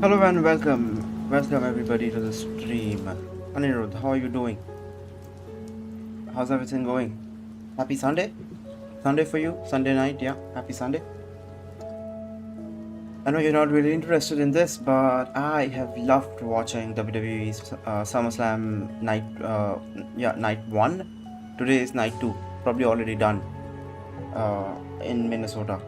Hello and welcome everybody to the stream. Anirudh, how are you doing? How's everything going? Happy Sunday? Sunday for you? Sunday night, yeah. Happy Sunday. I know you're not really interested in this, but I have loved watching WWE's SummerSlam night 1. Today is night 2, probably already done in Minnesota.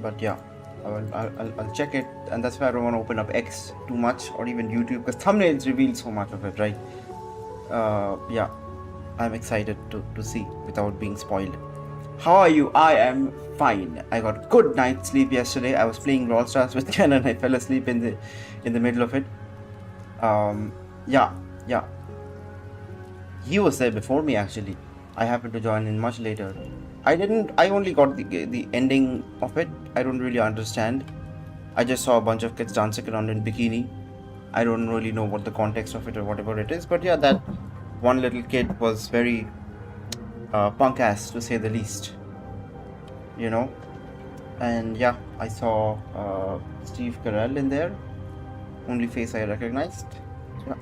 But yeah, I'll check it, and that's why I don't want to open up X too much or even YouTube, because thumbnails reveal so much of it, right? Yeah, I'm excited to see without being spoiled. How are you? I am fine. I got good night's sleep yesterday. I was playing Brawl Stars with Ken and I fell asleep in the middle of it. Yeah. He was there before me actually. I happened to join in much later. I only got the ending of it. I don't really understand. I just saw a bunch of kids dancing around in bikini. I don't really know what the context of it or whatever it is, but yeah, that one little kid was very punk ass, to say the least, you know. And yeah, I saw Steve Carell in there, only face I recognized. Yeah.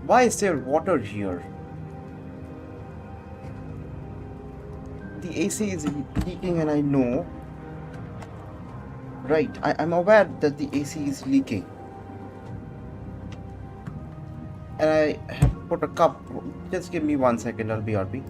Why is there water here? The AC is leaking and I know. Right, I'm aware that the AC is leaking. And I have put a cup. Just give me 1 second, I'll be RP.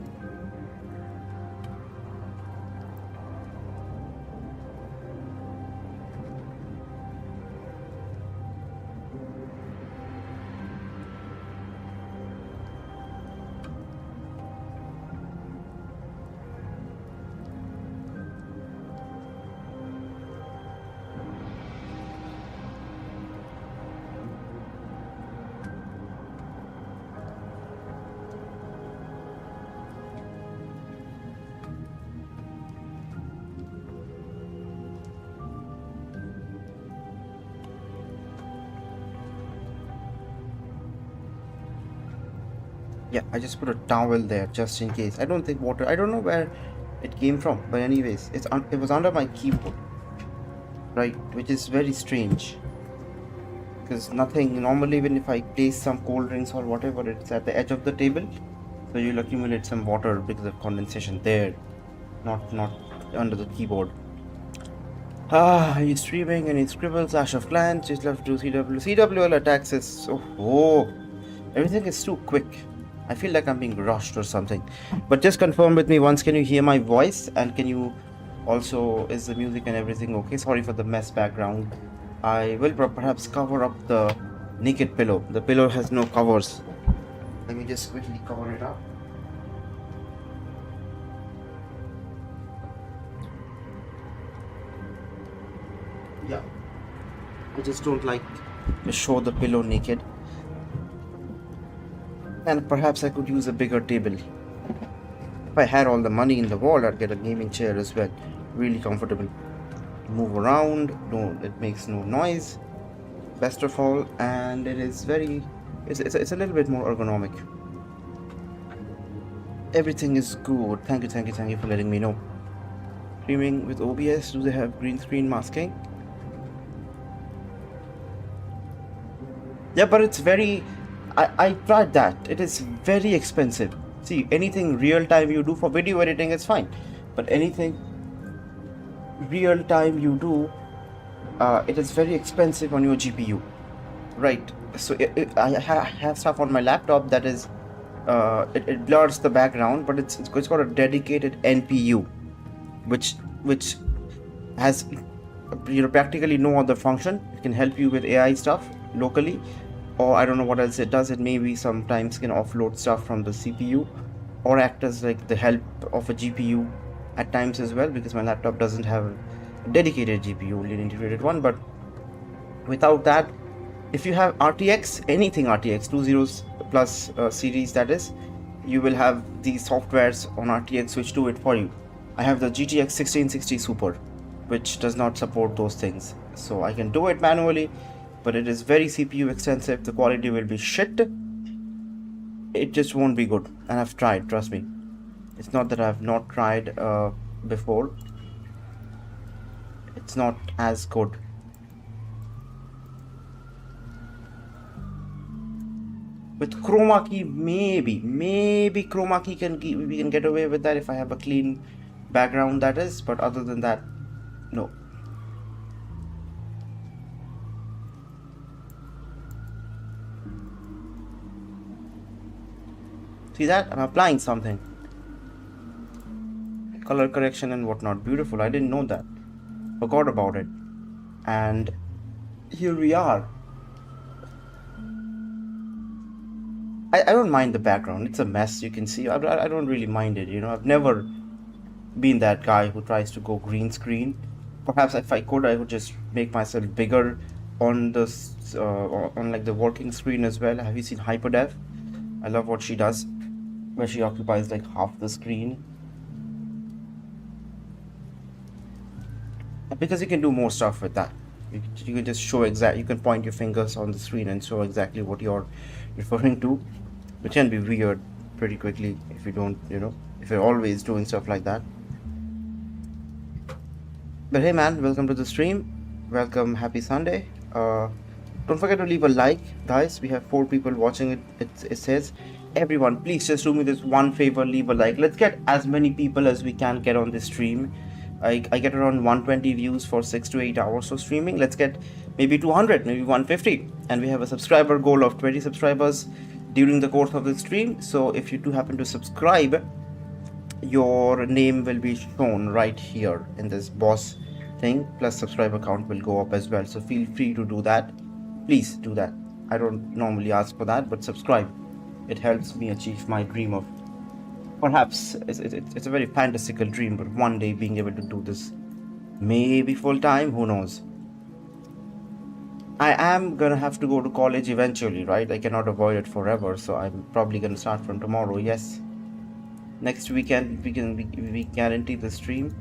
Yeah, I just put a towel there just in case. I don't think water. I don't know where it came from, but anyways, it was under my keyboard, right? Which is very strange, because nothing normally when if I place some cold drinks or whatever, it's at the edge of the table, so you'll accumulate some water because of condensation there, not under the keyboard. He's streaming and he scribbles Clash of Clans. Just love to CWL attacks is everything is too quick. I feel like I'm being rushed or something. But just confirm with me once, can you hear my voice? And can you also, is the music and everything okay? Sorry for the mess background. I will perhaps cover up the naked pillow. The pillow has no covers. Let me just quickly cover it up. Yeah. I just don't like to show the pillow naked. And perhaps I could use a bigger table. If I had all the money in the world, I'd get a gaming chair as well. Really comfortable. Move around, it makes no noise. Best of all, and it is it's a little bit more ergonomic. Everything is good. Thank you for letting me know. Streaming with OBS, do they have green screen masking? Yeah, but it's very... I tried that. It is very expensive. See, anything real time you do for video editing is fine, but anything real time you do, it is very expensive on your GPU, right? So I have stuff on my laptop that is, it blurs the background, but it's got a dedicated NPU, which has practically no other function. It can help you with AI stuff locally, or I don't know what else it does. It maybe sometimes can offload stuff from the CPU or act as like the help of a GPU at times as well, because my laptop doesn't have a dedicated GPU, only an integrated one. But without that, if you have RTX, anything RTX 20 plus series, that is, you will have these softwares on RTX which do it for you. I have the GTX 1660 Super, which does not support those things, so I can do it manually, but it is very CPU extensive. The quality will be shit. It just won't be good, and I've tried, trust me. It's not that I've not tried before. It's not as good. With chroma key, maybe chroma key we can get away with that if I have a clean background, that is. But other than that, no. See that? I'm applying something. Color correction and whatnot. Beautiful. I didn't know that. Forgot about it. And here we are. I don't mind the background. It's a mess, you can see. I don't really mind it, you know. I've never been that guy who tries to go green screen. Perhaps if I could, I would just make myself bigger on this, on like the working screen as well. Have you seen Hyperdev? I love what she does, where she occupies like half the screen. Because you can do more stuff with that. You can just show you can point your fingers on the screen and show exactly what you're referring to, which can be weird pretty quickly if you don't, you know, if you're always doing stuff like that. But hey man, welcome to the stream. Welcome, happy Sunday. Don't forget to leave a like, guys. We have 4 people watching it. It says, everyone, please just do me this one favor, leave a like. Let's get as many people as we can get on this stream. I get around 120 views for 6 to 8 hours of streaming. Let's get maybe 200, maybe 150. And we have a subscriber goal of 20 subscribers during the course of the stream. So if you do happen to subscribe, your name will be shown right here in this boss thing, plus subscriber count will go up as well. So feel free to do that. Please do that. I don't normally ask for that, but subscribe. It helps me achieve my dream of, perhaps it's a very fantastical dream, but one day being able to do this, maybe full time, who knows. I am gonna have to go to college eventually, right? I cannot avoid it forever, so I'm probably gonna start from tomorrow. Yes, next weekend we guarantee the stream.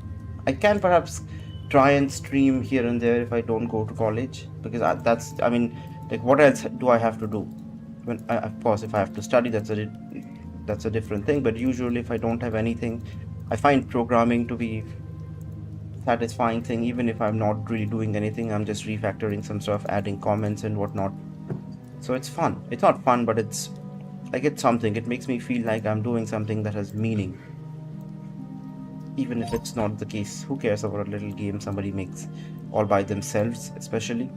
I can perhaps try and stream here and there if I don't go to college, because I mean, like, what else do I have to do? When of course, if I have to study, that's a different thing. But usually, if I don't have anything, I find programming to be satisfying thing. Even if I'm not really doing anything, I'm just refactoring some stuff, adding comments and whatnot. So it's fun. It's not fun, but it's something. It makes me feel like I'm doing something that has meaning. Even if it's not the case, who cares about a little game somebody makes all by themselves, especially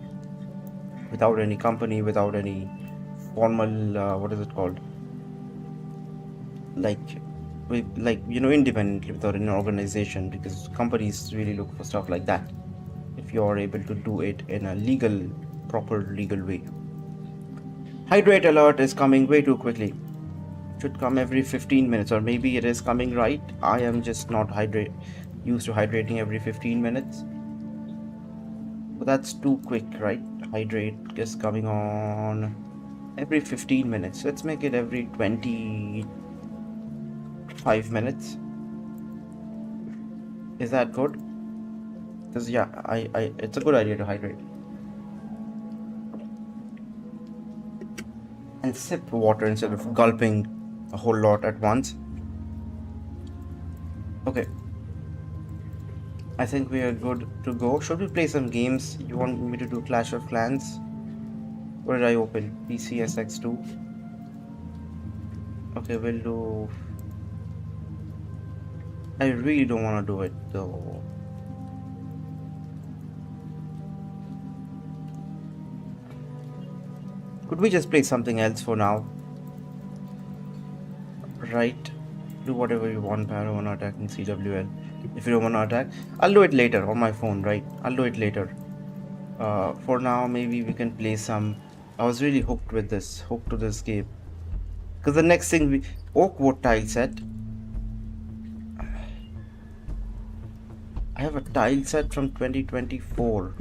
without any company, without any formal what is it called, like you know, independently, without an organization, because companies really look for stuff like that if you're able to do it in a proper legal way. Hydrate alert is coming way too quickly. Should come every 15 minutes, or maybe it is coming right. I am just not used to hydrating every 15 minutes. But that's too quick, right? Hydrate is coming on every 15 minutes. Let's make it every 25 minutes. Is that good? Because yeah, it's a good idea to hydrate. And sip water instead of gulping a whole lot at once. Okay, I think we are good to go. Should we play some games? You want me to do Clash of Clans? What did I open? PCSX2. Okay, we'll do... I really don't want to do it though. Could we just play something else for now? Right, do whatever you want. I don't want to attack in CWL. If you don't want to attack, I'll do it later on my phone, right? I'll do it later. For now, maybe we can play some... I was really hooked to this game, because the next thing Oakwood tile set. I have a tile set from 2024.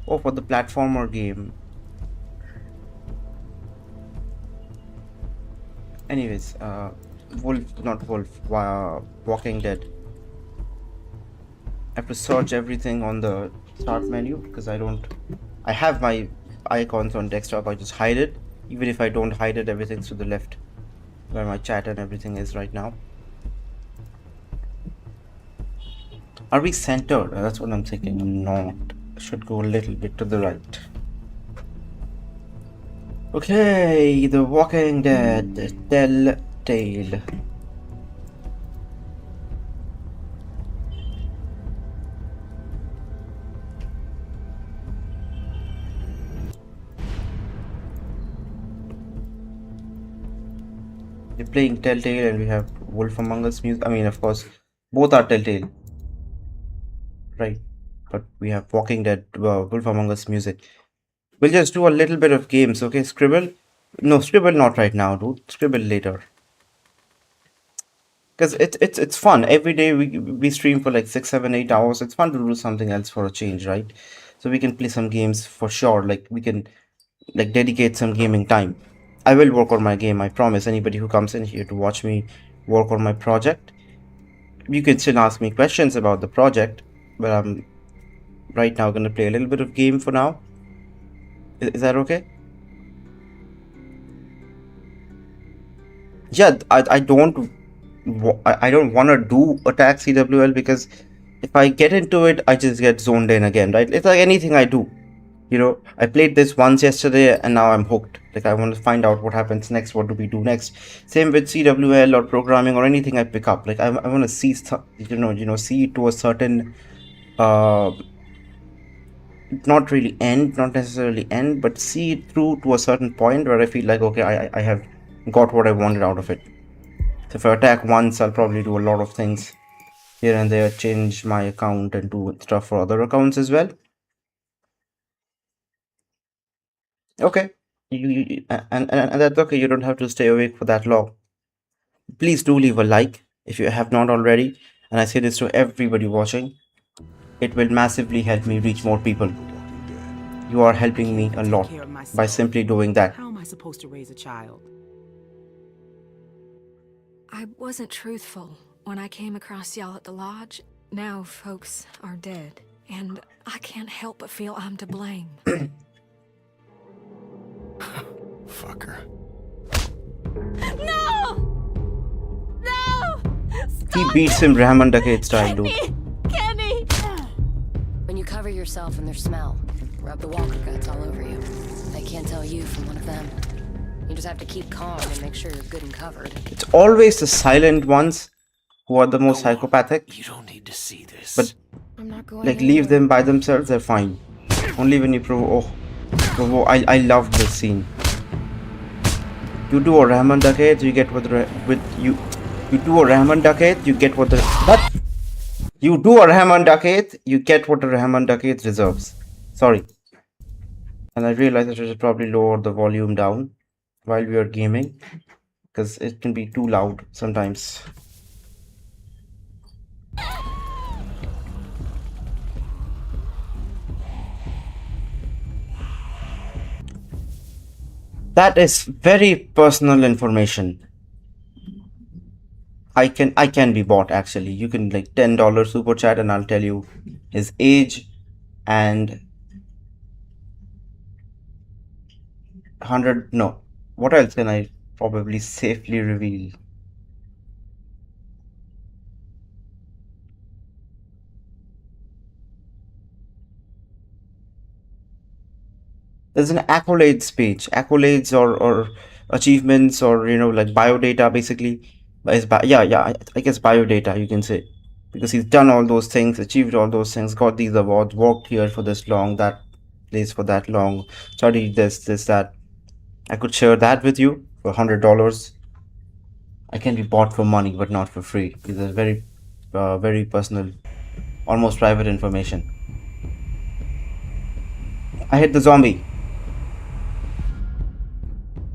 Oh, for the platformer game. Anyways, Walking Dead. I have to search everything on the start menu, because I have my icons on desktop. I just hide it. Even if I don't hide it, everything's to the left, where my chat and everything is right now. Are we centered? That's what I'm thinking. I'm not. I should go a little bit to the right. Okay, The Walking Dead, Telltale. We're playing Telltale and we have Wolf Among Us music. I mean, of course, both are Telltale, right? But we have Walking Dead, Wolf Among Us music. We'll just do a little bit of games, okay? Scribble? No, Scribble not right now, dude. Scribble later. Because it's fun. Every day we stream for like 6, 7, 8 hours. It's fun to do something else for a change, right? So we can play some games for sure. Like we can like dedicate some gaming time. I will work on my game, I promise. Anybody who comes in here to watch me work on my project, you can still ask me questions about the project, but I'm right now gonna play a little bit of game for now. Is that okay? Yeah, I don't want to do attack CWL because if I get into it, I just get zoned in again, right? It's like anything I do. You know, I played this once yesterday and now I'm hooked. Like I want to find out what happens next, what do we do next. Same with CWL or programming or anything I pick up. Like I want to see, see it to a certain, not really end, not necessarily end, but see it through to a certain point where I feel like, okay, I have got what I wanted out of it. So if I attack once, I'll probably do a lot of things here and there, change my account and do stuff for other accounts as well. Okay, and that's okay. You don't have to stay awake for that long. Please do leave a like if you have not already. And I say this to everybody watching. It will massively help me reach more people. You are helping me a lot by simply doing that. How am I supposed to raise a child? I wasn't truthful when I came across y'all at the lodge. Now folks are dead, and I can't help but feel I'm to blame. Fucker. No! No! He beats him Rahman Dakhet style, dude. Kenny! When you cover yourself in their smell, rub the walker guts all over you. They can't tell you from one of them. You just have to keep calm and make sure you're good and covered. It's always the silent ones who are the most psychopathic. You don't need to see this. But I'm not going like leave them by themselves, they're fine. Only when you provoke. I love this scene. You do a Rahman Dakhet, you get what you do a Rahman Dakhet, you get what you do a Rahman Dakhet, you get what a Rahman Dakhet deserves. Sorry. And I realized that I should probably lower the volume down while we are gaming, because it can be too loud sometimes. That is very personal information. I can be bought actually. You can like $10 super chat and I'll tell you his age and 100. No. What else can I probably safely reveal? There's an accolades page. Accolades or achievements or like biodata basically. Yeah, I guess biodata you can say. Because he's done all those things, achieved all those things, got these awards, worked here for this long, that place for that long, studied this, that. I could share that with you for $100. I can be bought for money, but not for free. These are very, very personal, almost private information. I hit the zombie.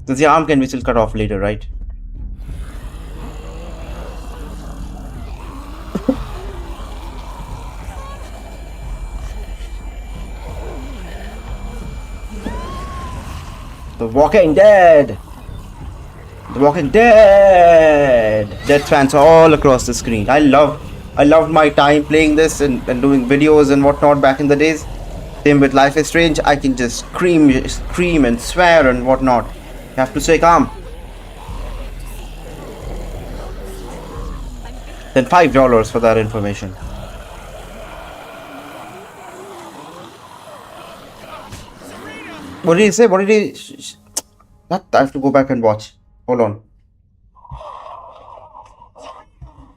Because the arm can be still cut off later, right? The Walking Dead! The Walking Dead! Death fans all across the screen. I loved my time playing this and doing videos and whatnot back in the days. Same with Life is Strange. I can just scream and swear and whatnot. You have to stay calm. Then $5 for that information. What did he say? What did he? What? I have to go back and watch. Hold on.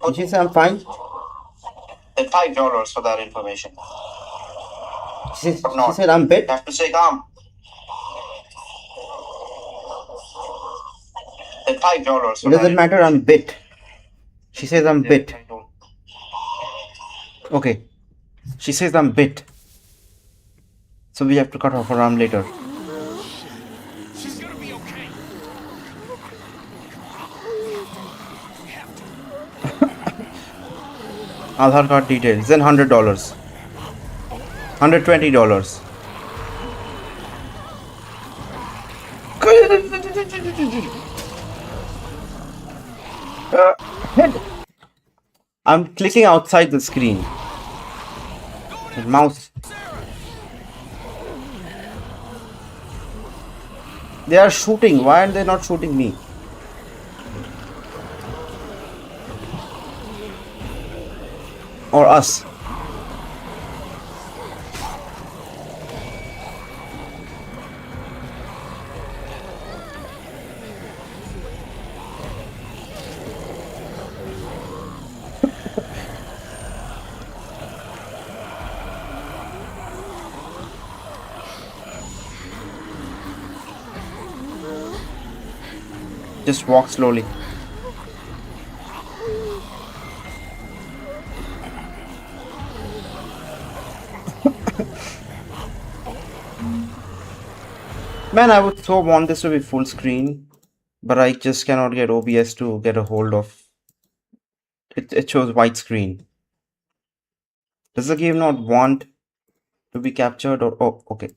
Did she say I'm fine? $5 for that information. She said I'm bit. Have to stay calm. $5. It doesn't matter. I'm bit. She says I'm bit. Okay. She says I'm bit. So we have to cut off her arm later. She's gonna be okay. Aadhaar card details. Then $100. $120. I'm clicking outside the screen. Mouse. They are shooting. Why are they not shooting me? Or us? Just walk slowly. Man, I would so want this to be full screen, but I just cannot get OBS to get a hold of it. It shows widescreen. Does the game not want to be captured or oh, okay.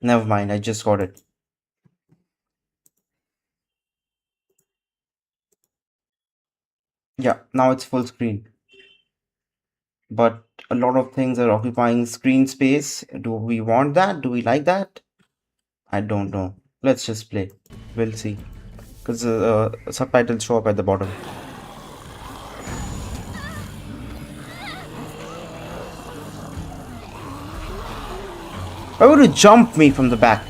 Never mind, I just got it. Yeah, now it's full screen. But a lot of things are occupying screen space. Do we want that? Do we like that? I don't know. Let's just play. We'll see. Because subtitles show up at the bottom. Why would you jump me from the back?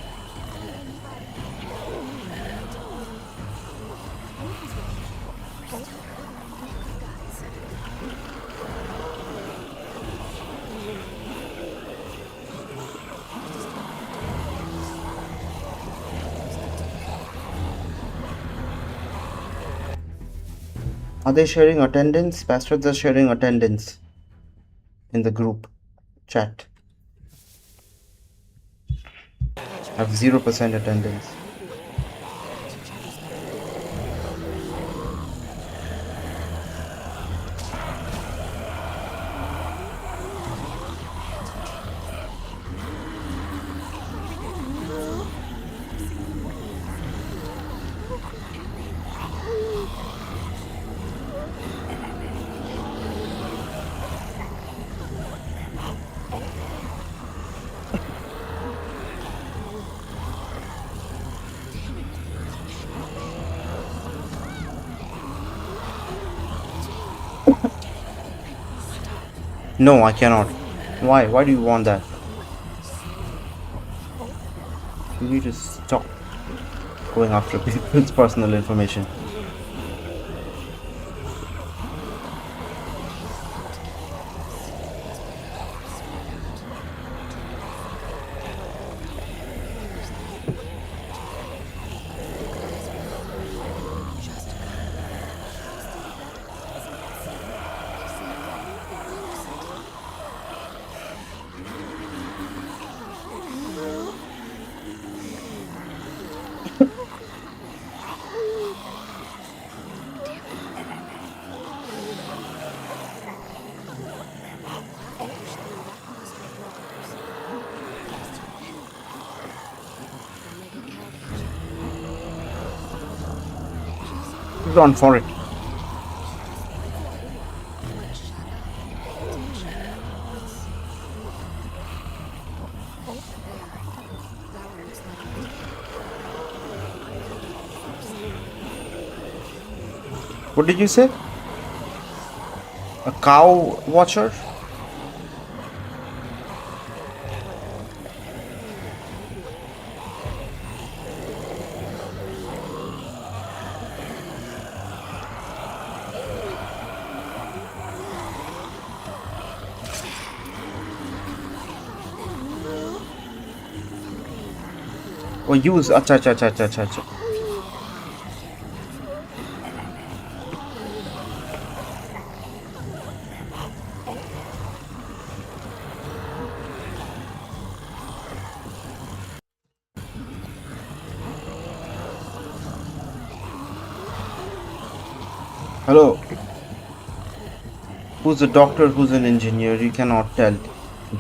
Are they sharing attendance? Bastards are sharing attendance in the group chat. I have 0% attendance. No, I cannot. Why? Why do you want that? You need to stop going after people's personal information. Run for it. What did you say? A cow watcher? or use. Acha, acha, acha, acha, acha, acha. Hello. Who's a doctor? Who's an engineer? You cannot tell.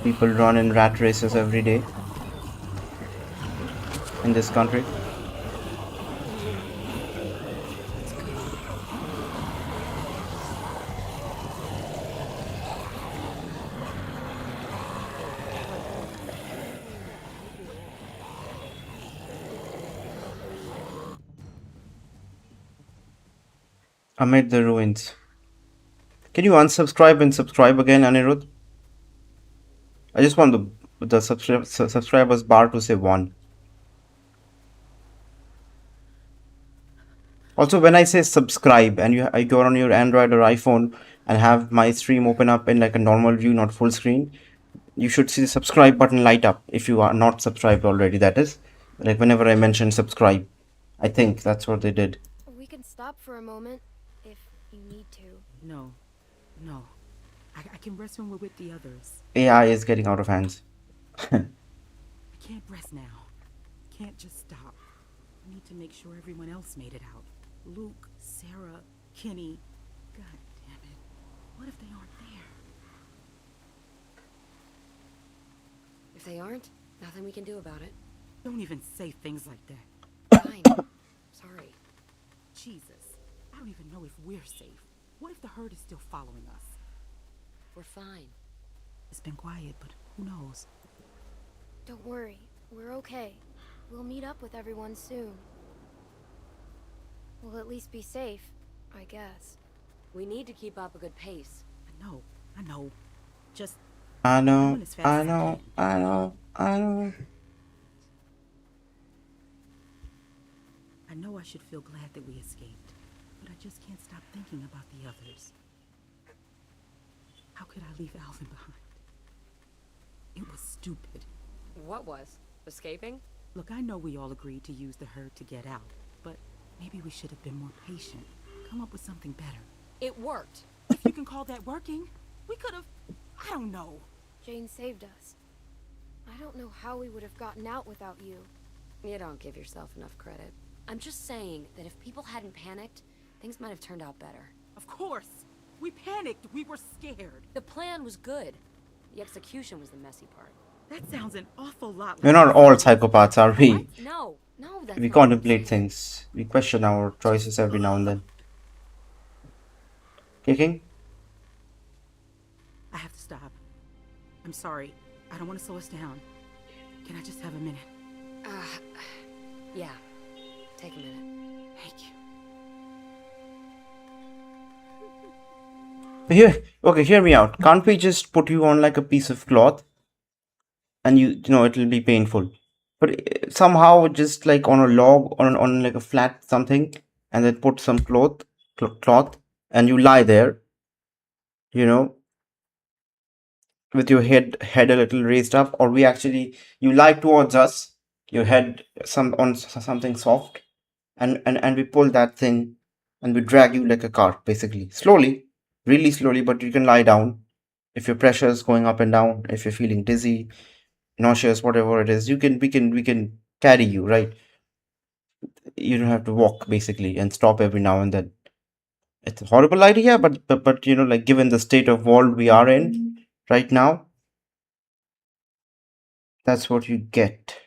People run in rat races every day in this country. Amid the ruins. Can you unsubscribe and subscribe again, Anirudh? I just want the subscribers bar to say 1. Also, when I say subscribe and I go on your Android or iPhone and have my stream open up in like a normal view, not full screen, you should see the subscribe button light up if you are not subscribed already. That is, like whenever I mention subscribe, I think that's what they did. We can stop for a moment if you need to. No. No. I can rest when we're with the others. AI is getting out of hands. I can't rest now. Can't just stop. I need to make sure everyone else made it out. Luke, Sarah, Kenny. God damn it. What if they aren't there? If they aren't, nothing we can do about it. Don't even say things like that. Fine. Sorry. Jesus. I don't even know if we're safe. What if the herd is still following us? We're fine. It's been quiet, but who knows? Don't worry, we're okay. We'll meet up with everyone soon. We'll at least be safe, I guess. We need to keep up a good pace. I know. Just I know, going as fast I as know, can. I know, I know. I know I should feel glad that we escaped, but I just can't stop thinking about the others. How could I leave Alvin behind? It was stupid. What was? Escaping? Look, I know we all agreed to use the herd to get out, but maybe we should have been more patient. Come up with something better. It worked. If you can call that working, we could have... I don't know. Jane saved us. I don't know how we would have gotten out without you. You don't give yourself enough credit. I'm just saying that if people hadn't panicked, things might have turned out better. Of course. We panicked. We were scared. The plan was good. The execution was the messy part. That sounds an awful lot like... We're not all psychopaths, are we? What? No, that's We not what I'm contemplate saying. things. We question our choices every now and then. Kicking? I have to stop. I'm sorry. I don't want to slow us down. Can I just have a minute? Yeah. Take a minute. Thank you. Here, okay, hear me out. Can't we just put you on like a piece of cloth and you know it'll be painful, but somehow just like on a log on like a flat something, and then put some cloth and you lie there, you know, with your head a little raised up, or you lie towards us, your head something soft, and we pull that thing and we drag you like a cart, basically slowly, really slowly, but you can lie down. If your pressure is going up and down, if you're feeling dizzy, nauseous, whatever it is, we can carry you, right? You don't have to walk basically and stop every now and then. It's a horrible idea, but you know, like given the state of world we are in right now, that's what you get.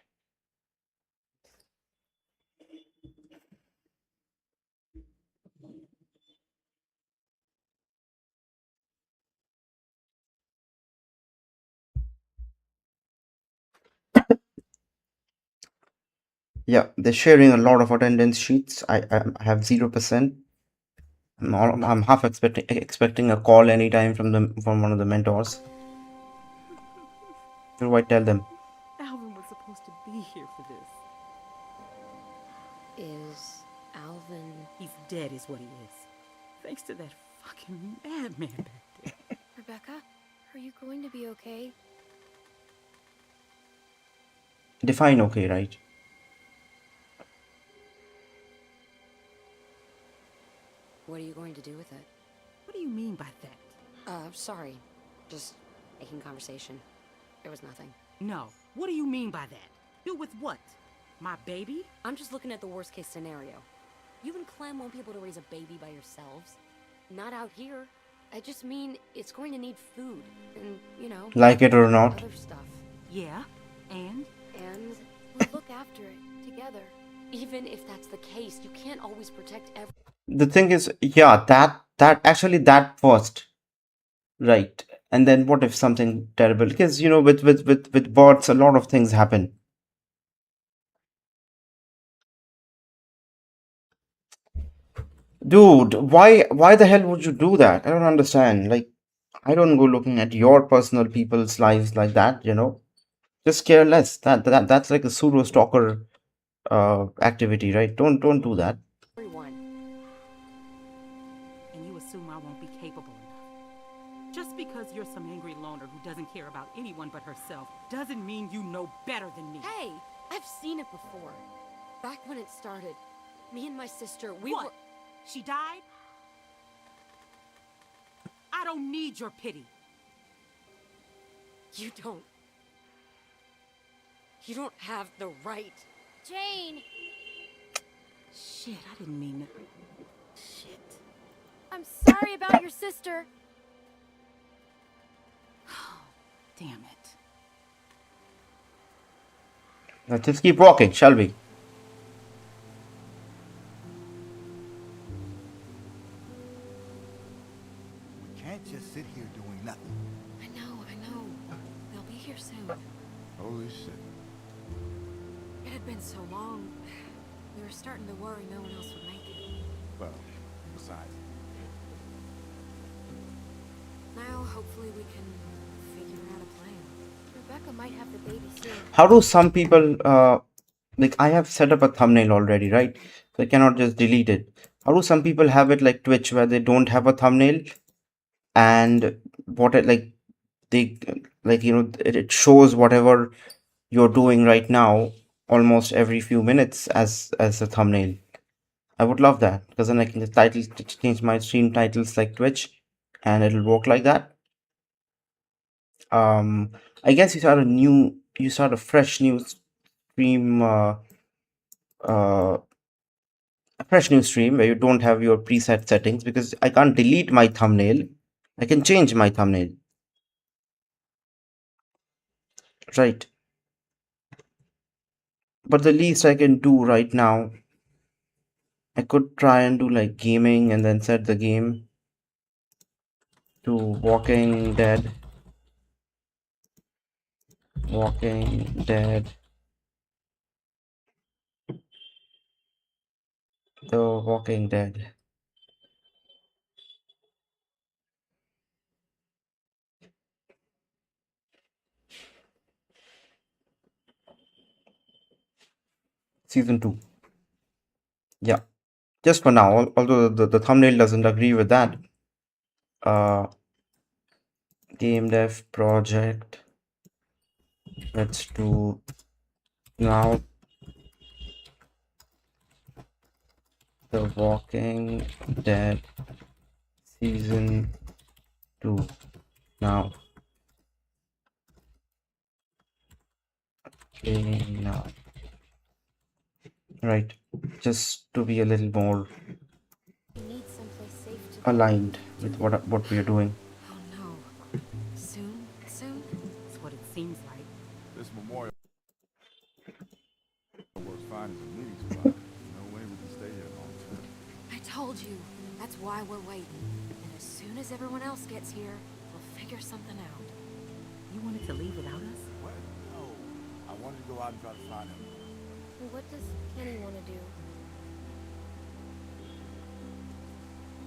Yeah, they're sharing a lot of attendance sheets. I have 0%. I'm half expecting a call anytime from one of the mentors. What do I tell them? Alvin was supposed to be here for this. Is Alvin... He's dead is what he is. Thanks to that fucking madman back there. Rebecca, are you going to be okay? Define okay, right? What are you going to do with it? What do you mean by that? Sorry. Just making conversation. There was nothing. No. What do you mean by that? Do with what? My baby? I'm just looking at the worst case scenario. You and Clem won't be able to raise a baby by yourselves. Not out here. I just mean it's going to need food and, you know, Like it or not. other stuff. Yeah. And? And We'll look after it together. even if that's the case, you can't always protect everyone. The thing is, yeah, that first, right? And then what if something terrible? Because you know, with bots, a lot of things happen. Dude, why the hell would you do that? I don't understand. Like, I don't go looking at your personal people's lives like that, you know. Just care less. That's like a pseudo stalker activity, right? Don't do that. And you assume I won't be capable enough. Just because you're some angry loner who doesn't care about anyone but herself doesn't mean you know better than me. Hey, I've seen it before. Back when it started, me and my sister, we What? were... She died? I don't need your pity. You don't have the right. Jane! Shit, I didn't mean to. Shit. I'm sorry about your sister. Damn it. Let's just keep walking, shall we? We can't just sit here doing nothing. I know. They'll be here soon. Holy shit. It had been so long. We were starting to worry no one else would make it. Well, besides, Now, hopefully we can figure out a plan. Rebecca might have the baby soon. How do some people like I have set up a thumbnail already, right? So I cannot just delete it. How do some people have it like Twitch where they don't have a thumbnail and what it like they like you know it shows whatever you're doing right now almost every few minutes as a thumbnail. I would love that because then I can just change my stream titles like Twitch and it'll work like that. I guess you start a fresh new stream uh a fresh new stream where you don't have your preset settings because I can't delete my thumbnail. I can change my thumbnail. Right. But the least I can do right now, I could try and do like gaming and then set the game to Walking Dead. Walking Dead. The Walking Dead. Season 2. Yeah. Just for now, although the thumbnail doesn't agree with that. Game dev project. Let's do now The Walking Dead Season 2 now. Okay, now. Right, just to be a little more We need someplace safe to aligned with what we are doing. Oh no. Soon? That's what it seems like. this memorial works fine as a meeting spot. No way we can stay here long term. I told you. That's why we're waiting. And as soon as everyone else gets here, we'll figure something out. You wanted to leave without us? What? No. I wanted to go out and try to find him. Well, what does Kenny want to do?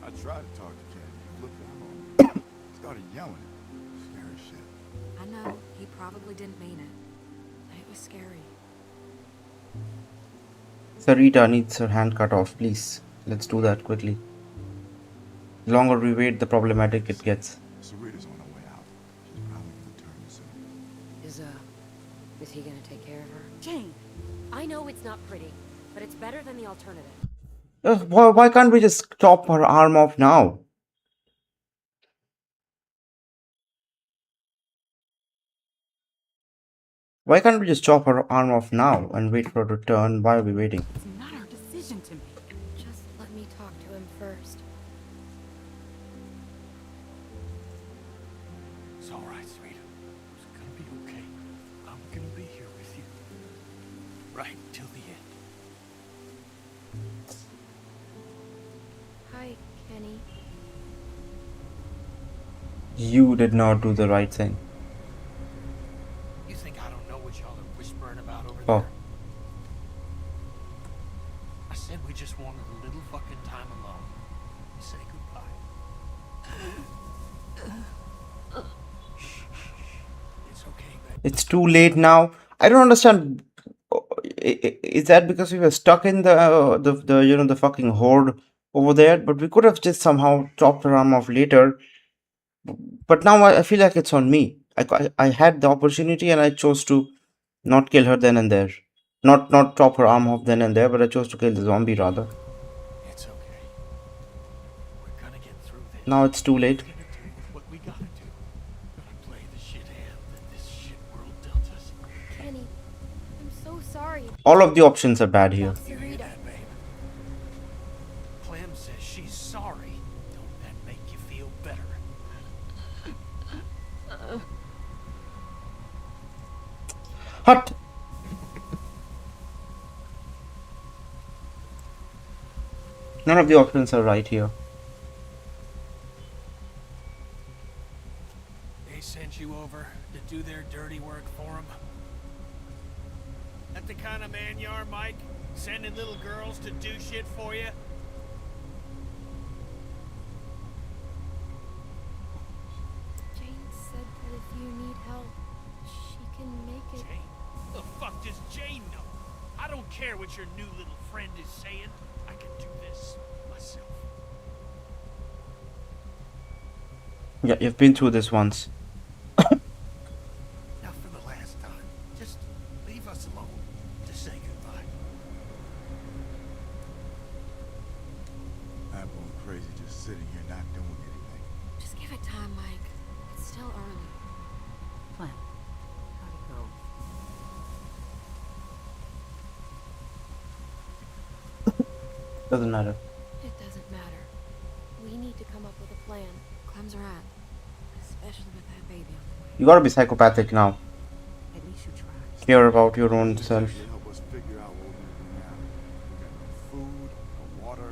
I tried to talk to Ken. He flipped out on me. Started yelling. Scary shit. I know, he probably didn't mean it. But it was scary. Sarita needs her hand cut off, please. Let's do that quickly. The longer we wait, the problematic it gets. Sarita's on her way out. She's probably gonna return soon. Is he gonna take care of her? Jane! I know it's not pretty, but it's better than the alternative. Why can't we just chop her arm off now? Why can't we just chop her arm off now and wait for her to turn? Why are we waiting? It's not our decision to make. Just let me talk to him first. It's all right, sweetie. It's gonna be okay. I'm gonna be here with you. Right till the end. Hi, Kenny. You did not do the right thing. You think I don't know what y'all are whispering about over Oh. there? I said we just wanted a little fucking time alone. Say goodbye. It's okay, baby. It's too late now. I don't understand. Is that because we were stuck in the you know the fucking horde over there? But we could have just somehow chopped her arm off later. But now I feel like it's on me. I had the opportunity and I chose to not kill her then and there. Not chop her arm off then and there, but I chose to kill the zombie rather. It's okay. We're gonna get through this. Now it's too late. We're gonna do what we gotta do. Gotta play the shit hand that this shit world dealt us. Kenny, I'm so sorry All of the options are bad here. about Sarita. That, babe. Clem says she's sorry. Don't that make you feel better? Hut. None of the options are right here. They sent you over to do their dirty work for them. That the kind of man you are, Mike? Sending little girls to do shit for you? Jane said that if you need help, she can make it. Jane? The fuck does Jane know? I don't care what your new little friend is saying. I can do this myself. Yeah, you've been through this once. Now for the last time, just leave us alone to say goodbye. I'm going crazy just sitting here not doing anything. Just give it time, Mike. It's still early. Clem, how'd it go? Doesn't matter. It doesn't matter. We need to come up with a plan. Clem's right. Especially with that baby on the way. You gotta be psychopathic now. At least you tried. Care about your own This self. actually help us figure out what we're gonna do now. We got no food, no water,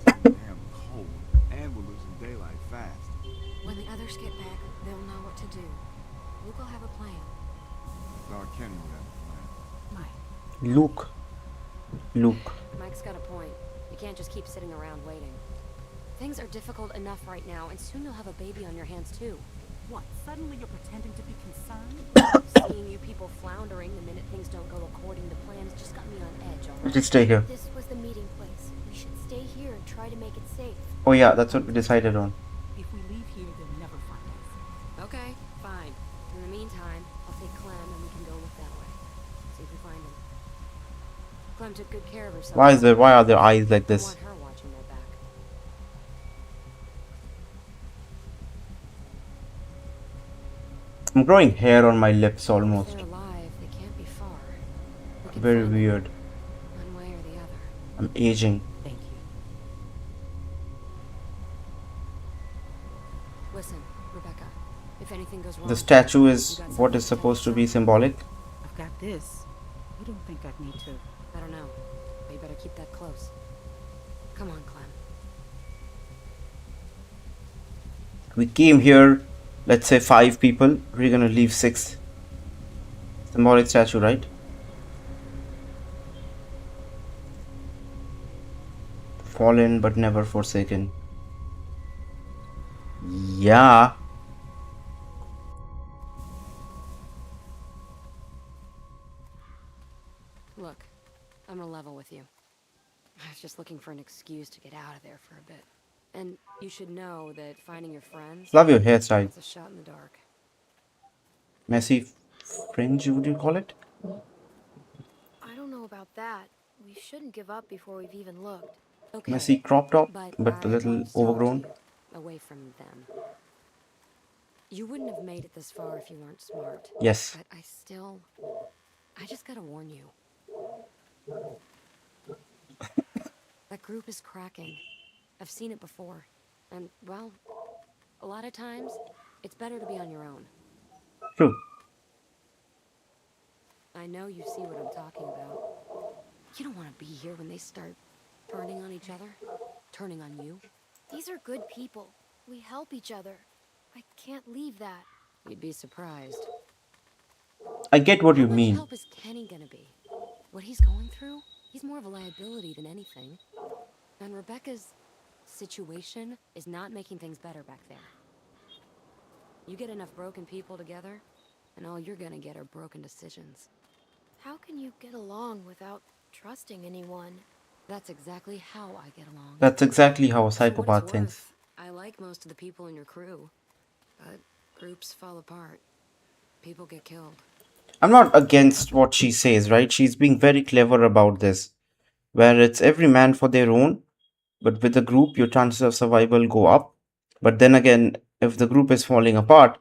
it's damn cold, and we're losing daylight fast. When the others get back, they'll know what to do. Luke will have a plan. Dr. Kenny would have a plan. Mike, Luke. Mike's got a point. You can't just keep sitting around waiting. Things are difficult enough right now, and soon you'll have a baby on your hands too. what? Suddenly you're pretending to be concerned? Seeing you people floundering the minute things don't go according to plans just got me on edge already. Let's stay here. This was the meeting place. We should stay here and try to make it safe. Oh yeah, that's what we decided on. If we leave here, they'll never find us. Okay, fine. In the meantime, I'll take Clem and we can go look that way. See if we find him. Clem took good care of herself. Why are their eyes like I this? want her watching their back. I'm growing hair on my lips If almost. they're alive, they can't be far. We can Very find them weird. one way or the other. I'm aging. Thank you. Listen, Rebecca. If anything goes wrong, The statue you is got what something is to tell supposed us to on? be symbolic. I've got this. You don't think I'd need to... I don't know. But you better keep that close. Come on, Clem. We came here, let's say 5 people. We're gonna leave 6. Symbolic statue, right? Fallen but never forsaken. Yeah. Look, I'm gonna level with you. I was just looking for an excuse to get out of there for a bit. And you should know that finding your friends, Love your hairstyle. it's a shot in the dark. Messy fringe, would you call it? I don't know about that. We shouldn't give up before we've even looked. Okay, Messy crop top, but but a I little was talking overgrown. to you, away from them. You wouldn't have made it this far if you weren't smart. Yes. But I just gotta warn you. That group is cracking. I've seen it before. And, well, a lot of times, it's better to be on your own. True. I know you see what I'm talking about. You don't want to be here when they start turning on each other. Turning on you. These are good people. We help each other. I can't leave that. You'd be surprised. I get what How you much mean. help is Kenny gonna be? What he's going through? He's more of a liability than anything. And Rebecca's situation is not making things better back there. You get enough broken people together, and all you're gonna get are broken decisions. How can you get along without trusting anyone? That's exactly how I get along. That's exactly how a For what it's psychopath thinks. worth, I like most of the people in your crew. But groups fall apart. People get killed. I'm not against what she says, right? She's being very clever about this, where it's every man for their own, but with a group, your chances of survival go up. But then again, if the group is falling apart,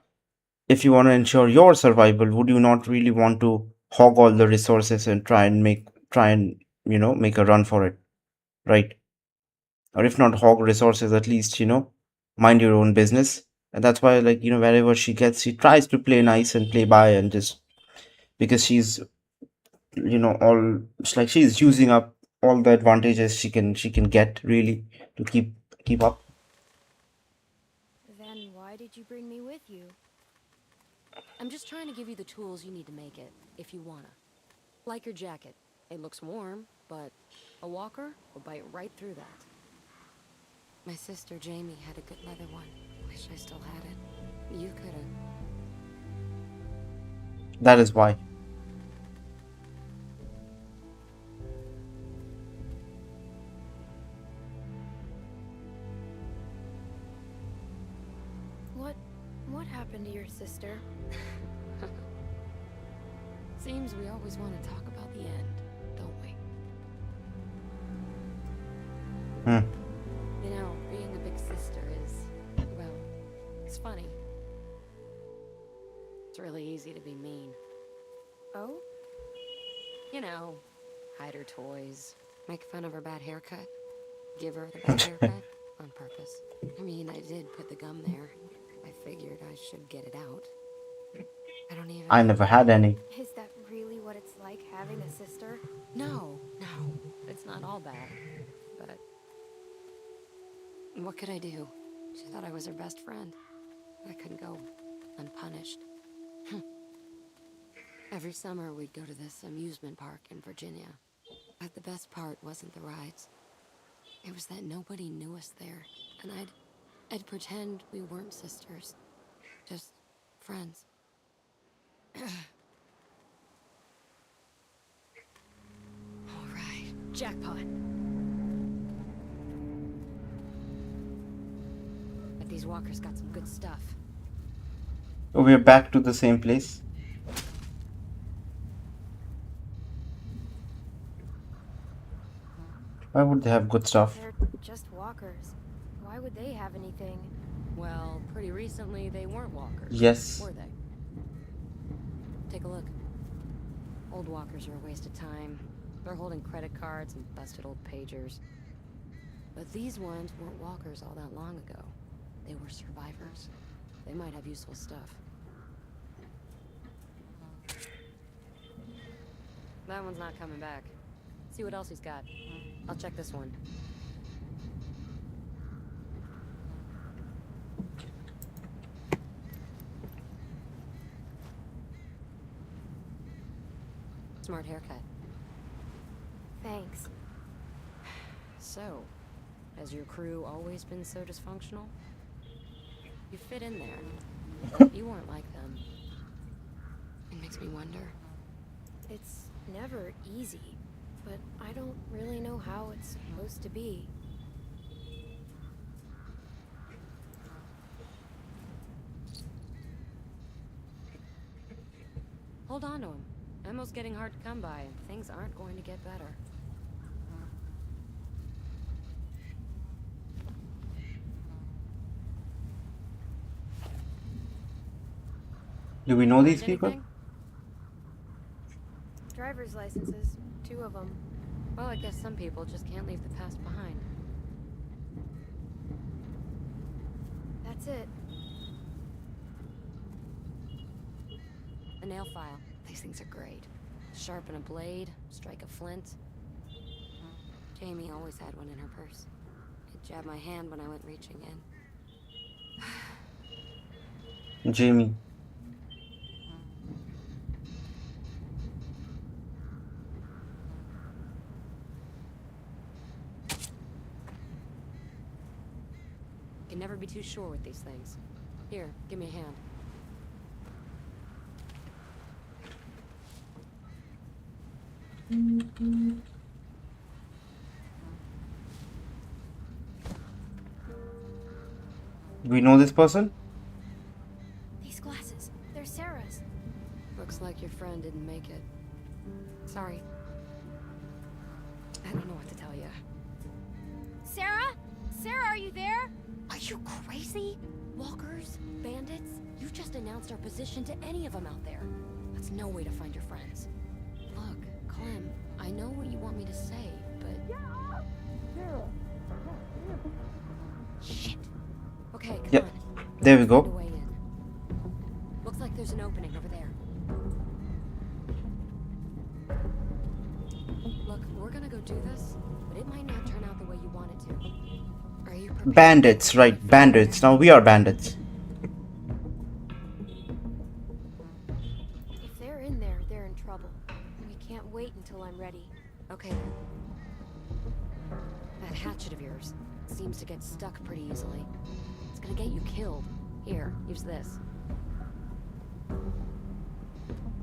if you want to ensure your survival, would you not really want to hog all the resources and try and make a run for it, right? Or if not hog resources, at least mind your own business. And that's why, like, wherever she gets, she tries to play nice and play by, and just because she's all, it's like she's using up all the advantages she can get, really, to keep up. Then why did you bring me with you? I'm just trying to give you the tools you need to make it, if you wanna. Like your jacket. It looks warm, but a walker will bite right through that. My sister Jamie had a good leather one. Wish I still had it. You could've. That is why. What happened to your sister? Seems we always want to talk about the end, don't we? You know, being a big sister is, well, it's funny. It's really easy to be mean. Oh? You know, hide her toys, make fun of her bad haircut, give her the bad haircut on purpose. I mean, I did put the gum there. I figured I should get it out. I don't even... I never had any. Is that really what it's like having a sister? No, it's not all bad. But what could I do? She thought I was her best friend. I couldn't go unpunished. Every summer we'd go to this amusement park in Virginia. But the best part wasn't the rides. It was that nobody knew us there, and I'd pretend we weren't sisters. Just friends. All right, jackpot. But these walkers got some good stuff. Oh, we're back to the same place. Why would they have good stuff? They're just walkers. Why would they have anything? Well, pretty recently they weren't walkers. Yes. Were they? Take a look. Old walkers are a waste of time. They're holding credit cards and busted old pagers. But these ones weren't walkers all that long ago. They were survivors. They might have useful stuff. That one's not coming back. See what else he's got. I'll check this one. Smart haircut. Thanks. So, has your crew always been so dysfunctional? You fit in there. You weren't like them. It makes me wonder. It's never easy, but I don't really know how it's supposed to be. Hold on to him. Ammo's getting hard to come by, and things aren't going to get better. Do we know these Find people? anything? Driver's licenses, 2 of them. Well, I guess some people just can't leave the past behind. That's it. A nail file. These things are great. Sharpen a blade, strike a flint. Jamie always had one in her purse. It jabbed my hand when I went reaching in. Jamie. Can never be too sure with these things. Here, give me a hand. Do we know this person? These glasses, they're Sarah's. Looks like your friend didn't make it. Sorry. I don't know what to tell you. Sarah? Sarah, are you there? Are you crazy? Walkers? Bandits? You just announced our position to any of them out there. That's no way to find your friends. Look, Clem, I know what you want me to say, but... Shit. Okay, come Yep. on. There we Let's find go. a way in. Looks like there's an opening over there. Look, we're gonna go do this, but it might not turn out the way you want it to. Are you prepared? Bandits, right? Bandits. Now we are bandits. If they're in there, they're in trouble. We can't wait until I'm ready. Okay then. That hatchet of yours seems to get stuck pretty easily. It's gonna get you killed. Here, use this.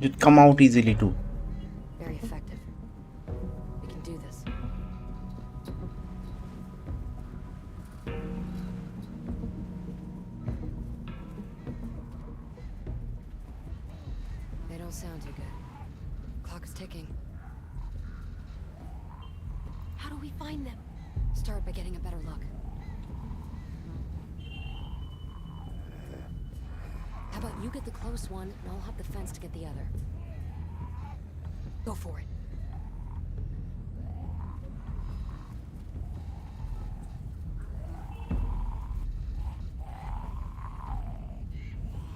It come out easily too. Very effective. We can do this. They don't sound too good. Clock is ticking. How do we find them? Start by getting a better look. How about you get the close one, and I'll hop the fence to get the other. Go for it.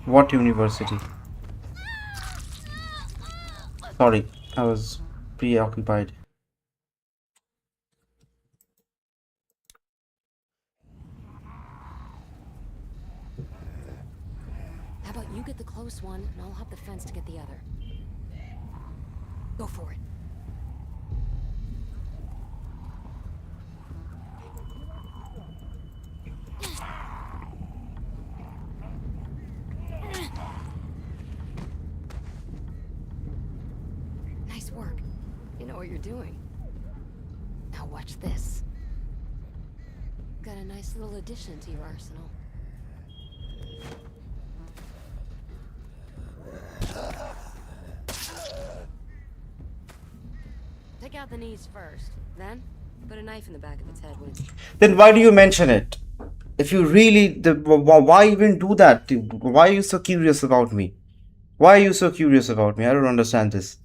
What university? Sorry, I was preoccupied. How about you get the close one, and I'll hop the fence to get the other. Go for it. Nice work. You know what you're doing. Now watch this. Got a nice little addition to your arsenal. Take out the knees first. Then, put a knife in the back of its head when it's... Then why do you mention it? If you really, why even do that? Why are you so curious about me? Why are you so curious about me? I don't understand this.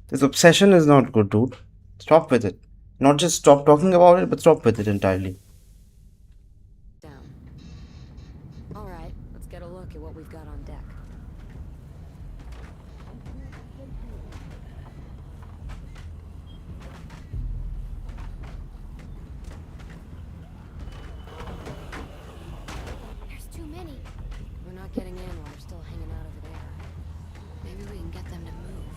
This obsession is not good, dude. Stop with it. Not just stop talking about it, but stop with it entirely. down. Alright, let's get a look at what we've got on deck. There's too many. We're not getting in while they're still hanging out over there. Maybe we can get them to move.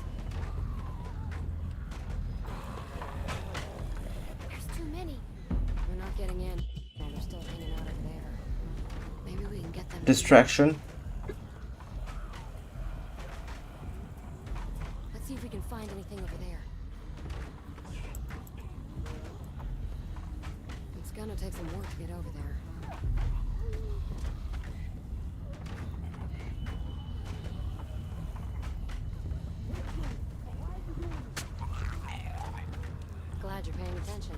There's too many. We're not getting in while they're still hanging out over there. Maybe we can get them to Distraction. Let's see if we can find anything over there. It's gonna take some work to get over there. Glad you're paying attention.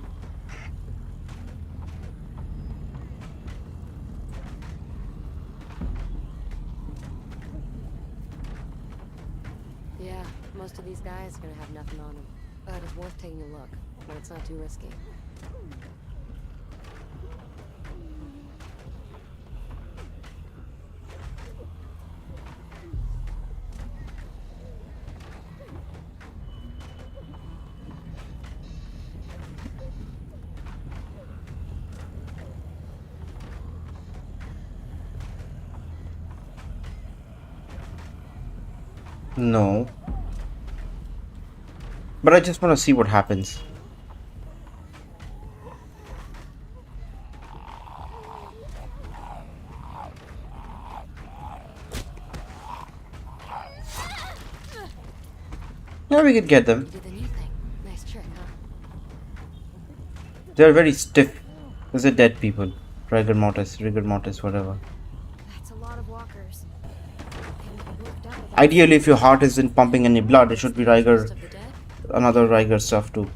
Most of these guys are gonna have nothing on them, but it's worth taking a look when it's not too risky. No. But I just want to see what happens. Yeah, we could get them. You did the new thing. Nice trick, huh? They're very stiff. Those are dead people. Rigor mortis, whatever. That's a lot of walkers. They would be worked up about Ideally, if your heart isn't pumping any blood, it should be Rigor, Most of the dead? another Rigor stuff too.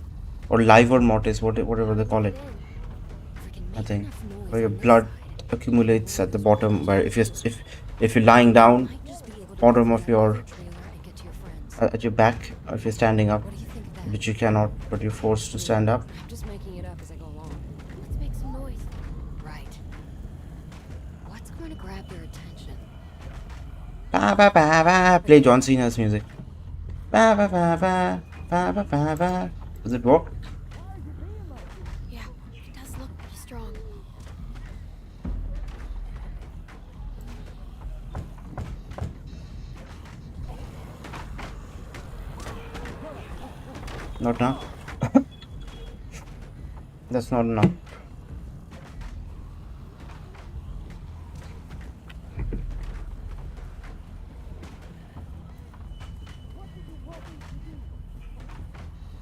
Or liver mortis, whatever they call it. Freaking I make think. enough noise Where your on this blood side. accumulates at the bottom, where if you're lying down, Might just be able to bottom go of through your that other trailer and get to your friends. at your back, or if you're standing up, What do you think of that? which you cannot, but you're forced to stand up. I'm just making it up as I go along. Let's make some noise. Right. What's going to grab their attention? Ba ba ba ba. Play John Cena's music. Ba ba ba ba ba ba ba ba. Does it work? Yeah, it does look pretty strong. Not now. That's not enough.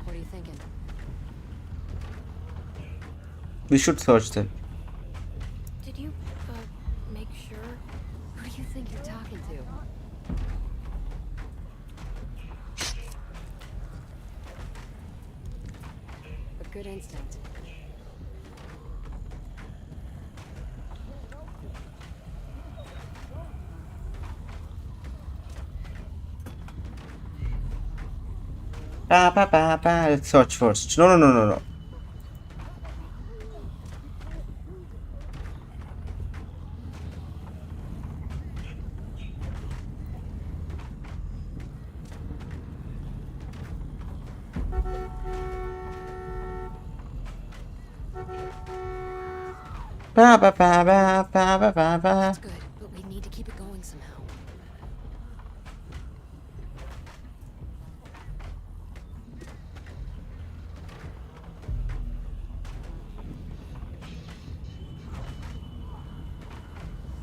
What are you thinking? We should search them. Did you, make sure? Who do you think you're talking to? A good instinct. Ba ba ba ba. Let's search first. No, no, no, no, no. Ba ba ba ba ba ba ba ba. That's good, but we need to keep it going somehow.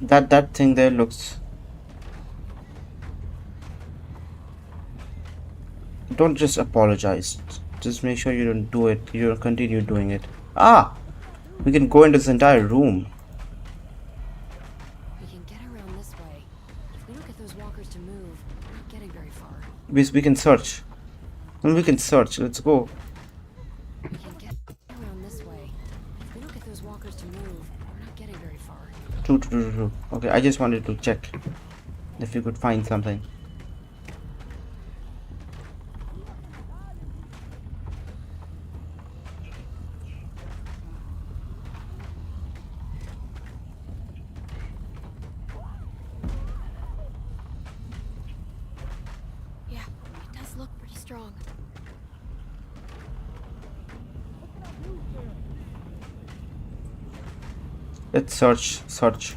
That thing there looks. Don't just apologize. Just make sure you don't do it. You don't continue doing it. Ah, we can go into this entire room. We can get around this way. If we don't get those walkers to move, we're not getting very far. We can search. And we can search. Let's go. We can get around this way. If we don't get those walkers to move, we're not getting very far. True. Okay, I just wanted to check if you could find something. Yeah, it does look pretty strong. Let's search.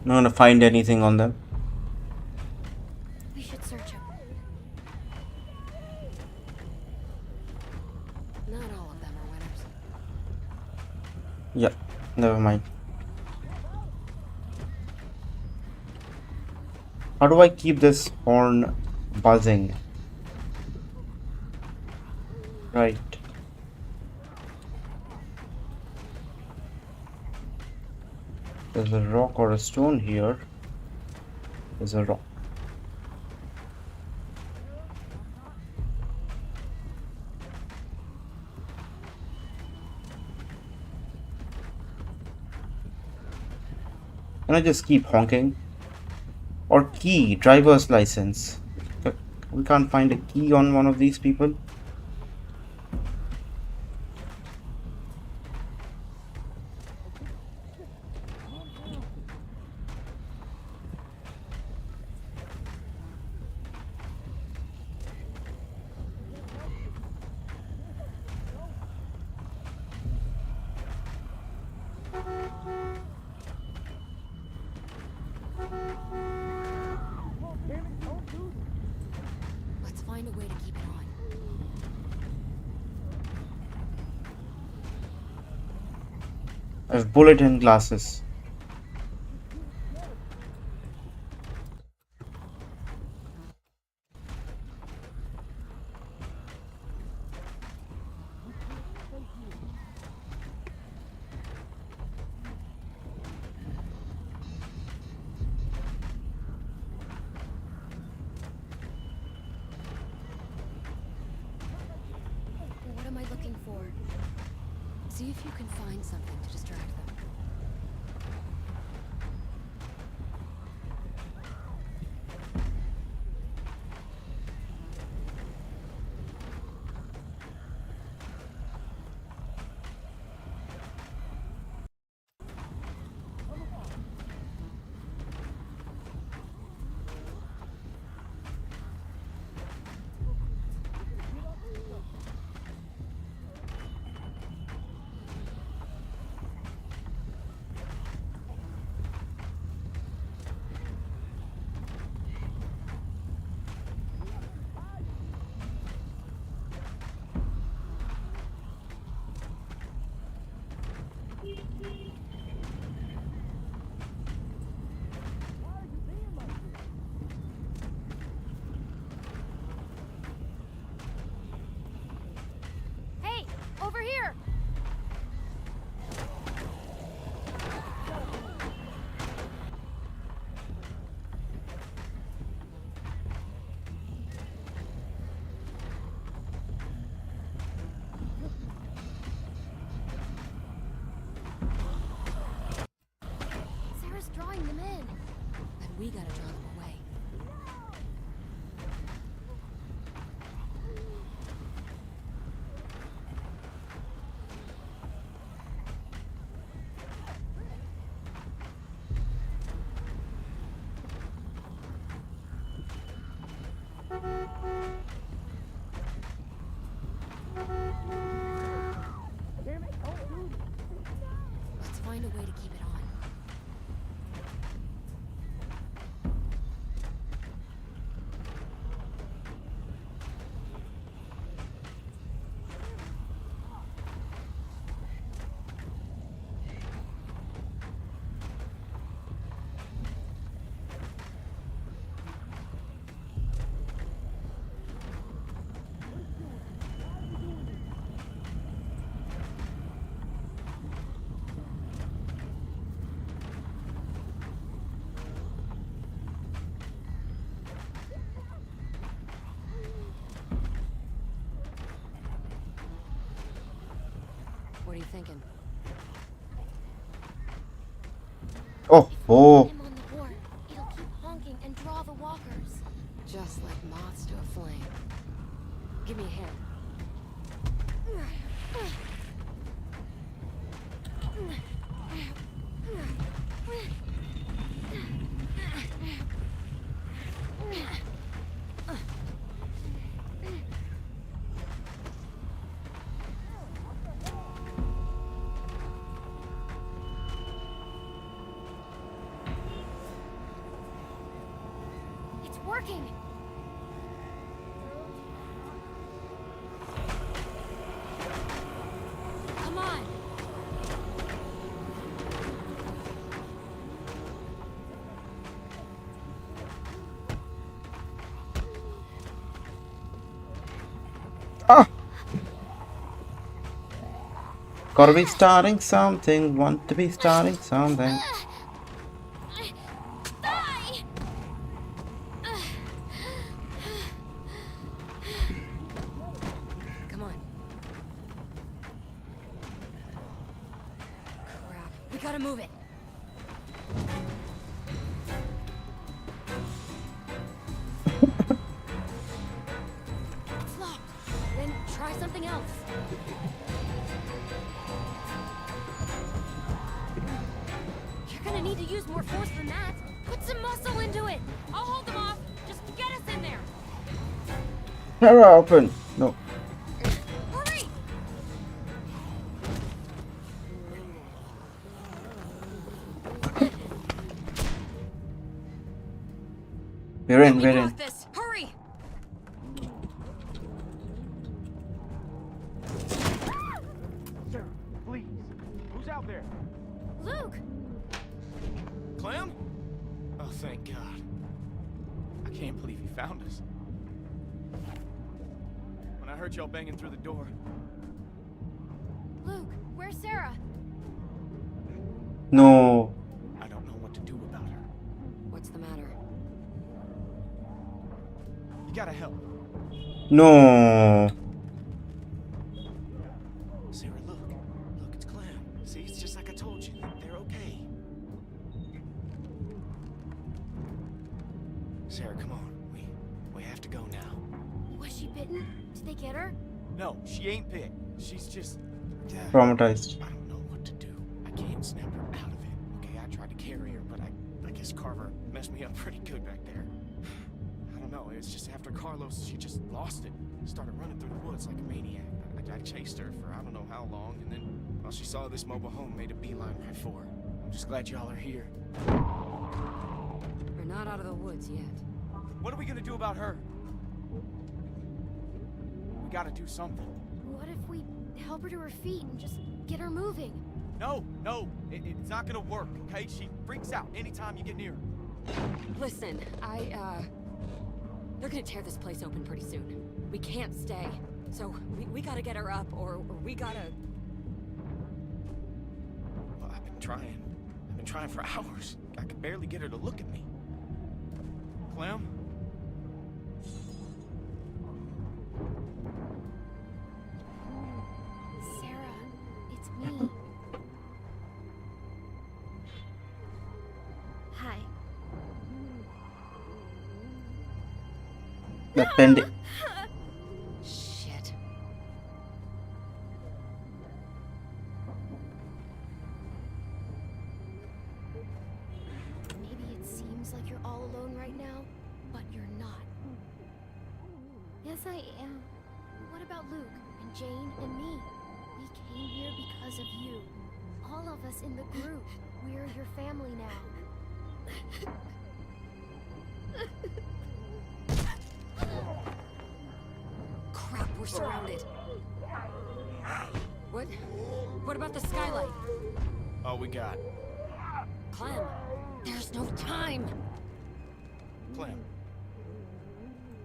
Not gonna find anything on them. We should search him. Not all of them are winners. Yeah, never mind. How do I keep this horn buzzing? Right. There's a rock or a stone here. There's a rock. Can I just keep honking? Or key, driver's license. We can't find a key on one of these people. Let's find a way to keep it on. I have bullet and glasses. What am I looking for? See if you can find something to distract them. Hey, over here! Sarah's drawing them in. Then we gotta draw them away. Let's find a way to keep it on. What are you thinking? Oh, oh. Him on the board. It'll keep honking and draw the walkers. Just like moths to a flame. Give me a hand. It's working! Come on! Ah! Gotta be starting something. Want to be starting something. Die! Come on. Crap. We gotta move it. else. You're gonna need to use more force than that. Put some muscle into it. I'll hold them off. Just get us in there. Sarah, open. No. Hurry! We're in. We We're in. got this. Hurry! Sarah, please. Who's out there? Luke! Clem? Oh, thank God. I can't believe you found us. When I heard y'all banging through the door, Luke, where's Sarah? No. I don't know what to do about her. What's the matter? You gotta help. No. Sarah, look. Look, it's Clem. See, it's just like I told you. They're okay. Sarah, come on. We have to go now. Was she bitten? Did they get her? No, she ain't bit. She's just... Traumatized. I don't know what to do. I can't snap her out of it. Okay, I tried to carry her, but I guess Carver messed me up pretty good back there. I don't know. It's just after Carlos, she just lost it. Started running through the woods like a maniac. I chased her for I don't know how long, and then while she saw this mobile home, made a beeline right for her. I'm just glad y'all are here. We're not out of the woods yet. What are we gonna do about her? We gotta do something. What if we help her to her feet and just get her moving? No, it's not gonna work, okay? She freaks out anytime you get near her. Listen, they're gonna tear this place open pretty soon. We can't stay. So, we gotta get her up, or we gotta... Well, I've been trying for hours. I could barely get her to look at me. Clem? Sarah, it's me. Hi. The pending. Shit. Maybe it seems like you're all alone right now, but you're not. Yes, I am. What about Luke and Jane and me? We came here because of you. All of us in the group. We're your family now. Crap, we're surrounded. What about the skylight? All we got. Clem, there's no time. Clem.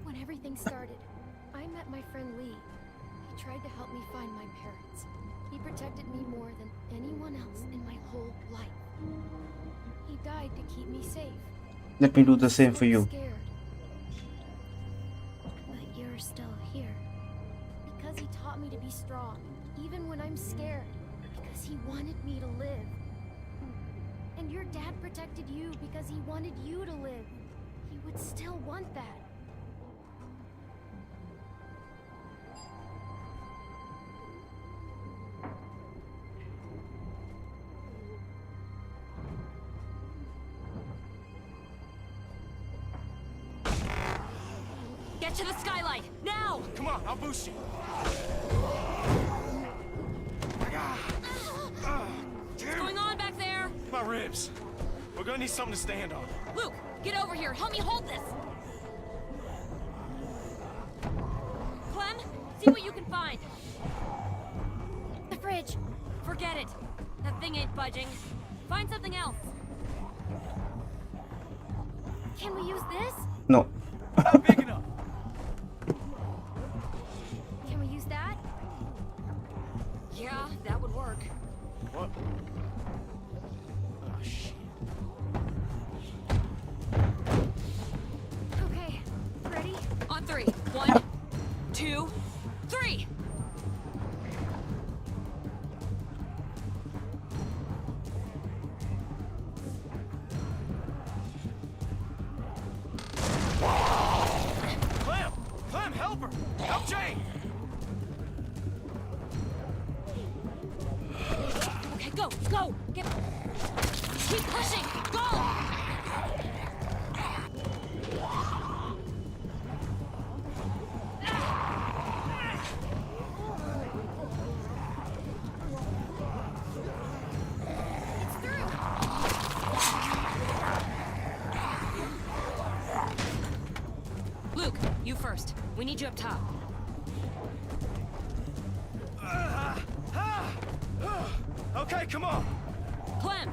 When everything started, I met my friend Lee. He tried to help me find my parents. He protected me more than anyone else in my whole life. He died to keep me safe. Let me do the same for you. Scared. But you're still here. Because he taught me to be strong, even when I'm scared. Because he wanted me to live. And your dad protected you because he wanted you to live. He would still want that. Get to the skylight, now! Come on, I'll boost you. What's going on back there? My ribs. We're gonna need something to stand on. Luke, get over here. Help me hold this. Clem, see what you can find. The fridge. Forget it. That thing ain't budging. Find something else. Can we use this? No. Not big enough. Can we use that? Yeah, that would work. What? Oh, shit. Okay, ready? On three. 1, 2, 3. Clem! Clem, help her! Help Jane! Okay, go, go! Get... Keep pushing! Go! Luke, you first. We need you up top. Okay, come on. Clem!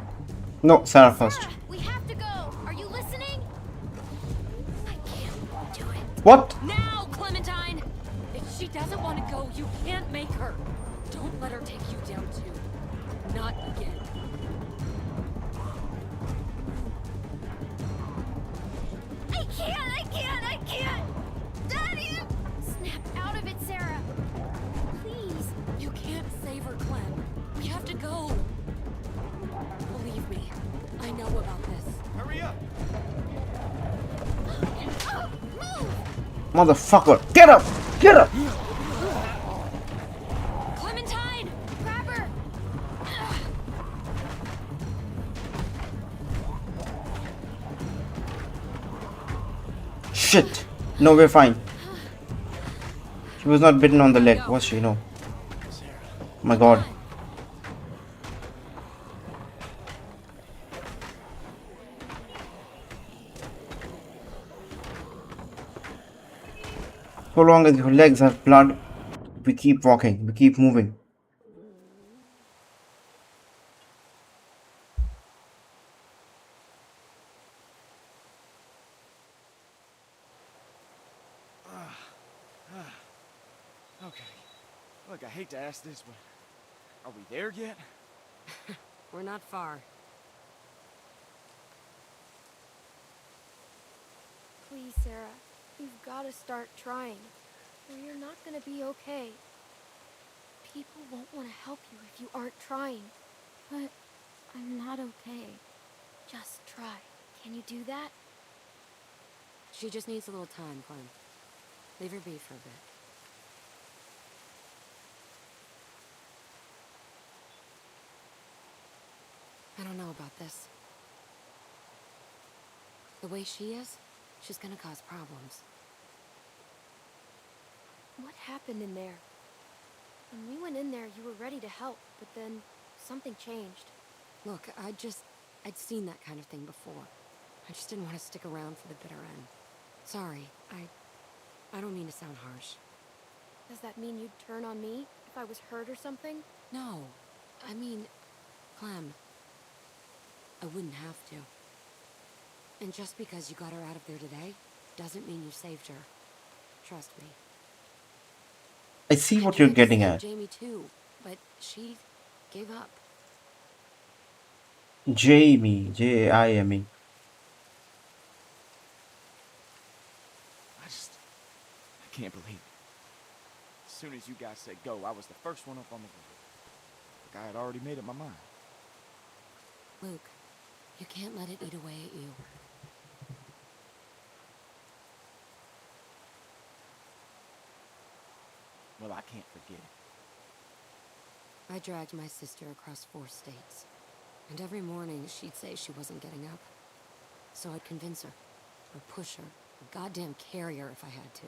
No, Sarah first. Sarah, we have to go. Are you listening? I can't do it. What? Now, Clementine! If she doesn't want to go, you can't make her. Don't let her take you down too. Not again. I can't! Daddy! Snap out of it, Sarah. Please. You can't save her, Clem. We have to go. Believe me, I know about this. Hurry up. Oh, move! Motherfucker! Get up! Get up! Clementine! Grab her! Shit! No, we're fine. She was not bitten on the leg, was she? No. My god. So long as your legs have blood, we keep walking, we keep moving. Okay. Look, I hate to ask this, but are we there yet? We're not far. Please, Sarah. You've got to start trying, or you're not gonna be okay. People won't want to help you if you aren't trying. But I'm not okay. Just try. Can you do that? She just needs a little time, Clem. Leave her be for a bit. I don't know about this. The way she is, she's gonna cause problems. What happened in there? When we went in there, you were ready to help, but then something changed. Look, I'd seen that kind of thing before. I just didn't want to stick around for the bitter end. Sorry, I don't mean to sound harsh. Does that mean you'd turn on me if I was hurt or something? No, I mean, Clem, I wouldn't have to. And just because you got her out of there today, doesn't mean you saved her. Trust me. I see I what you're tried to getting save at. Jamie too, but she gave up. Jamie, J-I-M-E. I can't believe it. As soon as you guys said go, I was the first one up on the board. Like I had already made up my mind. Luke, you can't let it eat away at you. Well, I can't forget it. I dragged my sister across 4 states, and every morning she'd say she wasn't getting up. So I'd convince her, or push her, or goddamn carry her if I had to.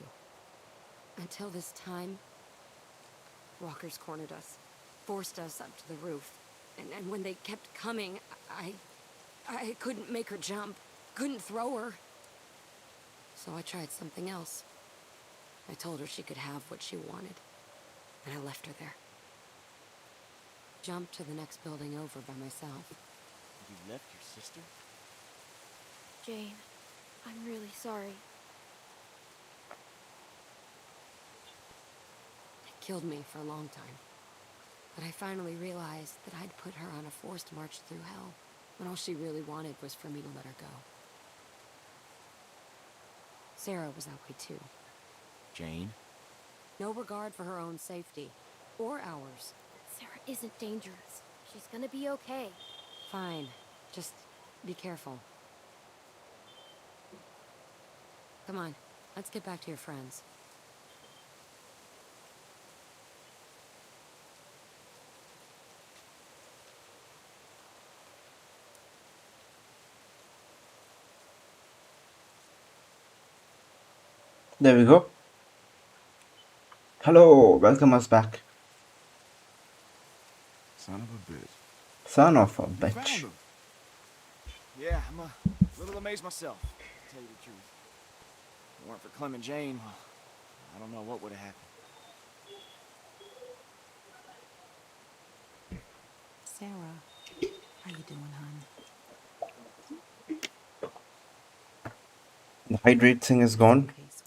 Until this time, walkers cornered us, forced us up to the roof, and when they kept coming, I couldn't make her jump, couldn't throw her. So I tried something else. I told her she could have what she wanted, and I left her there. Jumped to the next building over by myself. You left your sister? Jane, I'm really sorry. It killed me for a long time. But I finally realized that I'd put her on a forced march through hell, when all she really wanted was for me to let her go. Sarah was that way too. Jane? No regard for her own safety, or ours. Sarah isn't dangerous. She's gonna be okay. Fine, just be careful. Come on, let's get back to your friends. There we go. Hello, welcome us back. Son of a bitch. Son of a You found bitch. him. Yeah, I'm a little amazed myself, to tell you the truth. If it weren't for Clem and Jane, well, I don't know what would have happened. Sarah, how you doing, hon? The hydrate thing is gone. Okay, so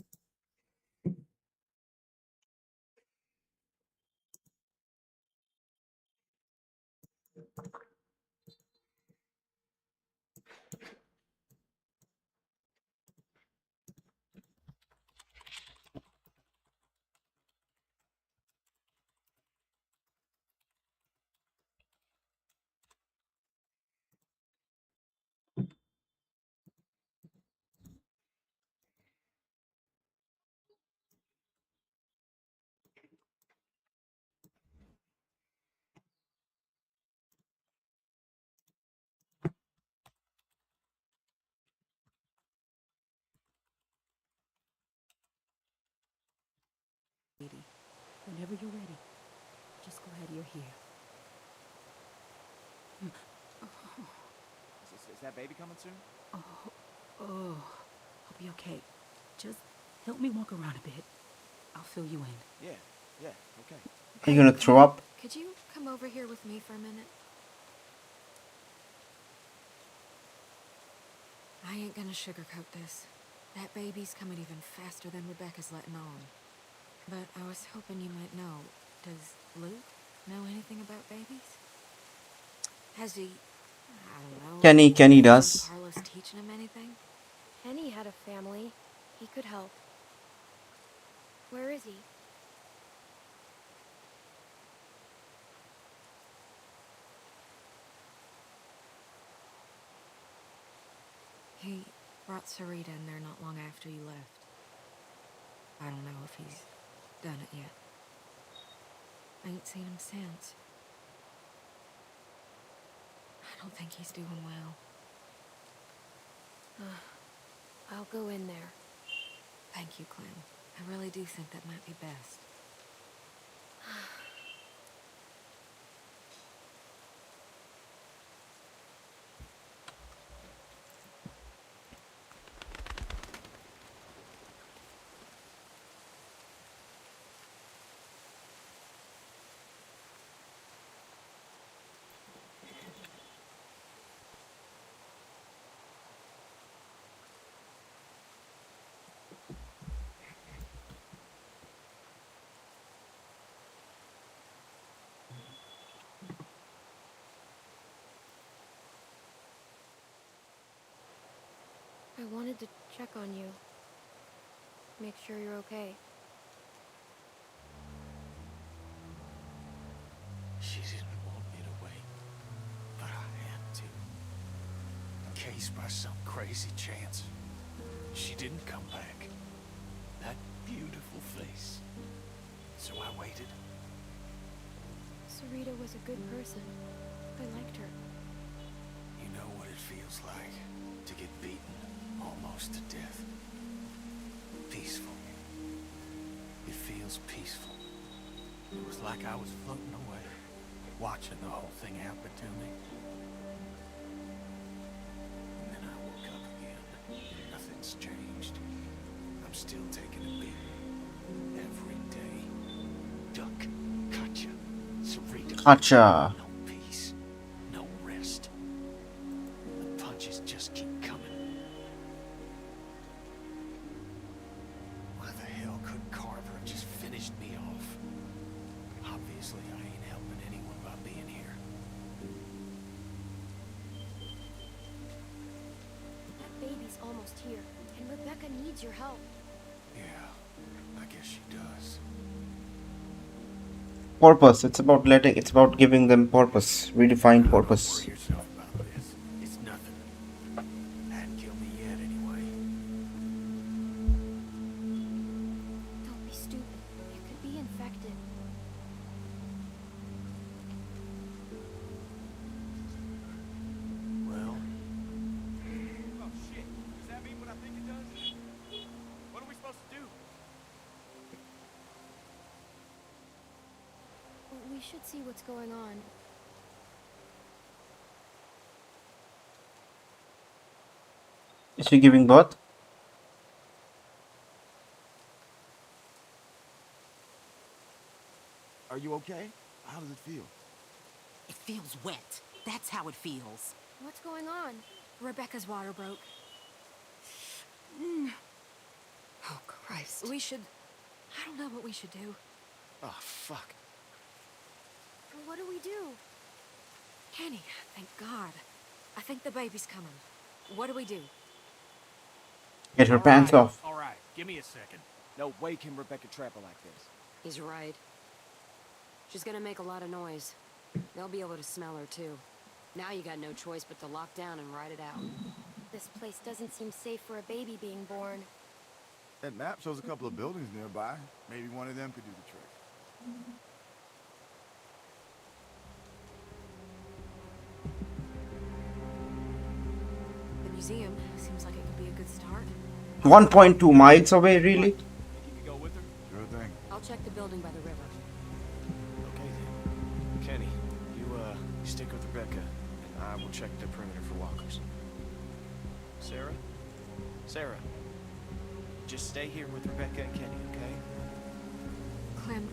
sweetie, whenever you're ready, just go ahead. You're here. Is that baby coming soon? Oh, I'll be okay. Just help me walk around a bit. I'll fill you in. Yeah, okay. Are you gonna throw up? Could you come over here with me for a minute? I ain't gonna sugarcoat this. That baby's coming even faster than Rebecca's letting on. But I was hoping you might know. Does Luke know anything about babies? Has he, I don't know, Kenny mentioned does. Carlos teaching him anything? Kenny had a family. He could help. Where is he? He brought Sarita in there not long after you left. I don't know if he's done it yet. I ain't seen him since. I don't think he's doing well. I'll go in there. Thank you, Clem. I really do think that might be best. I wanted to check on you. Make sure you're okay. She didn't want me to wait, but I had to. In case by some crazy chance, she didn't come back. That beautiful face. So I waited. Sarita was a good person. I liked her. You know what it feels like to get beaten almost to death. Peaceful. It feels peaceful. It was like I was floating away, watching the whole thing happen to me. And then I woke up again, and nothing's changed. I'm still taking a beating. Every day. Duck, Katja, Sarita. Gotcha. No peace, no rest. The punches just keep coming. Why the hell couldn't Carver have just finished me off? Obviously, I ain't helping anyone by being here. That baby's almost here, and Rebecca needs your help. Yeah, I guess she does. Purpose. It's about giving them purpose. Redefined Don't purpose. worry yourself about this. It's nothing. Hadn't killed me yet, anyway. Don't be stupid. You could be infected. Well, Oh shit, does that mean what I think it does? What are we supposed to do? should see what's going on. Is she giving birth? Are you okay? How does it feel? It feels wet. That's how it feels. What's going on? Rebecca's water broke. Oh, Christ. We should... I don't know what we should do. Oh, fuck. What do we do? Kenny, thank God. I think the baby's coming. What do we do? Get her pants off. All right, give me a second. No way can Rebecca trap her like this. He's right. She's gonna make a lot of noise. They'll be able to smell her, too. Now you got no choice but to lock down and ride it out. This place doesn't seem safe for a baby being born. That map shows a couple of buildings nearby. Maybe one of them could do the trick. The museum seems like it could be a good start. 1.2 miles away, really? Think you could go with her? Sure thing. I'll check the building by the river. Okay then. Kenny, you stick with Rebecca, and I will check the perimeter for walkers. Sarah? Sarah, just stay here with Rebecca and Kenny, okay? Clem...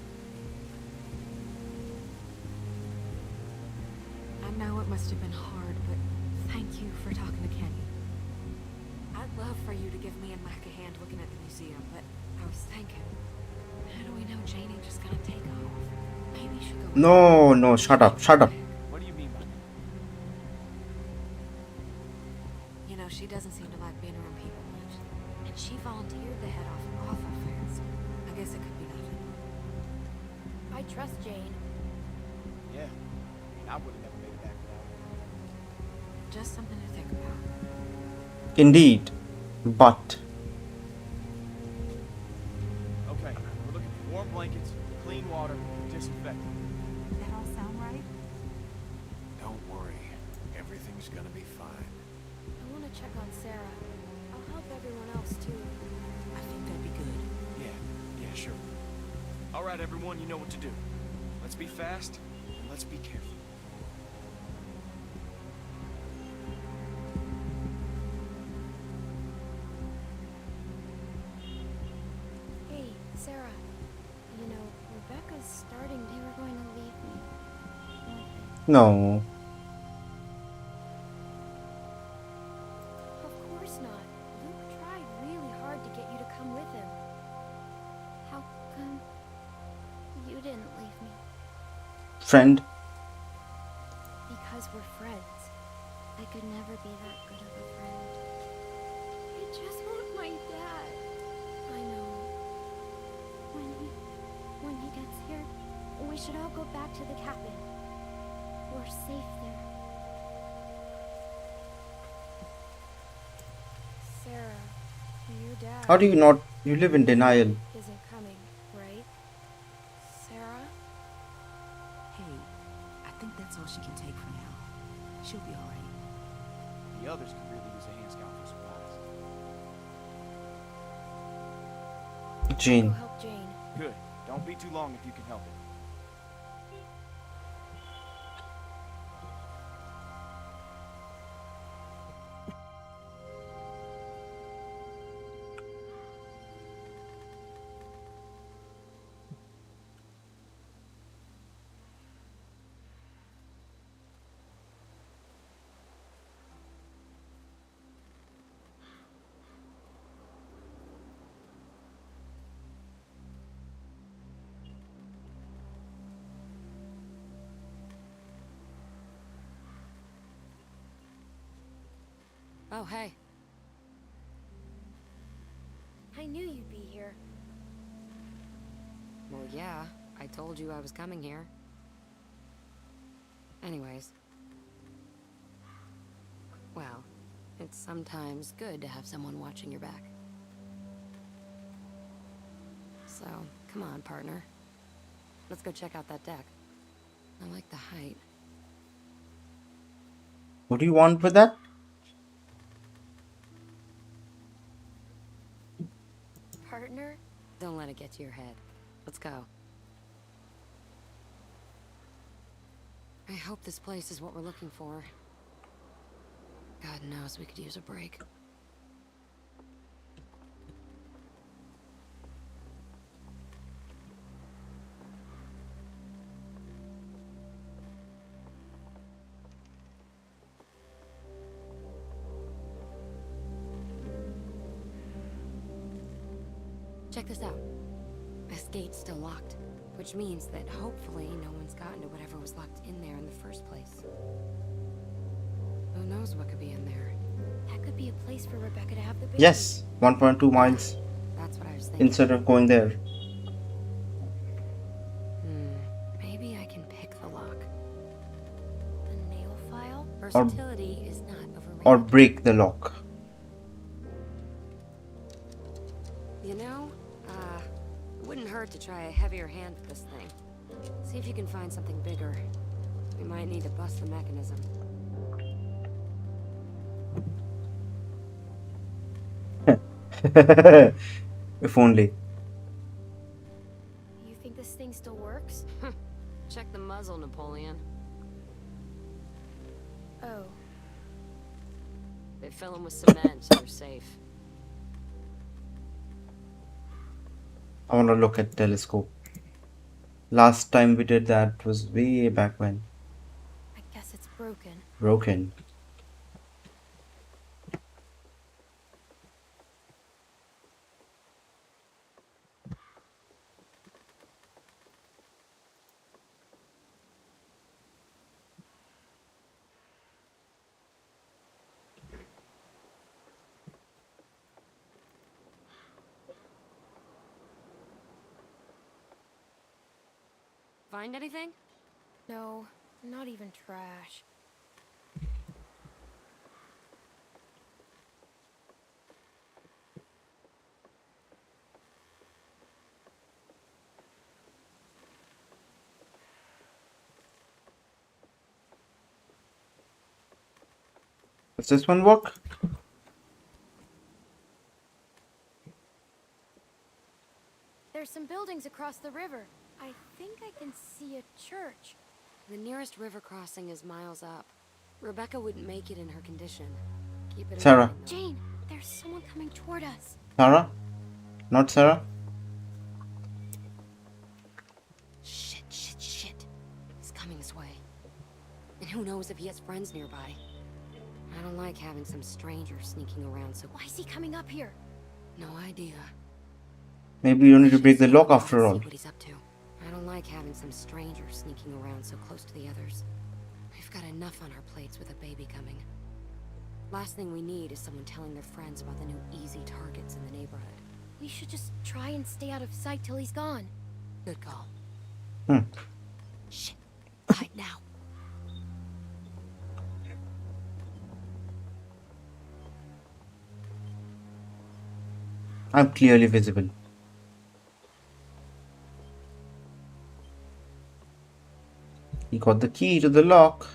I know it must have been hard, but thank you for talking to Kenny. I'd love for you to give me and Mac a hand looking at the museum, but I was thinking, how do we know Janie just gonna take off? Maybe you should go... No, no, shut up, shut up. What do you mean by that? You know, she doesn't seem to like being around people much. And she volunteered to head off awful fast. I guess it could be nothing. I trust Jane. Yeah. I would have never made it back without her. Just something to think about. Indeed. But Okay, we're looking for warm blankets, clean water, disinfectant. That all sound right? Don't worry. Everything's gonna be fine. I want to check on Sarah. I'll help everyone else too. I think that'd be good. Yeah, sure. All right, everyone, you know what to do. Let's be fast, and let's be careful. Hey, Sarah. You know, Rebecca's starting. They were going to leave me. weren't they? no. Of course not. Luke tried really hard to get you to come with him. How come you didn't leave me? Friend. Because we're friends. I could never be that good of a friend. I just want my dad. I know. When he gets here, we should all go back to the cabin. We're safe there. Sarah, your dad How do you not? You live in denial. isn't coming, right? Sarah? Hey, I think that's all she can take for now. She'll be all right. The others could really use a hand scout for supplies. Go Jane. help Jane. Good. Don't be too long if you can help it. Oh, hey. I knew you'd be here. Well, yeah. I told you I was coming here. Anyways. Well, it's sometimes good to have someone watching your back. So, come on, partner. Let's go check out that deck. I like the height. What do you want with that? Partner? Don't let it get to your head. Let's go. I hope this place is what we're looking for. God knows we could use a break. Check this out. This gate's still locked, which means that hopefully no one's gotten to whatever was locked in there in the first place. Who knows what could be in there? That could be a place for Rebecca to have the baby. Yes, 1.2 miles That's what I was thinking. instead of going there. Maybe I can pick the lock. The nail file? Versatility is not overrated. Or break the lock. You know, it wouldn't hurt to try a heavier hand with this thing. See if you can find something bigger. We might need to bust the mechanism. If only. You think this thing still works? Check the muzzle, Napoleon. Oh. They fill them with cement, so they're safe. I want to look at telescope. Last time we did that was way back when. I guess it's broken. Broken. Find anything? No, not even trash. Does this one work? There's some buildings across the river. I think I can see a church. The nearest river crossing is miles up. Rebecca wouldn't make it in her condition. Keep it in Sarah. mind, though. Jane, there's someone coming toward us. Sarah? Not Sarah? Shit. He's coming this way. And who knows if he has friends nearby. I don't like having some stranger sneaking around, so Why is he coming up here? no idea. Maybe you need to break the lock after all. See what he's up to. I don't like having some stranger sneaking around so close to the others. We've got enough on our plates with a baby coming. Last thing we need is someone telling their friends about the new easy targets in the neighborhood. We should just try and stay out of sight till he's gone. Good call. Hmm. Shit. Hide now. I'm clearly visible. He got the key to the lock.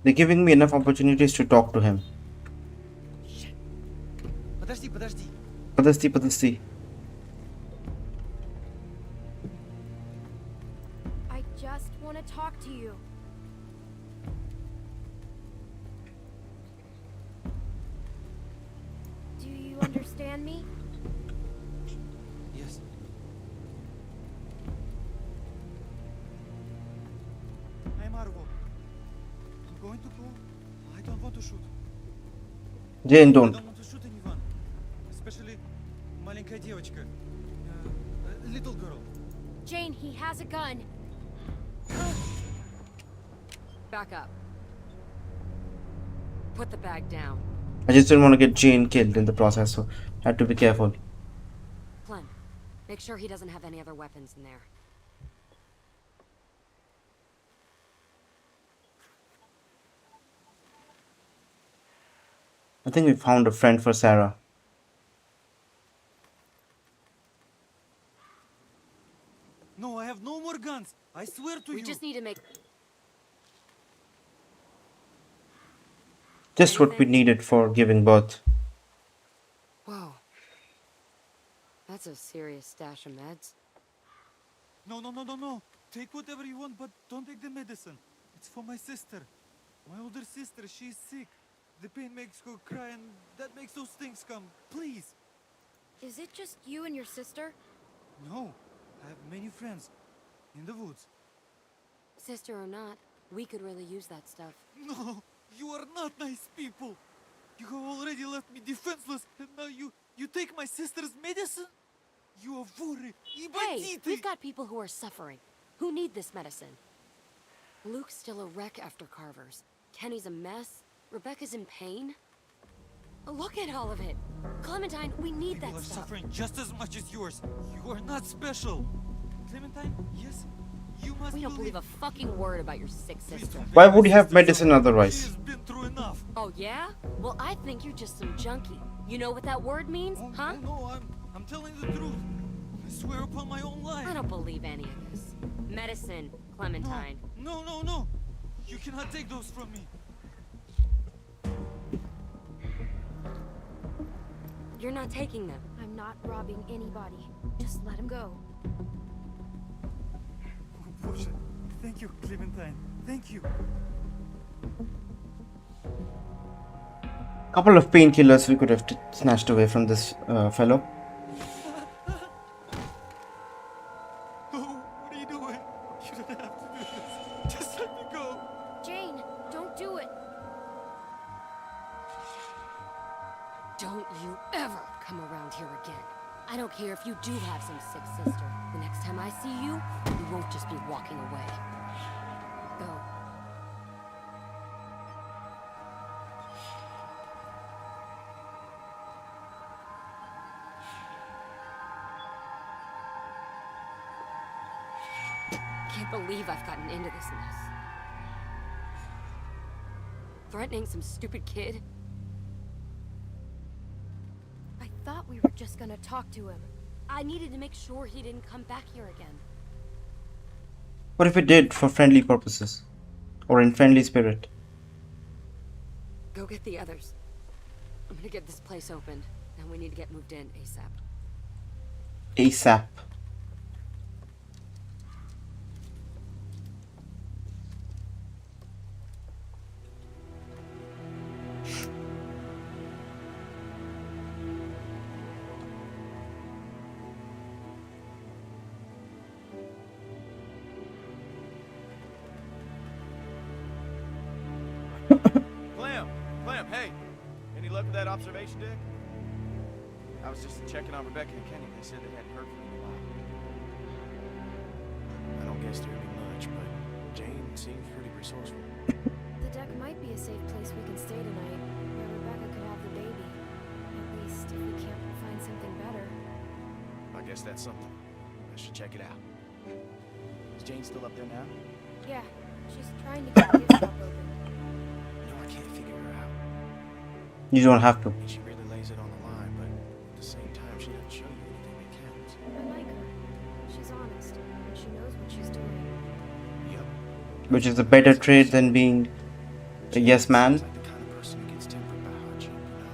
They're giving me enough opportunities to talk to him. Подожди. Padasti. I just want to talk to you. Do you understand me? Yes. Hey, Margot. I'm going to go. I don't want to shoot. Jane, I don't. don't want to shoot anyone. Especially маленькая девочка. Little girl. Jane, he has a gun. Back up. Put the bag down. I just didn't want to get Jane killed in the process, so I had to be careful. Clem, make sure he doesn't have any other weapons in there. I think we found a friend for Sarah. No, I have no more guns. I swear to We you. just need to make... Just what we Anything? needed for giving birth. Whoa. That's a serious stash of meds. No. Take whatever you want, but don't take the medicine. It's for my sister. My older sister, she's sick. The pain makes her cry and that makes those things come. Please. Is it just you and your sister? No, I have many friends in the woods. Sister or not, we could really use that stuff. No, you are not nice people. You have already left me defenseless, and now you take my sister's medicine? You are worried. Hey, we've got people who are suffering, who need this medicine. Luke's still a wreck after Carver's. Kenny's a mess. Rebecca's in pain. Look at all of it. Clementine, we need People that are stuff. suffering just as much as yours. You are not special. Clementine, yes, you must We don't believe a fucking word about your sick Please sister. don't Why make would my you have sister medicine suffer. otherwise? She has been through enough. Oh yeah? Well, I think you're just some junkie. You know what that word means, Oh, huh? No, I'm telling the truth. I swear upon my own life. I don't believe any of this. Medicine, Clementine. No. You cannot take those from me. You're not taking them. I'm not robbing anybody. Just let him go. Oh, Boshe. Thank you, Clementine. Thank you. Couple of painkillers we could have snatched away from this fellow. Oh, what are you doing? You don't have to do this. Just let me go. Jane, don't do it. Don't you ever come around here again. I don't care if you do have some sick sister. The next time I see you, you won't just be walking away. Go. Can't believe I've gotten into this mess. Threatening some stupid kid? I thought we were just gonna talk to him. I needed to make sure he didn't come back here again. What if it did for friendly purposes? Or in friendly spirit? Go get the others. I'm gonna get this place opened, and we need to get moved in ASAP. ASAP. Clem, hey! Any luck with that observation deck? I was just checking on Rebecca and Kenny. They said they hadn't heard from you in a while. I don't guess there'd be much, but Jane seems pretty resourceful. The deck might be a safe place we can stay tonight, where Rebecca could have the baby. At least if we can't find something better. I guess that's something. I should check it out. Is Jane still up there now? Yeah, she's trying to get the gift shop open. No, I can't figure her out. You don't have to. I mean, she really lays it on the line, but at the same time, she doesn't show you anything that counts. I like her. She's honest, and she knows what she's doing. Yep. Which is a better trait than being a yes man. Seems like the kind of person who gets tempered by hardship, you know?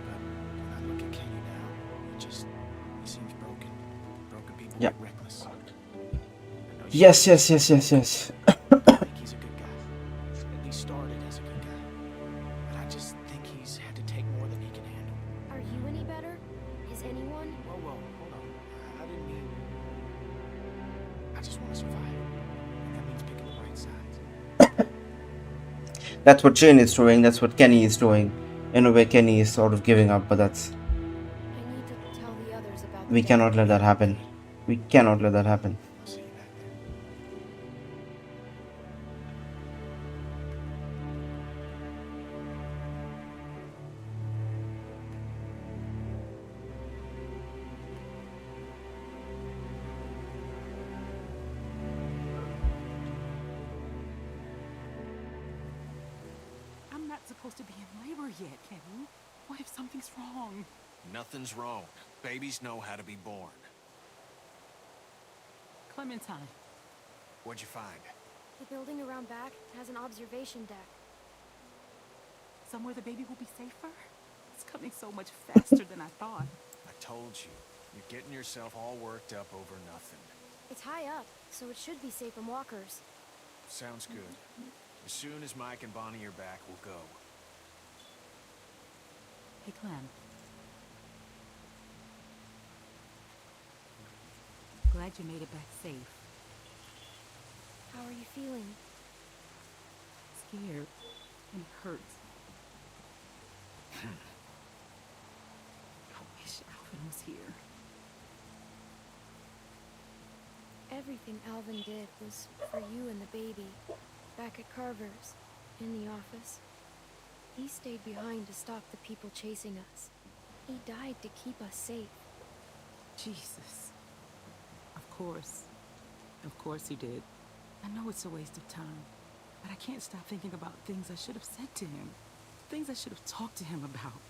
But when I look at Kenny now, he seems broken. Broken people Yep. get reckless. I know Yes. I think he's a good guy. At least started as a good guy. But I just think he's had to take more than he can handle. Are you any better? Is anyone? Whoa, hold on. I didn't mean... I just want to survive. And that means picking the right sides. That's what Jane is doing, that's what Kenny is doing. In a way, Kenny is sort of giving up, but that's... I need to tell the others about the We deck. cannot let that happen. We cannot let that happen. I'll see you back there. I'm not supposed supposed to be in labor yet, Kenny. What if something's wrong? Nothing's wrong. Babies know how to be born. Clementine. What'd you find? The building around back has an observation deck. Somewhere the baby will be safer? It's coming so much faster than I thought. I told you. You're getting yourself all worked up over nothing. It's high up, so it should be safe from walkers. Sounds good. As soon as Mike and Bonnie are back, we'll go. Hey, Clem. Glad you made it back safe. How are you feeling? Scared. And it hurts. I wish Alvin was here. Everything Alvin did was for you and the baby. Back at Carver's, in the office. He stayed behind to stop the people chasing us. He died to keep us safe. Jesus. Of course. Of course he did. I know it's a waste of time, but I can't stop thinking about things I should have said to him. Things I should have talked to him about.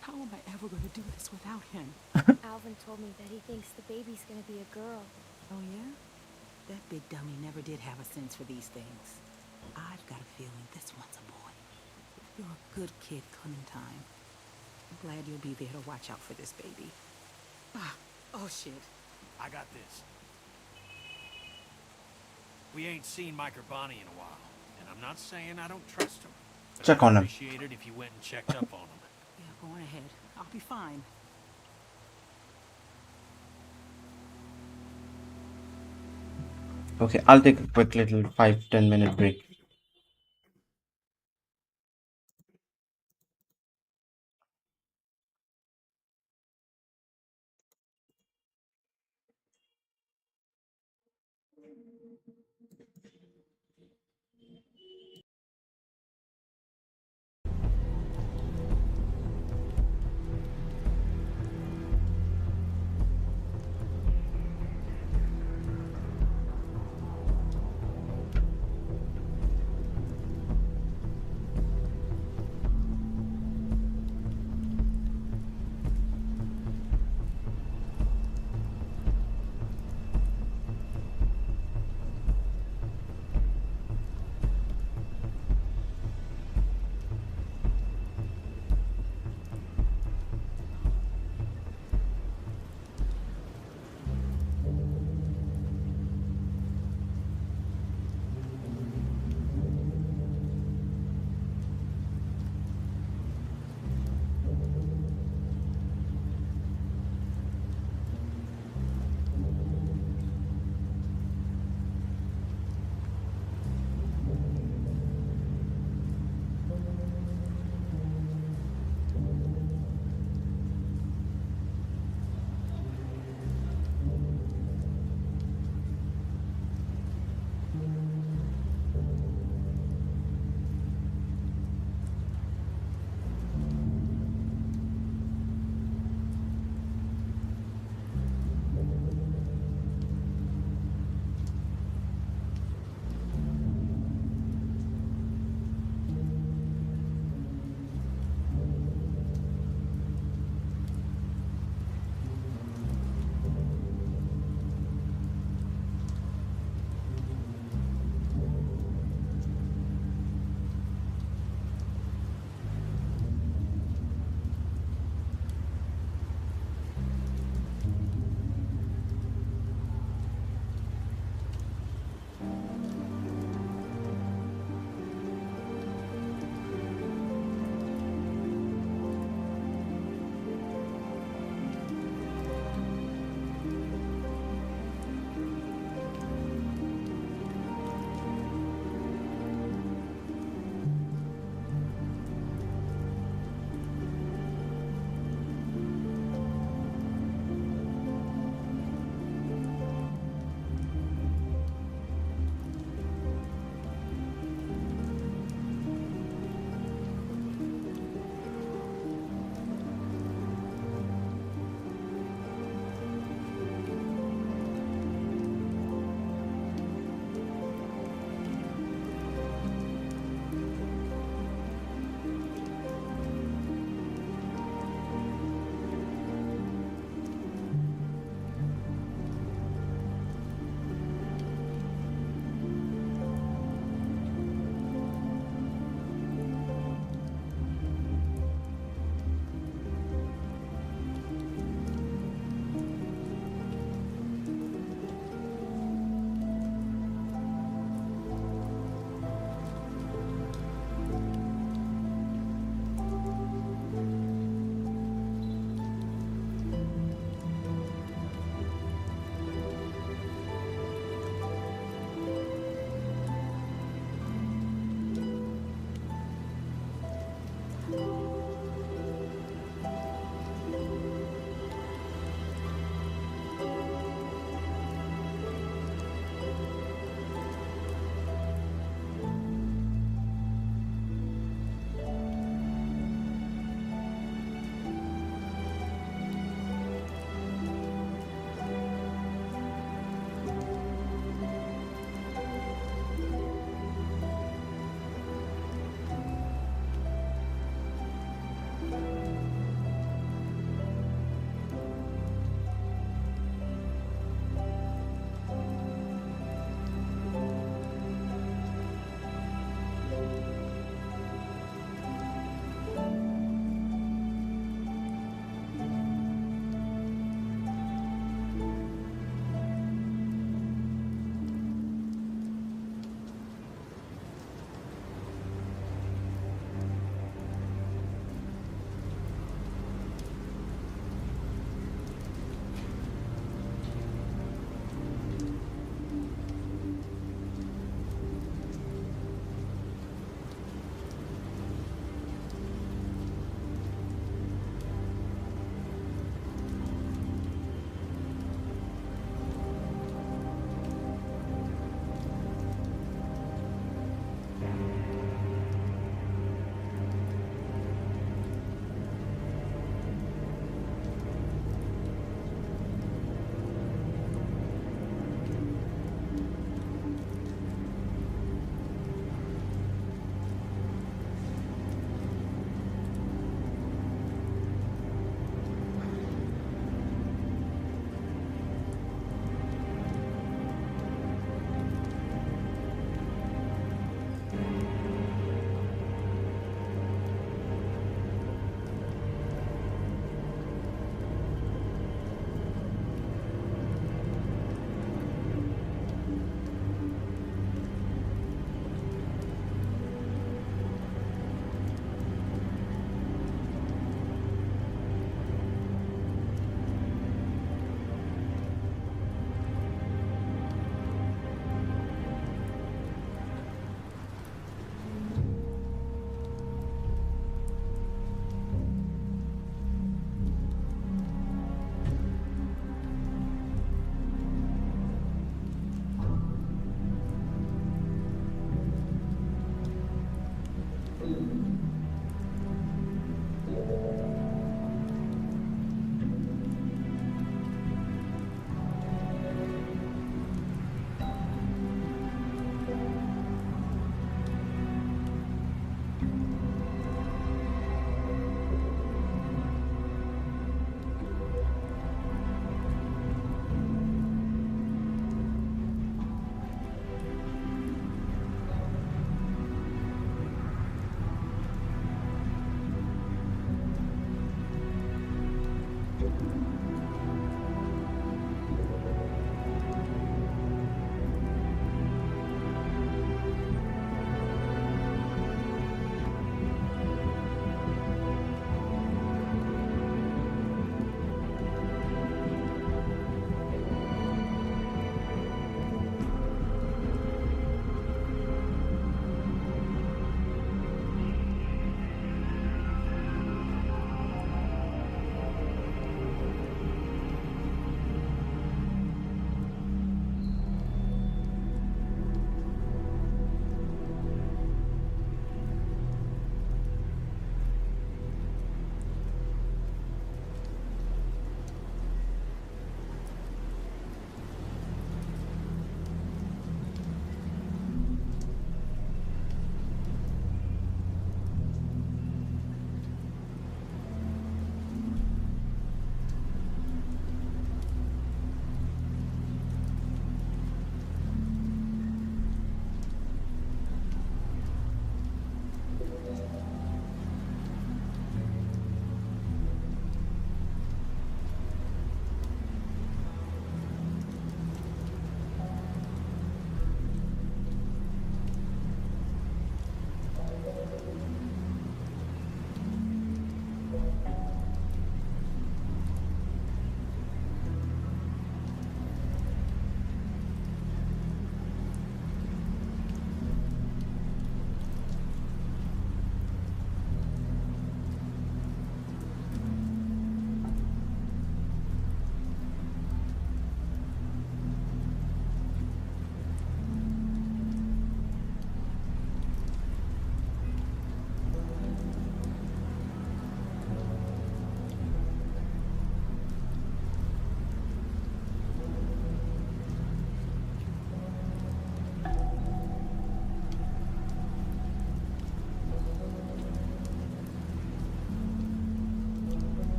How am I ever going to do this without him? Alvin told me that he thinks the baby's gonna be a girl. Oh, yeah? That big dummy never did have a sense for these things. I've got a feeling this one's a boy. You're a good kid, Clementine. I'm glad you'll be there to watch out for this baby. Oh, shit. I got this. We ain't seen Mike or Bonnie in a while, and I'm not saying I don't trust them. But Check I'd on 'em. appreciate it if you went and checked up on them. Yeah, go on ahead. I'll be fine. Okay, I'll take a quick little 5-10 minute break.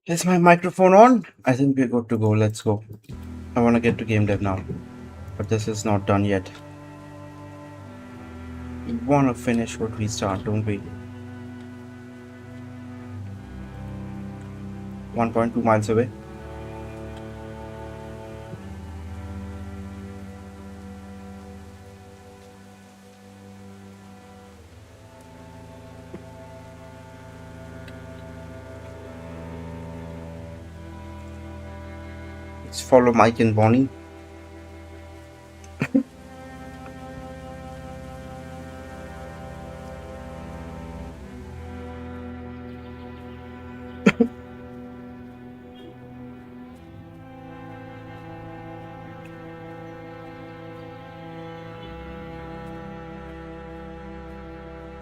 Is my microphone on? I think we're good to go. Let's go. I want to get to game dev now, but this is not done yet. We want to finish what we start, don't we? 1.2 miles away. Let's follow Mike and Bonnie.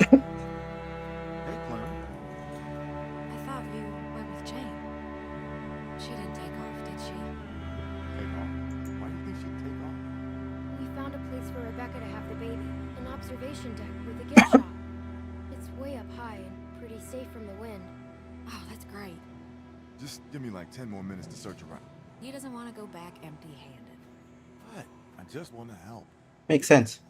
Hey, Clara. I thought you went with Jane. She didn't take off, did she? Take off. Why do you think she'd take off? We found a place for Rebecca to have the baby. An observation deck with a gift shop. It's way up high and pretty safe from the wind. Oh, that's great. Just give me like 10 more minutes to search around. He doesn't want to go back empty-handed. What? I just want to help. Makes sense.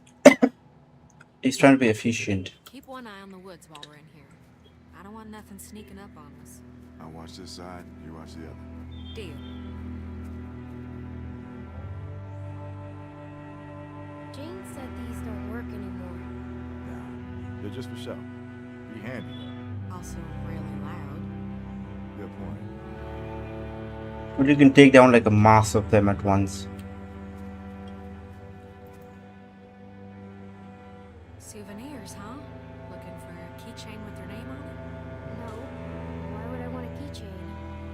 He's trying to be efficient. Keep one eye on the woods while we're in here. I don't want nothing sneaking up on us. I'll watch this side, you watch the other. Deal. Jane said these don't work anymore. Nah, they're just for show. Be handy, though. Also really loud. Good point. But you can take down like a mass of them at once. Souvenirs, huh? Looking for a keychain with your name on it? No. Why would I want a keychain?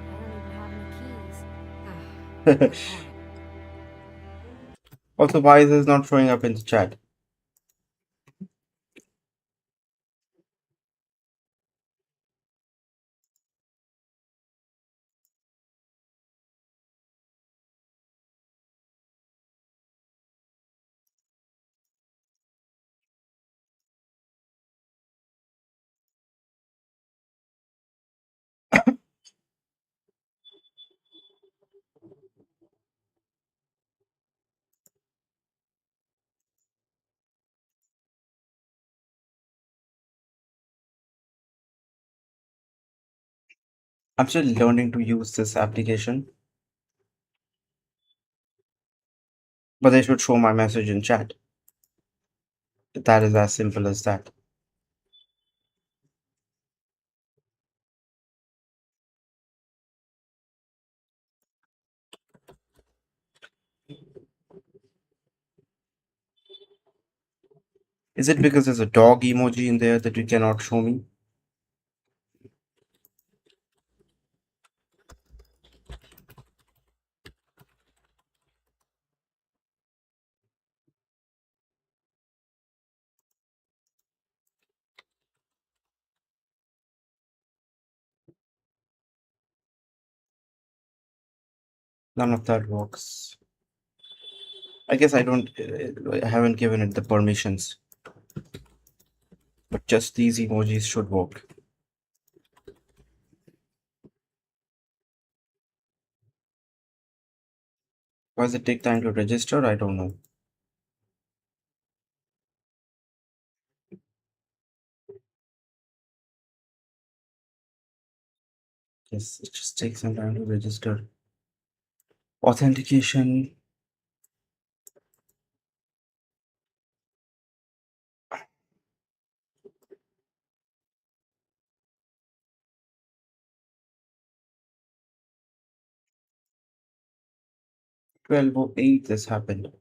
I don't even have any keys. Ah, good point. Also, why is this not showing up in the chat? I'm still learning to use this application, but they should show my message in chat. That is as simple as that. Is it because there's a dog emoji in there that you cannot show me? None of that works. I guess I haven't given it the permissions. But just these emojis should work. Why does it take time to register? I don't know. Yes, it just takes some time to register. Authentication. $12:08 this happened.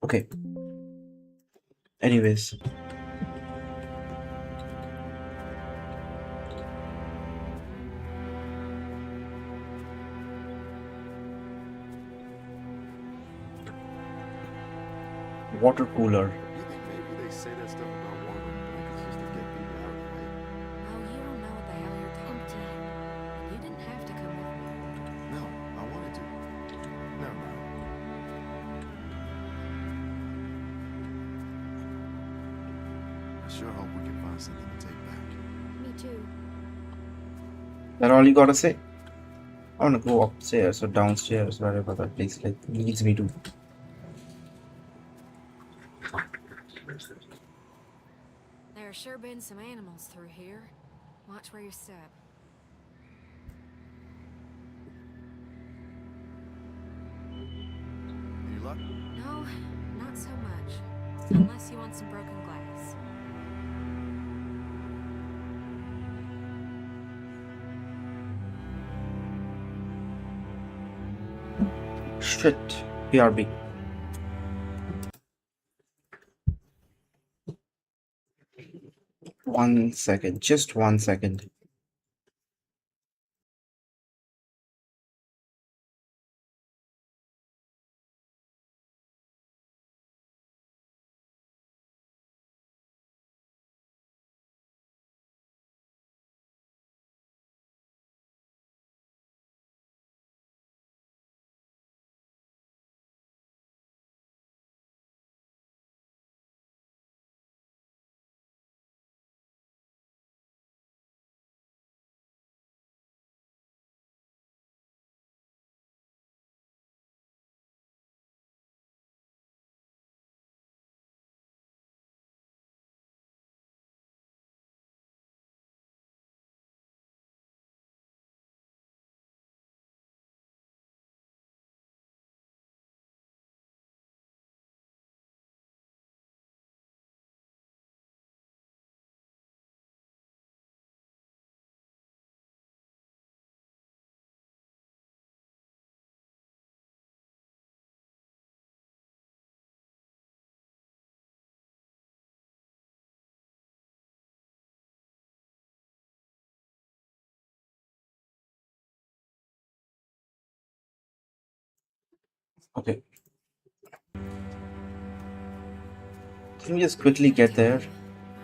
Okay. Anyways. Water cooler. You think maybe they say that stuff about water and blankets just to get people out of the way? Oh, you don't know what the hell you're talking about. You didn't have to come with me. sure hope we can find something to take back. Me too. That all you gotta say? I wanna go upstairs or downstairs, wherever that place leads me to. There have sure been some animals through here. Watch where you step. Any luck? No, not so much. Unless you want some broken glass. Shit. BRB. One second. Just 1 second. Okay. Let me just quickly get there.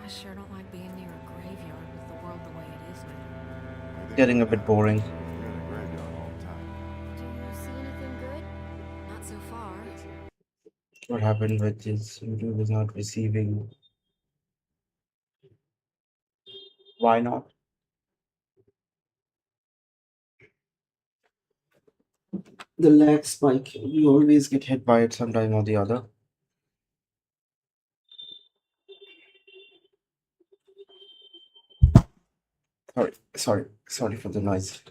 I sure don't like being near a graveyard with the world the way it is now. Getting a bit boring. We're in a graveyard all the time. Do you see anything good? Not so far. What happened with his YouTube is not receiving. Why not? The lag spike. You always get hit by it sometime or the other. Sorry for the noise.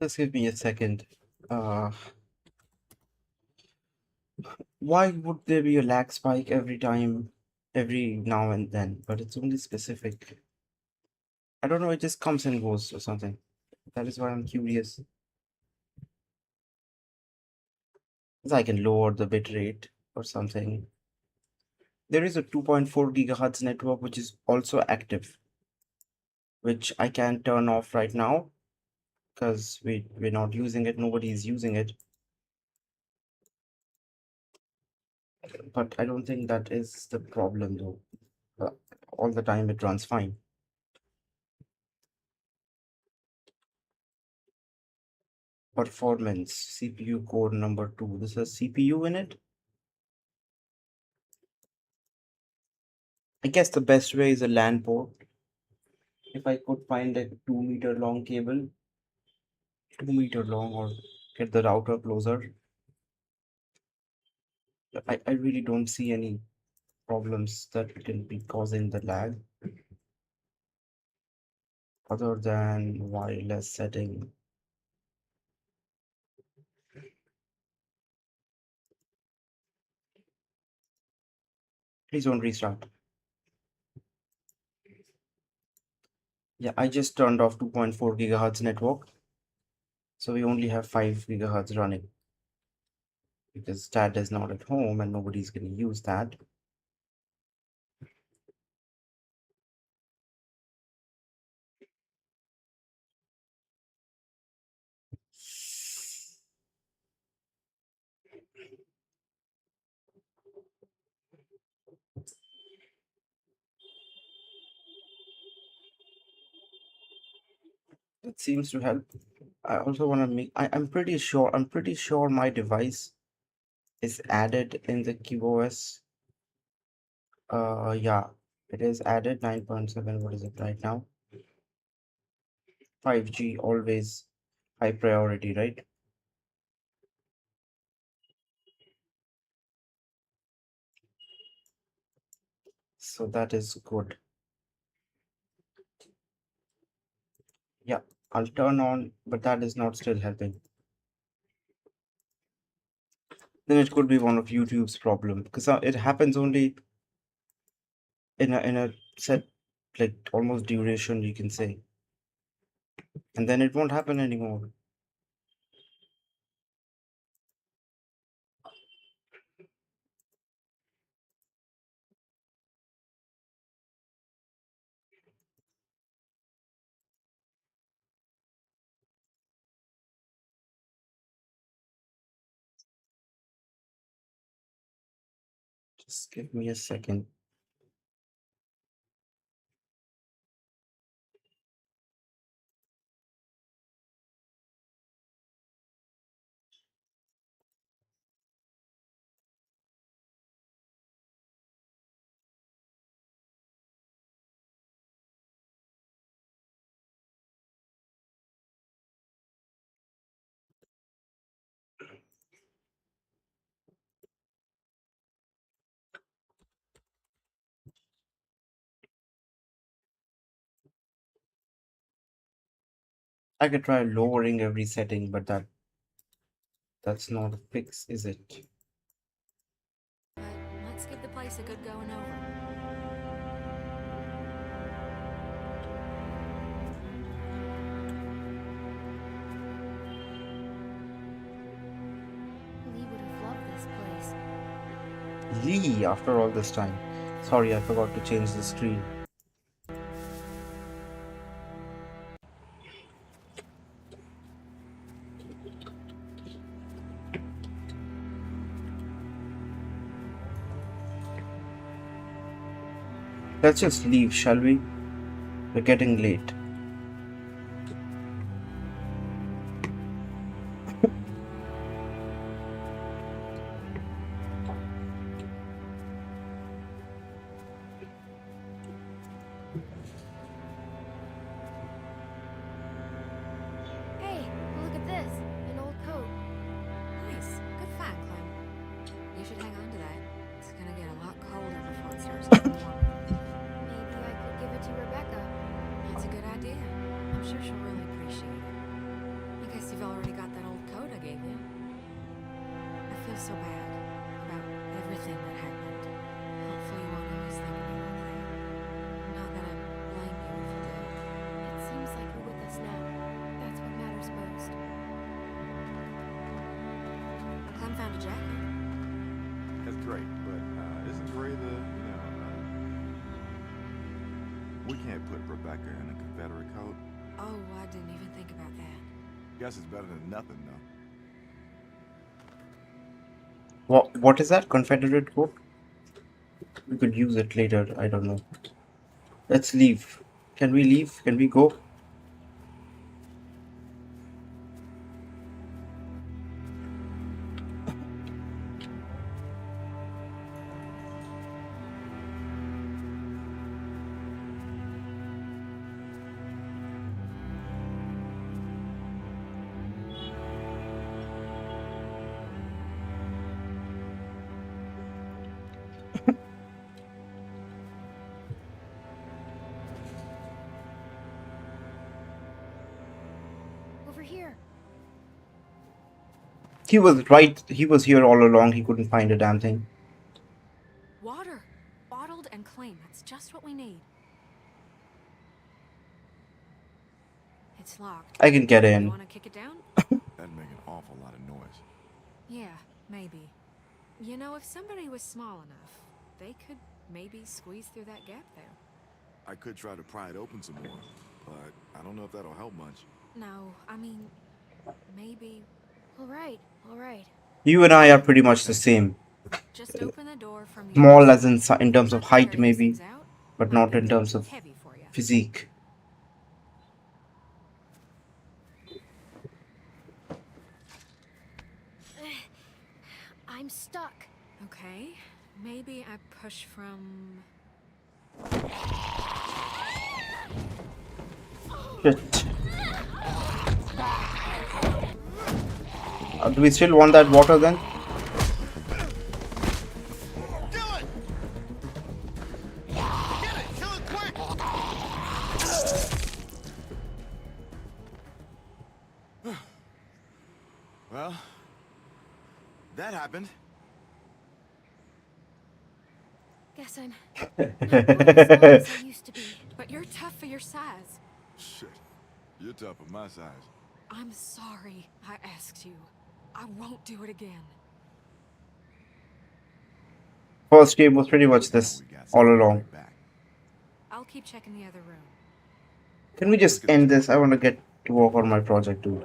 Just give me a second. Uh, why would there be a lag spike every time, every now and then? But it's only specific. I don't know, it just comes and goes or something. That is why I'm curious. 'Cause I can lower the bit rate or something. There is a 2.4 gigahertz network which is also active, which I can turn off right now because we're not using it. Nobody is using it. But I don't think that is the problem though. Uh, all the time it runs fine. Performance, CPU core number 2. This has CPU in it. I guess the best way is a LAN port. If I could find a 2 meter long cable, 2 meter long, or get the router closer, I really don't see any problems that can be causing the lag other than wireless setting. Please don't restart. Yeah, I just turned off 2.4 gigahertz network. So we only have 5 gigahertz running because dad is not at home and nobody's going to use that. It seems to help. I also want to make, I'm pretty sure my device is added in the QoS. Yeah, it is added 9.7. What is it right now? 5G always high priority, right? So that is good. Yeah, I'll turn on, but that is not still helping. Then it could be one of YouTube's problem because it happens only in a set like almost duration you can say, and then it won't happen anymore. Just give me a second. I could try lowering every setting, but that's not a fix, is it? But let's give the place a good going over. Lee would have loved this place. Lee, after all this time. Sorry, I forgot to change the screen. Let's just leave, shall we? We're getting late. Hey, look at this. An old coat. Nice. Good find, Clem. You should hang on to that. It's gonna get a lot colder before it starts getting warmer. Maybe I could give it to Rebecca. That's a good idea. I'm sure she'll really appreciate it. I guess you've already got that old coat I gave you. I feel so bad about everything that happened. Hopefully you won't always think of me like that. Not that I blame you if you did. It seems like you're with us now. That's what matters most. Clem found a jacket. That's great, but isn't Gray the, we can't put Rebecca in a Confederate coat. Oh, I didn't even think about that. Guess it's better than nothing, though. What is that? Confederate code? We could use it later, I don't know. Let's leave. Can we leave? Can we go? Over here. He was right. He was here all along. He couldn't find a damn thing. Water! Bottled and clean. That's just what we need. It's locked. I can get You in. want to kick it down? That'd make an awful lot of noise. Yeah, maybe. You know, if somebody was small enough, they could maybe squeeze through that gap there. I could try to pry it open some more, but I don't know if that'll help much. No, I mean, maybe All right, all right. You and I are pretty much the same. just open the door from your Small as in terms of Not to height, carry these maybe, things out. but Might not be in terms of heavy for you. physique. I'm stuck. Okay, maybe I push from... Shit. Do we still want that water then? Well, that happened. Guess I'm not quite as strong as I used to be. But you're tough for your size. Shit, you're tough for my size. I'm sorry I asked you. I won't do it again. First game was pretty much this We got all something along. right back. I'll keep checking the other room. Can we just end this? I want to get to work on my project, dude.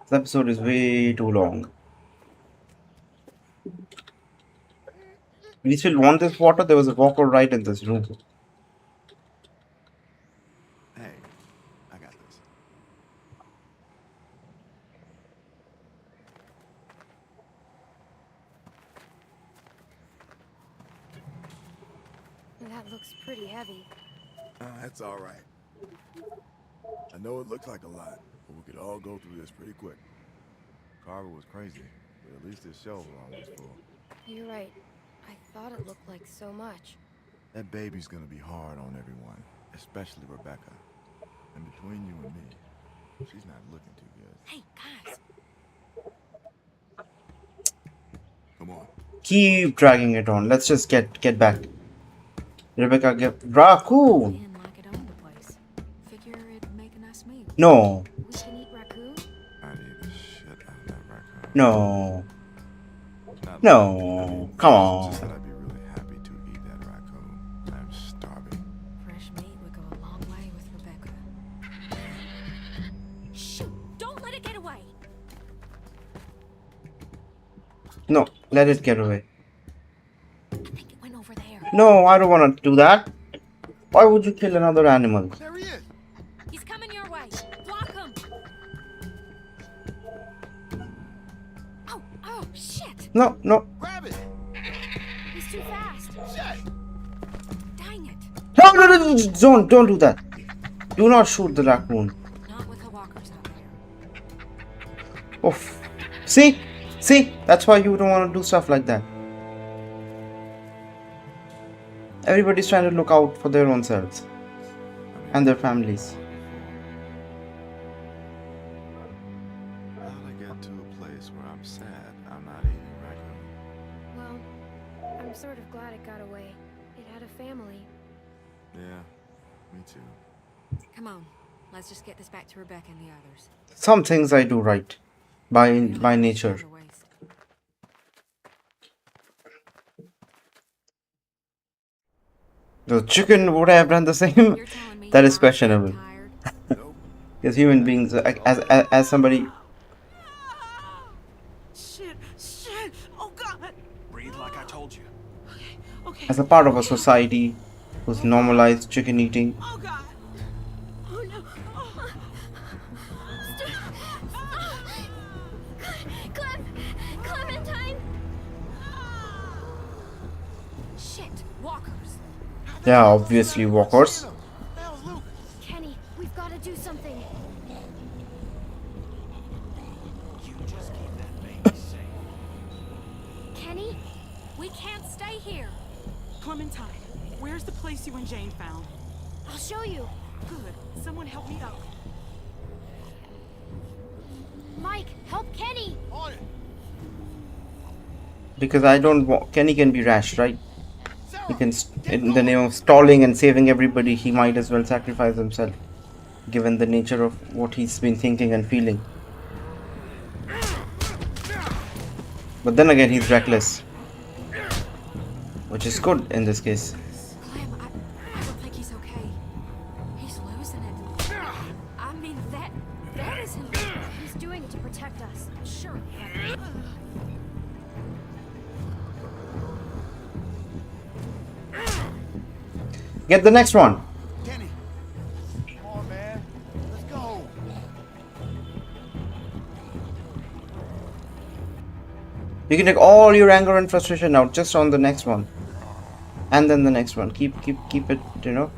This episode is way too long. We still want this water. There was a walker right in this room. Hey, I got this. That looks pretty heavy. That's all right. I know it looks like a lot, but we could all go through this pretty quick. Carver was crazy, but at least his shelves were always full. You're right. I thought it looked like so much. That baby's gonna be hard on everyone, especially Rebecca. And between you and me, she's not looking too good. Hey, guys. Come on. Keep dragging it on. Let's just get back. Rebecca, get raccoon. Man like it owned the place. Figure it'd make a nice meal. No, We can eat raccoon? I'd eat the shit out of that raccoon. no, Not no. Come on. Just that I'd be really happy to eat that raccoon. I'm starving. Fresh meat would go a long way with Rebecca. Shoot! Don't let it get away! No, let it get away. I think it went over there. No, I don't want to do that. Why would you kill another animal? There he is. He's coming your way. Block him! Oh, shit! No, no. Grab it. He's too fast. Shit. Dang it! No, no, no, no, don't do that. Do not shoot the raccoon. Not with the walkers out there. Oof. See? See? That's why you don't want to do stuff like that. Everybody's trying to look out for their own selves and their families. How'd I get to a place where I'm sad I'm not eating raccoon? Well, I'm sort of glad it got away. It had a family. Yeah, me too. Come on. Let's just get this back to Rebecca and the others. Some things I do right by nature. Waste. The chicken would have done the same. You're telling me That you is aren't questionable. tired? Nope. Because human beings, as somebody, Shit! Oh God! Breathe like I told you. Okay. as a part of a society who's normalized chicken eating, Oh God! Oh no! Oh. Clementine! Shit! Walkers! they are obviously walkers. That was Luke. Kenny, we've got to do something. You just keep that baby safe. Kenny? We can't stay here! Clementine, where's the place you and Jane found? I'll show you. Good. Someone help me up. Mike, help Kenny! On it. Because I don't want, Kenny can be rash, right? He can, in the name of stalling and saving everybody, he might as well sacrifice himself, given the nature of what he's been thinking and feeling. But then again, he's reckless, which is good in this case. Clem, I don't think he's okay. He's losing it. I mean, that isn't... He's doing it to protect us. Sure, Get the next one. Kenny. Come on, man. Let's go. You can take all your anger and frustration out just on the next one, and then the next one. Keep it, you know.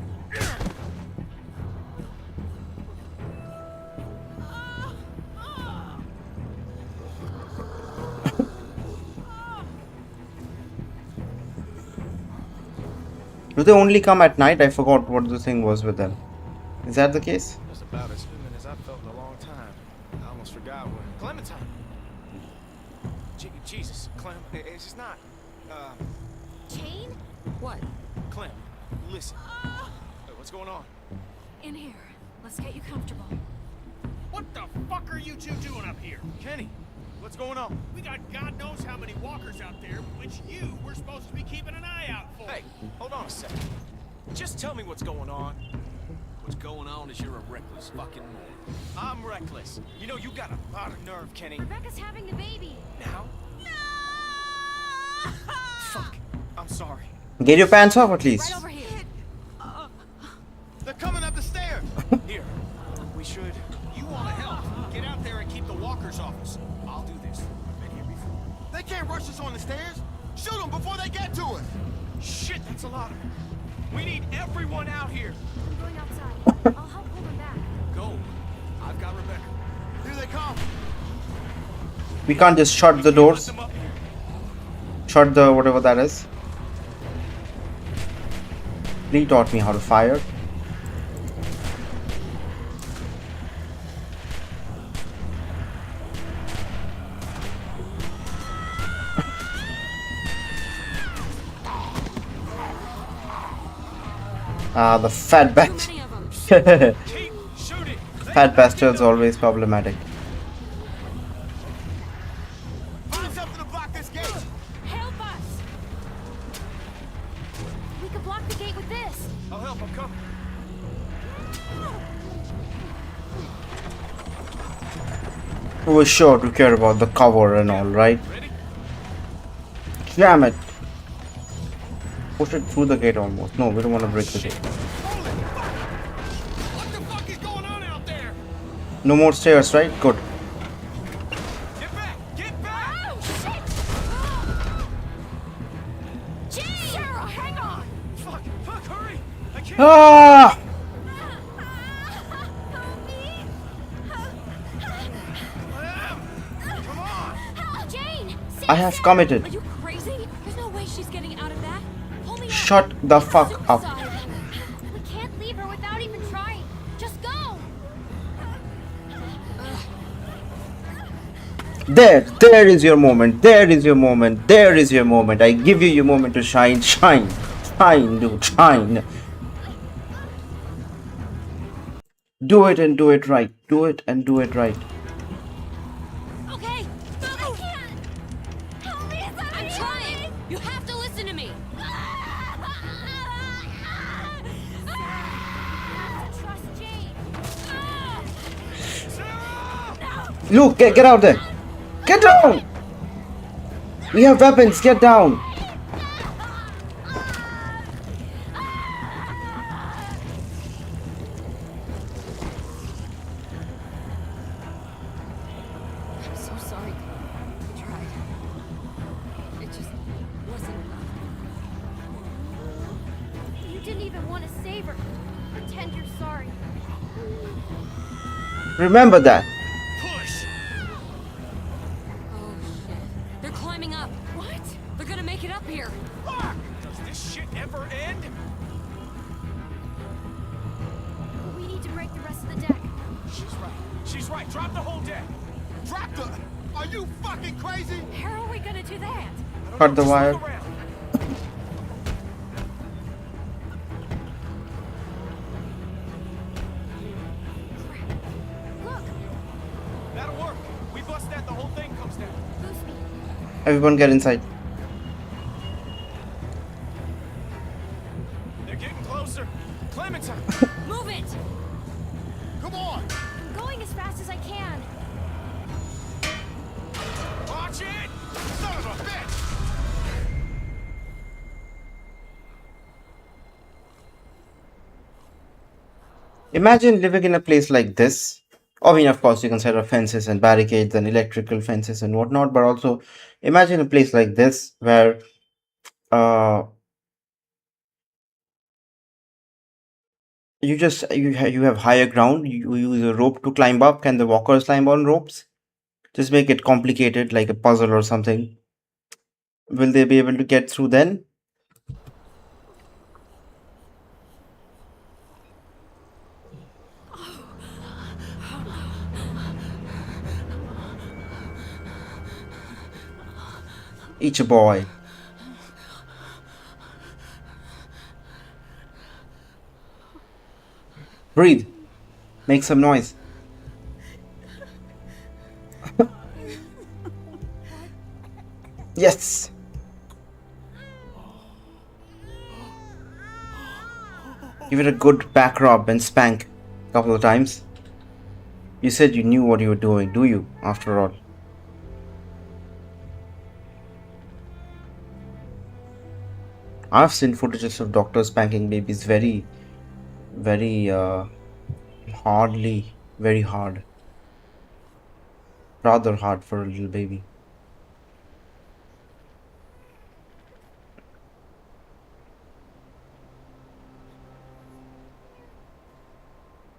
Do they only come at night? I forgot what the thing was with them. Is that the case? That's about as human as I've felt in a long time. I almost forgot when. Clementine! Jesus, Clem, it's just not. Jane? What? Clem, listen. What's going on? In here. Let's get you comfortable. What the fuck are you two doing up here? Kenny, what's going on? We got God knows how many walkers out there, which you were supposed to be keeping an eye out for. Hey, hold on a second. Just tell me what's going on. What's going on is you're a reckless fucking moron. I'm reckless. You know, you got a lot of nerve, Kenny. Rebecca's having the baby. Now? No! Fuck. I'm sorry. Get your pants off at Right least. over here. They're coming up the stairs. Here, we should. You want to help? Get out there and keep the walkers off us. I'll do this. I've been here before. They can't rush us on the stairs. Shoot them before they get to us. Shit, that's a lot of them. We need everyone out here. I'm going outside. I'll help pull them back. Go. I've got Rebecca. Here they come. We can't just shut the Let doors. them up here. Shut the whatever that is. Lee taught me how to fire. Ah, the fat Too bastard. many of them. Keep shooting. Fat bastard's always problematic. Find something to block this gate. Help us! We could block the gate with this. I'll help. I'm coming. Who was sure to care about the cover and all, right? Ready? Damn it! Push it through the gate almost. No, we don't want to break the gate. Holy fuck! What the fuck is going on out there? No more stairs, right? Good. Get back! Get back! Oh, shit! Jane! Sarah, hang on! Fuck! Fuck! Hurry! I can't. Ah! Help me! Come on! Help! Jane! I have committed. Are you crazy? There's no way she's getting out of that. Pull me up. Shut the fuck up. Suicide. We can't leave her without even trying. Just go! There is your moment. There is your moment. There is your moment. I give you your moment to shine. Shine. Shine, dude. Shine. Do it and do it right. Do it and do it right. Okay. I can't! Help me, somebody! I'm trying. You have to listen to me. Trust Jane. Luke, get out there. Get down. We have weapons. Get down. I'm so sorry. I tried. It just wasn't enough. You didn't even want to save her. Pretend you're sorry. Remember that. Push! Oh shit. They're climbing up. What? They're gonna make it up here. Fuck! Does this shit ever end? We need to break the rest of the deck. She's right. She's right. Drop the whole deck. Drop the... Are you fucking crazy? How are we gonna do that? I don't Cut know, the just wire. look around. Look! That'll work. We bust that, the whole thing comes down. Boost me. Everyone get inside. They're getting closer. Clementine! Move it! Come on! I'm going as fast as I can. Watch it! Son of a bitch! Imagine living in a place like this. I mean, of course, you can set up fences and barricades and electrical fences and whatnot, but also imagine a place like this where you have higher ground. You use a rope to climb up. Can the walkers climb on ropes? Just make it complicated, like a puzzle or something. Will they be able to get through then? Each a boy. Breathe. Make some noise. Yes. Give it a good back rub and spank a couple of times. You said you knew what you were doing, do you, after all? I've seen footages of doctors spanking babies very, very hardly, very hard, rather hard for a little baby.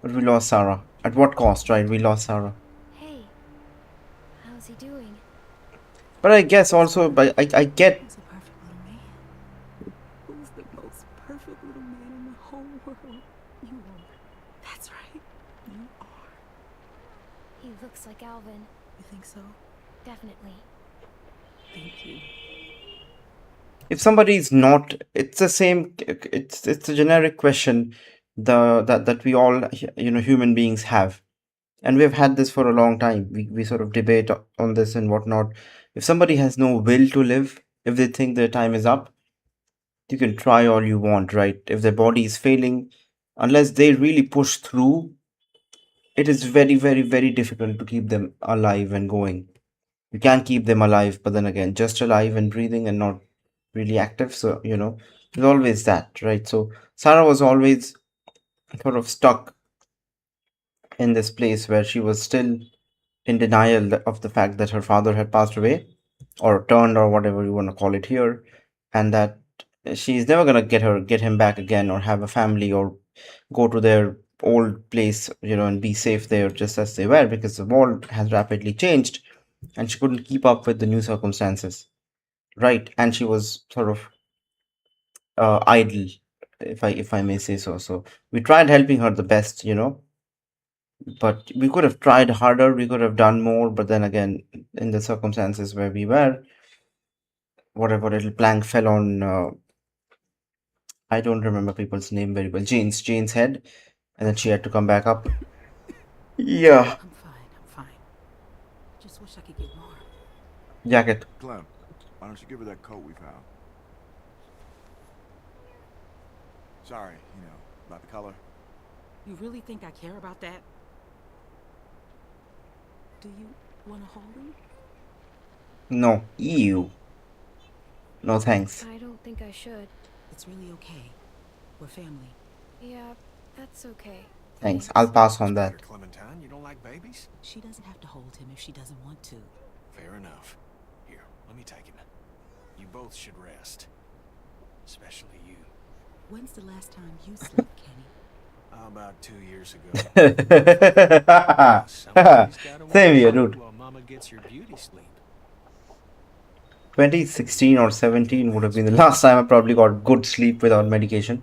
But we lost Sarah. At what cost, right? We lost Sarah. Hey, how's he doing? But I guess also, I get. Who's a perfect little man? Who's the most perfect little man in the whole world? You are. That's right. You are. He looks like Alvin. You think so? Definitely. Thank you. If somebody is not, it's the same. It's a generic question. That we all human beings have, and we've had this for a long time. We sort of debate on this and whatnot. If somebody has no will to live, if they think their time is up, you can try all you want, right? If their body is failing, unless they really push through, it is very, very, very difficult to keep them alive and going. You can keep them alive, but then again, just alive and breathing and not really active. So, there's always that, right? So Sarah was always sort of stuck in this place where she was still in denial of the fact that her father had passed away or turned or whatever you want to call it here, and that she's never gonna get him back again or have a family or go to their old place, and be safe there just as they were, because the world has rapidly changed and she couldn't keep up with the new circumstances, right? And she was sort of idle, if I may say so. So we tried helping her the best, but we could have tried harder, we could have done more, but then again, in the circumstances where we were, whatever little plank fell on, I don't remember people's name very well, Jane's head, and then she had to come back up. Yeah. I'm fine. Just wish I could get more. Jacket. Clem, why don't you give her that coat we found? Sorry, about the color. You really think I care about that? Do you want to hold him? No. Ew. No thanks. I don't think I should. It's really okay. We're family. Yeah, that's okay. Thanks. I'll pass on Better, that. Clementine, you don't like babies? She doesn't have to hold him if she doesn't want to. Fair enough. Here, let me take him. You both should rest. Especially you. When's the last time you slept, Kenny? About 2 years ago. Somebody's gotta Same here, watch you dude. while Mama gets your beauty sleep. 2016 or 17 would have been the last time I probably got good sleep without medication.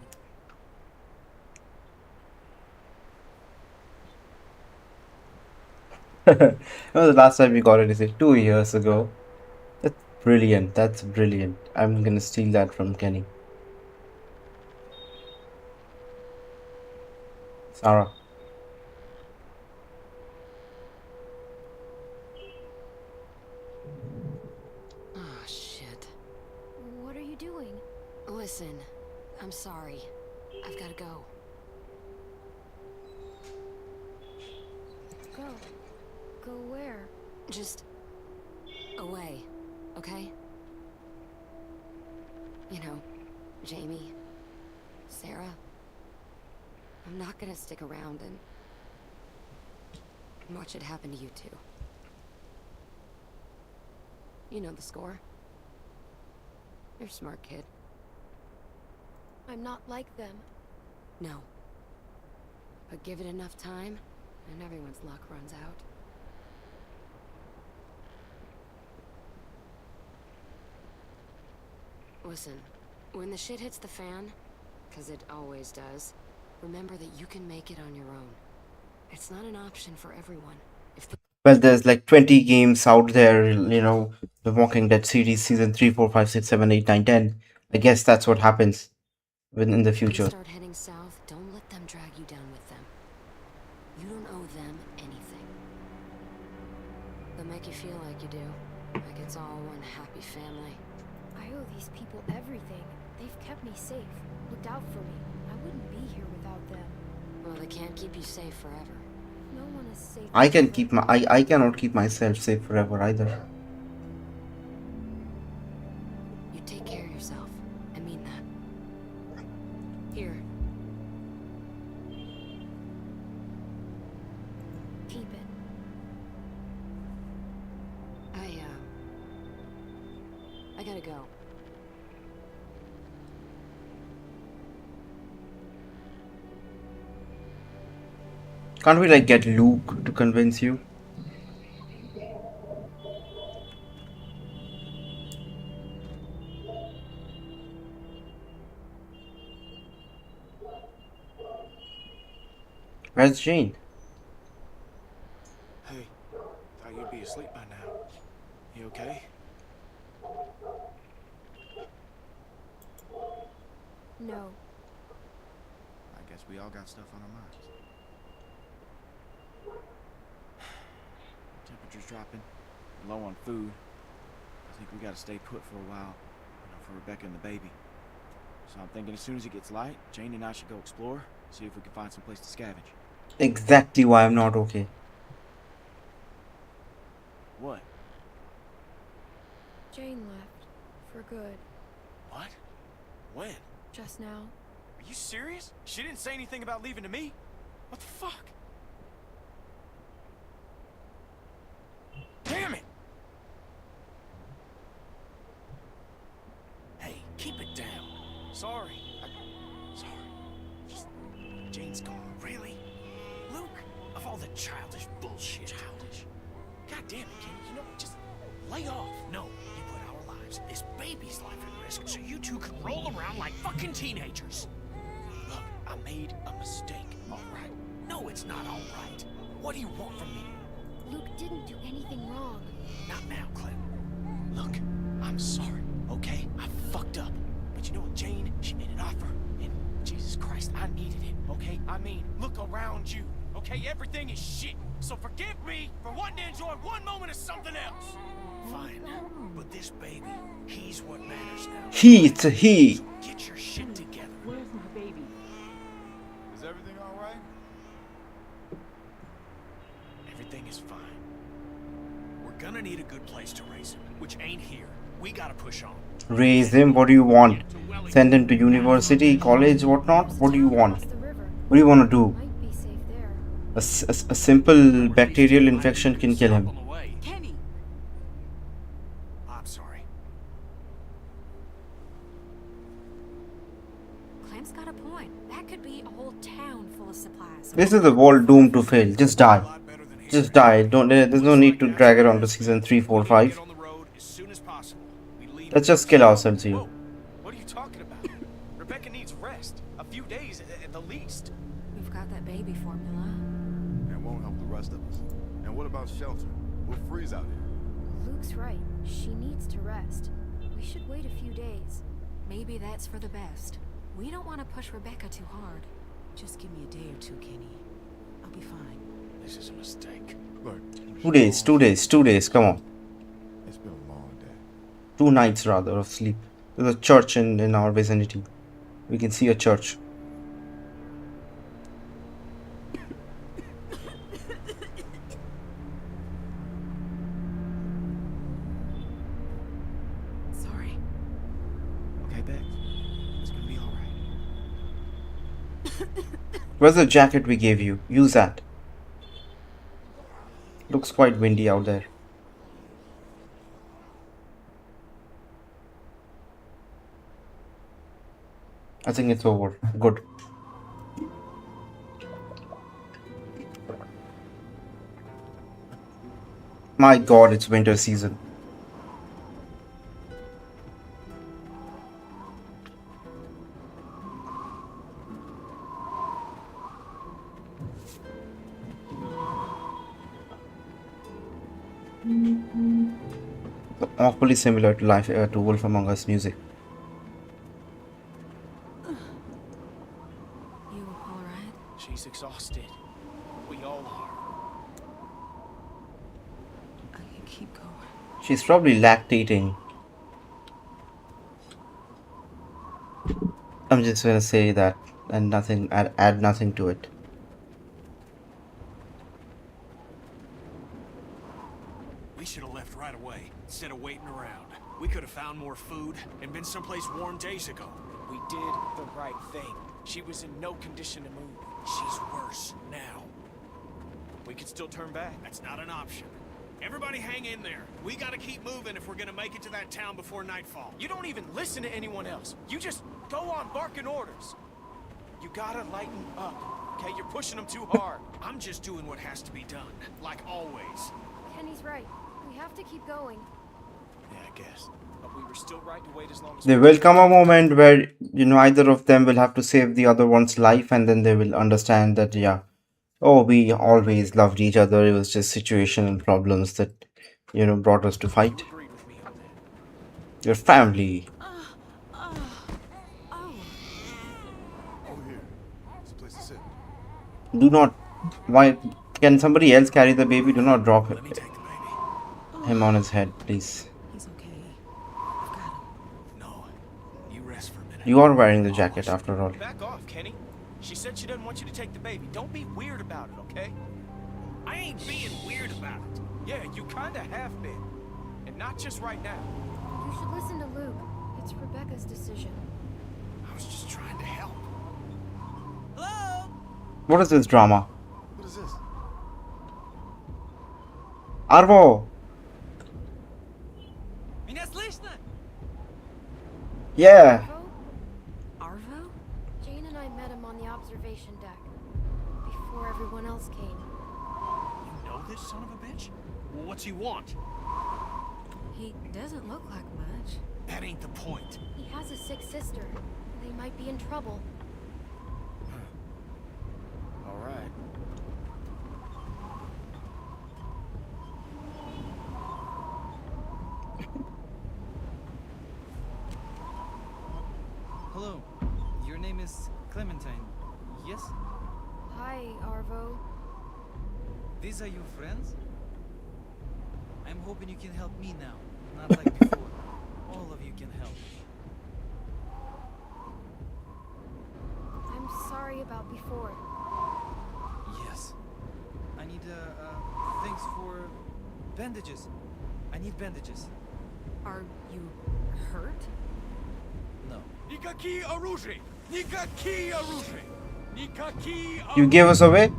When was the last time we got it? Is it 2 years ago? That's brilliant. That's brilliant. I'm gonna steal that from Kenny. Sarah. Oh, shit. What are you doing? Listen, I'm sorry. I've gotta go. Go. Go where? Just away, okay? You know, Jamie, Sarah, I'm not gonna stick around and watch it happen to you two. You know the score. You're a smart kid. I'm not like them. No. But give it enough time, and everyone's luck runs out. Listen, when the shit hits the fan, 'cause it always does, remember that you can make it on your own. It's not an option for everyone. If the Well, there's like 20 games out there, the Walking Dead series, season 3, 4, 5, 6, 7, 8, 9, 10. I guess that's what happens in the you future. start heading south, don't let them drag you down with them. You don't owe them anything. They'll make you feel like you do, like it's all one happy family. I owe these people everything. They've kept me safe, looked out for me. I wouldn't be here without them. Well, they can't keep you safe forever. No one is safe. I cannot keep myself safe forever either. You take care of yourself. I mean that. keep it. I gotta go. Can't we like get Luke to convince you? Where's Jane? Hey, thought you'd be asleep by now. You okay? No. I guess we all got stuff on our minds. Temperature's dropping. We're low on food. I think we gotta stay put for a while, for Rebecca and the baby. So I'm thinking as soon as it gets light, Jane and I should go explore, see if we can find some place to scavenge. Exactly why I'm not okay. What? Jane left. For good. What? When? Just now. Are you serious? She didn't say anything about leaving to me? What the fuck? Damn it! Hey, keep it down. Sorry. Sorry. Just... Jane's gone. Really? Luke? Of all the childish bullshit. Childish? God damn it, Ken. You know, just lay off. No, you put our lives, this baby's life at risk, so you two could roll around like fucking teenagers. Look, I made a mistake, alright? No, it's not alright. What do you want from me? Luke didn't do anything wrong. Not now, Clem. Look, I'm sorry, okay? I fucked up. But you know what, Jane? She made an offer, and Jesus Christ, I needed it, okay? I mean, look around you, okay? Everything is shit. So forgive me for wanting to enjoy one moment of something else. Fine, but this baby, he's what matters now. It's a he. So get your shit together. Where's my baby? Is everything all right? Everything is fine. We're gonna need a good place to raise him, which ain't here. We gotta push on. Raise him. What do you want? Send him to university, college, whatnot? What do you want? Across the river. What do you want to do? Might be safe there. A simple bacterial infection can kill him. Kenny! I'm sorry. Clem's got a point. That could be a whole town full of supplies. This is a world doomed to fail. Just die. Just die. Don't. There's no need to drag it on to season 3, 4, 5. Get on the road as soon as possible. We leave. Let's just kill ourselves here. Whoa, what are you talking about? Rebecca needs rest. A few days at the least. We've got that baby formula. And won't help the rest of us. And what about shelter? We'll freeze out here. Luke's right. She needs to rest. We should wait a few days. Maybe that's for the best. We don't want to push Rebecca too hard. Just give me a day or two, Kenny. I'll be fine. This is a mistake. Look. 2 days, 2 days, 2 days. Come on. It's been a long day. 2 nights rather of sleep. There's a church in our vicinity. We can see a church. Sorry. Okay, Beck. It's gonna be all right. Where's the jacket we gave you? Use that. Looks quite windy out there. I think it's over. Good. My god, it's winter season. Awfully similar to life to Wolf Among Us music. You alright? She's exhausted. We all are. I can keep going. She's probably lactating. I'm just gonna say that and nothing, add nothing to it. We should have left right away, instead of waiting around. We could have found more food and been someplace warm days ago. We did the right thing. She was in no condition to move. She's worse now. We could still turn back. That's not an option. Everybody hang in there. We gotta keep moving if we're gonna make it to that town before nightfall. You don't even listen to anyone else. You just go on barking orders. You gotta lighten up, okay? You're pushing them too hard. I'm just doing what has to be done, like always. Kenny's right. We have to keep going. Yeah, I guess. But we were still right to wait as long as There will come a moment where, either of them will have to save the other one's life, and then they will understand that, yeah, oh, we always loved each other. It was just situational problems that, brought us to fight. you agreed with me on that. Your family. Oh. Over here. It's a place to sit. Do not. Why can somebody else carry the baby? Do not drop Let me take the baby. him on his head, please. He's okay. I've got him. No, you rest for a minute. You are wearing the jacket after all. Back off, Kenny. She said she doesn't want you to take the baby. Don't be weird about it, okay? I ain't being weird about it. Yeah, you kinda have been. And not just right now. You should listen to Luke. It's Rebecca's decision. I was just trying to help. What is this drama? What is this? Arvo! Меня слышно? Yeah! Arvo? Arvo? Jane and I met him on the observation deck. Before everyone else came. You know this son of a bitch? Well, what's he want? He doesn't look like much. That ain't the point. He has a sick sister. They might be in trouble. All right. Hello. Your name is Clementine. Yes? Hi, Arvo. These are your friends? I'm hoping you can help me now. Not like before. All of you can help. I'm sorry about before. Yes. I need, things for bandages. I need bandages. Are you hurt? No. Никакие оружия! Никакие оружия! Никакие You gave us away?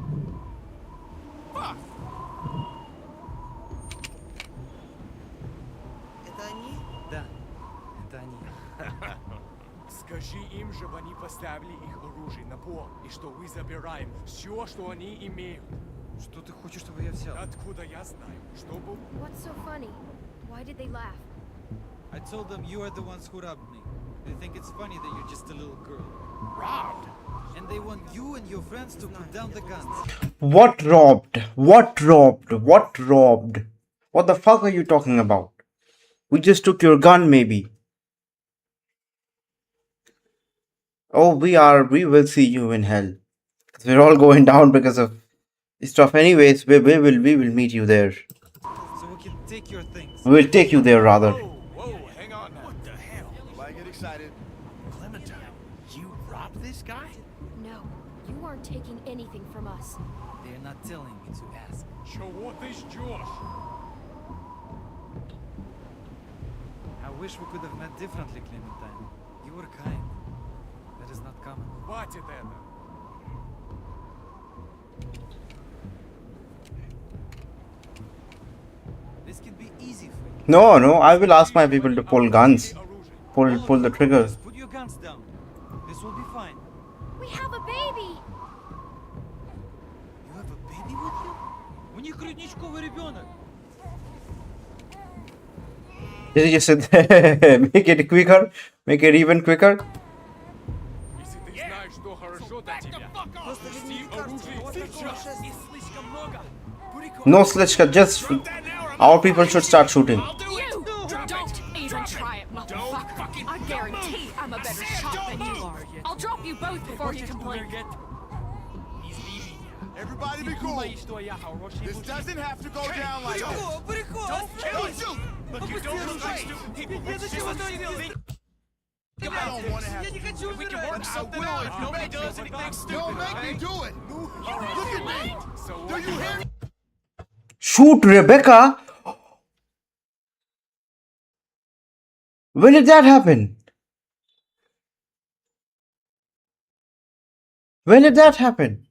Это они? Да. Это они. Скажи им, чтобы они поставили их оружие на пол, и что мы забираем все, что они имеют. Что ты хочешь, чтобы я взял? Откуда я знаю? Чтобы... What's so funny? Why did they laugh? I told them you are the ones who robbed me. They think it's funny that you're just a little girl. Robbed? And they want you and your friends to put down the guns. What robbed? What robbed? What robbed? What the fuck are you talking about? We just took your gun, maybe. Oh, we will see you in hell. We're all going down because of this stuff. Anyways, we will meet you there. So we can take your things. We will take you there rather. Whoa, hang on now. What the hell? Nobody get excited. Clementine, you robbed this guy? No, you aren't taking anything from us. They're not telling me to ask. Чего ты ждешь? I wish we could have met differently, Clementine. You were kind. That is not common. Хватит это. This can be easy for you. No, I will ask my people to pull guns. Pull the trigger. Just put your guns down. This will be fine. We have a baby! You have a baby with you? У них грудничковый ребенок. Did you just say make it quicker? Make it even quicker? Если ты знаешь, что хорошо для тебя, пусти оружие сейчас. Слишком много. No Slishka, just our people should start shooting. I'll do it! You Drop don't it! even Drop try it, Don't motherfucker. fucking I guarantee I'm a better shot than you are. I'll drop you both before you complain. Everybody be cool. This doesn't have to go down like this. Don't kill us! Look, you don't look like stupid people. I don't want to have to. We can work something out. If nobody does anything stupid, Don't make me do it. Look at me. Do you hear me? Shoot Rebecca? When did that happen? When did that happen?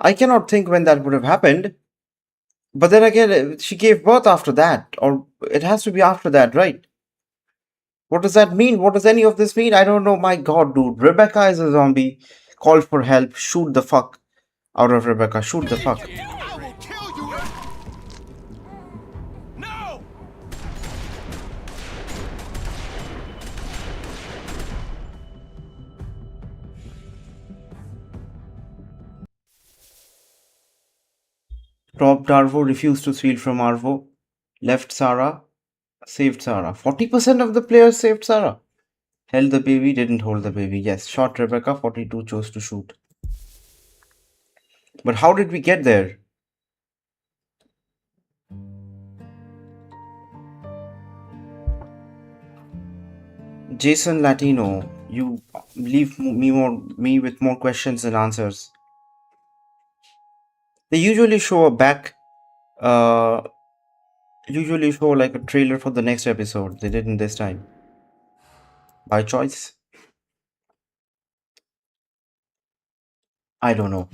I cannot think when that would have happened. But then again, she gave birth after that, or it has to be after that, right? What does that mean? What does any of this mean? I don't know. My god, dude. Rebecca is a zombie. Call for help. Shoot the fuck out of Rebecca. Shoot the fuck. I will kill you! No! Robbed Arvo, refused to steal from Arvo, left Sarah, saved Sarah. 40% of the players saved Sarah. Held the baby, didn't hold the baby. Yes, shot Rebecca, 42 chose to shoot. But how did we get there? Jason Latino, you leave me with more questions than answers. They usually show a usually show like a trailer for the next episode. They didn't this time. By choice? I don't know.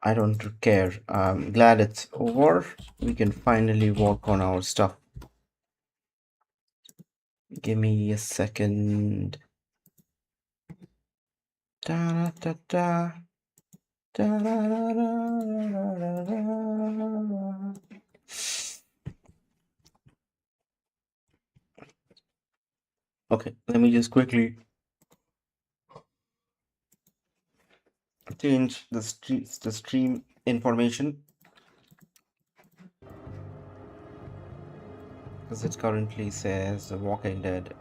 I don't care. I'm glad it's over. We can finally work on our stuff. Give me a second. Da, da, da. Da, da, da, da, da, da. Okay, let me just quickly change the stream information because it currently says The Walking Dead.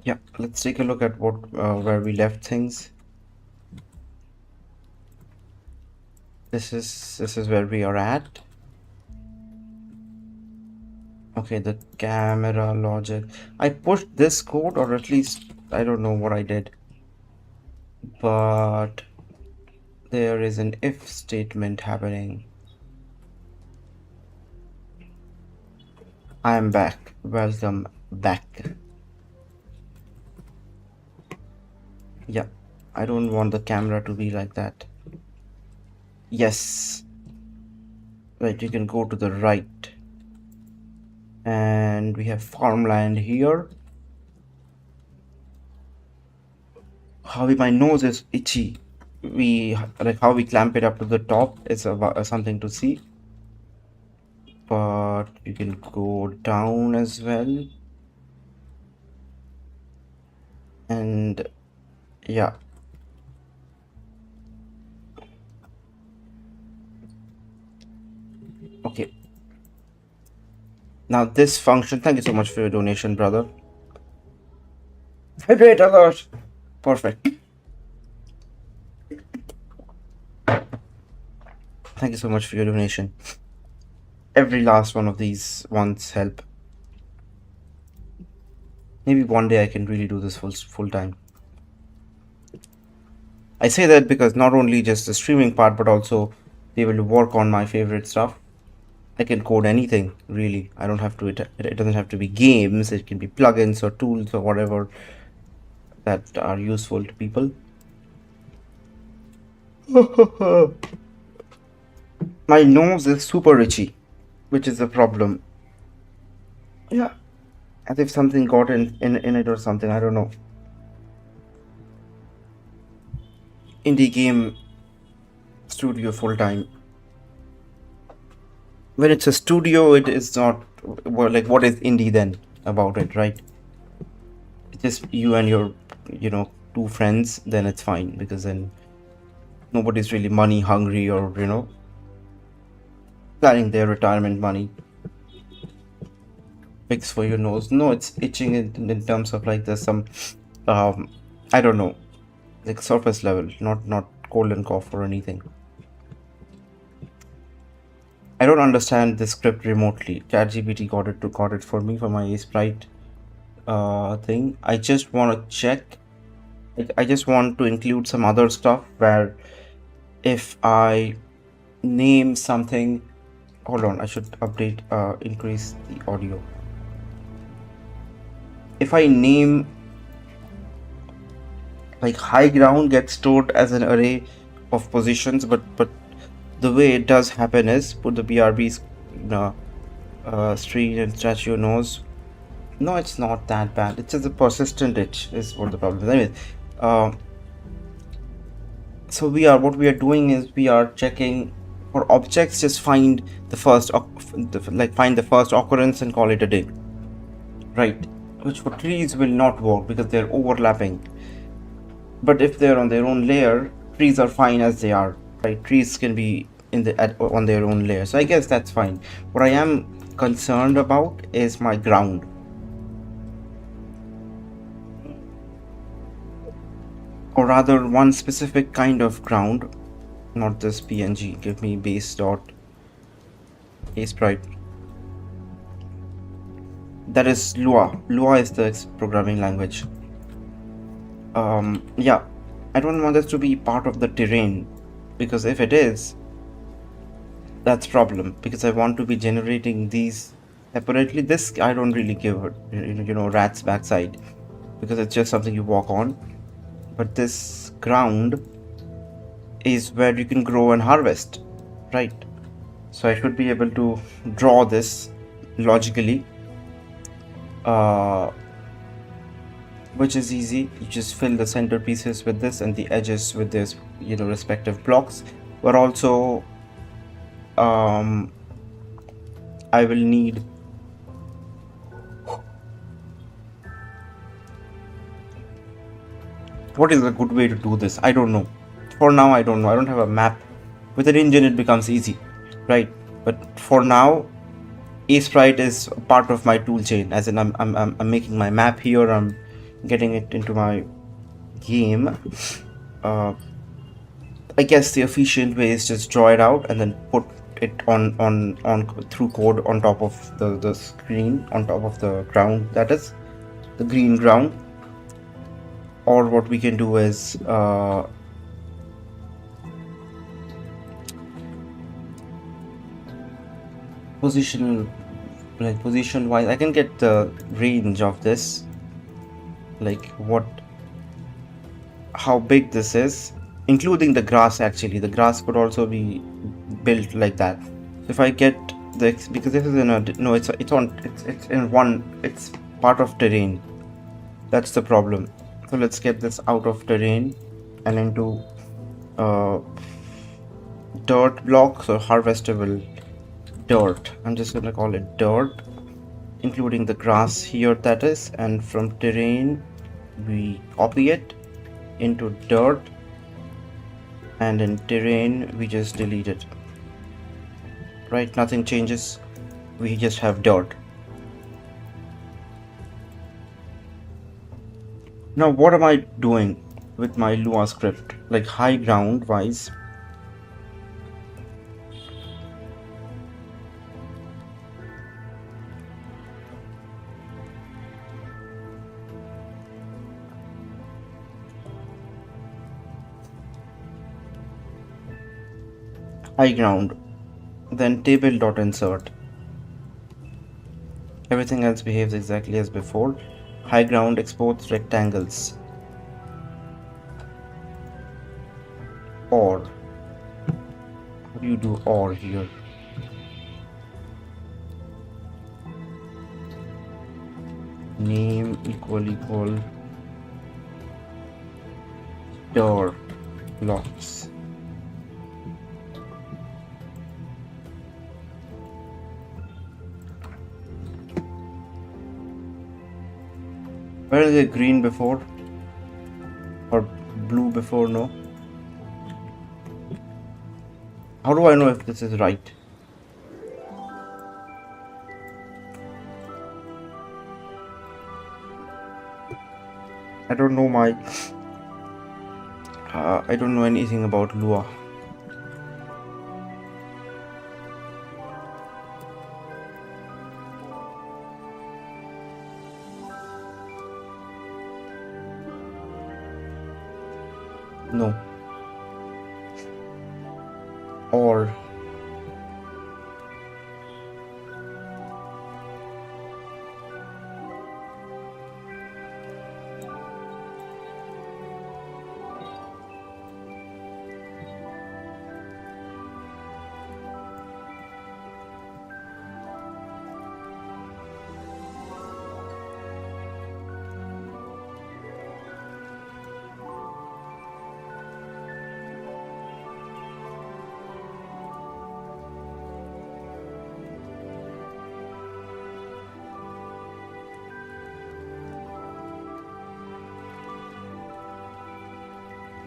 Yeah, let's take a look at what where we left things. This is where we are at. Okay, the camera logic. I pushed this code, or at least I don't know what I did. But there is an if statement happening. I am back. Welcome back. Yeah, I don't want the camera to be like that. Yes. Right, you can go to the right. And we have farmland here. Howie, my nose is itchy. Like how we clamp it up to the top is something to see. But you can go down as well. And yeah. Okay. Now this function, thank you so much for your donation, brother. Hydrate alert. Perfect. Thank you so much for your donation. Every last one of these ones help. Maybe one day I can really do this full time. I say that because not only just the streaming part, but also be able to work on my favorite stuff. I can code anything, really. I don't have to, it doesn't have to be games. It can be plugins or tools or whatever that are useful to people. My nose is super itchy, which is a problem. Yeah, as if something got in it or something. I don't know. Indie game studio full time. When it's a studio, it is not, well, like, what is indie then about it, right? It's just you and your, two friends, then it's fine, because then nobody's really money hungry or, planning their retirement money. fix for your nose. No, it's itching in terms of like there's some I don't know, like surface level, not cold and cough or anything. I don't understand this script remotely. ChatGPT got it for me for my Sprite thing. I just want to check. I just want to include some other stuff where if I name something, hold on, I should update, increase the audio. If I name, like, high ground gets stored as an array of positions, but the way it does happen is put the BRB's street and scratch your nose. No, it's not that bad. It's just a persistent itch is what the problem is. Anyway, so what we are doing is we are checking for objects. Just find the first find the first occurrence and call it a day, right? Which for trees will not work because they're overlapping. But if they're on their own layer, trees are fine as they are, right? Trees can be on their own layer, so I guess that's fine. What I am concerned about is my ground. Or rather, one specific kind of ground, not this PNG. Give me base dot sprite. That is Lua. Lua is the programming language. Yeah, I don't want this to be part of the terrain, because if it is, that's problem, because I want to be generating these separately. This I don't really give a rat's backside, because it's just something you walk on. But this ground is where you can grow and harvest, right? So I should be able to draw this logically, which is easy. You just fill the center pieces with this and the edges with this, respective blocks. But also I will need what is a good way to do this? I don't know. For now, I don't know. I don't have a map. With an engine, it becomes easy, right? But for now, Sprite is part of my tool chain. As in, I'm making my map here. I'm getting it into my game. I guess the efficient way is just draw it out and then put it on through code on top of the screen, on top of the ground, that is the green ground. Or what we can do is position wise, I can get the range of this, like how big this is, including the grass. Actually, the grass could also be built like that. If I get because this is in a no, it's part of terrain. That's the problem. So let's get this out of terrain and into dirt blocks or harvestable dirt. I'm just gonna call it dirt, including the grass here, that is. And from terrain we copy it into dirt, and in terrain we just delete it, right? Nothing changes, we just have dirt. Now what am I doing with my Lua script? Like high ground wise, high ground, then table.insert. Everything else behaves exactly as before. High ground exports rectangles. Or how do you do or here? Name equal door blocks. Where is it green before? Or blue before? No. How do I know if this is right? I don't know my I don't know anything about Lua. No. Or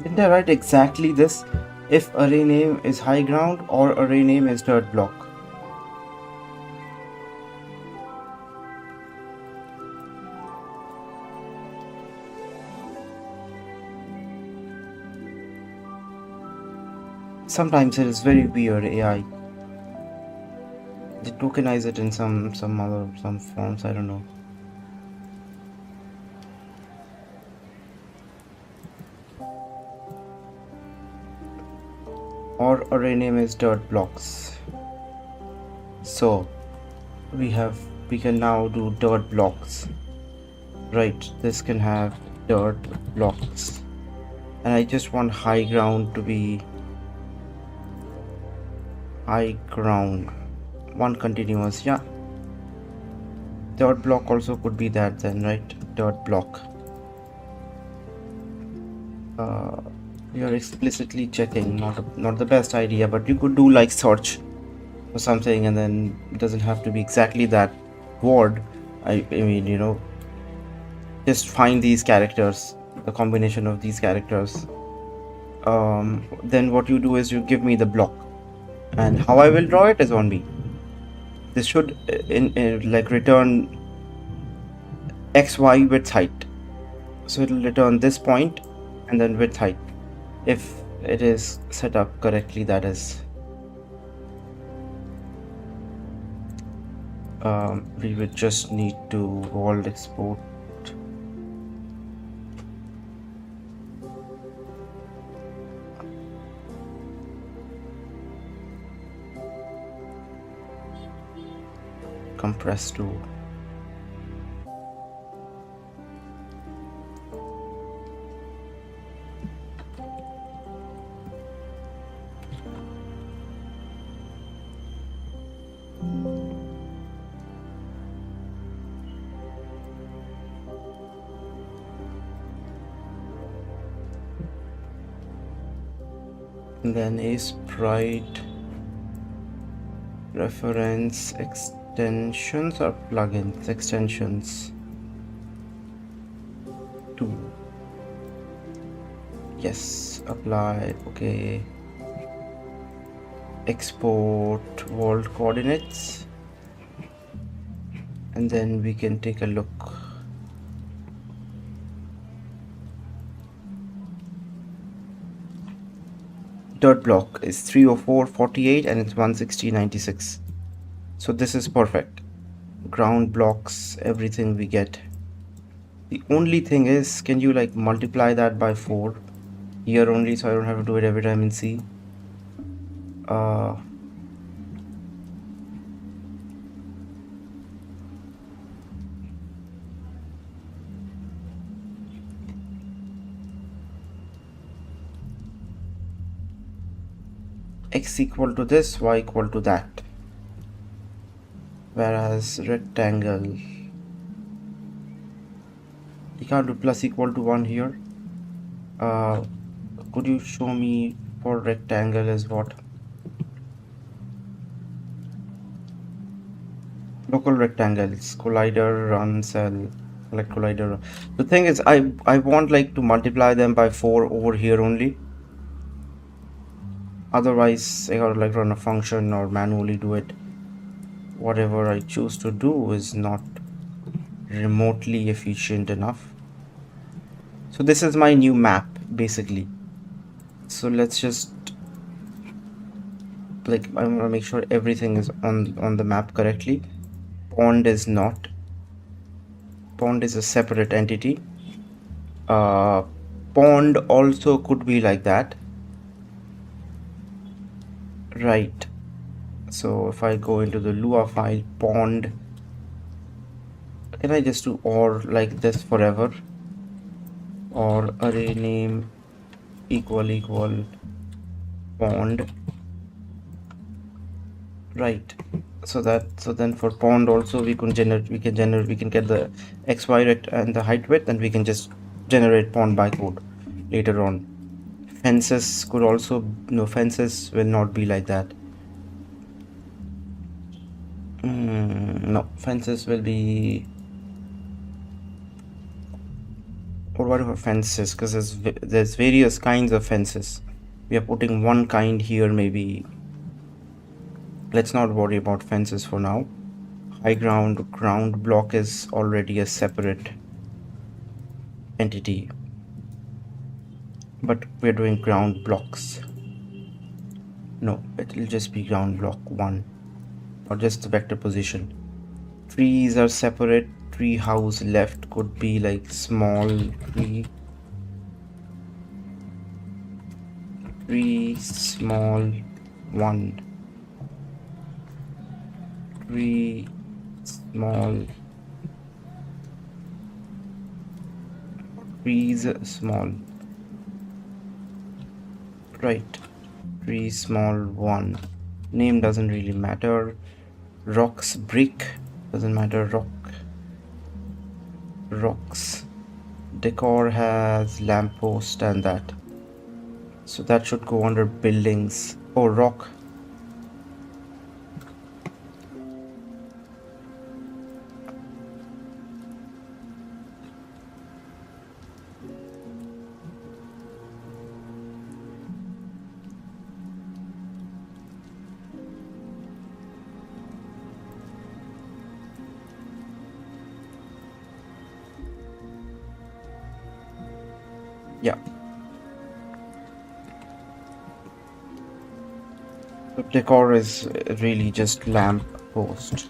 didn't I write exactly this? If array name is high ground or array name is dirt block. Sometimes it is very weird AI. They tokenize it in some forms, I don't know. Or array name is dirt blocks. So we can now do dirt blocks. Right, this can have dirt blocks. And I just want high ground to be high ground. One continuous, yeah. Dirt block also could be that then, right? Dirt block. You're explicitly checking, not the best idea, but you could do like search or something, and then it doesn't have to be exactly that word. I mean, you know, just find these characters, the combination of these characters. Then what you do is you give me the block, and how I will draw it is on me. This should like return xy width height, so it will return this point and then width height if it is set up correctly, that is. We would just need to world export compress to and then a sprite reference extensions or plugins extensions to yes apply. Okay, export world coordinates, and then we can take a look. Dirt block is 304.48 and it's 160.96. So this is perfect. Ground blocks, everything we get. The only thing is, can you like multiply that by 4 here only, so I don't have to do it every time in C? X equal to this, y equal to that. Whereas rectangle, you can't do plus equal to 1 here. Could you show me for rectangle is what? Local rectangles, collider, run, cell, like collider. The thing is, I want like to multiply them by 4 over here only. Otherwise, I gotta like run a function or manually do it. Whatever I choose to do is not remotely efficient enough. So this is my new map basically. So let's just, like, I want to make sure everything is on the map correctly. Pond is not. Pond is a separate entity. Pond also could be like that, right? So if I go into the Lua file, pond, can I just do or like this forever? Or array name equal pond, right? So then for pond also we can get the XY width and the height width, and we can just generate pond bytecode later on. Fences could also, no, fences will not be like that. No, fences will be, or whatever fences, because there's various kinds of fences. We are putting one kind here, maybe. Let's not worry about fences for now. High ground block is already a separate entity, but we're doing ground blocks. No, it will just be ground block 1, or just the vector position. Trees are separate. Tree house left could be like small tree, small 1, tree small, trees small, right? Tree small 1. Name doesn't really matter. Rocks brick doesn't matter. Rocks decor has lamppost and that, so that should go under buildings. Oh, rock. Yeah. The decor is really just lamp post.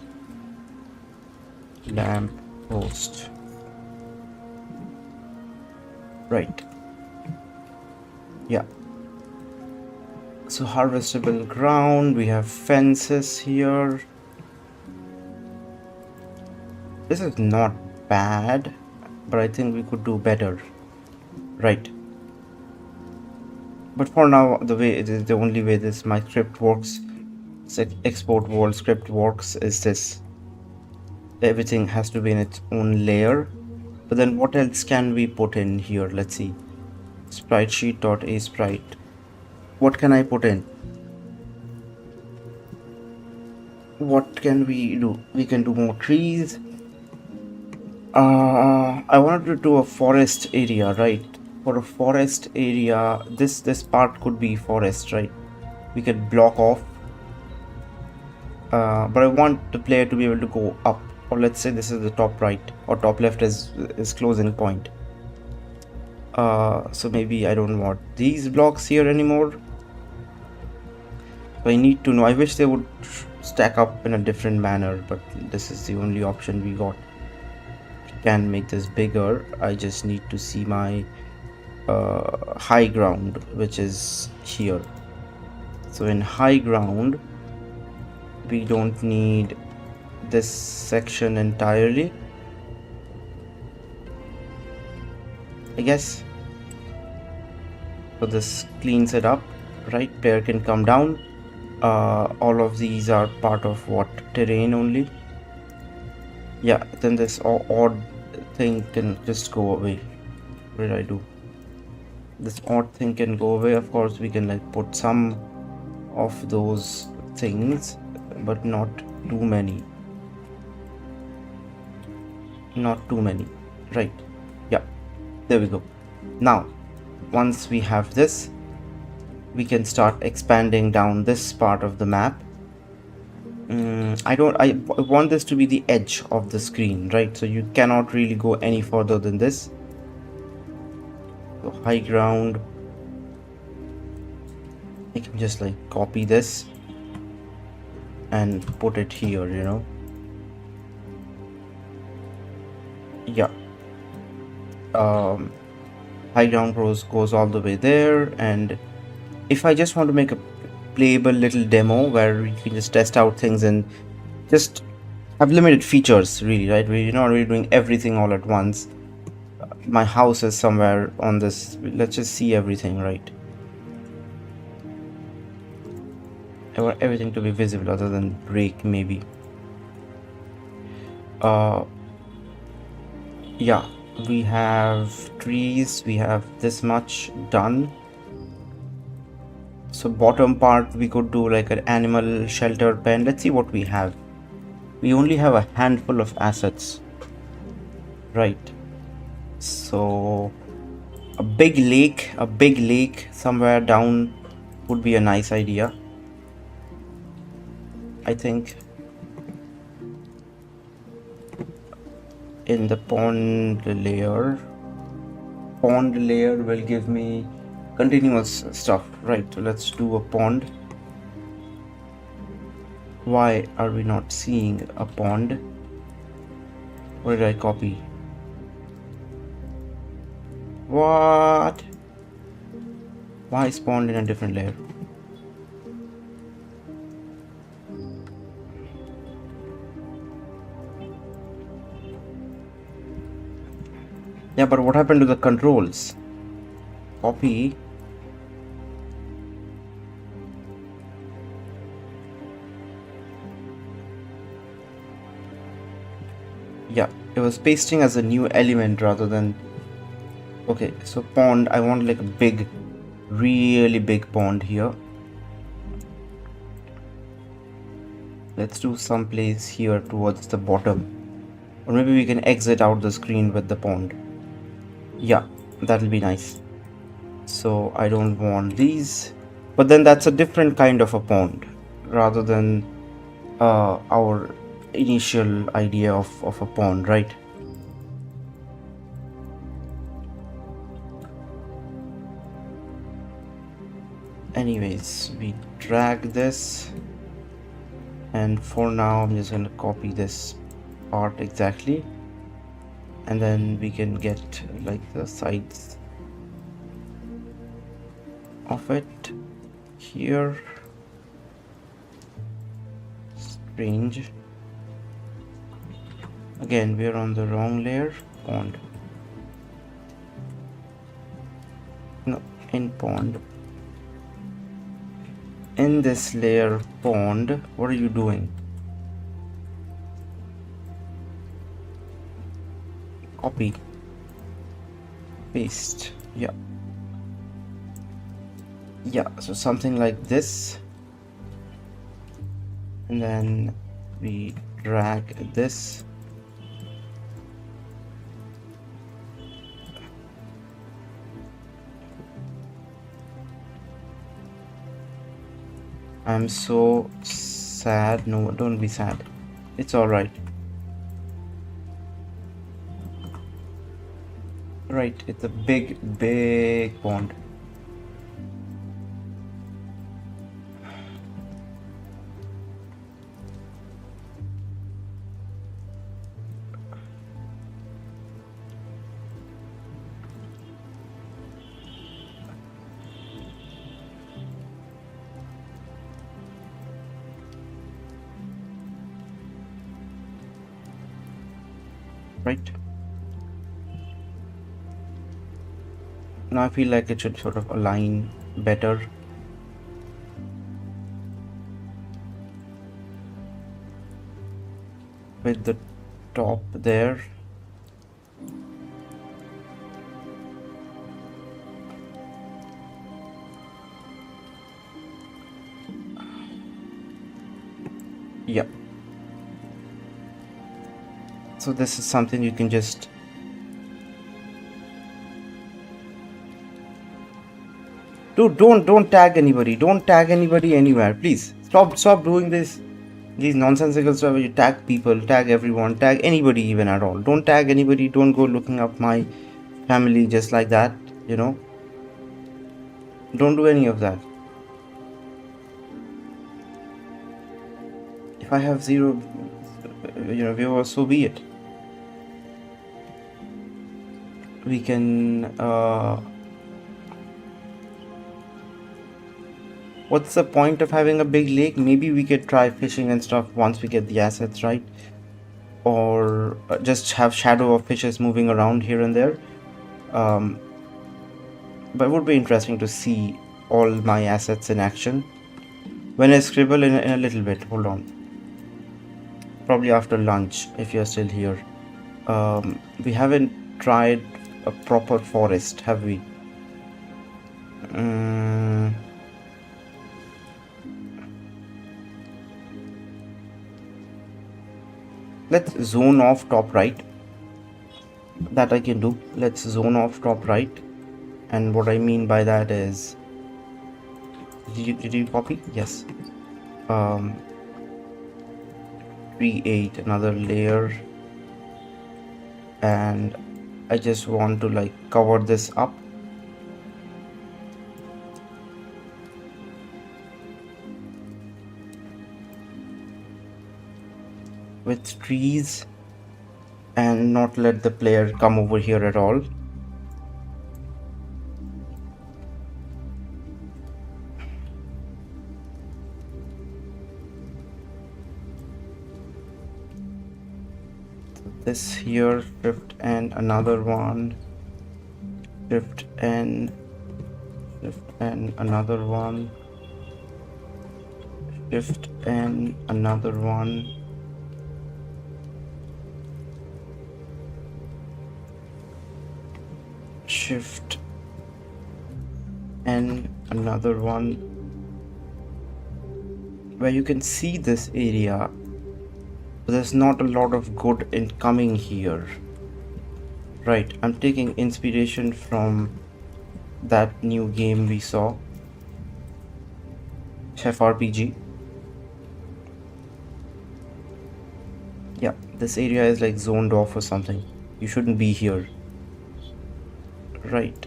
Right. Yeah. So harvestable ground, we have fences here. This is not bad, but I think we could do better. Right. But for now, the only way my script works, export world script works, is this. Everything has to be in its own layer. But then what else can we put in here? Let's see. Sprite sheet.asprite. What can I put in? What can we do? We can do more trees. I wanted to do a forest area, right? For a forest area, this part could be forest, right? We could block off. But I want the player to be able to go up, or let's say this is the top right or top left is closing point. So maybe I don't want these blocks here anymore. So I need to know. I wish they would stack up in a different manner, but this is the only option we got. Can make this bigger. I just need to see my high ground, which is here. So in high ground, we don't need this section entirely, I guess. So this cleans it up, right? Player can come down. All of these are part of what? Terrain only. Yeah, then this odd thing can just go away. What did I do? This odd thing can go away. Of course, we can like put some of those things, but not too many. Right? Yeah, there we go. Now, once we have this, we can start expanding down this part of the map. I want this to be the edge of the screen, right? So you cannot really go any further than this. high ground. I can just like copy this and put it here, you know. Yeah. High ground goes all the way there, and if I just want to make a playable little demo where you can just test out things and just have limited features, really, right? We're not really doing everything all at once. My house is somewhere on this. Let's just see everything, right? I want everything to be visible other than break, maybe. Yeah, we have trees, we have this much done. So bottom part we could do like an animal shelter pen. Let's see what we have. We only have a handful of assets, right? So a big lake somewhere down would be a nice idea, I think. In the pond layer will give me continuous stuff, right? So let's do a pond. Why are we not seeing a pond? What did I copy? What? Why is pond in a different layer? Yeah, but what happened to the controls? Copy. Yeah, it was pasting as a new element rather than... Okay, so pond, I want like a big, really big pond here. Let's do some place here towards the bottom. Or maybe we can exit out the screen with the pond. Yeah, that'll be nice. So I don't want these, but then that's a different kind of a pond rather than our initial idea of a pond, right? Anyways, we drag this, and for now I'm just gonna copy this part exactly, and then we can get like the sides of it here. Strange. Again, we're on the wrong layer. Pond. No, in pond. In this layer, pond. What are you doing? Copy. Paste. Yeah. Yeah, so something like this. And then we drag this. I'm so sad. No, don't be sad. It's alright. Right, it's a big, big pond. Right. Now I feel like it should sort of align better. With the top there. Yeah. So this is something you can just Dude, don't tag anybody. Don't tag anybody anywhere, please. Stop doing these nonsensical stuff where you tag people, tag everyone, tag anybody even at all. Don't tag anybody. Don't go looking up my family just like that, you know. Don't do any of that. If I have 0, viewers, so be it. We can, what's the point of having a big lake? Maybe we could try fishing and stuff once we get the assets right. Or just have shadow of fishes moving around here and there. But it would be interesting to see all my assets in action. When I scribble in a little bit, hold on. Probably after lunch, if you're still here. We haven't tried a proper forest, have we? Let's zone off top right. That I can do. Let's zone off top right. And what I mean by that is, did you copy? Yes. Create another layer, and I just want to like cover this up. With trees and not let the player come over here at all. This here, shift and another one, shift and another one, shift and another one. Shift and another one, where you can see this area. There's not a lot of good in coming here. Right, I'm taking inspiration from that new game we saw, Chef RPG. Yeah, this area is like zoned off or something. You shouldn't be here. Right,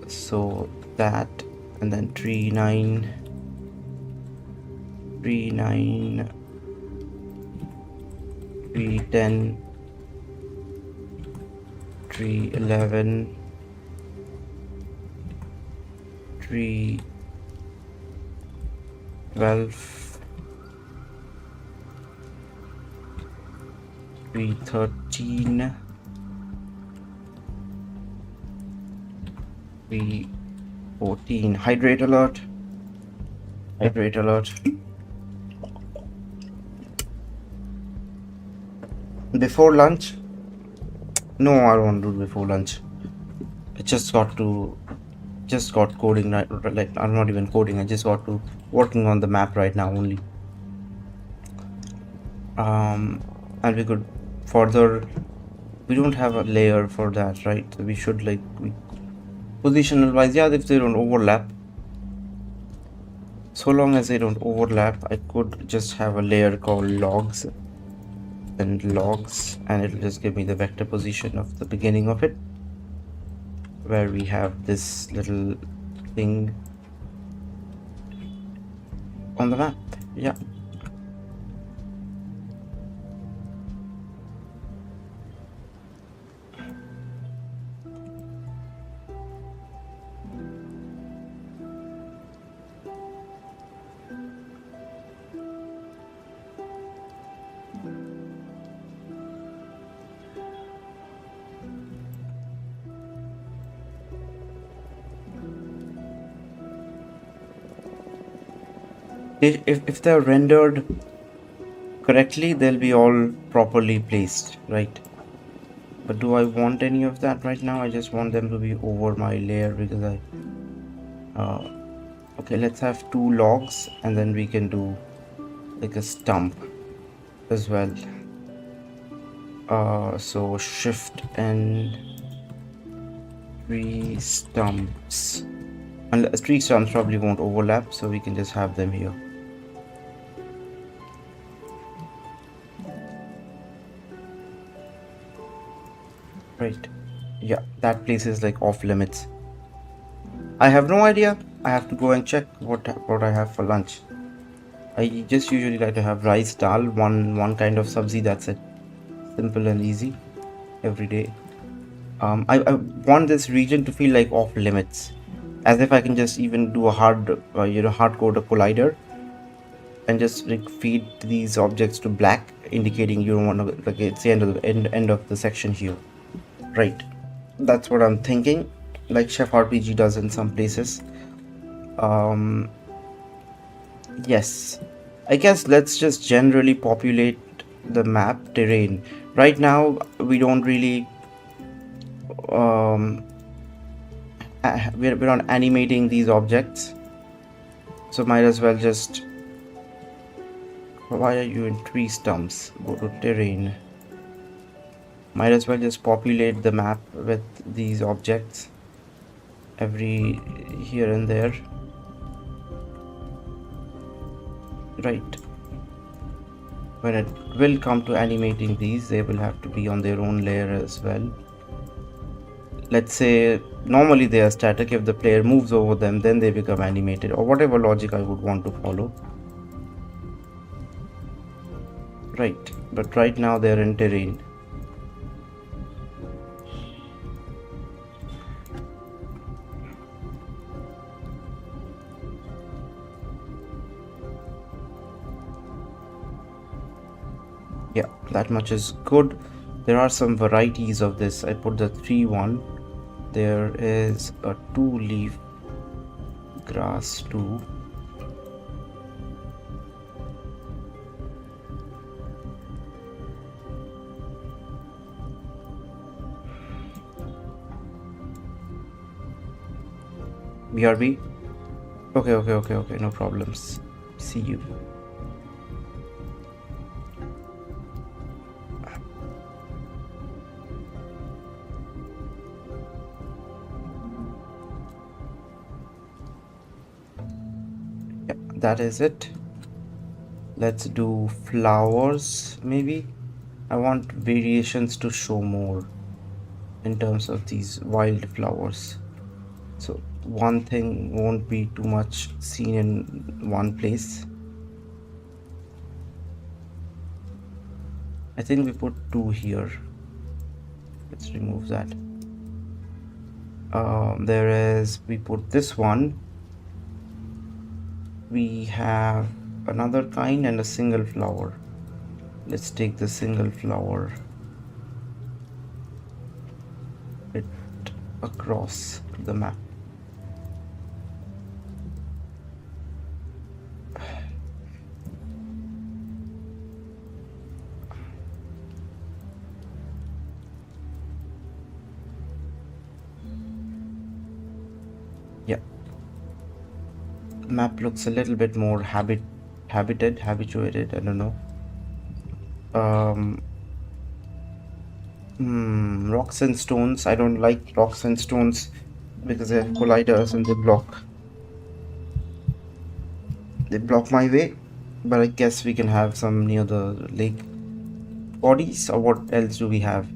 so that, and then tree 9, tree 10, tree 11, tree 12, tree 13, tree 14. Hydrate alert. Hydrate alert. Before lunch? No, I don't want to do before lunch. I just got coding, right? Like, I'm not even coding, I just got to working on the map right now only. And we could further, we don't have a layer for that, right? So we should like, positional wise, yeah, if they don't overlap. So long as they don't overlap, I could just have a layer called logs. And logs, and it'll just give me the vector position of the beginning of it, where we have this little thing on the map. Yeah. If they're rendered correctly, they'll be all properly placed, right? But do I want any of that right now? I just want them to be over my layer because I okay, let's have 2 logs, and then we can do like a stump as well. So shift and 3 stumps, and 3 stumps probably won't overlap, so we can just have them here. Right, yeah, that place is like off limits. I have no idea. I have to go and check what I have for lunch. I just usually like to have rice, dal, one kind of sabzi. That's it. Simple and easy every day. I want this region to feel like off limits, as if I can just even do a hardcode a collider and just like feed these objects to black, indicating you don't want to, like, it's the end of the section here, right? That's what I'm thinking, like Chef RPG does in some places. Yes, I guess let's just generally populate the map terrain. Right now we don't really we're not animating these objects, so might as well just, why are you in tree stumps? Go to terrain. Might as well just populate the map with these objects every here and there, right? When it will come to animating these, they will have to be on their own layer as well. Let's say normally they are static. If the player moves over them, then they become animated, or whatever logic I would want to follow, right? But right now they're in terrain. Yeah, that much is good. There are some varieties of this. I put the 3-1. There is a 2-leaf grass too. BRB? Okay, no problems. See you. Yeah, that is it. Let's do flowers maybe. I want variations to show more in terms of these wild flowers. So one thing won't be too much seen in one place. I think we put 2 here. Let's remove that. We put this one. We have another kind and a single flower. Let's take the single flower it across the map. Yeah, map looks a little bit more habituated. I don't know. Rocks and stones. I don't like rocks and stones because they're colliders and they block my way. But I guess we can have some near the lake bodies, or what else do we have?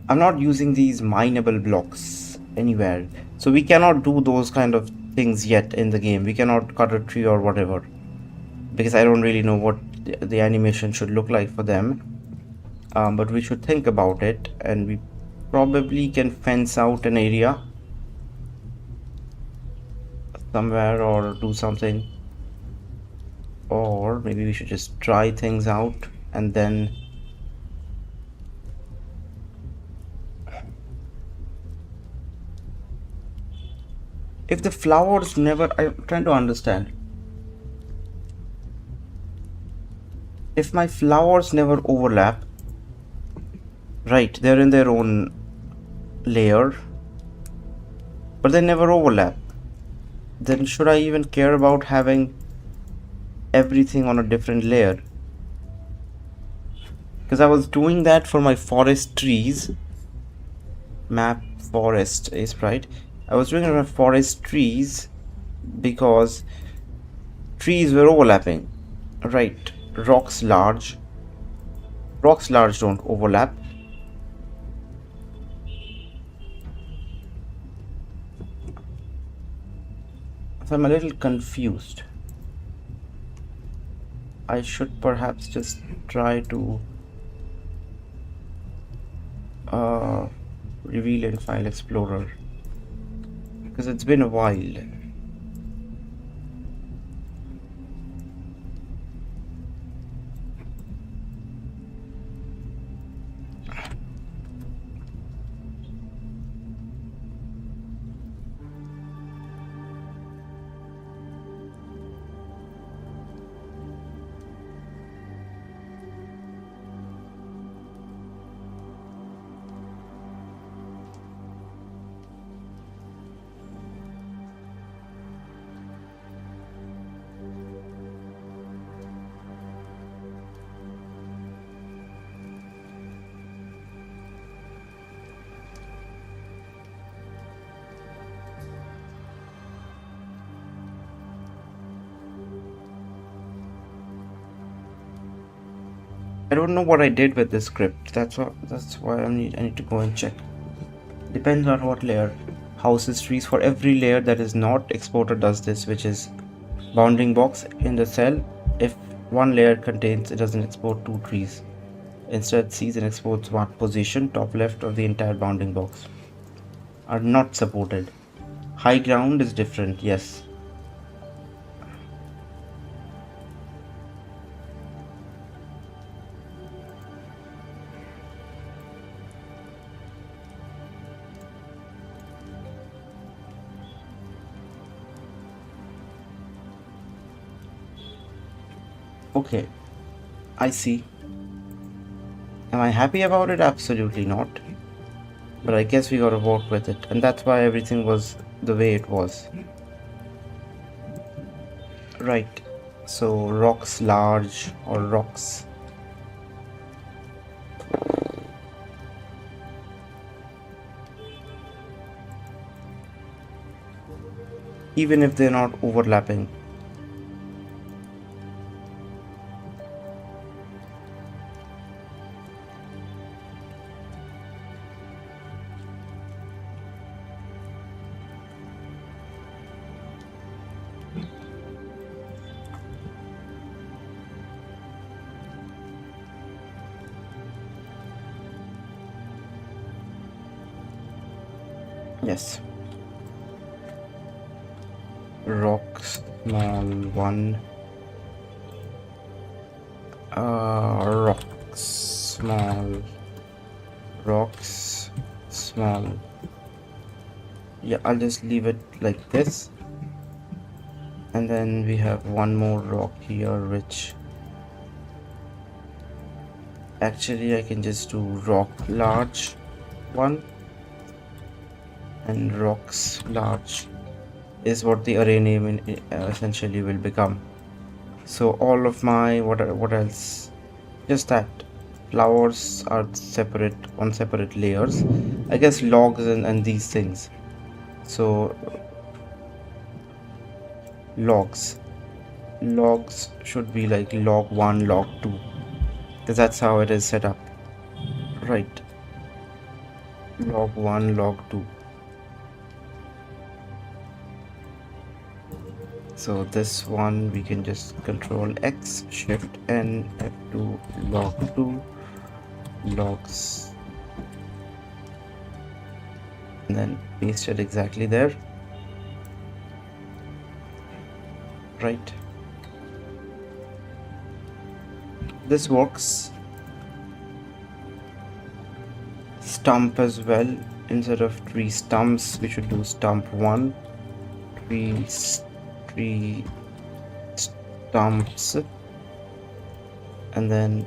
I'm not using these mineable blocks anywhere, so we cannot do those kind of things yet in the game. We cannot cut a tree or whatever, because I don't really know what the animation should look like for them. But we should think about it, and we probably can fence out an area somewhere or do something, or maybe we should just try things out and then if the flowers never, I'm trying to understand, if my flowers never overlap, right, they're in their own layer but they never overlap, then should I even care about having everything on a different layer? Because I was doing that for my forest trees. Map forest is right. I was doing it for forest trees because trees were overlapping, right? Rocks large don't overlap. So I'm a little confused. I should perhaps just try to reveal in File Explorer, because it's been a while. I don't know what I did with this script. That's why I need to go and check. Depends on what layer. Houses, trees. For every layer that is not, exporter does this, which is bounding box in the cell. If one layer contains, it doesn't export 2 trees. Instead, sees and exports one position, top left of the entire bounding box. Are not supported. High ground is different, yes. Okay, I see. Am I happy about it? Absolutely not. But I guess we gotta work with it, and that's why everything was the way it was. Right, so rocks large or rocks. Even if they're not overlapping. Yes. Rock small 1. Rocks small. Rocks small. Yeah, I'll just leave it like this. And then we have one more rock here, which actually I can just do rock large 1. And rocks large is what the array name essentially will become. So all of my what else? Just that flowers are separate on separate layers. I guess logs and these things. So logs should be like log 1, log 2, because that's how it is set up. Right. Log 1, log 2. So this one we can just control X, shift N, F2, log 2, logs, and then paste it exactly there. Right. This works. Stump as well. Instead of tree stumps, we should do stump 1, tree stumps, and then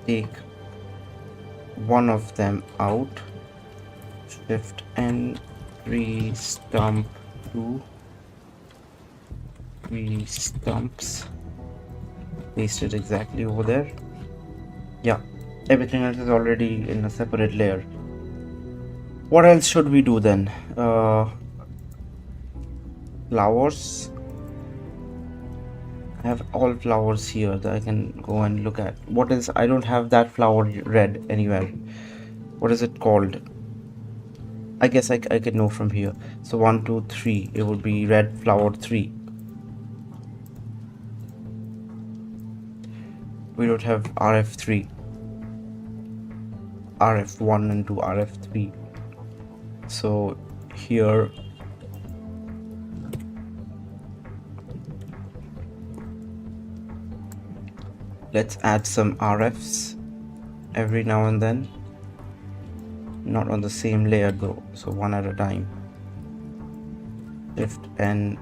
take one of them out, shift N, tree stump 2, tree stumps, paste it exactly over there. Yeah, everything else is already in a separate layer. What else should we do then? Flowers. I have all flowers here that I can go and look at. What is, I don't have that flower red anywhere. What is it called? I guess I could know from here. So 1, 2, 3, it would be red flower 3. we don't have RF3, RF1 and 2, RF3. So here let's add some RFs every now and then, not on the same layer though, so one at a time. Shift N,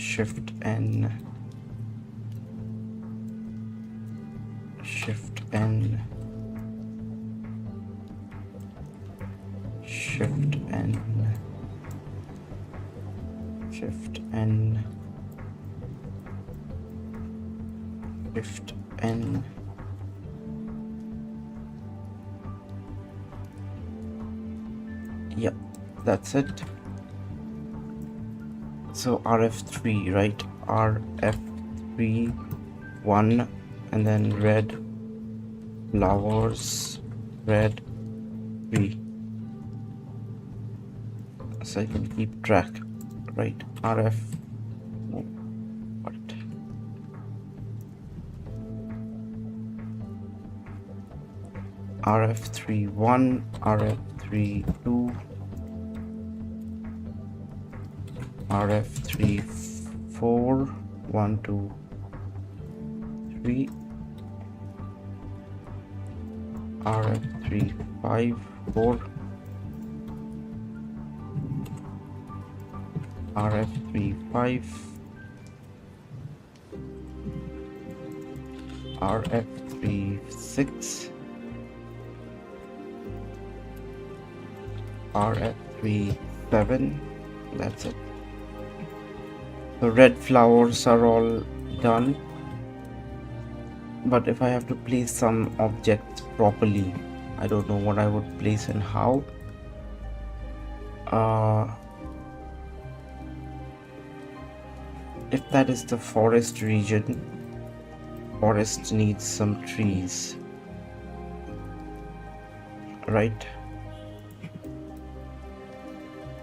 Shift N, Shift N, Shift N, Shift N, Shift N. Yep, that's it. So RF3, right? RF3 1, and then red flowers, red 3. So I can keep track, right? RF, no, what? RF3 1, RF3 2, RF3 4, 1 2 3, RF3 5 4, RF3 5, RF3 6, RF3 7. That's it. The red flowers are all done, but if I have to place some objects properly, I don't know what I would place and how. If that is the forest region, forest needs some trees, right?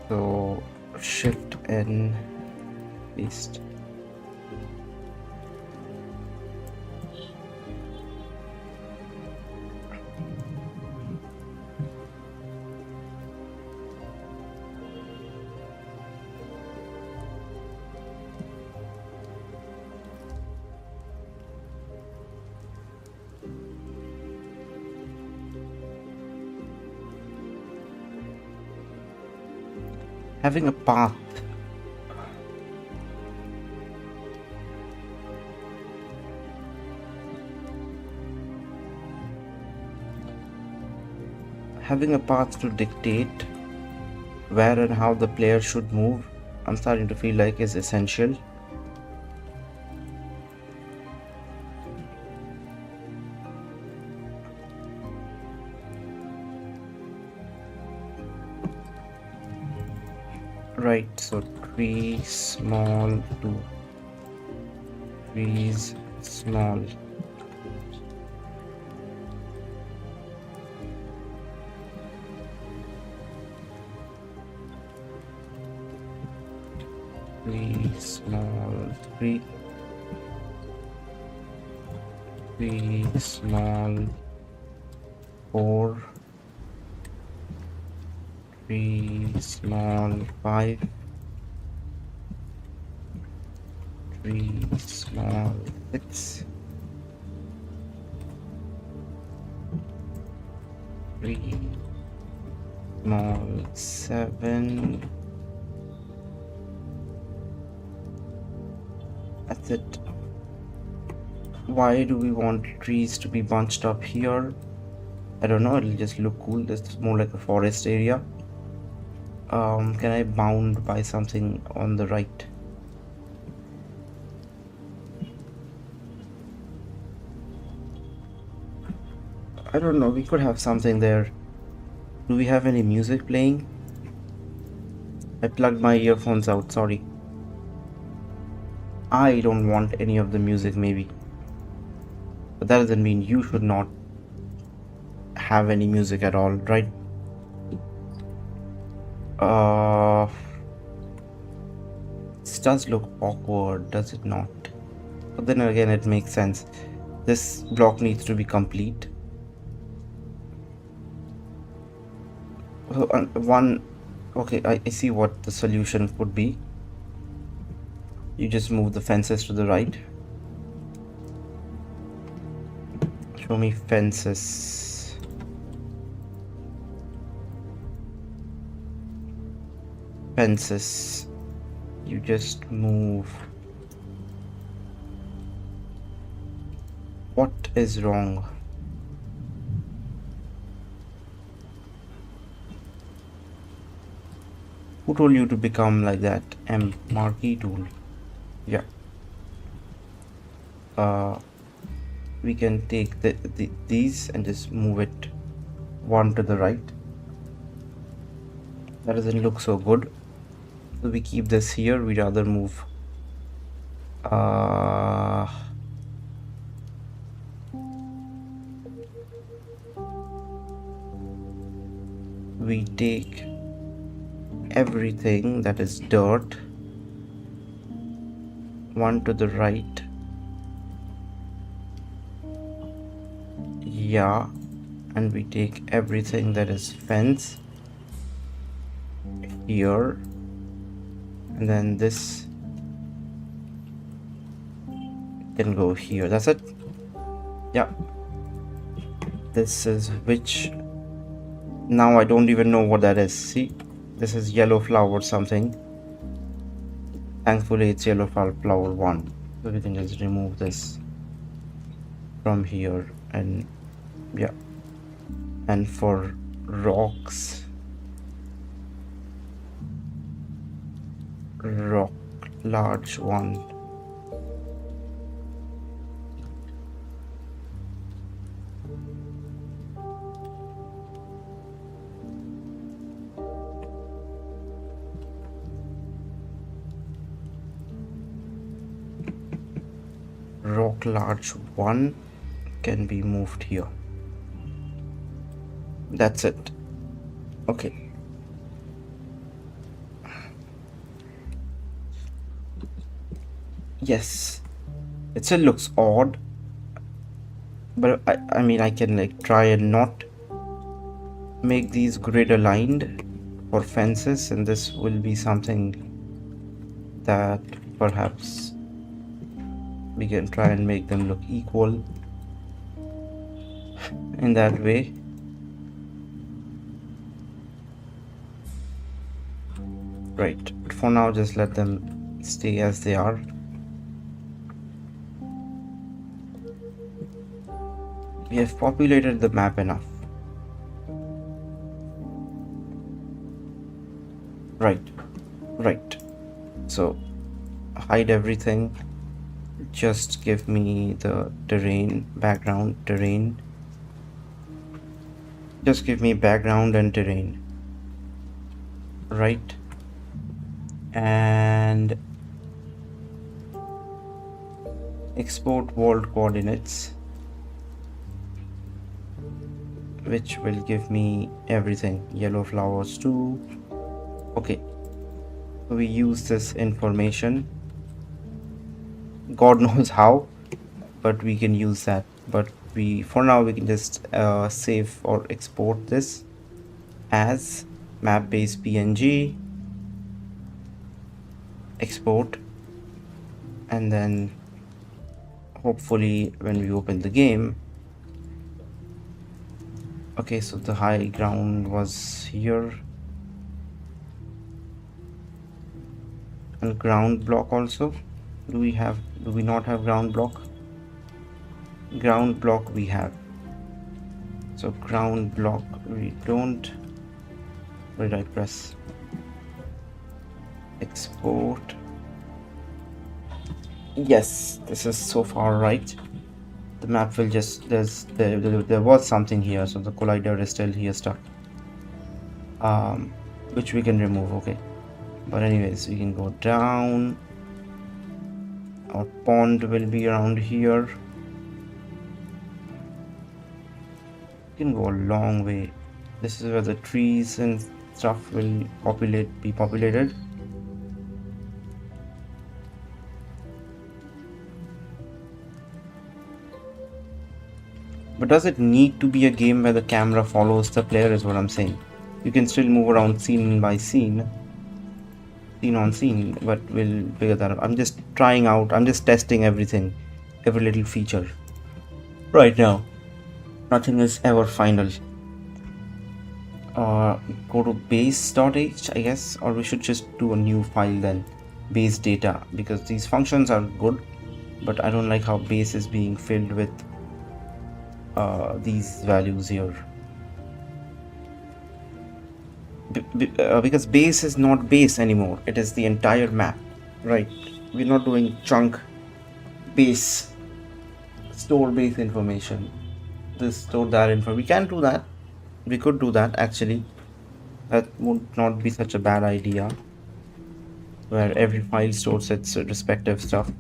So Shift N, paste. Having a path. Having a path to dictate where and how the player should move, I'm starting to feel like is essential. Right, so tree small to trees small. Tree small 3, tree small 4, tree small 5, tree small 6, tree small 7. That's it. Why do we want trees to be bunched up here? I don't know, it'll just look cool. This is more like a forest area. Can I bound by something on the right? I don't know, we could have something there. Do we have any music playing? I plugged my earphones out, sorry. I don't want any of the music maybe. But that doesn't mean you should not have any music at all, right? This does look awkward, does it not? But then again, it makes sense. This block needs to be complete. Okay, I see what the solution could be. You just move the fences to the right. Show me fences. Fences. You just move. What is wrong? Who told you to become like that? Marquee tool. Yeah. We can take these and just move it one to the right. That doesn't look so good. So we keep this here. We rather move. We take everything that is dirt one to the right. Yeah, and we take everything that is fence here, and then this can go here. That's it. Yeah, this is which now I don't even know what that is. See, this is yellow flower something. Thankfully it's yellow flower 1, so we can just remove this from here. And yeah, and for rocks, rock large 1. Rock large 1 can be moved here. That's it. Okay. Yes, it still looks odd, but I mean I can like try and not make these grid aligned for fences, and this will be something that perhaps we can try and make them look equal in that way. Right, but for now just let them stay as they are. We have populated the map enough. Right. So hide everything. Just give me the terrain, background, terrain. Just give me background and terrain. Right. And export world coordinates, which will give me everything. Yellow flowers too. Okay, we use this information, God knows how, but we can use that. But for now we can just save or export this as map base png, export, and then hopefully when we open the game. Okay, so the high ground was here, and ground block also. Do we not have ground block? Ground block we have. So ground block we don't. Where did I press? Export. Yes, this is so far right. The map will just there was something here, so the collider is still here stuck. Which we can remove, okay. But anyways, we can go down. Our pond will be around here. You can go a long way. This is where the trees and stuff will be populated. But does it need to be a game where the camera follows the player is what I'm saying. You can still move around scene by scene on scene, but we'll figure that out. I'm just trying out, I'm just testing everything, every little feature right now. Nothing is ever final. Go to base.h, I guess, or we should just do a new file then, base data, because these functions are good, but I don't like how base is being filled with these values here. Because base is not base anymore, it is the entire map, right? We're not doing chunk base, store base information, this store that info. We can do that, we could do that actually. That would not be such a bad idea, where every file stores its respective stuff.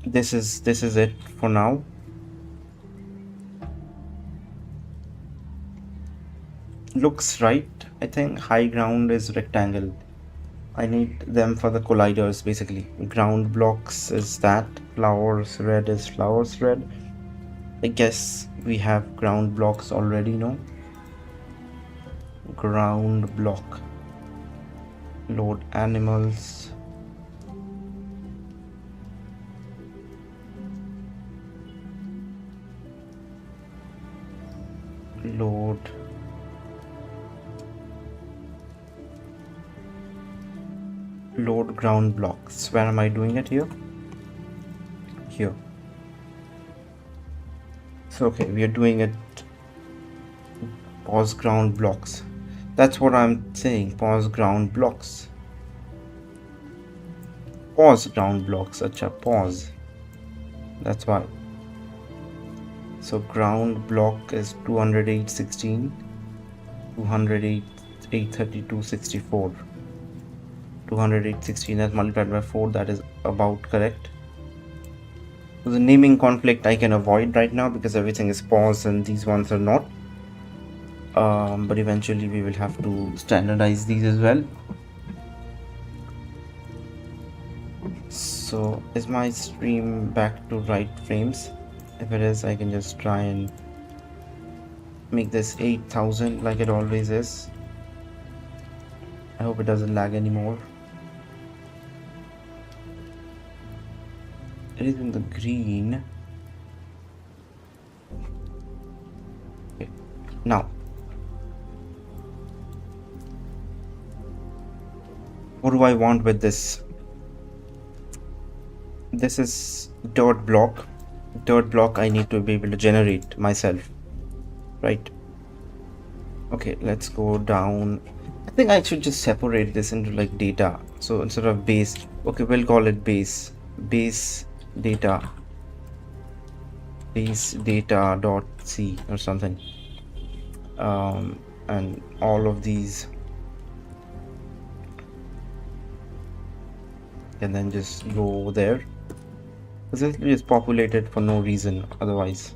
This is it for now. Looks right. I think high ground is rectangle. I need them for the colliders basically. Ground blocks is that. Flowers red is flowers red. I guess we have ground blocks already, no? Ground block. Load animals. Load ground blocks. Where am I doing it? Here. So okay, we are doing it. Pause ground blocks. That's what I'm saying. Pause ground blocks. Pause ground blocks. Acha, pause. That's why. So ground block is 208.16, 208.832.64. 208.16 as multiplied by 4, that is about correct. So the naming conflict I can avoid right now because everything is paused and these ones are not. But eventually we will have to standardize these as well. So is my stream back to right frames? If it is, I can just try and make this 8000 like it always is. I hope it doesn't lag anymore. It is in the green. Okay. Now, what do I want with this? This is dirt block. Dirt block I need to be able to generate myself, right? Okay, let's go down. I think I should just separate this into like data. So instead of base, okay, we'll call it base data, base data dot c or something. And all of these can then just go there. This is populated for no reason otherwise,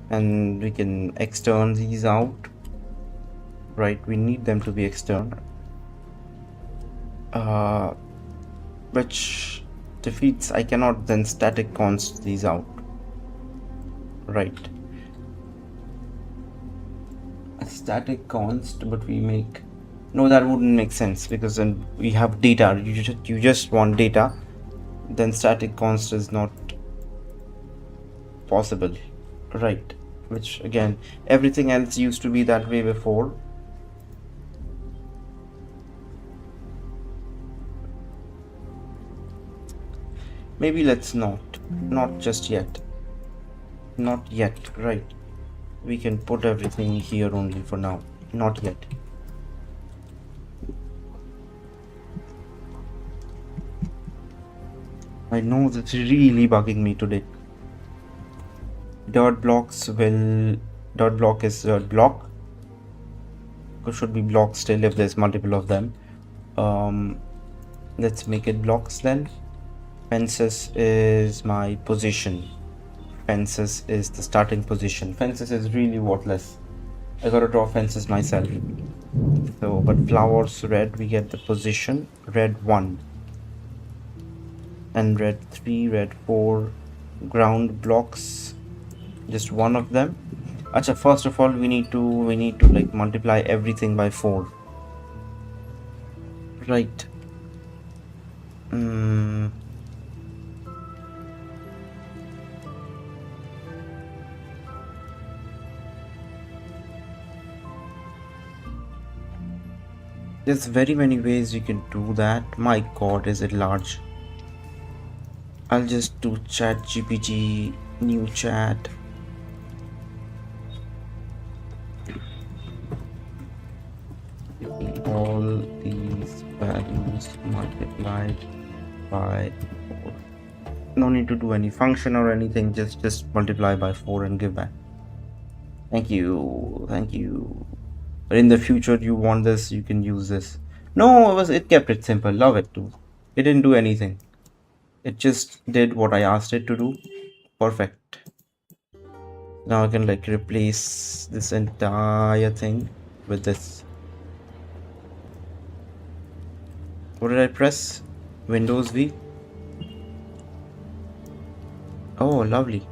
and we can extern these out, right? We need them to be external, which defeats, I cannot then static const these out, right? A static const, but we make, no, that wouldn't make sense because then we have data. You just want data, then static const is not possible, right? Which again, everything else used to be that way before. Maybe let's not just yet, right? We can put everything here only for now, not yet. I know that's really bugging me today. Dirt block is dirt block. It should be blocks still if there's multiple of them. Let's make it blocks then. Fences is my position. Fences is the starting position. Fences is really worthless. I gotta draw fences myself. So, but flowers red, we get the position. Red 1. And red 3, red 4. Ground blocks. Just one of them. Acha, first of all, we need to like multiply everything by 4. Right. There's very many ways you can do that. My god, is it large. I'll just do chat GPT, new chat. All these values multiplied by 4. No need to do any function or anything, just multiply by 4 and give back. Thank you. But in the future you want this, you can use this. No, it kept it simple. Love it too. It didn't do anything. It just did what I asked it to do. Perfect. Now I can like replace this entire thing with this. What did I press? Windows V. Oh, lovely.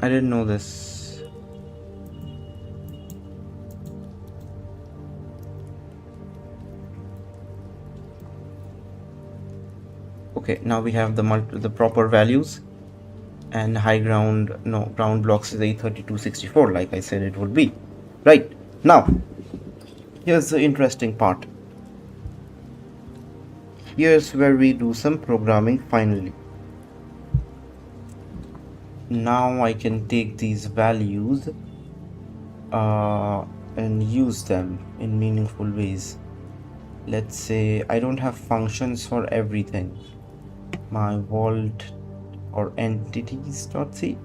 I didn't know this. Okay, now we have the proper values, and ground blocks is A3264, like I said it would be. Right, now here's the interesting part. Here's where we do some programming finally. Now I can take these values and use them in meaningful ways. Let's say I don't have functions for everything. My world or entities.c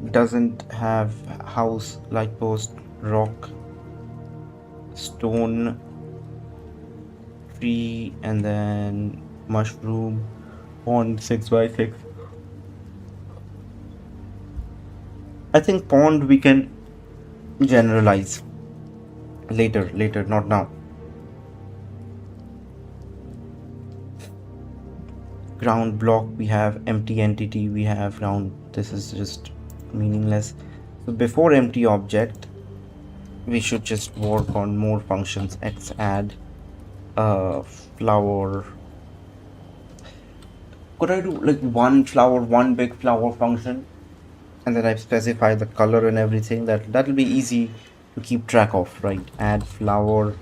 doesn't have house, light post, rock, stone, tree, and then mushroom, pond 6x6. I think pond we can generalize later, not now. Ground block, we have empty entity, we have ground. This is just meaningless. So before empty object, we should just work on more functions. X add flower. Could I do like one big flower function, and then I specify the color and everything? That'll be easy to keep track of, right? Add flower,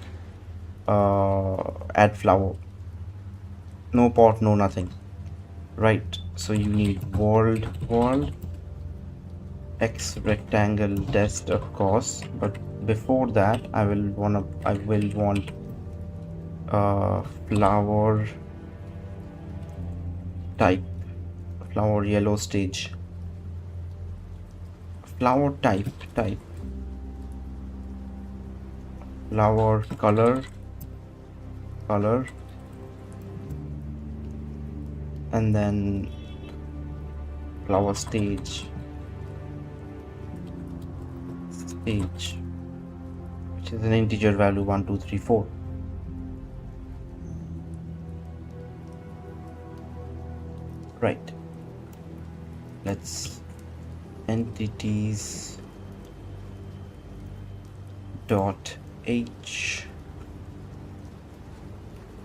no pot, no nothing, right? So you need world X rectangle dest, of course, but before that I will want flower type, flower yellow stage, flower type, flower color, and then flower stage, which is an integer value 1 2 3 4. Right, let's entities dot h.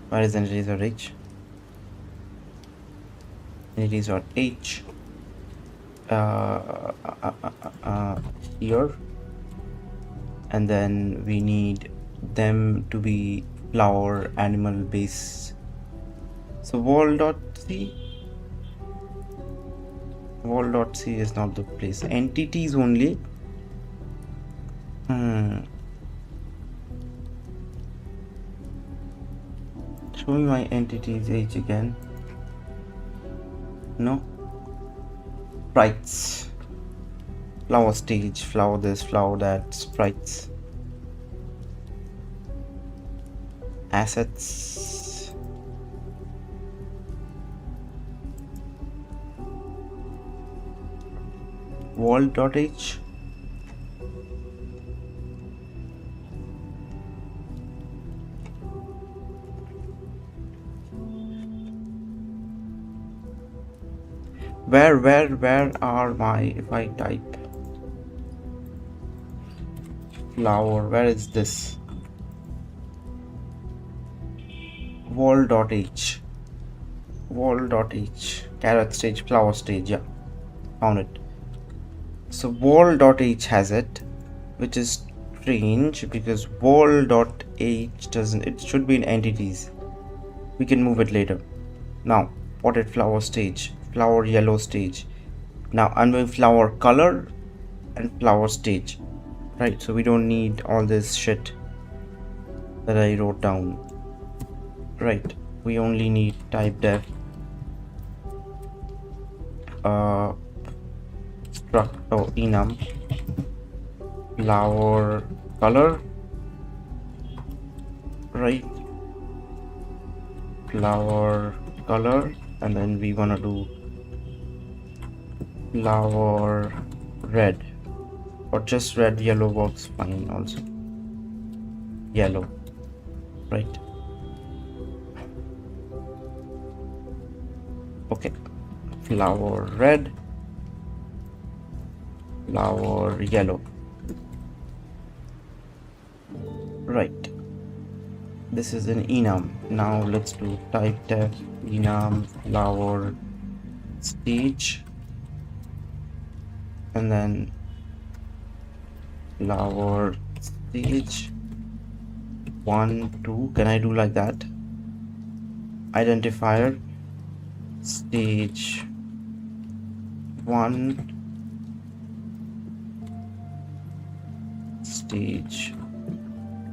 Where is entities dot h? Entities dot h here, and then we need them to be flower animal base. So wall.c is not the place. Entities only. Show me my entities h again. No. Sprites. Flower stage, flower this, flower that, sprites. assets. World.h. Where are my, if I type flower, where is this? Wall.h. Wall.h. Carrot stage, flower stage, yeah. Found it. So wall.h has it, which is strange because wall.h doesn't, it should be in entities. We can move it later. Now, potted flower stage, flower yellow stage. Now I'm doing flower color and flower stage. Right, so we don't need all this shit that I wrote down. Right, we only need type def struct enum flower color, right, flower color, and then we wanna do flower red, or just red. Yellow works fine also. Yellow, right. Okay, flower red, flower yellow, right. This is an enum. Now let's do type def enum flower stage, and then flower stage 1 2. Can I do like that? Identifier stage 1, stage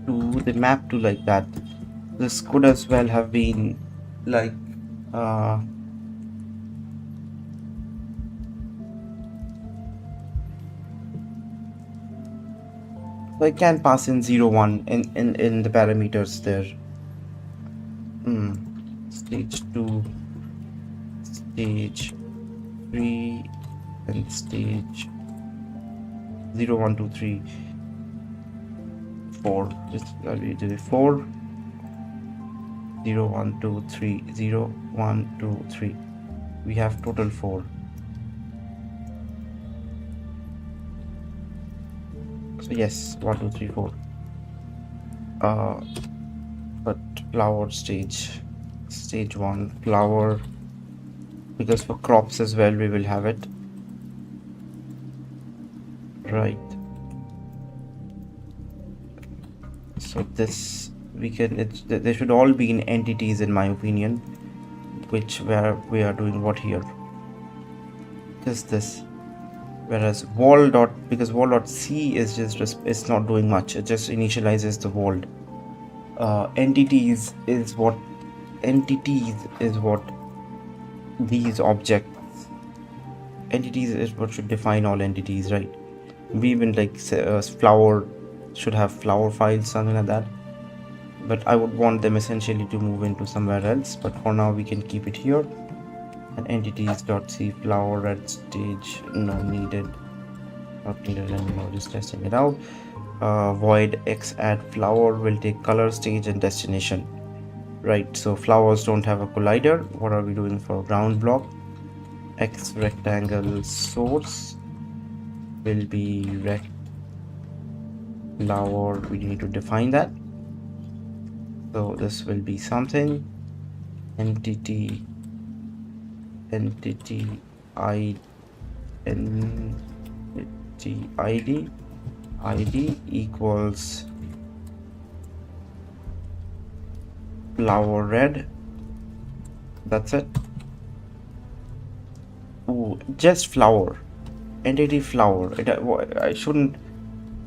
2. They map to like that. This could as well have been like so I can pass in 0 1 in the parameters there. Stage 2, stage 3, and stage 0 1 2 3 4. Just I'll do it 4 0 1 2 3 0 1 2 3. We have total 4. So yes, 1 2 3 4. But flower stage 1 flower, because for crops as well we will have it, right. So this we can, they should all be in entities in my opinion, which where we are doing what here, this, whereas wall dot, because wall dot c is just it's not doing much, it just initializes the world. Entities is what these objects, entities is what should define all entities, right? We even like flower should have flower files, something like that, but I would want them essentially to move into somewhere else, but for now we can keep it here. And entities.c flower red stage, no needed, not needed anymore, just testing it out. Void x add flower will take color, stage, and destination, right? So flowers don't have a collider. What are we doing for ground block? X rectangle source will be rect flower. We need to define that, so this will be something entity id equals flower red. That's it. Ooh, just flower, entity flower. I shouldn't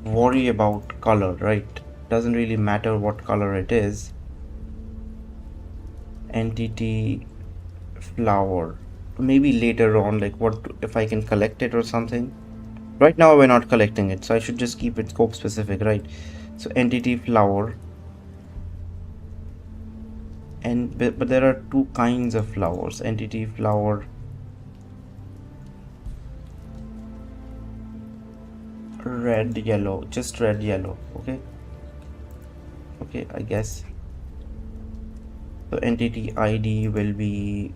worry about color, right? Doesn't really matter what color it is. Entity flower, maybe later on, like what if I can collect it or something. Right now we're not collecting it, so I should just keep it scope specific, right? So entity flower and but there are two kinds of flowers. Entity flower red, yellow, just red, yellow. Okay, I guess. So entity ID will be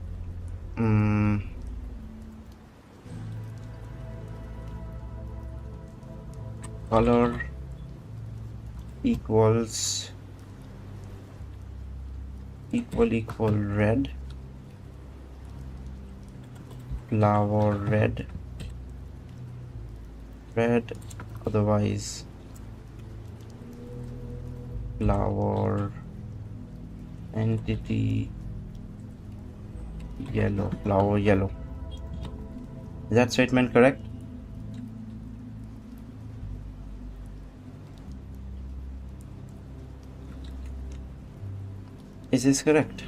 color equals equal red, flower red, otherwise flower entity yellow, flower yellow. Is that statement correct? Is this correct?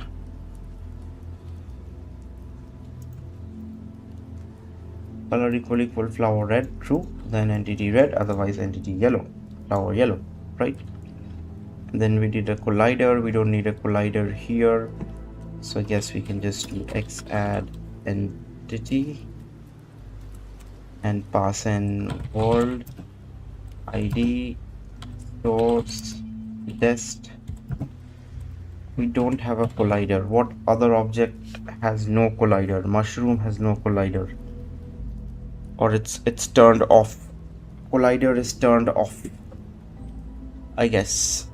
Color equal flower red, true. Then entity red, otherwise entity yellow, flower yellow, right? And then we did a collider. We don't need a collider here, so I guess we can just do x add entity and pass in world ID source test. We don't have a collider. What other object has no collider? Mushroom has no collider, or it's turned off. Collider is turned off, I guess.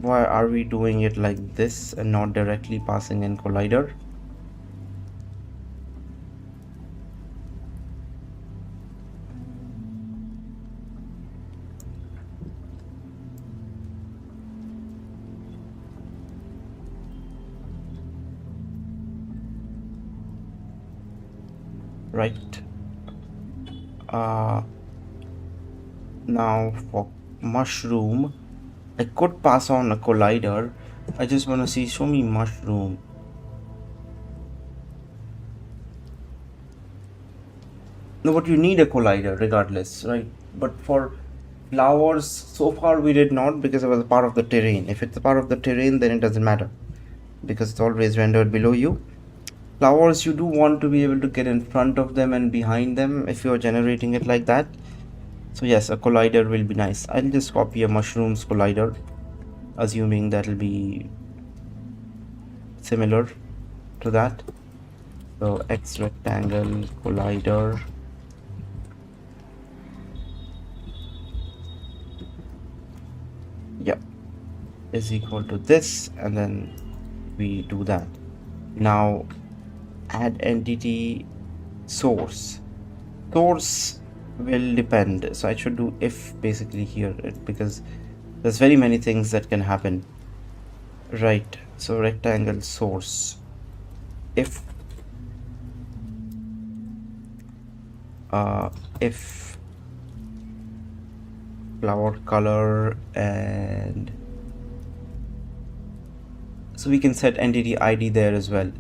Why are we doing it like this and not directly passing in collider? Right. Now for mushroom, I could pass on a collider. I just want to see, show me mushroom. No, but you need a collider regardless, right? But for flowers, so far we did not, because it was a part of the terrain. If it's a part of the terrain, then it doesn't matter, because it's always rendered below you. Flowers, you do want to be able to get in front of them and behind them if you're generating it like that. So yes, a collider will be nice. I'll just copy a mushrooms collider, assuming that'll be similar to that. So X rectangle collider. Yeah, is equal to this, and then we do that. Now add entity source. Source will depend, so I should do if basically here, because there's very many things that can happen, right? So rectangle source, if flower color, and so we can set entity ID there as well,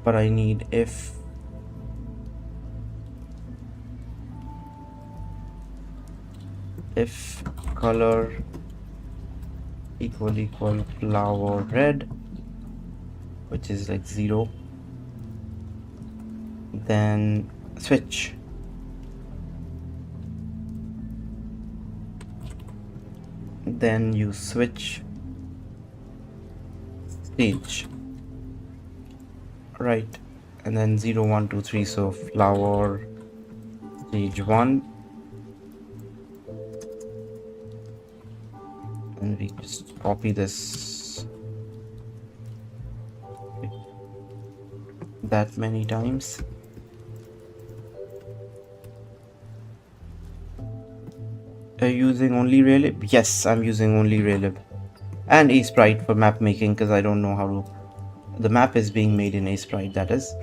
but I need if color equal flower red, which is like 0, then switch. Then you switch stage, right? And then 0 1 2 3, so flower stage 1, and we just copy this that many times. Are you using only raylib? Yes, I'm using only raylib and asprite for map making, because I don't know how to. The map is being made in asprite, that is,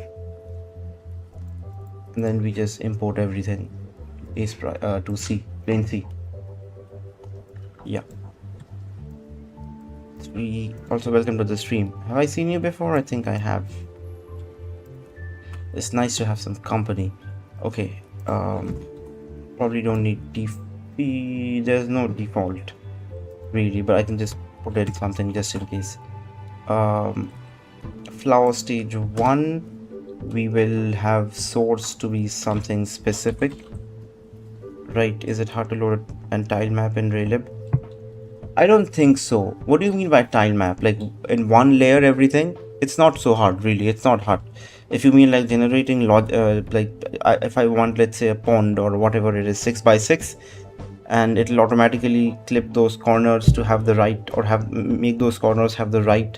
and then we just import everything asprite to C, plain C. Yeah. We also welcome to the stream. Have I seen you before? I think I have. It's nice to have some company. Okay, probably don't need there's no default really, but I can just put in something just in case. Flower stage 1, we will have source to be something specific, right? Is it hard to load a tile map in raylib? I don't think so. What do you mean by tile map? Like in one layer everything? It's not so hard, really. It's not hard. If you mean like generating if I want, let's say, a pond or whatever it is, 6 by 6, and it'll automatically clip those corners to have the right, or make those corners have the right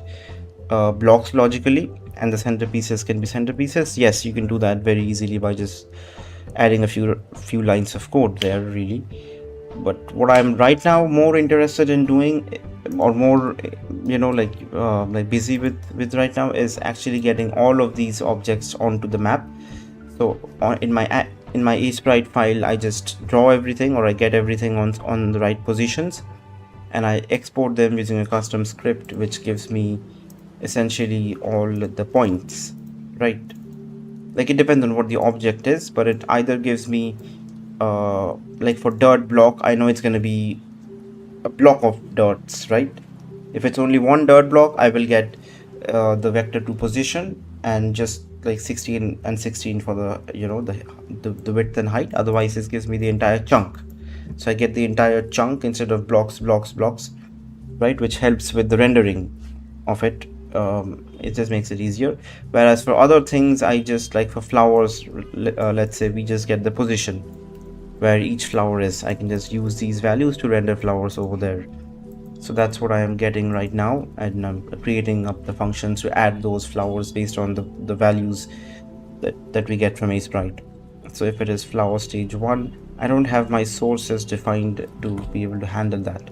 blocks logically, and the centerpieces can be centerpieces. Yes, you can do that very easily by just adding a few lines of code there, really. But what I'm right now more interested in doing, or more, like busy with right now, is actually getting all of these objects onto the map. So in my sprite file, I just draw everything, or I get everything on the right positions, and I export them using a custom script which gives me essentially all the points, right? Like it depends on what the object is, but it either gives me like for dirt block, I know it's going to be a block of dirts, right? If it's only one dirt block, I will get the vector to position, and just like 16 and 16 for the the width and height. Otherwise it gives me the entire chunk, so I get the entire chunk instead of blocks, right? Which helps with the rendering of it. It just makes it easier. Whereas for other things, I just, like for flowers, let's say we just get the position where each flower is. I can just use these values to render flowers over there. So that's what I am getting right now, and I'm creating up the functions to add those flowers based on the values that we get from sprite. So if it is flower stage 1, I don't have my sources defined to be able to handle that.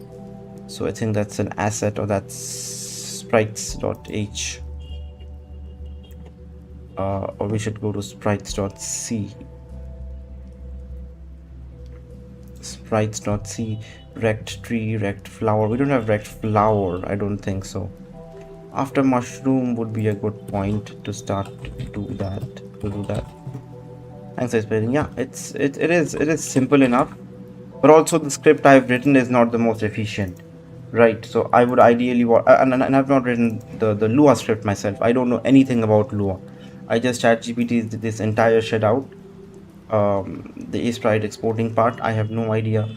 So I think that's an asset, or that's sprites.h, or we should go to sprites.c. sprites.c, rect tree, rect flower. We don't have rect flower, I don't think so. After mushroom would be a good point to start to do that. Thanks for explaining. Yeah, it is simple enough, but also the script I've written is not the most efficient, right? So I would ideally want, and I've not written the Lua script myself. I don't know anything about Lua. I just ChatGPT this entire shit out. The sprite exporting part, I have no idea.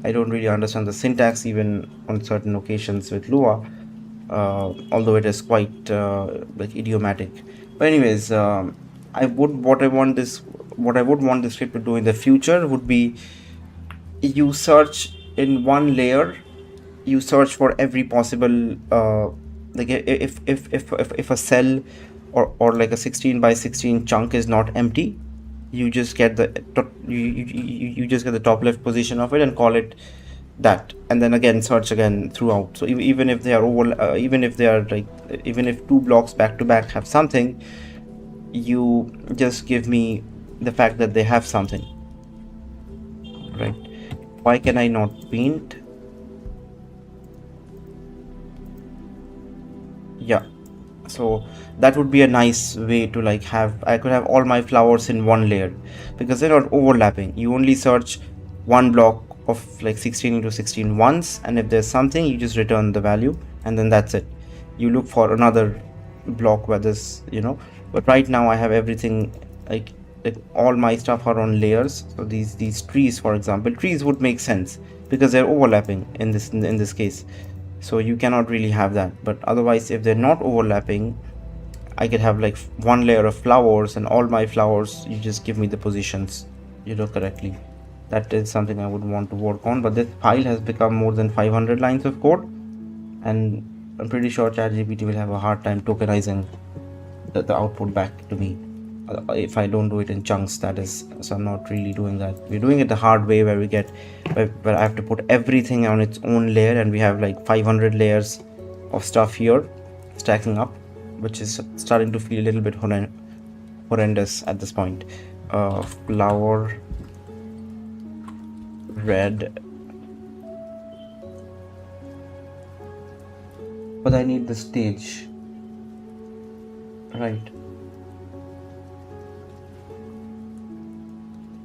I don't really understand the syntax even on certain occasions with Lua, although it is quite like idiomatic. But anyways, what I would want this script to do in the future would be, you search in one layer, you search for every possible like if a cell or like a 16 by 16 chunk is not empty, you just get you just get the top left position of it and call it that, and then again search again throughout. So even if they are even if two blocks back to back have something, you just give me the fact that they have something, right? Why can I not paint? Yeah, so that would be a nice way to like I could have all my flowers in one layer, because they're not overlapping. You only search one block of like 16 into 16 once, and if there's something, you just return the value, and then that's it. You look for another block where this, but right now I have everything, like all my stuff are on layers. So these trees, for example, trees would make sense because they're overlapping in this case. So you cannot really have that. But otherwise, if they're not overlapping, I could have like one layer of flowers, and all my flowers, you just give me the positions, correctly. That is something I would want to work on. But this file has become more than 500 lines of code, and I'm pretty sure ChatGPT will have a hard time tokenizing the output back to me if I don't do it in chunks, that is. So I'm not really doing that. We're doing it the hard way, where I have to put everything on its own layer, and we have like 500 layers of stuff here stacking up, which is starting to feel a little bit horrendous at this point. Flower red, but I need the stage, right?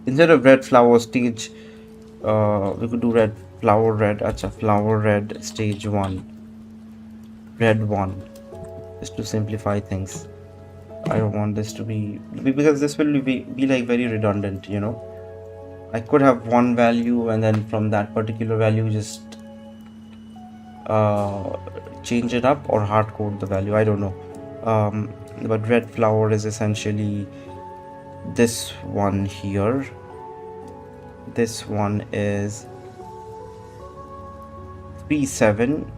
Instead of red flower stage, we could do red flower red. Acha, flower red stage 1. red 1, just to simplify things. I don't want this to be, because this will be like very redundant, you know. I could have one value and then from that particular value just change it up or hard code the value. I don't know. But red flower is essentially this one here. This one is 37.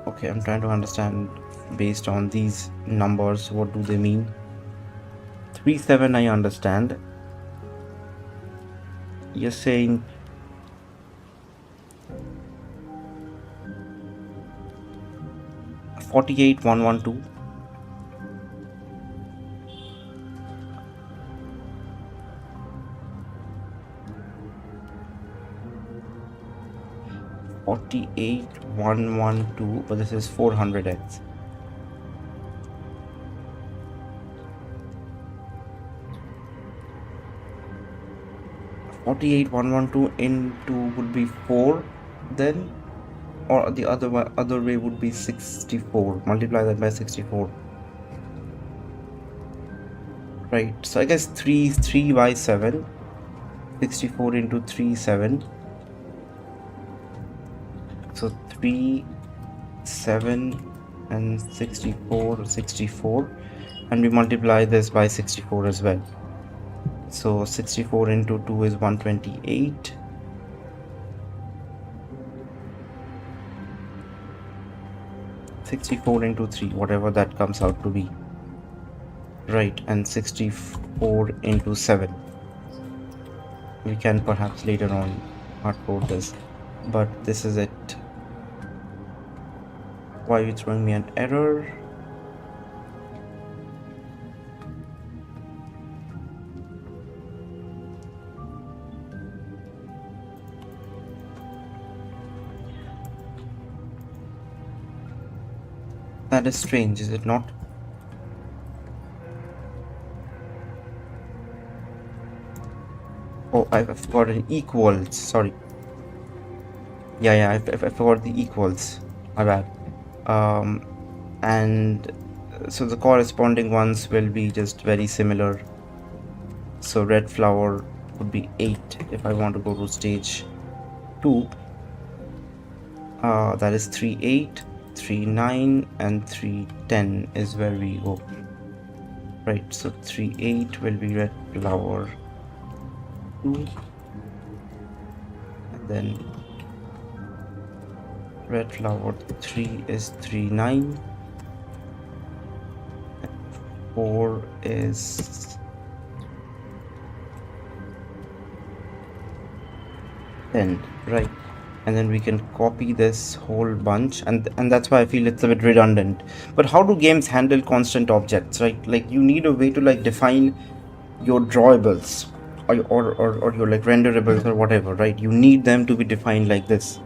Okay, I'm trying to understand based on these numbers, what do they mean? 37 I understand. You're saying 48112. But this is 400x. into would be 4 then, or the other way would be 64. Multiply that by 64. Right, so I guess 3 by 7. 64 into 3 7. So 3 7 and 64, and we multiply this by 64 as well. So 64 into 2 is 128. (64 into 3, whatever that comes out to be. Right, and 64 into 7. We can perhaps later on hard code this, but this is it. Why are you throwing me an error? That is strange, is it not? Oh, I forgot an equals. Sorry. Yeah, I forgot the equals. My bad. And so the corresponding ones will be just very similar. So red flower would be 8 if I want to go to stage 2. That is 3 8, 3 9, and 3 10 is where we go. Right, so 3 8 will be red flower 2, and then red flower 3 is 3 9, and 4 is 10, right? And then we can copy this whole bunch, and that's why I feel it's a bit redundant. But how do games handle constant objects, right? Like you need a way to like define your drawables or your like renderables or whatever, right? You need them to be defined like this.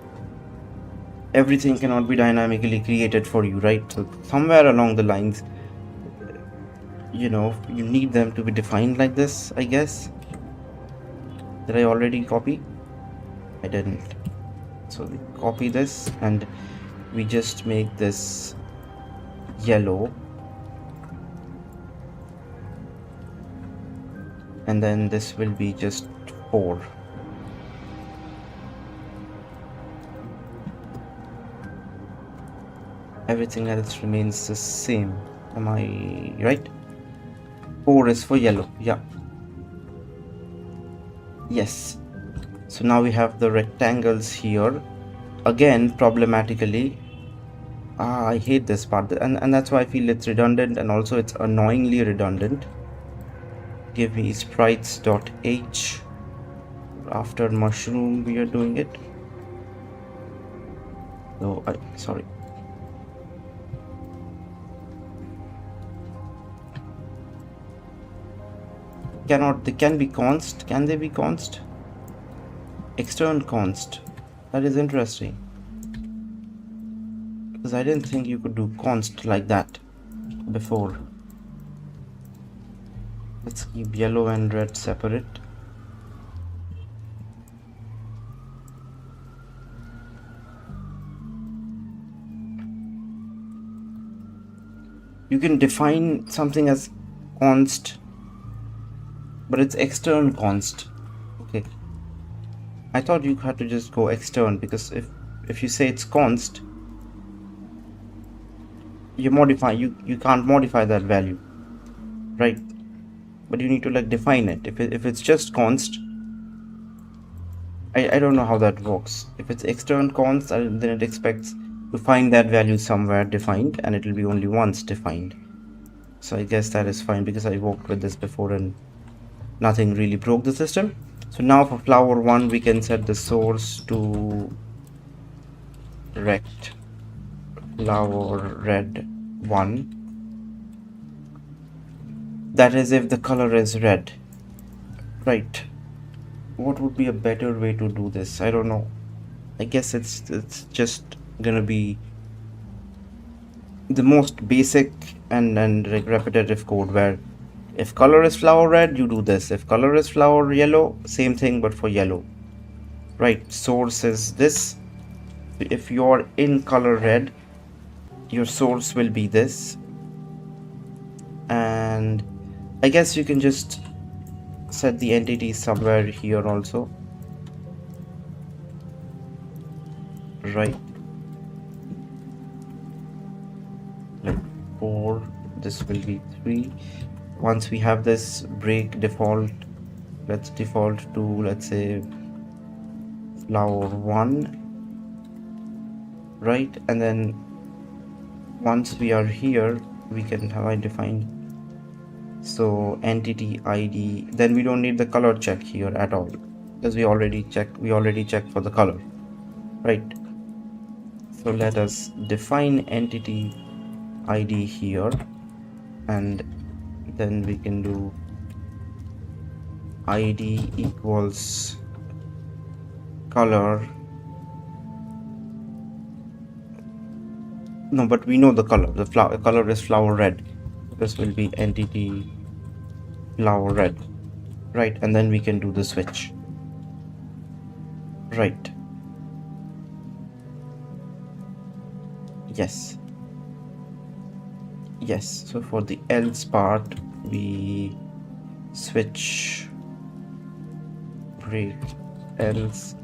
Everything cannot be dynamically created for you, right? So somewhere along the lines, you know, you need them to be defined like this, I guess. Did I already copy? I didn't. So we copy this and we just make this yellow, and then this will be just 4. Everything else remains the same. Am I right? 4 is for yellow. Yeah. Yes. So now we have the rectangles here. Again, problematically. I hate this part. And that's why I feel it's redundant, and also it's annoyingly redundant. Give me sprites.h. After mushroom we are doing it. No, sorry. They can be const. Can they be const? External const. That is interesting, because I didn't think you could do const like that before. Let's keep yellow and red separate. You can define something as const, but it's extern const. Okay, I thought you had to just go extern, because if you say it's const, you can't modify that value, right? But you need to like define it. If it's just const, I don't know how that works. If it's extern const, then it expects to find that value somewhere defined, and it will be only once defined. So I guess that is fine, because I worked with this before and nothing really broke the system. So now for flower 1, we can set the source to rect flower red 1. That is if the color is red, right? What would be a better way to do this? I don't know. I guess it's just gonna be the most basic and repetitive code, where if color is flower red, you do this. If color is flower yellow, same thing but for yellow, right? Source is this. If you're in color red, your source will be this. And I guess you can just set the entity somewhere here also, right? Like 4, this will be 3. Once we have this break default, let's default to, let's say, flower 1, right? And then once we are here, we can have I defined, so entity ID, then we don't need the color check here at all, because we already checked for the color, right? So let us define entity ID here, and then we can do ID equals color. No, but we know the color. The color is flower red. This will be entity flower red, right? And then we can do the switch, right? Yes. So for the else part, we switch break else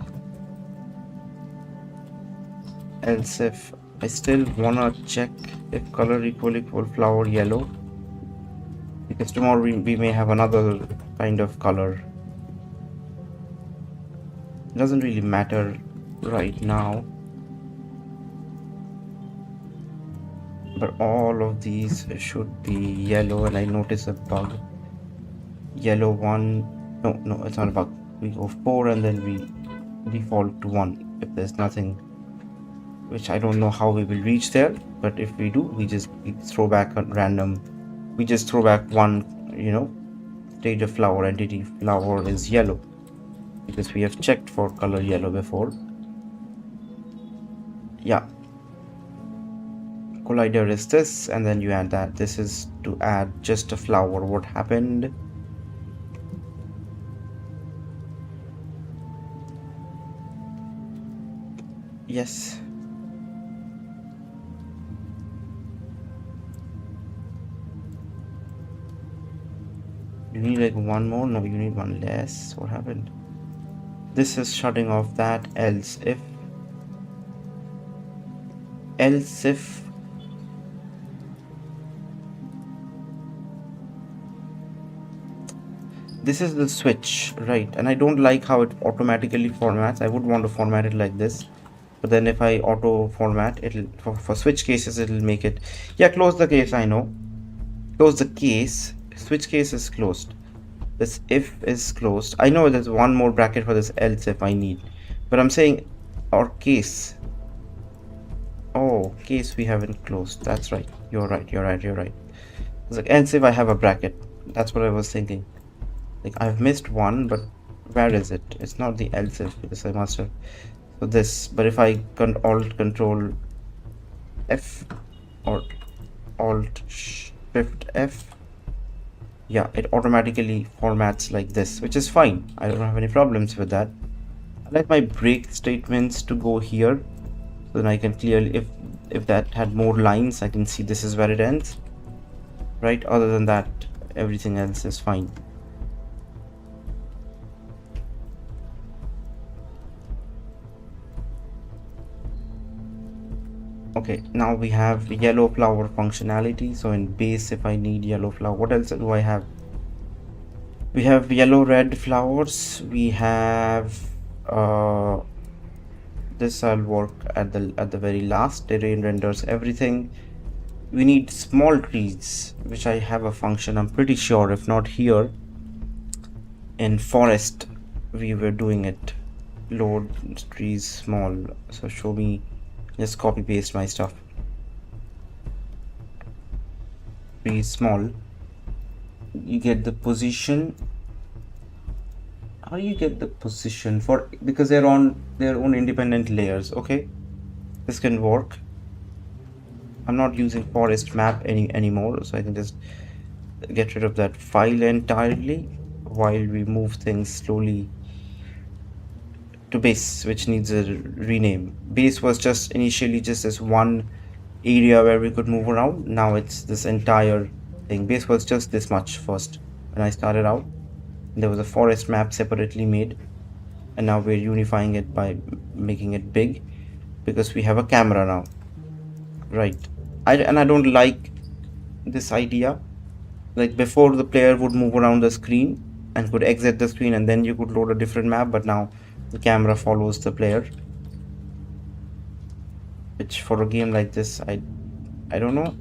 if I still wanna check if color equal flower yellow, because tomorrow we may have another kind of color. It doesn't really matter right now, but all of these should be yellow. And I notice a bug. Yellow 1, no, it's not a bug. We go 4 and then we default to 1 if there's nothing, which I don't know how we will reach there, but if we do, we throw back a random, we just throw back one, stage of flower. Entity flower is yellow, because we have checked for color yellow before. Yeah, collider is this, and then you add that. This is to add just a flower. What happened? Yes. You need like one more? No, you need one less. What happened? This is shutting off that. Else if this is the switch, right? And I don't like how it automatically formats. I would want to format it like this, but then if I auto format, it'll for switch cases, it'll make it. Yeah, close the case. I know, close the case. Switch case is closed. This if is closed. I know there's one more bracket for this else if I need, but I'm saying or case. Oh, case we haven't closed. That's right. You're right. It's like else if I have a bracket. That's what I was thinking. Like I've missed one, but where is it? It's not the else if, because I must have. So this, but if I alt control F or alt shift F, yeah, it automatically formats like this, which is fine. I don't have any problems with that. I like my break statements to go here, so then I can clearly, if that had more lines, I can see this is where it ends. right? Other than that, everything else is fine. Okay, now we have yellow flower functionality. So in base, if I need yellow flower, what else do I have? We have yellow red flowers. We have this I'll work at the very last. Terrain renders everything. We need small trees, which I have a function, I'm pretty sure. If not here, in forest we were doing it. Load trees small. So show me, just copy paste my stuff. Trees small. You get the position. How do you get the position for, because they're on their own independent layers? Okay, this can work. I'm not using forest map anymore, so I can just get rid of that file entirely while we move things slowly to base, which needs a rename. Base was just initially just this one area where we could move around. Now it's this entire thing. Base was just this much first when I started out. There was a forest map separately made, and now we're unifying it by making it big because we have a camera now, right? I don't like this idea. Like before, the player would move around the screen and could exit the screen, and then you could load a different map, but now the camera follows the player, which for a game like this, I don't know.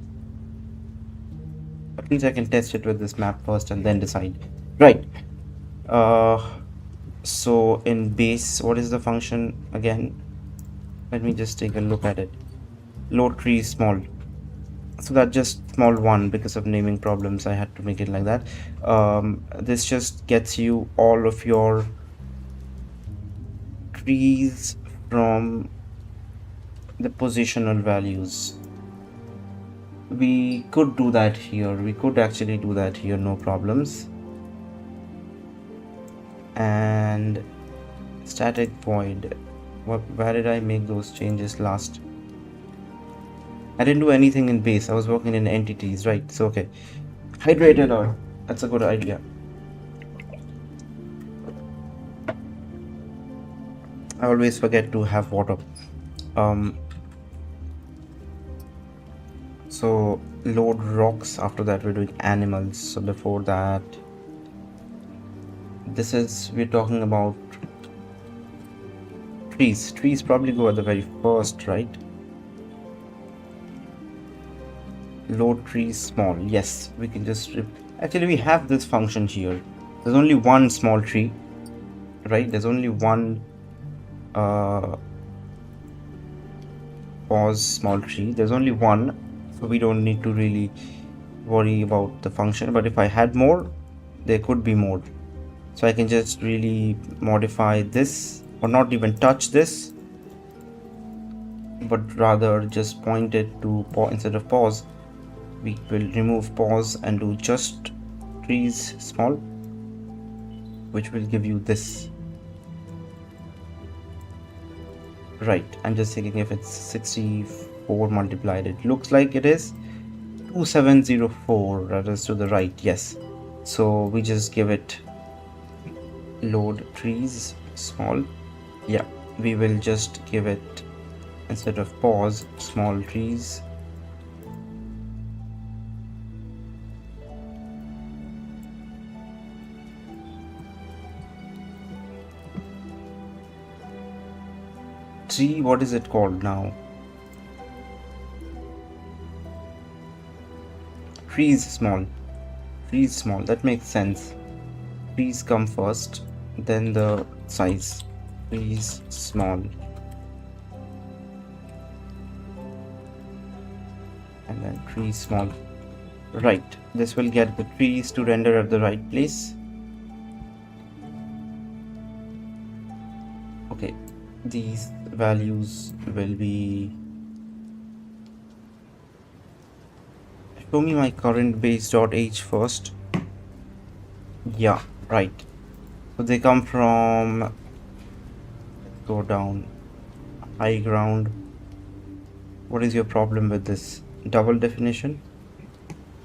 At least I can test it with this map first and then decide, right? So in base, what is the function again? Let me just take a look at it. Load tree small. So that just small one, because of naming problems I had to make it like that. This just gets you all of your trees from the positional values. We could do that here. We could actually do that here, no problems. And static void. Where did I make those changes last? I didn't do anything in base. I was working in entities, right? So okay. Hydrated oil. That's a good idea. I always forget to have water. So load rocks. After that we're doing animals. So before that, we're talking about trees. Trees probably go at the very first, right? Load trees small. Yes, we can just actually we have this function here. There's only one small tree, right? There's only one pause small tree. There's only one, so we don't need to really worry about the function. But if I had more, there could be more. So I can just really modify this, or not even touch this, but rather just point it to instead of pause. We will remove pause and do just trees small, which will give you this. Right, I'm just thinking if it's 64 multiplied, it looks like it is 2704, that is to the right, yes. So we just give it load trees small. Yeah, we will just give it, instead of pause, small trees. Tree, what is it called now? Trees small. Trees small, that makes sense. Trees come first, then the size. Trees small. And then trees small. Right, this will get the trees to render at the right place. Okay, these values will be, show me my current base.h first. Yeah, right. So they come from, go down, high ground. What is your problem with this? Double definition?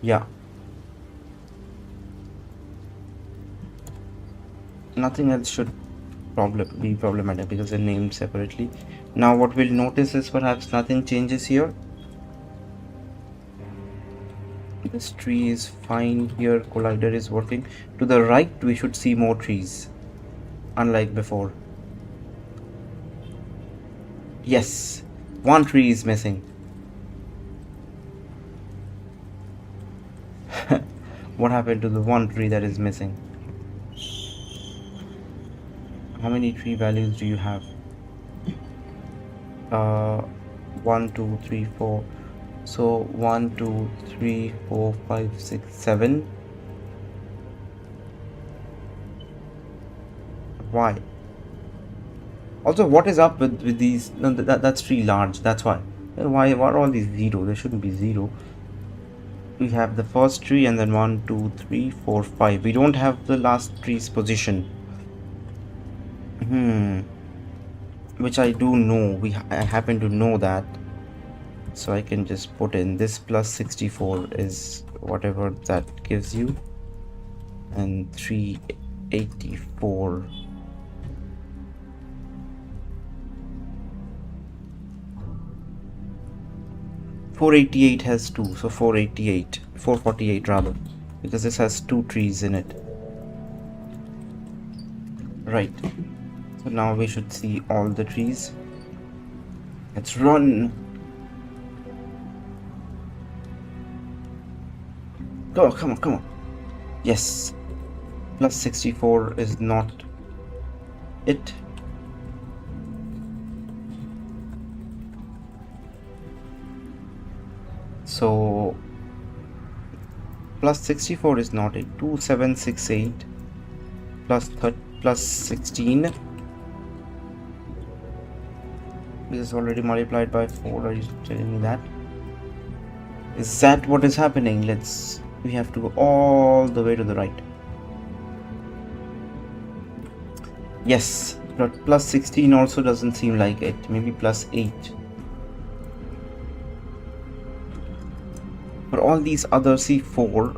Yeah, Nothing else should be problematic because they're named separately. Now what we'll notice is perhaps nothing changes here. This tree is fine here, collider is working. To the right we should see more trees, unlike before. Yes, one tree is missing. What happened to the one tree that is missing? How many tree values do you have? 1 2 3 4. So 1 2 3 4 5 6 7. Why? Also, what is up with these? No, that's tree large, that's why. Why are all these zero? There shouldn't be zero. We have the first tree and then 1 2 3 4 5. We don't have the last tree's position. Which I do know. I happen to know that. So I can just put in this plus 64 is whatever that gives you. And 384. .488 has 2, so 448 rather, because this has 2 trees in it. Right. So now we should see all the trees. Let's run. Go, come on, come on. Yes. Plus 64 is not it. So plus 64 is not it. 2768 plus 16. This is already multiplied by 4. Are you telling me that? Is that what is happening? We have to go all the way to the right. Yes, but plus 16 also doesn't seem like it. Maybe plus 8. For all these others, see 4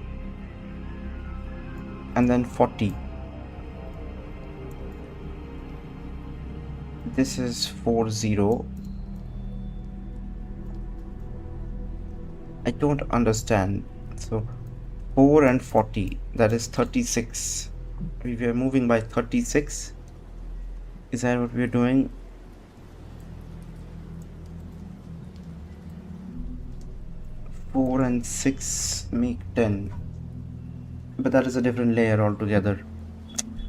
and then 40. This is 40. I don't understand. So 4 and 40, that is 36. We are moving by 36. Is that what we are doing? Four and 6 make 10, but that is a different layer altogether.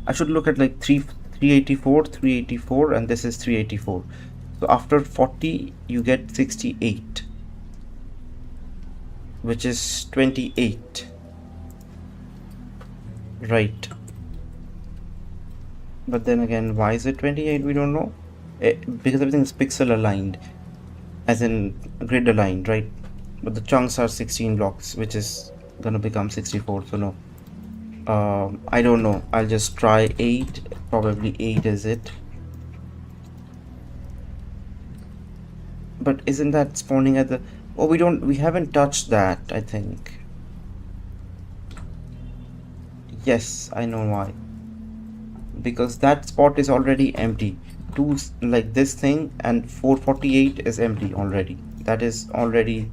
I should look at like 384, and this is 384. So after 40 you get 68, which is 28, right? But then again, why is it 28? We don't know. Because everything is pixel aligned, as in grid aligned, right? But the chunks are 16 blocks, which is gonna become 64, so no. I don't know. I'll just try 8. Probably 8 is it. But isn't that spawning at the... Oh, we haven't touched that, I think. Yes, I know why. Because that spot is already empty. Like this thing, and 448 is empty already. That is already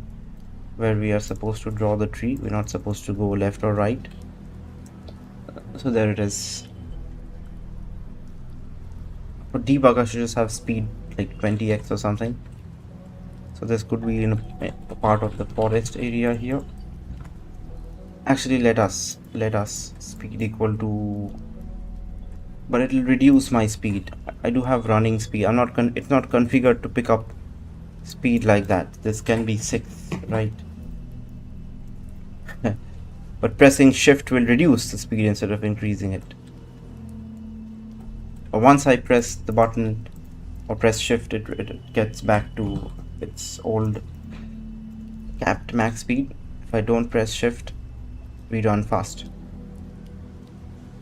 where we are supposed to draw the tree. We're not supposed to go left or right. So there it is. For debug, I should just have speed like 20x or something. So this could be in a part of the forest area here. Actually, let us speed equal to, but it will reduce my speed. I do have running speed. It's not configured to pick up speed like that. This can be 6, right? But pressing shift will reduce the speed instead of increasing it. Or once I press the button or press shift, it gets back to its old capped max speed. If I don't press shift, we run fast.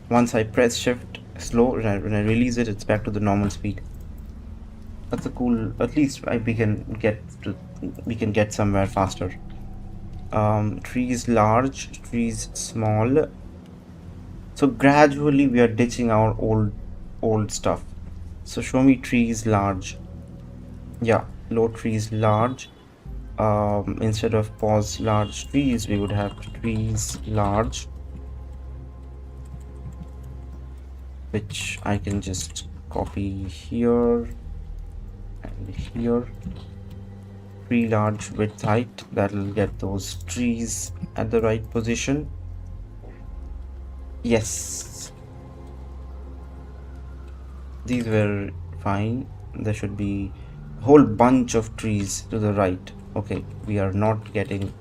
Once I press shift slow, when I release it, it's back to the normal speed. That's a cool, at least we can get somewhere faster. Trees large, trees small. So gradually we are ditching our old stuff. So show me trees large. Yeah, low trees large. Instead of pause large trees, we would have trees large, which I can just copy here and here. Tree large width height, that'll get those trees at the right position. Yes, these were fine. There should be a whole bunch of trees to the right. Okay, we are not getting,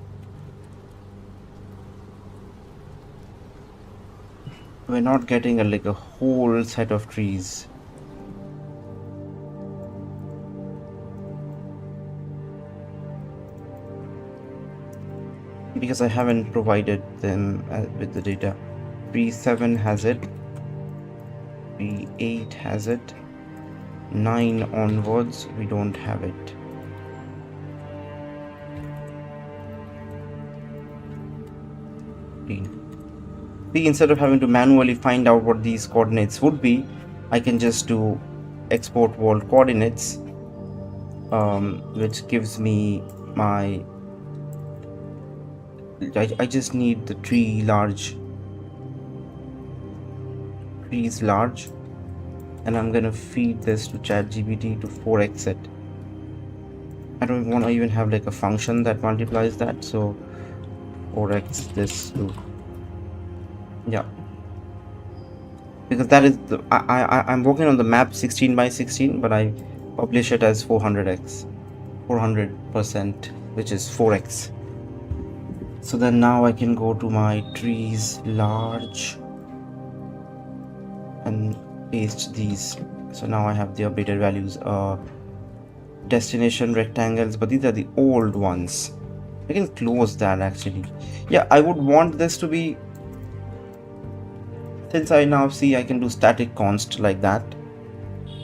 we're not getting like a whole set of trees. Because I haven't provided them with the data. Tree 7 has it, tree 8 has it, 9 onwards we don't have it. See, instead of having to manually find out what these coordinates would be, I can just do export world coordinates, which gives me my, I just need the trees large, and I'm gonna feed this to ChatGPT to 4x it. I don't want to even have like a function that multiplies that, so 4x this to, yeah, because that is the, I'm working on the map 16 by 16, but I publish it as 400x, 400%, which is 4x. So then now I can go to my trees large and paste these. So now I have the updated values. Destination rectangles, but these are the old ones. I can close that actually. Yeah, I would want this to be, since I now see I can do static const like that,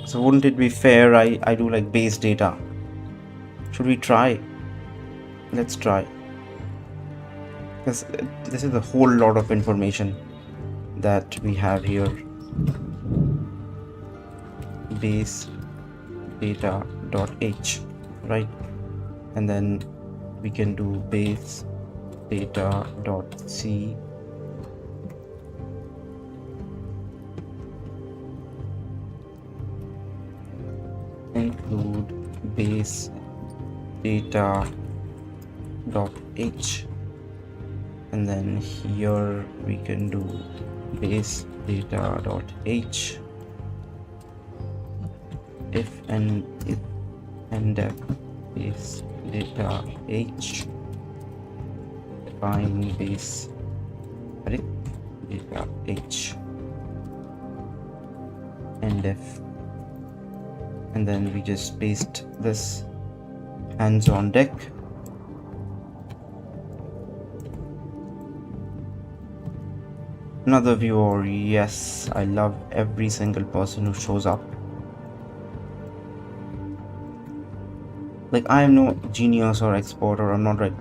so wouldn't it be fair I do like base data? Should we try? Let's try, because this is a whole lot of information that we have here. Base data dot h, right? And then we can do base data dot c, include base data dot h, and then here we can do base data dot h if and def base data h find base data h and def, and then we just paste this hands on deck. Another viewer, yes, I love every single person who shows up. Like, I am no genius or expert, or I'm not like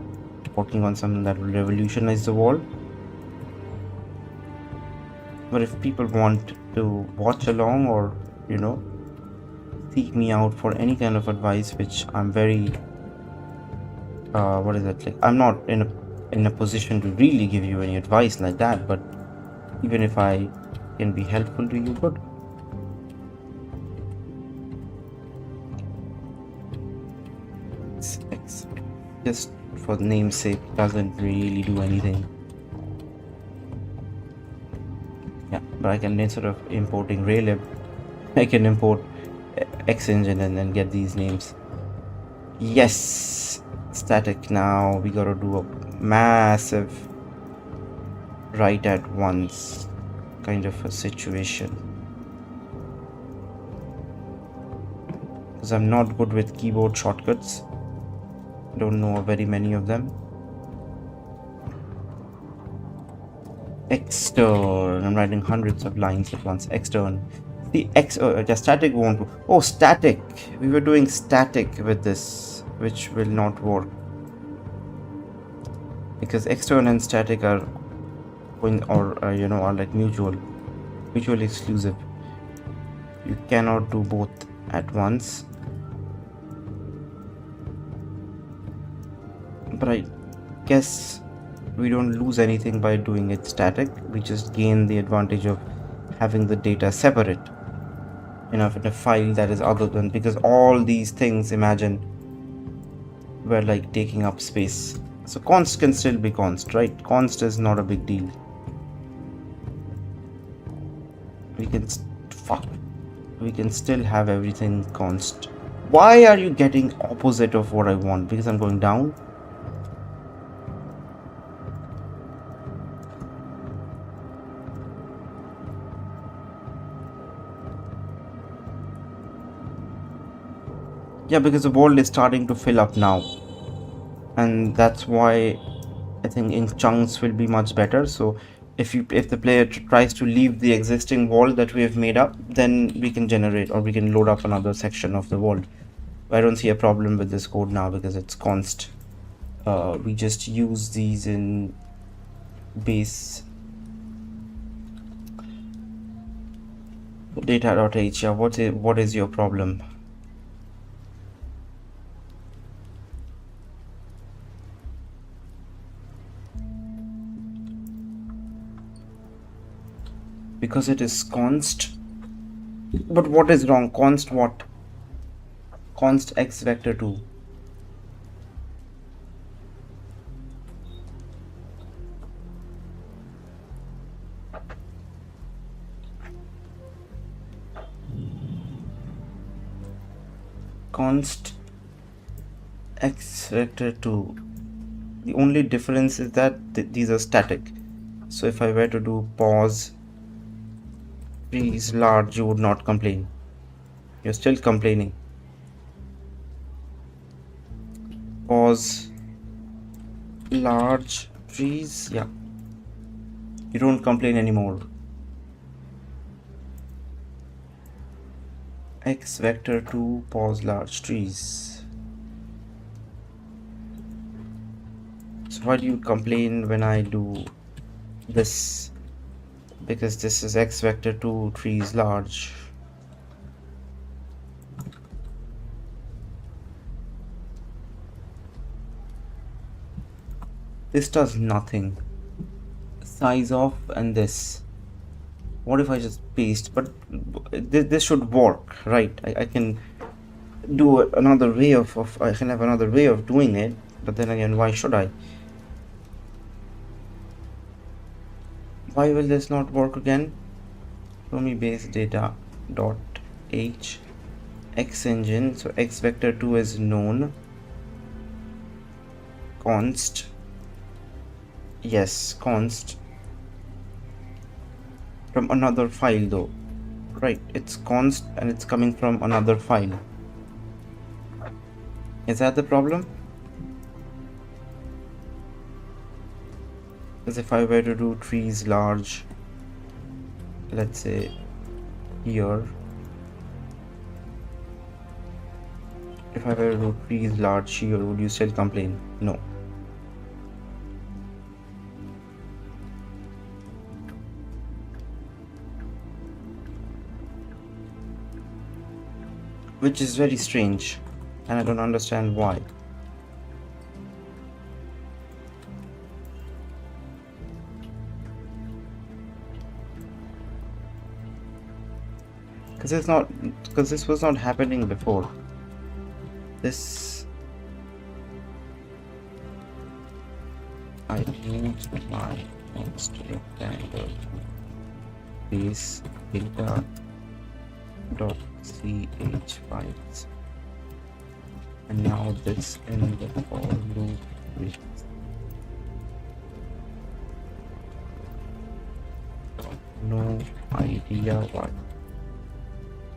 working on something that will revolutionize the world. But if people want to watch along, or seek me out for any kind of advice, which I'm very like, I'm not in a position to really give you any advice like that, but even if I can be helpful to you, good. It's just for namesake, doesn't really do anything. Yeah, but I can, instead of importing raylib, I can import Xengine and then get these names. Yes, static. Now we gotta do a massive write at once kind of a situation, because I'm not good with keyboard shortcuts. Don't know very many of them. Extern, I'm writing hundreds of lines at once. Extern, the static won't. Oh, static, we were doing static with this, which will not work, because extern and static are or are like mutually exclusive. You cannot do both at once. But I guess we don't lose anything by doing it static. We just gain the advantage of having the data separate enough in a file that is other than, because all these things, imagine, were like taking up space. So const can still be const, right? Const is not a big deal. We can we can still have everything const. Why are you getting opposite of what I want? Because I'm going down. Yeah, because the world is starting to fill up now, and that's why I think in chunks will be much better. So if the player tries to leave the existing world that we have made up, then we can generate, or we can load up another section of the world. I don't see a problem with this code now because it's const. We just use these in base data.h. Yeah, what is your problem? Because it is const. But what is wrong? Const what? Const x vector 2. Const x vector 2. The only difference is that these are static. So if I were to do pause trees large, you would not complain. You're still complaining. Pause large trees, yeah, you don't complain anymore. X vector 2 pause large trees. So why do you complain when I do this? Because this is x vector 2 trees large. This does nothing. Size off and this. What if I just paste? But this should work, right? I can do another way of I can have another way of doing it, but then again, why should I? Why will this not work again? Show me base data dot h x engine. So x vector 2 is known. Const. Yes, const. From another file though. Right, it's const and it's coming from another file. Is that the problem? Because if I were to do trees large, let's say here, if I were to do trees large here, would you still complain? No. Which is very strange, and I don't understand why. Because this was not happening before. This I used my const rectangle base data dot ch files, and now this in the for loop with no idea why.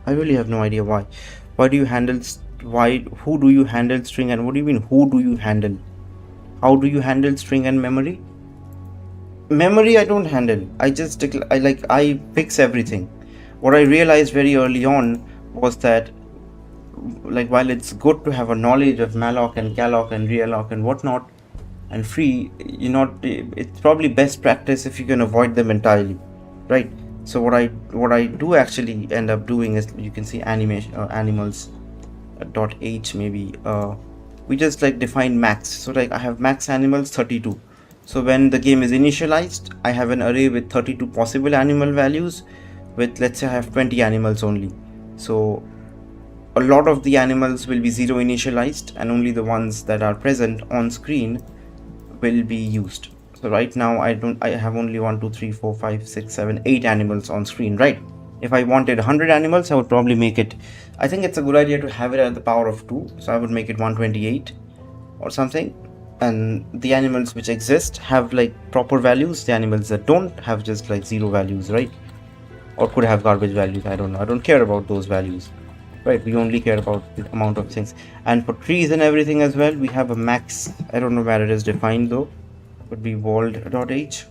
I really have no idea why. Why do you handle who do you handle string, and what do you mean who do you handle? How do you handle string and memory? Memory I don't handle. I just I fix everything. What I realized very early on was that, like, while it's good to have a knowledge of malloc and calloc and realloc and whatnot, and free, it's probably best practice if you can avoid them entirely, right? So what I do actually end up doing is, you can see animation animals dot h maybe, we just like define max. So like I have max animals 32. So when the game is initialized, I have an array with 32 possible animal values, with, let's say I have 20 animals only. So a lot of the animals will be 0 initialized, and only the ones that are present on screen will be used. So right now I have only 1 2 3 4 5 6 7 8 animals on screen, right? If I wanted 100 animals, I would probably make it, I think it's a good idea to have it at the power of 2, so I would make it 128 or something. And the animals which exist have like proper values, the animals that don't have just like 0 values, right? Or could have garbage values, I don't know, I don't care about those values, right? We only care about the amount of things. And for trees and everything as well, we have a max, I don't know where it is defined though, would be world.h.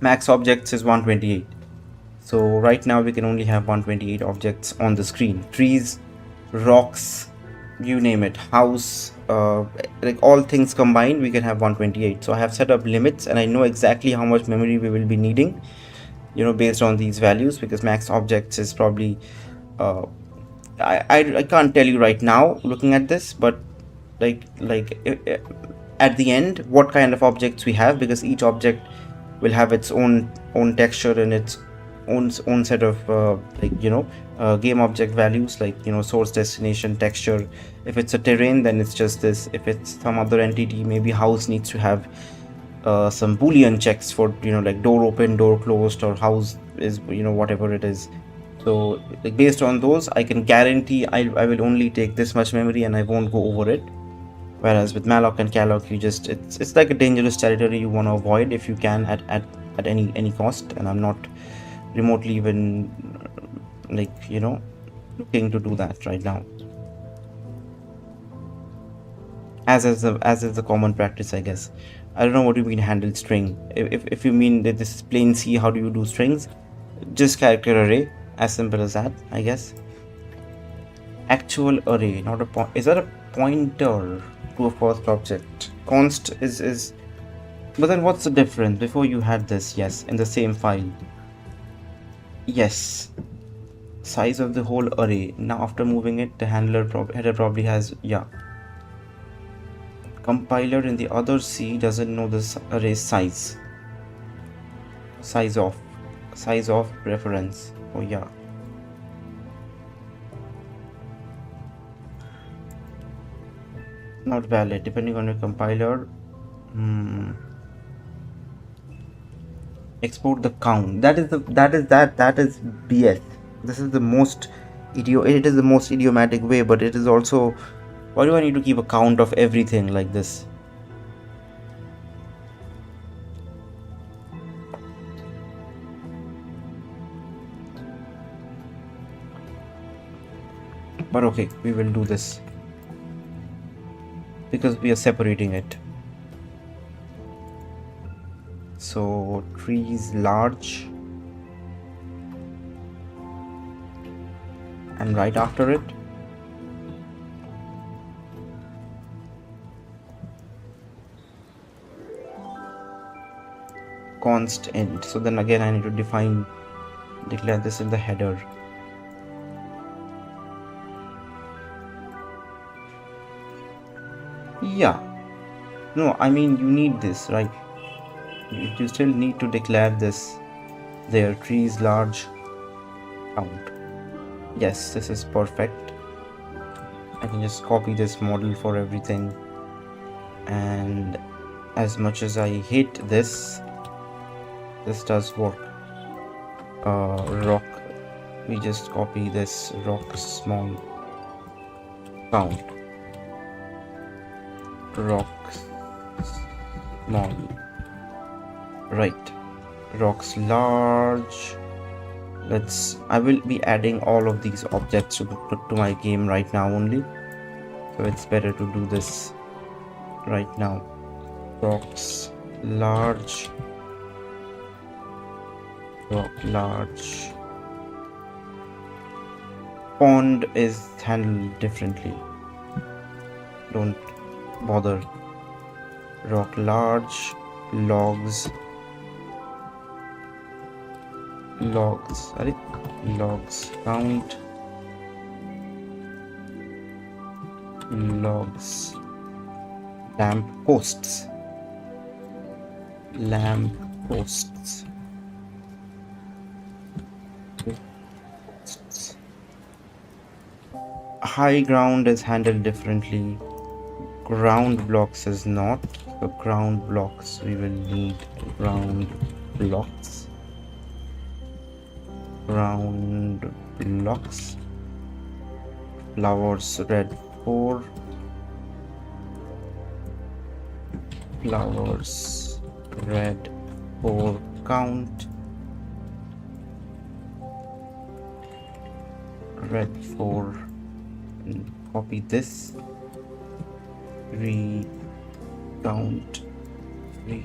Max objects is 128. So right now we can only have 128 objects on the screen. Trees, rocks, you name it, house, like all things combined, we can have 128. So I have set up limits, and I know exactly how much memory we will be needing, based on these values, because max objects is probably, I can't tell you right now looking at this, but like at the end what kind of objects we have, because each object will have its own texture and its own set of game object values, like source, destination, texture. If it's a terrain, then it's just this. If it's some other entity, maybe house needs to have some boolean checks for like door open, door closed, or house is whatever it is. So like based on those, I can guarantee I will only take this much memory and I won't go over it. Whereas with malloc and calloc, you just, it's like a dangerous territory you want to avoid if you can, at any cost. And I'm not remotely even looking to do that right now, as is the common practice, I guess. I don't know what you mean handle string. If you mean that this is plain C, how do you do strings? Just character array, as simple as that, I guess. Actual array, not a point. Is that a pointer to a first object? Const is but then what's the difference? Before you had this, yes, in the same file, yes, size of the whole array. Now after moving it, the header probably has, yeah, compiler in the other C doesn't know this array size of reference. Oh yeah, not valid depending on your compiler. Export the count. That is BS. This is the most idiomatic way, but it is also, why do I need to keep a count of everything like this? But okay, we will do this because we are separating it. So trees large, and right after it const int. So then again I need to declare this in the header. Yeah, no, I mean you need this, right? You still need to declare this there, trees large count. Yes, this is perfect. I can just copy this model for everything, and as much as I hate this does work. Rock, we just copy this rock small count, rock small, right, rocks large. I will be adding all of these objects to my game right now only, so it's better to do this right now. Rocks large, rock large. Pond is handled differently, don't bother. rock large, logs, sorry, logs count, logs, lamp posts, high ground is handled differently, ground blocks is not. So ground blocks, we will need ground blocks, flowers red 4, flowers red 4 count, red 4, and copy this, 3 count 3,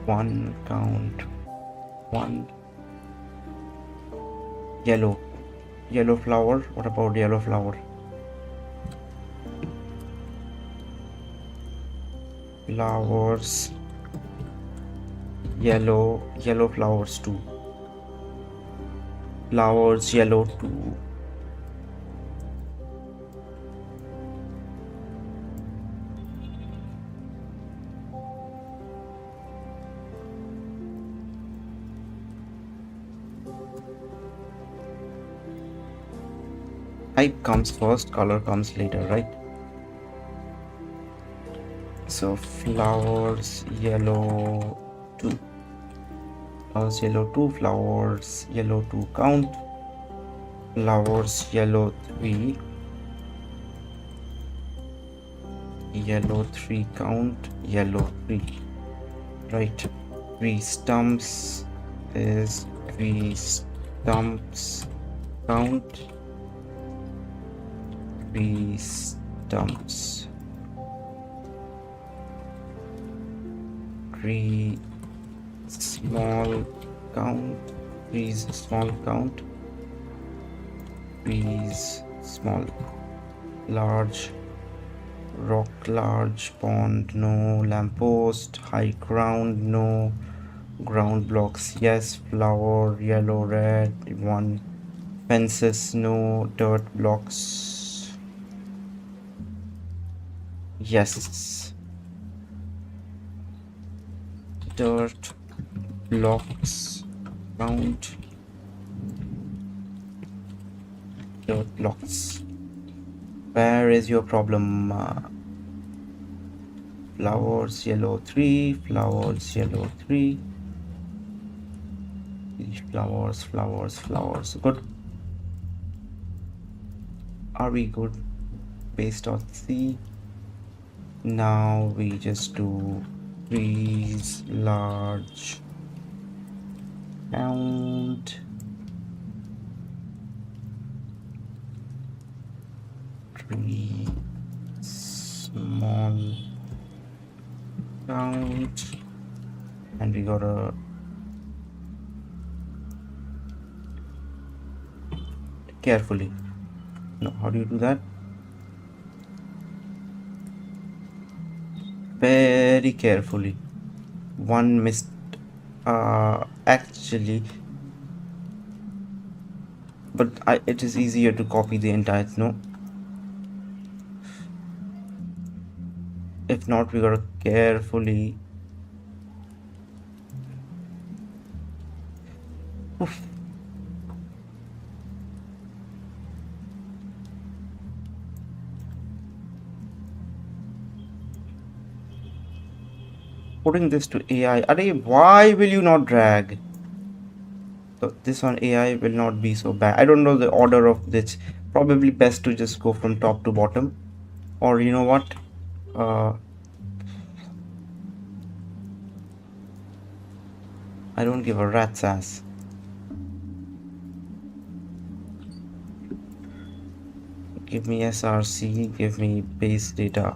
1 count 1, yellow flower. What about yellow flower? Flowers yellow flowers 2, flowers yellow 2, type comes first, color comes later, right? So flowers yellow 2, flowers yellow 2, flowers yellow 2 count, flowers yellow 3, yellow 3 count, yellow 3, right? 3 stumps is 3 stumps count, 3 stumps, 3 small count, 3 small count, 3 small, large rock large, pond no, lamppost, high ground no, ground blocks yes, flower yellow red 1, fences no, dirt blocks yes, dirt blocks count, dirt blocks. Where is your problem? Flowers yellow 3, flowers yellow 3, flowers. Good. Are we good? Base.c. Now we just do trees large count, tree small count, and we gotta carefully. No, how do you do that? Very carefully. One missed. Actually, but it is easier to copy the entire. No. If not, we gotta carefully. Oof. Putting this to AI. Array, why will you not drag? So this on AI will not be so bad. I don't know the order of this. Probably best to just go from top to bottom. Or you know what? I don't give a rat's ass. Give me SRC, give me base data.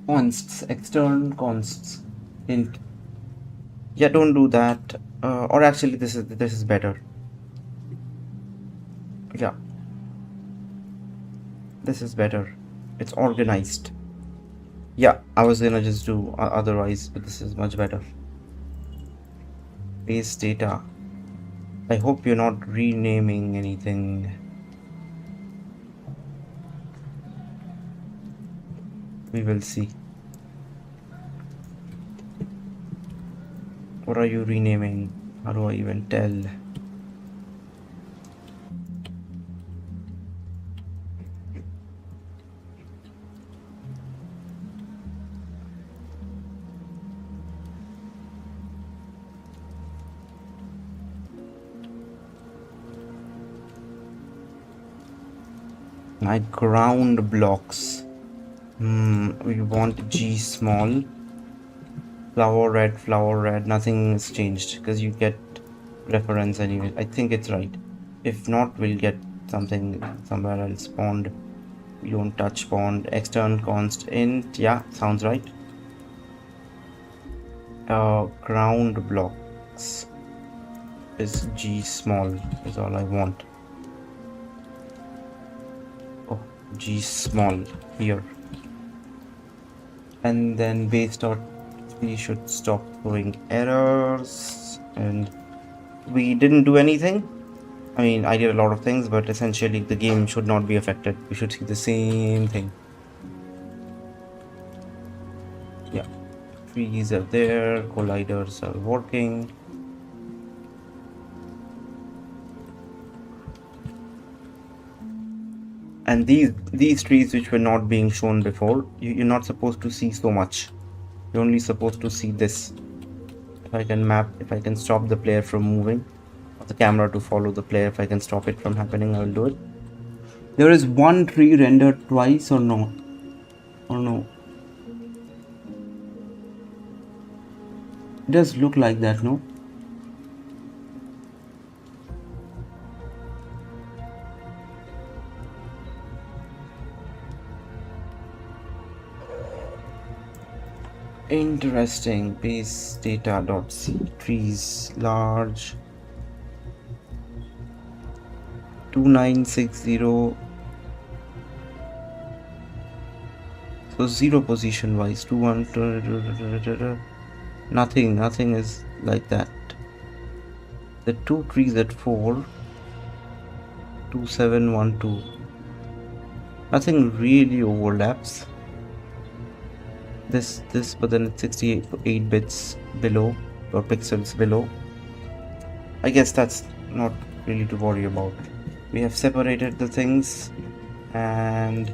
Consts, external consts. Int. Yeah, don't do that. Or actually, this is better. Yeah, this is better. It's organized. Yeah, I was gonna just do otherwise, but this is much better. Base data. I hope you're not renaming anything. We will see. What are you renaming? How do I even tell? My ground blocks. We want G small. Flower red. Nothing has changed because you get reference anyway. I think it's right. If not, we'll get something somewhere else. Pond. We don't touch pond. External const int. Yeah, sounds right. Ground blocks is G small is all I want. Oh, G small here. And then base dot we should stop throwing errors, and we didn't do anything. I mean, I did a lot of things, but essentially the game should not be affected. We should see the same thing. Yeah, trees are there, colliders are working. And these trees which were not being shown before, you're not supposed to see so much. You're only supposed to see this. If I can stop the player from moving, or the camera to follow the player, if I can stop it from happening, I will do it. There is one tree rendered twice or no? Or no? It does look like that, no? Interesting. Base data.c trees large 2960. So 0 position wise 21. Nothing is like that. The two trees at 4 2712. Nothing really overlaps. This but then it's 68 bits below or pixels below. I guess that's not really to worry about. We have separated the things and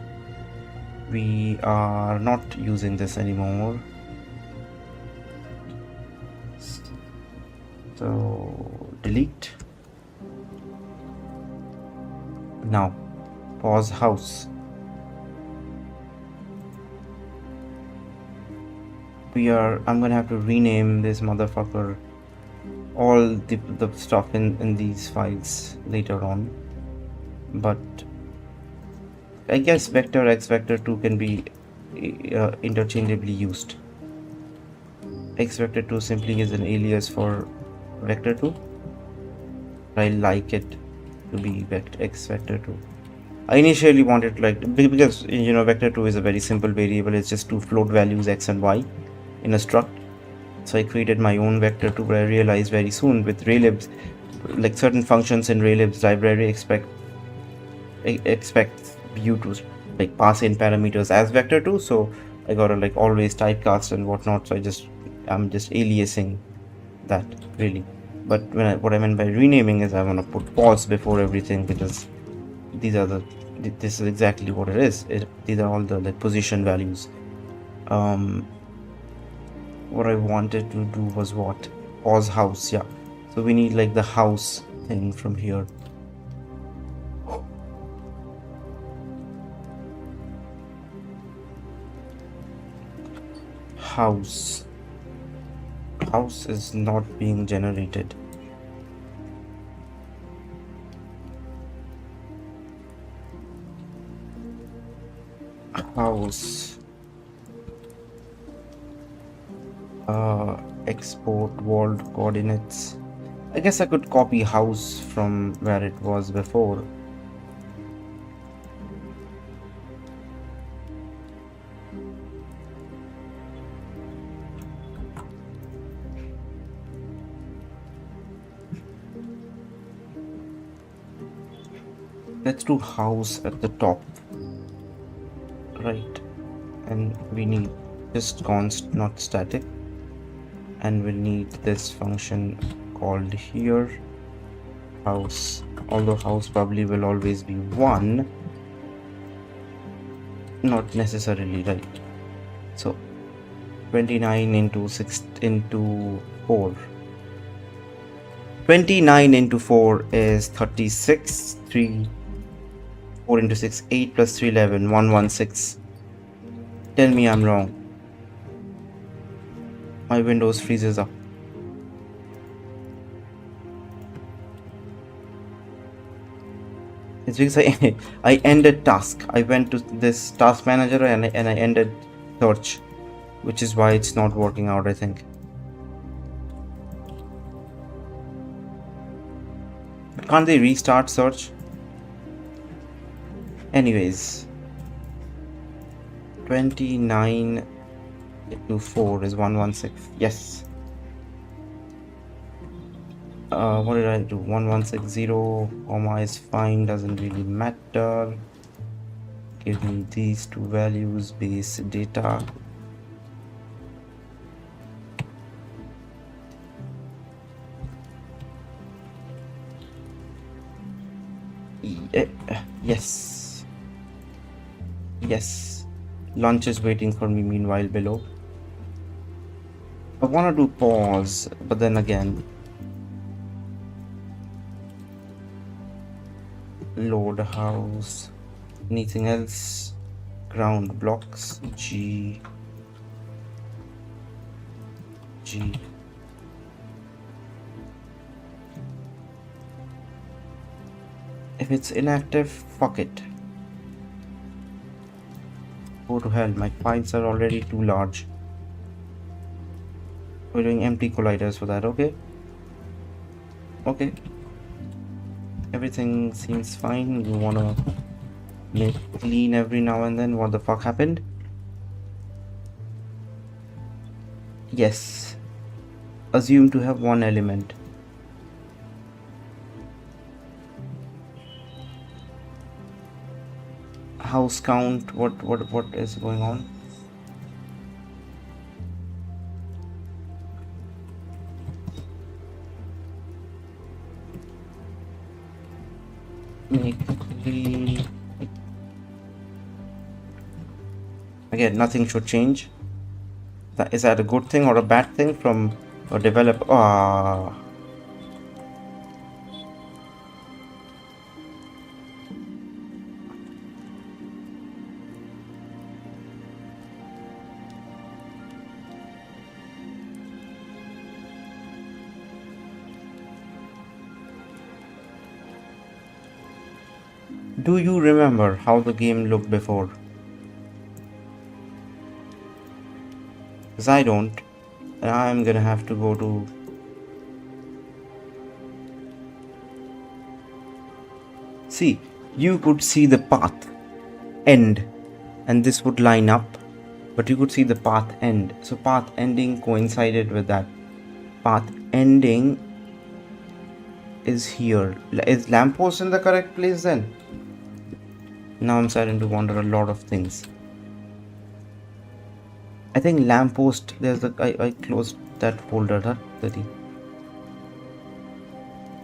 we are not using this anymore. So delete. Now pause house. I'm gonna have to rename this motherfucker, all the stuff in these files later on, but I guess vector x vector 2 can be interchangeably used. X vector 2 simply is an alias for vector 2. I like it to be x vector 2. I initially wanted because vector 2 is a very simple variable. It's just two float values x and y in a struct. So I created my own vector 2, but I realized very soon with raylibs, like certain functions in raylibs library expect you to like pass in parameters as vector 2. So I gotta like always typecast and whatnot. So I'm just aliasing that really. But what I meant by renaming is I want to put pause before everything, because this is exactly what it is. These are all the like position values. What I wanted to do was what? Pause house, yeah. So we need like the house thing from here. House is not being generated. House. Export world coordinates. I guess I could copy house from where it was before. Let's do house at the top, right? And we need just const, not static. And we'll need this function called here house, although house probably will always be 1, not necessarily, right? So 29 into 6 into 4. 29 into 4 is 36. 3 4 into 6, 8 plus 3 11, 116. Tell me I'm wrong. My Windows freezes up. It's because I ended task. I went to this task manager and I ended search, which is why it's not working out, I think. But can't they restart search? Anyways, 29 into 4 is 116. Yes. What did I do? 1160, comma is fine, doesn't really matter. Give me these two values, base data. Yes. Yes. Lunch is waiting for me meanwhile below. I want to do pause, but then again, load house. Anything else? Ground blocks. G. If it's inactive, fuck it. Go to hell, my files are already too large. We're doing empty colliders for that, okay? Okay. Everything seems fine. You wanna make clean every now and then. What the fuck happened? Yes. Assume to have one element. House count, what is going on? Make clean. Again, nothing should change. Is that a good thing or a bad thing from a developer? Do you remember how the game looked before? Because I don't. And I'm gonna have to go to... See, you could see the path end and this would line up, but you could see the path end. So path ending coincided with that. Path ending is here. Is lamppost in the correct place then? Now I'm starting to wonder a lot of things. I think lamppost, there's the... I closed that folder, that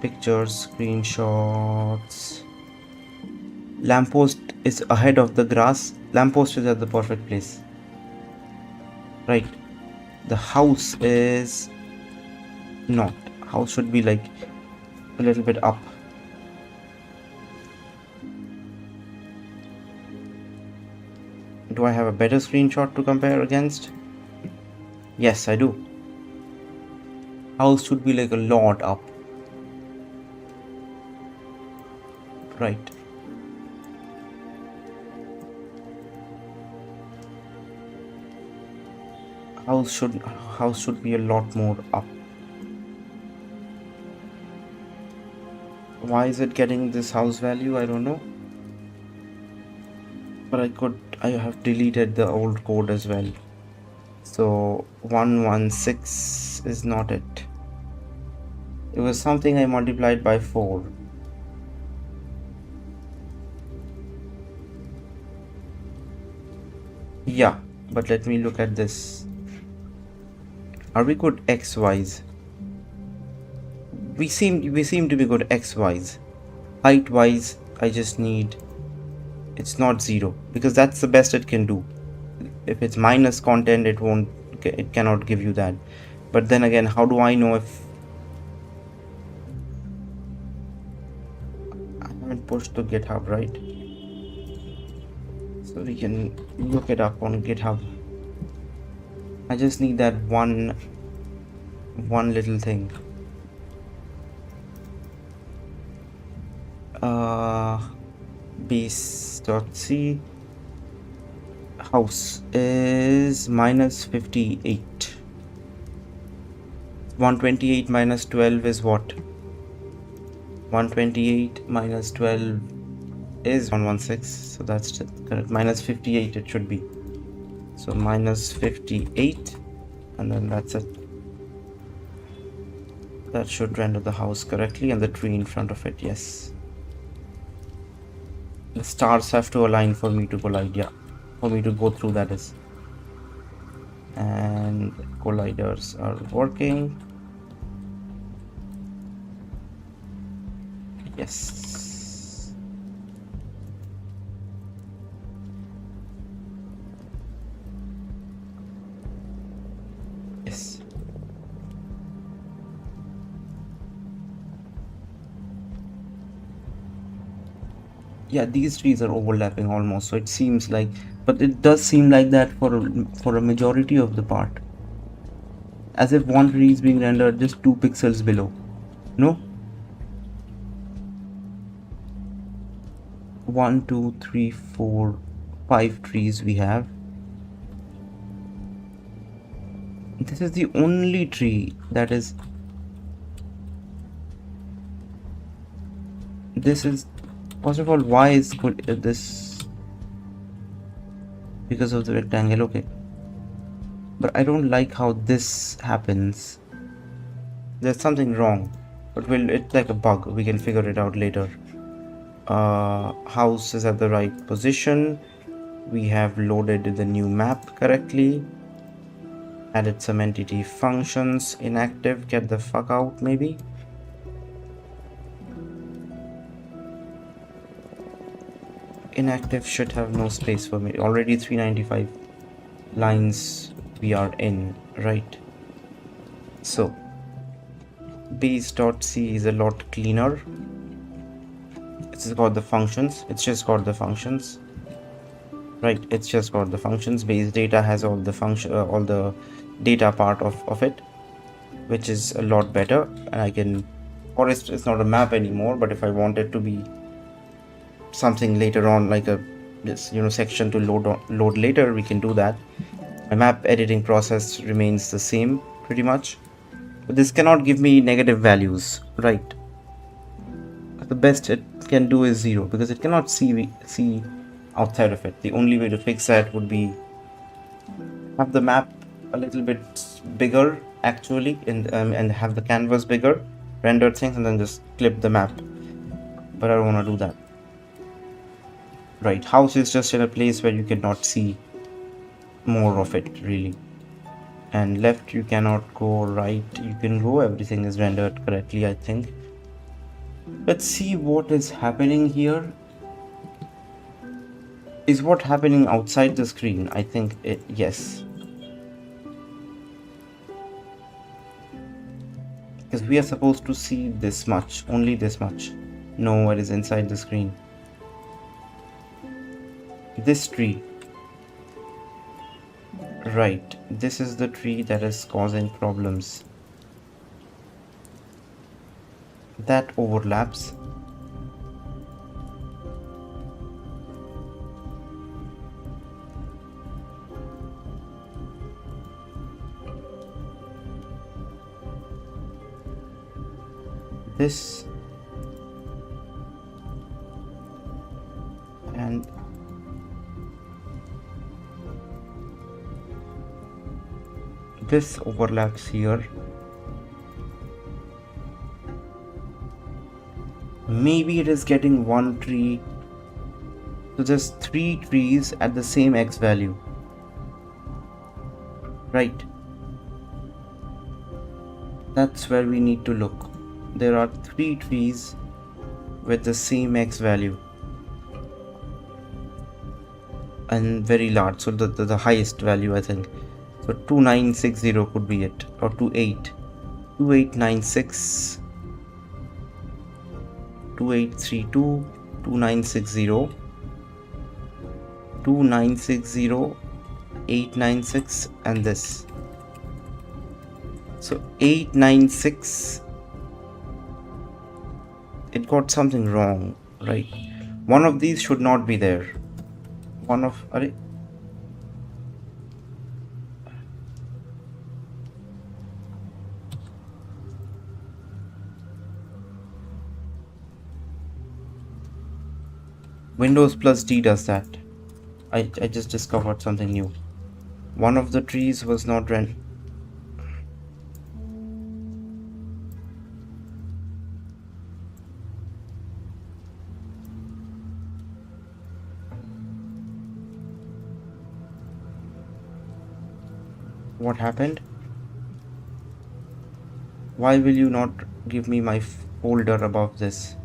pictures, screenshots. Lamppost is ahead of the grass. Lamppost is at the perfect place. Right. The house is not. House should be like a little bit up. Do I have a better screenshot to compare against? Yes, I do. House should be like a lot up. Right. House should be a lot more up. Why is it getting this house value? I don't know. But I have deleted the old code as well. So 116 is not it. It was something I multiplied by 4. Yeah, but let me look at this. Are we good X-wise? We seem to be good X-wise. Height-wise, I just need... It's not 0, because that's the best it can do. If it's minus content, it cannot give you that. But then again, how do I know if... I haven't pushed to GitHub, right? So we can look it up on GitHub. I just need that one little thing. Base.c house is minus 58. 128 minus 12 is what? 128 minus 12 is 116, so that's correct. Minus 58 it should be. So minus 58, and then that's it. That should render the house correctly, and the tree in front of it, yes. The stars have to align for me to collide, yeah. For me to go through, that is. And colliders are working. Yes. Yes. Yeah, these trees are overlapping almost, so it seems like, but it does seem like that for a majority of the part, as if one tree is being rendered just 2 pixels below. No, 1 2 3 4 5 trees we have. This is the only tree that is... This is... First of all, why is this? Because of the rectangle, okay. But I don't like how this happens. There's something wrong. But it's like a bug. We can figure it out later. House is at the right position. We have loaded the new map correctly. Added some entity functions. Inactive, get the fuck out maybe. Inactive should have no space for me. Already 395 lines we are in, right? So base.c is a lot cleaner. It's got the functions. It's just got the functions, right? It's just got the functions. Base data has all the function, all the data part of it, which is a lot better. And I can, or it's not a map anymore, but if I want it to be something later on, like a section to load later, we can do that. My map editing process remains the same pretty much, but this cannot give me negative values, right? The best it can do is 0, because it cannot see outside of it. The only way to fix that would be have the map a little bit bigger actually, and have the canvas bigger, render things, and then just clip the map. But I don't want to do that. Right, house is just in a place where you cannot see more of it really. And left you cannot go, right you can go. Everything is rendered correctly, I think. Let's see what is happening here. Is what happening outside the screen? I think yes. Because we are supposed to see this much, only this much. No, it is inside the screen. This tree, right, this is the tree that is causing problems. That overlaps. this, and this overlaps here. Maybe it is getting one tree. So there's 3 trees at the same X value. Right. That's where we need to look. There are 3 trees with the same X value. And very large. So the highest value, I think. So 2960 could be it. Or 2896. 2832, 2960, 2960, 896, and this. So 896, it got something wrong, right? One of these should not be there. Windows plus D does that. I just discovered something new. One of the trees was not run. What happened? Why will you not give me my folder above this?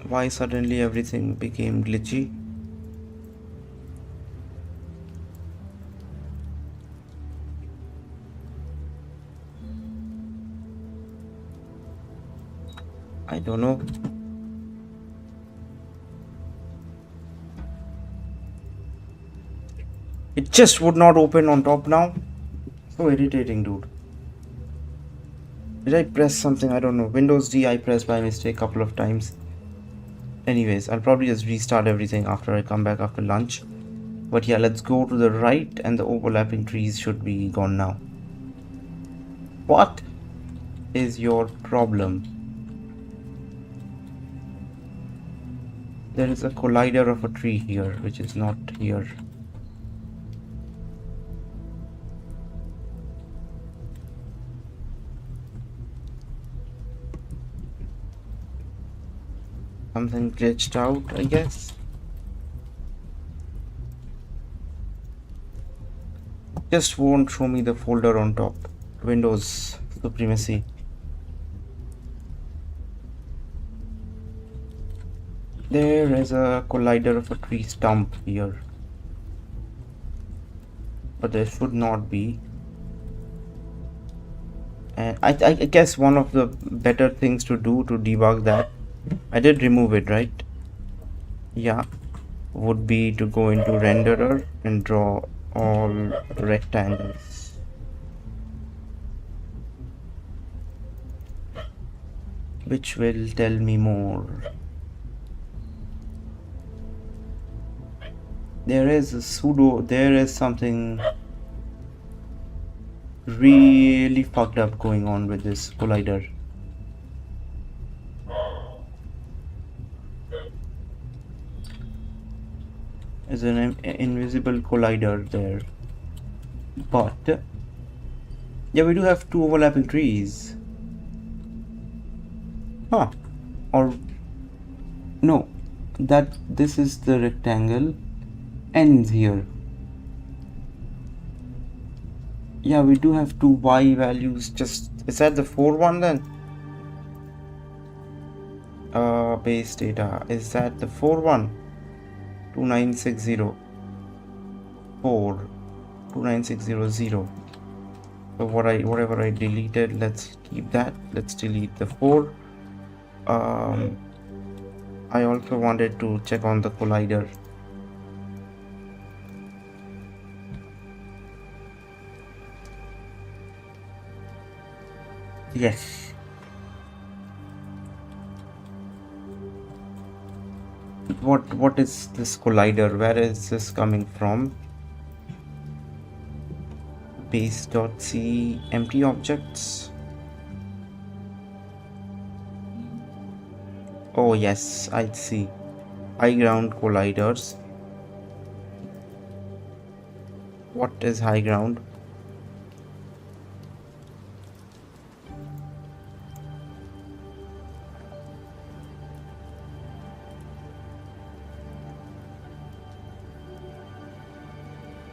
Why suddenly everything became glitchy? I don't know. It just would not open on top now. So irritating, dude. Did I press something? I don't know. Windows D I pressed by mistake a couple of times. Anyways, I'll probably just restart everything after I come back after lunch. But yeah, let's go to the right, and the overlapping trees should be gone now. What is your problem? There is a collider of a tree here, which is not here. Something glitched out, I guess. Just won't show me the folder on top. Windows supremacy. There is a collider of a tree stump here. But there should not be. And I guess one of the better things to do to debug that, I did remove it, right? Yeah, would be to go into renderer and draw all rectangles. Which will tell me more. There is something really fucked up going on with this collider. There's an invisible collider there. But yeah, we do have 2 overlapping trees. Huh. Or no, this is the rectangle ends here. Yeah, we do have 2 Y values. Just is that the 4 one then? Base data, is that the 4 one? 2960 4 29600. So whatever I deleted, let's keep that. Let's delete the 4. I also wanted to check on the collider. Yes. What is this collider? Where is this coming from? Base.c empty objects. Oh yes, I see. High ground colliders. What is high ground?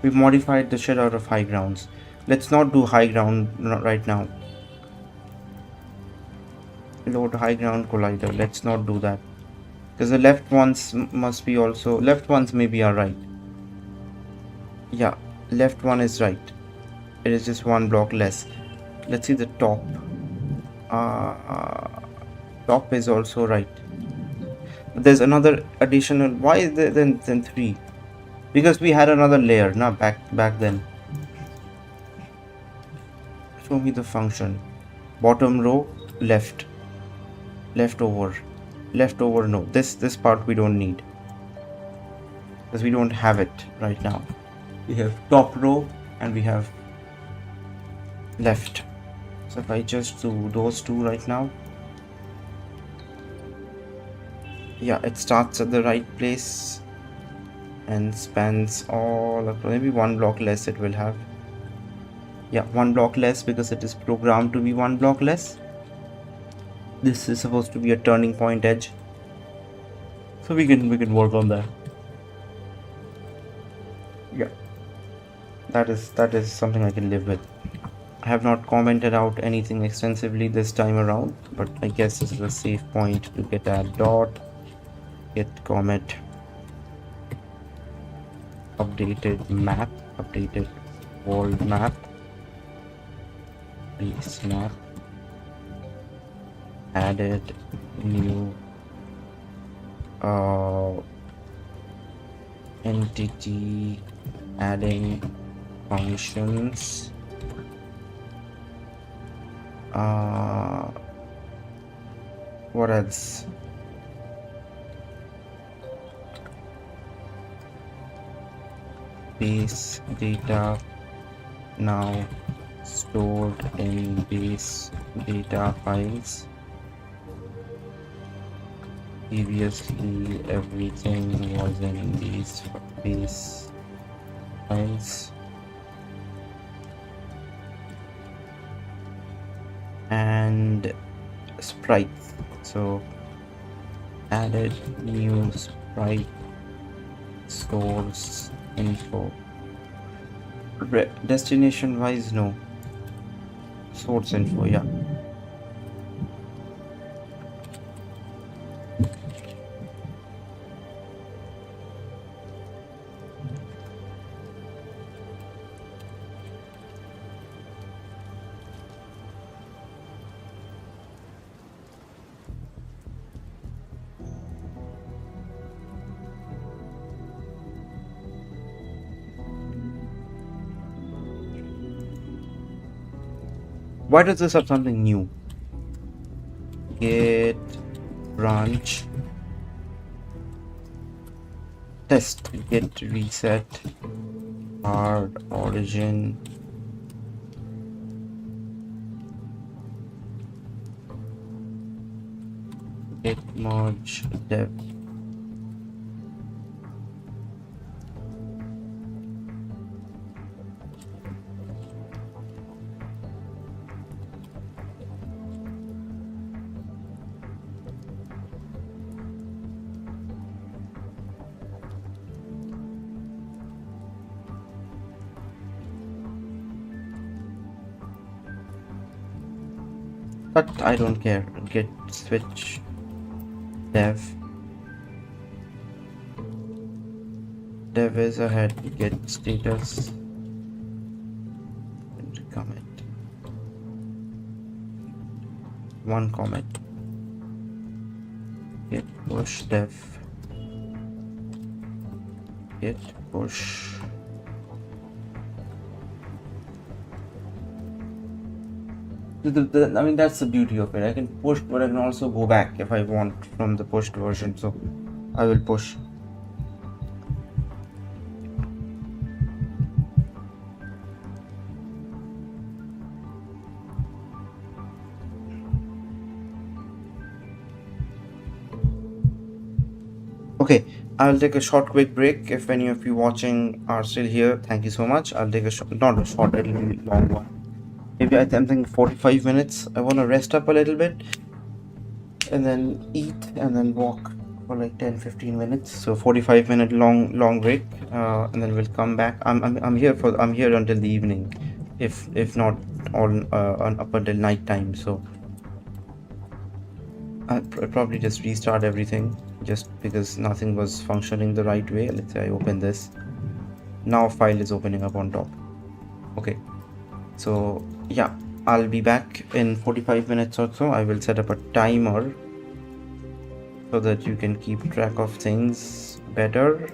We modified the shit out of high grounds. Let's not do high ground right now. Load high ground collider. Let's not do that. Because the left ones must be also... Left ones maybe are right. Yeah, left one is right. It is just one block less. Let's see the top. Uh, Top is also right. There's another additional... Why is there then 3? Because we had another layer, nah, back then. Show me the function. Bottom row, left. Leftover. Leftover, no. This part we don't need. Because we don't have it right now. We have top row and we have left. So if I just do those two right now. Yeah, it starts at the right place and spans all across. Maybe one block less it will have. Yeah, one block less because it is programmed to be one block less. This is supposed to be a turning point edge. So we can work on that. Yeah. That is something I can live with. I have not commented out anything extensively this time around, but I guess this is a safe point to get add dot, get comment, updated map, updated world map, base map, added new entity, adding functions. What else? Base data now stored in base data files. Previously, everything was in these base files. And sprites. So added new sprite source info. Destination wise, no. Source info, yeah. Why does this have something new? Get branch test, get reset, hard origin, get merge dev. But I don't care. Get switch dev. Dev is ahead. Get status. And comment. One comment. Get push dev. Get push. I mean, that's the beauty of it. I can push, but I can also go back if I want from the pushed version. So I will push. Okay, I'll take a short quick break. If any of you watching are still here, thank you so much. I'll take a short, not a short, a little long one. Maybe I'm thinking 45 minutes. I want to rest up a little bit and then eat and then walk for like 10-15 minutes. So 45-minute long break, and then we'll come back. I'm here until the evening, if not up until night time. So I'll probably just restart everything just because nothing was functioning the right way. Let's say I open this. Now file is opening up on top. Okay, so yeah, I'll be back in 45 minutes or so. I will set up a timer so that you can keep track of things better.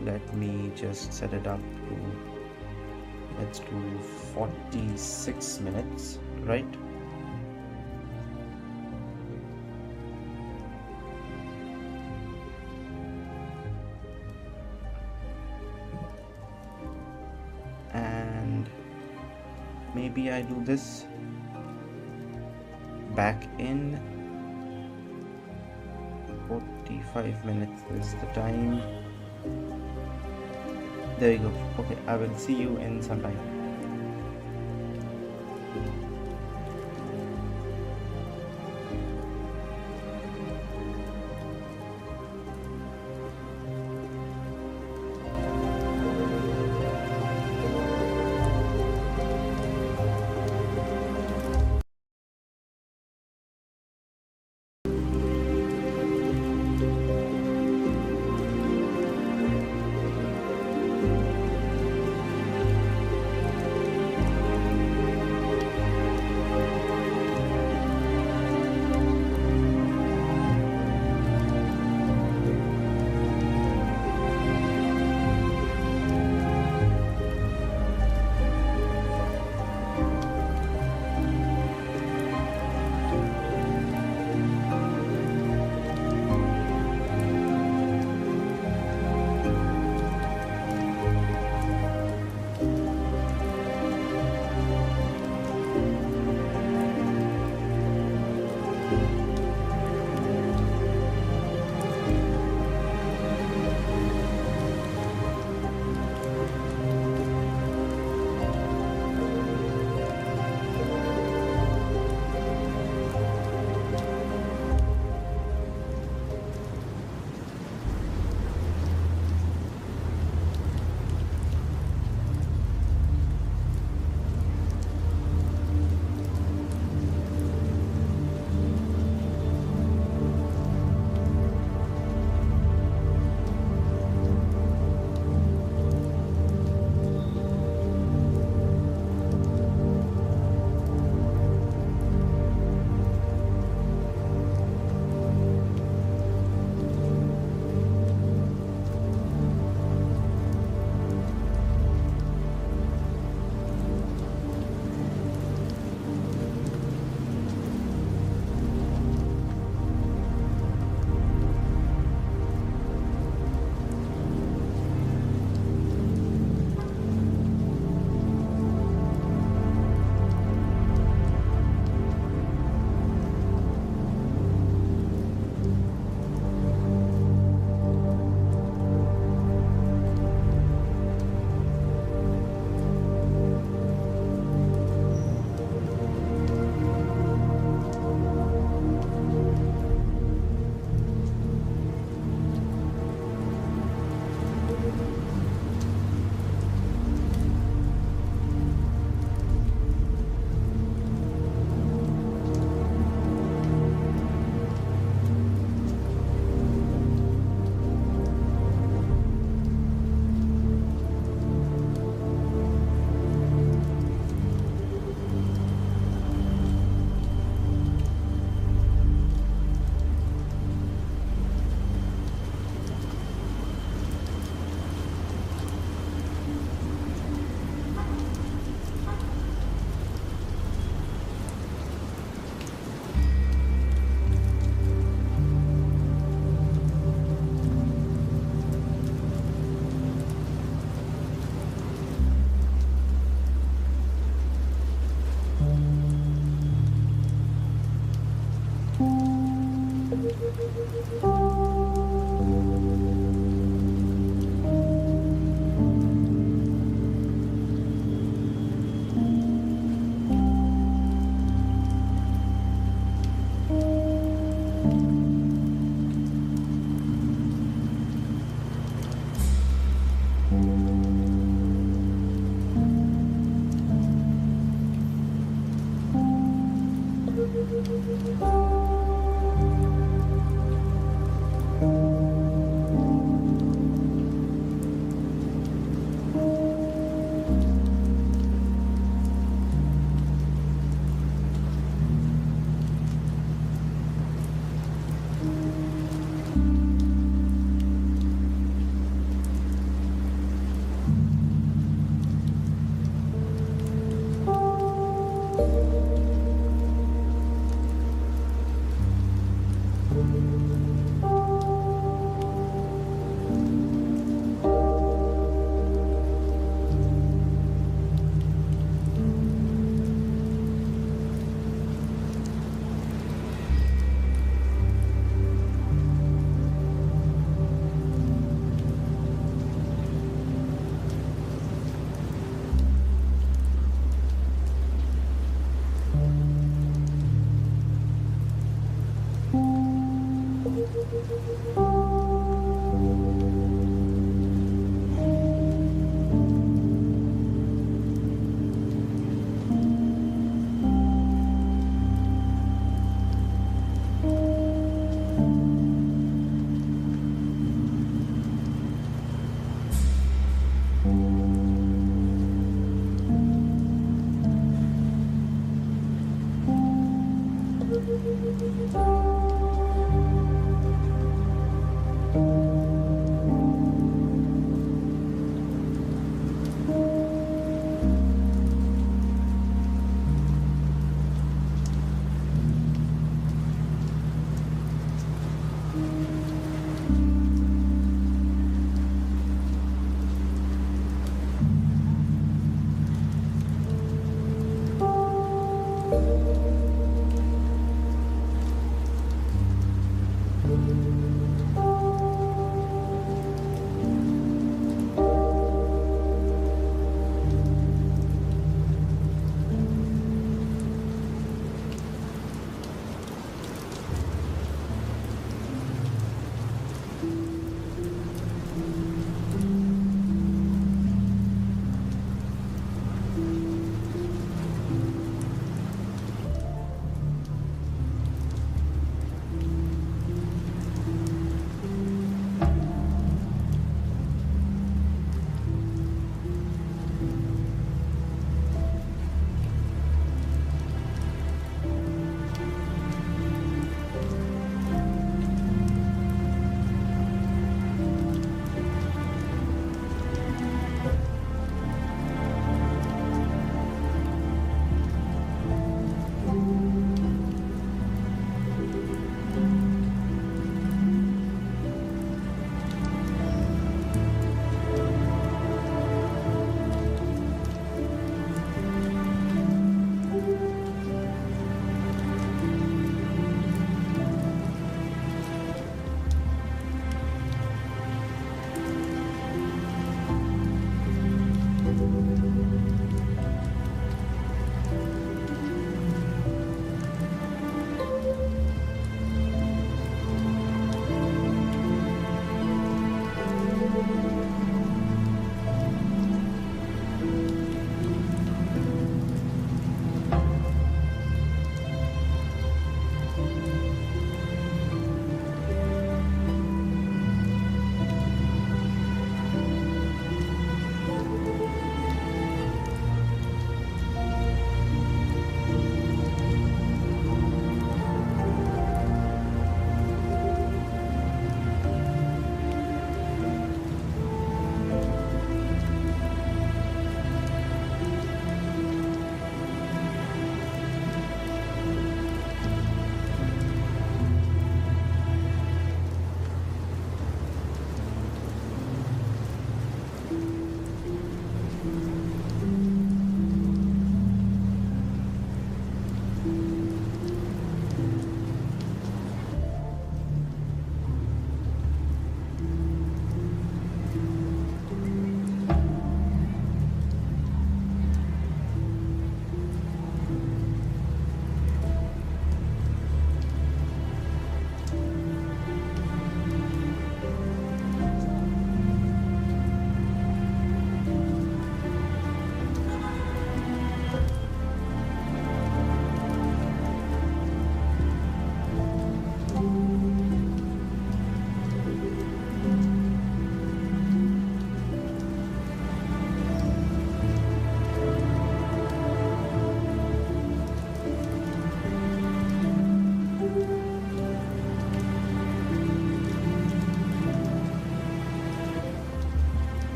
Let me just set it up to, let's do 46 minutes, right? And maybe I do this back in 45 minutes is the time. There you go. Okay, I will see you in some time.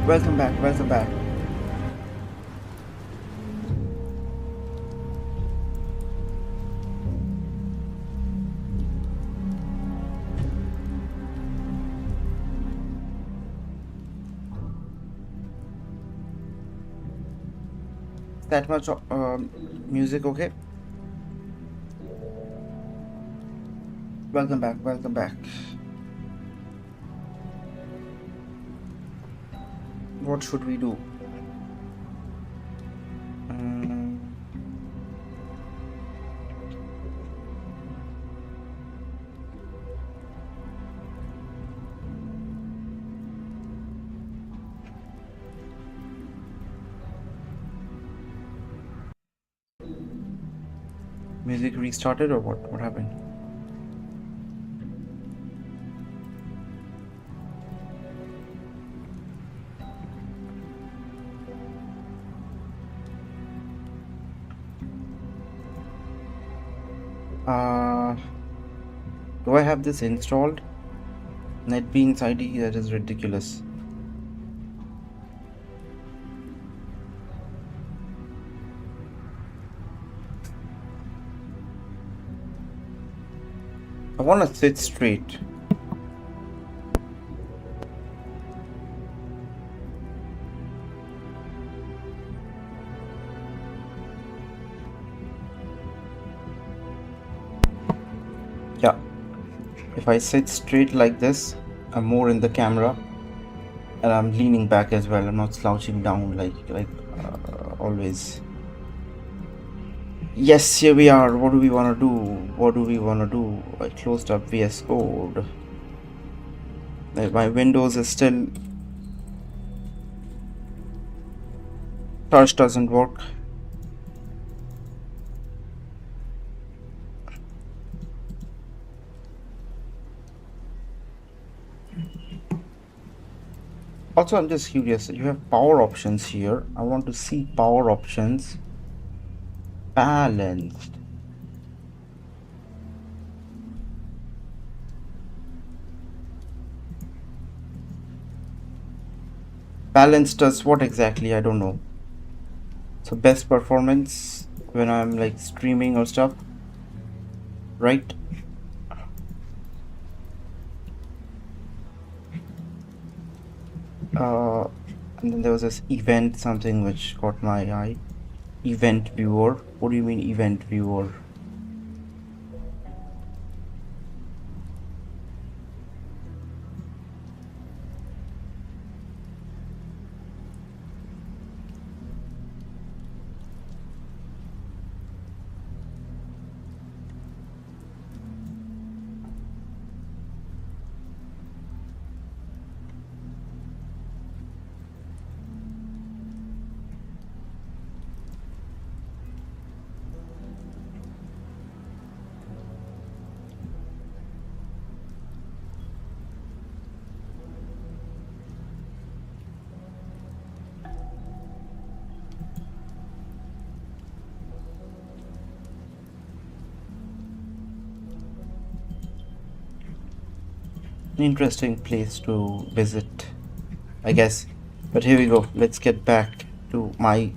Welcome back, welcome back. That much music, okay? Welcome back, welcome back. What should we do? Music restarted or what? What happened? Do I have this installed? NetBeans ID? That is ridiculous. I want to sit straight. Yeah. If I sit straight like this, I'm more in the camera, and I'm leaning back as well. I'm not slouching down like always. Yes, here we are. What do we want to do? What do we want to do? I closed up VS Code. My Windows is still... Touch doesn't work. Also, I'm just curious. You have power options here. I want to see power options. Balanced. Balanced does what exactly? I don't know. So best performance when I'm like streaming or stuff, right? And then there was this event, something which caught my eye. Event viewer. What do you mean event viewer? Interesting place to visit, I guess. But here we go. Let's get back to my...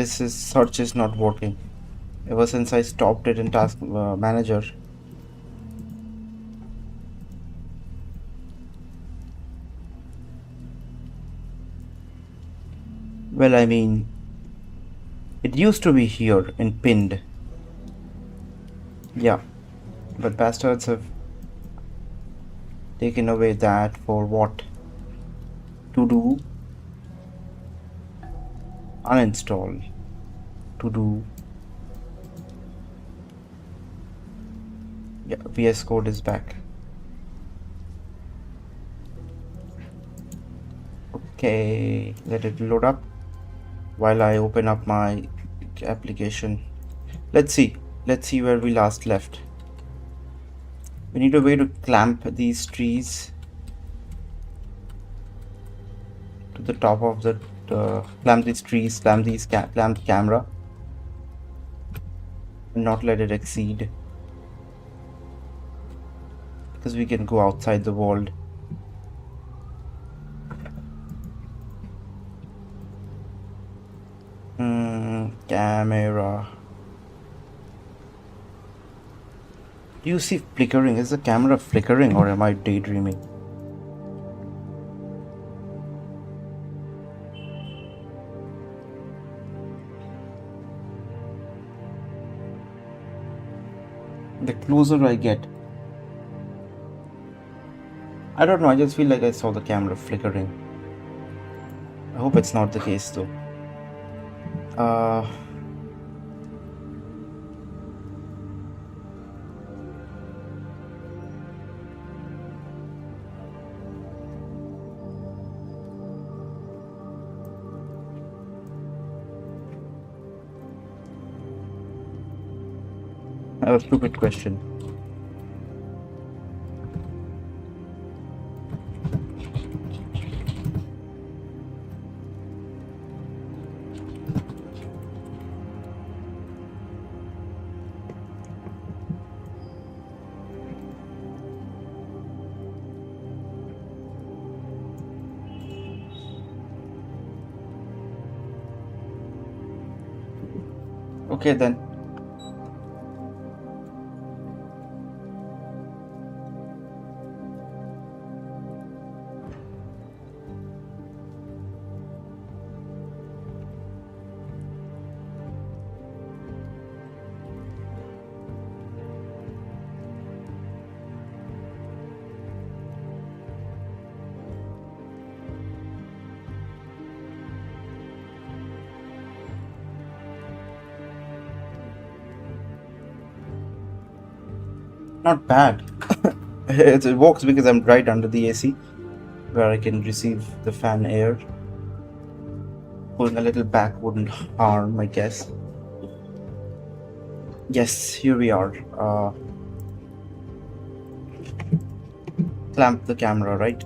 search is not working. Ever since I stopped it in Task Manager. Well, I mean, it used to be here in pinned. Yeah, but bastards have taken away that for what? To do uninstall. To do... Yeah, VS Code is back. Okay, let it load up while I open up my application. Let's see where we last left. We need a way to clamp these trees to the top of the clamp these trees, clamp the camera, and not let it exceed, because we can go outside the world. Camera. Do you see flickering? Is the camera flickering or am I daydreaming? The closer I get. I don't know, I just feel like I saw the camera flickering. I hope it's not the case though. I have a stupid question. Okay then. Not bad. It works because I'm right under the AC, where I can receive the fan air. Pulling a little back wouldn't harm, I guess. Yes, here we are. Clamp the camera, right?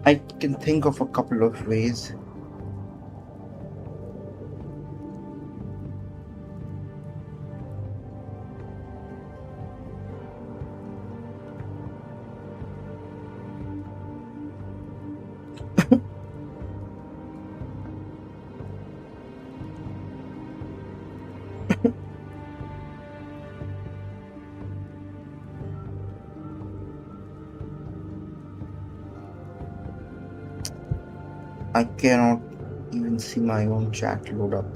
I can think of a couple of ways. I cannot even see my own chat load up.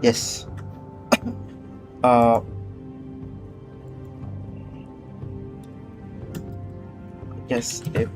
Yes. Yes, if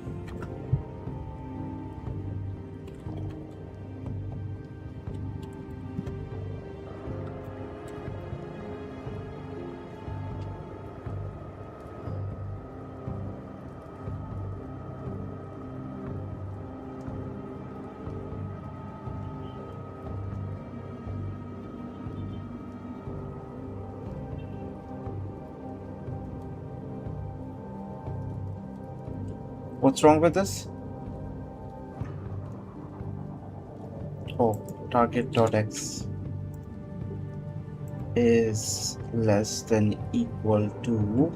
what's wrong with this? Oh, target.x is less than equal to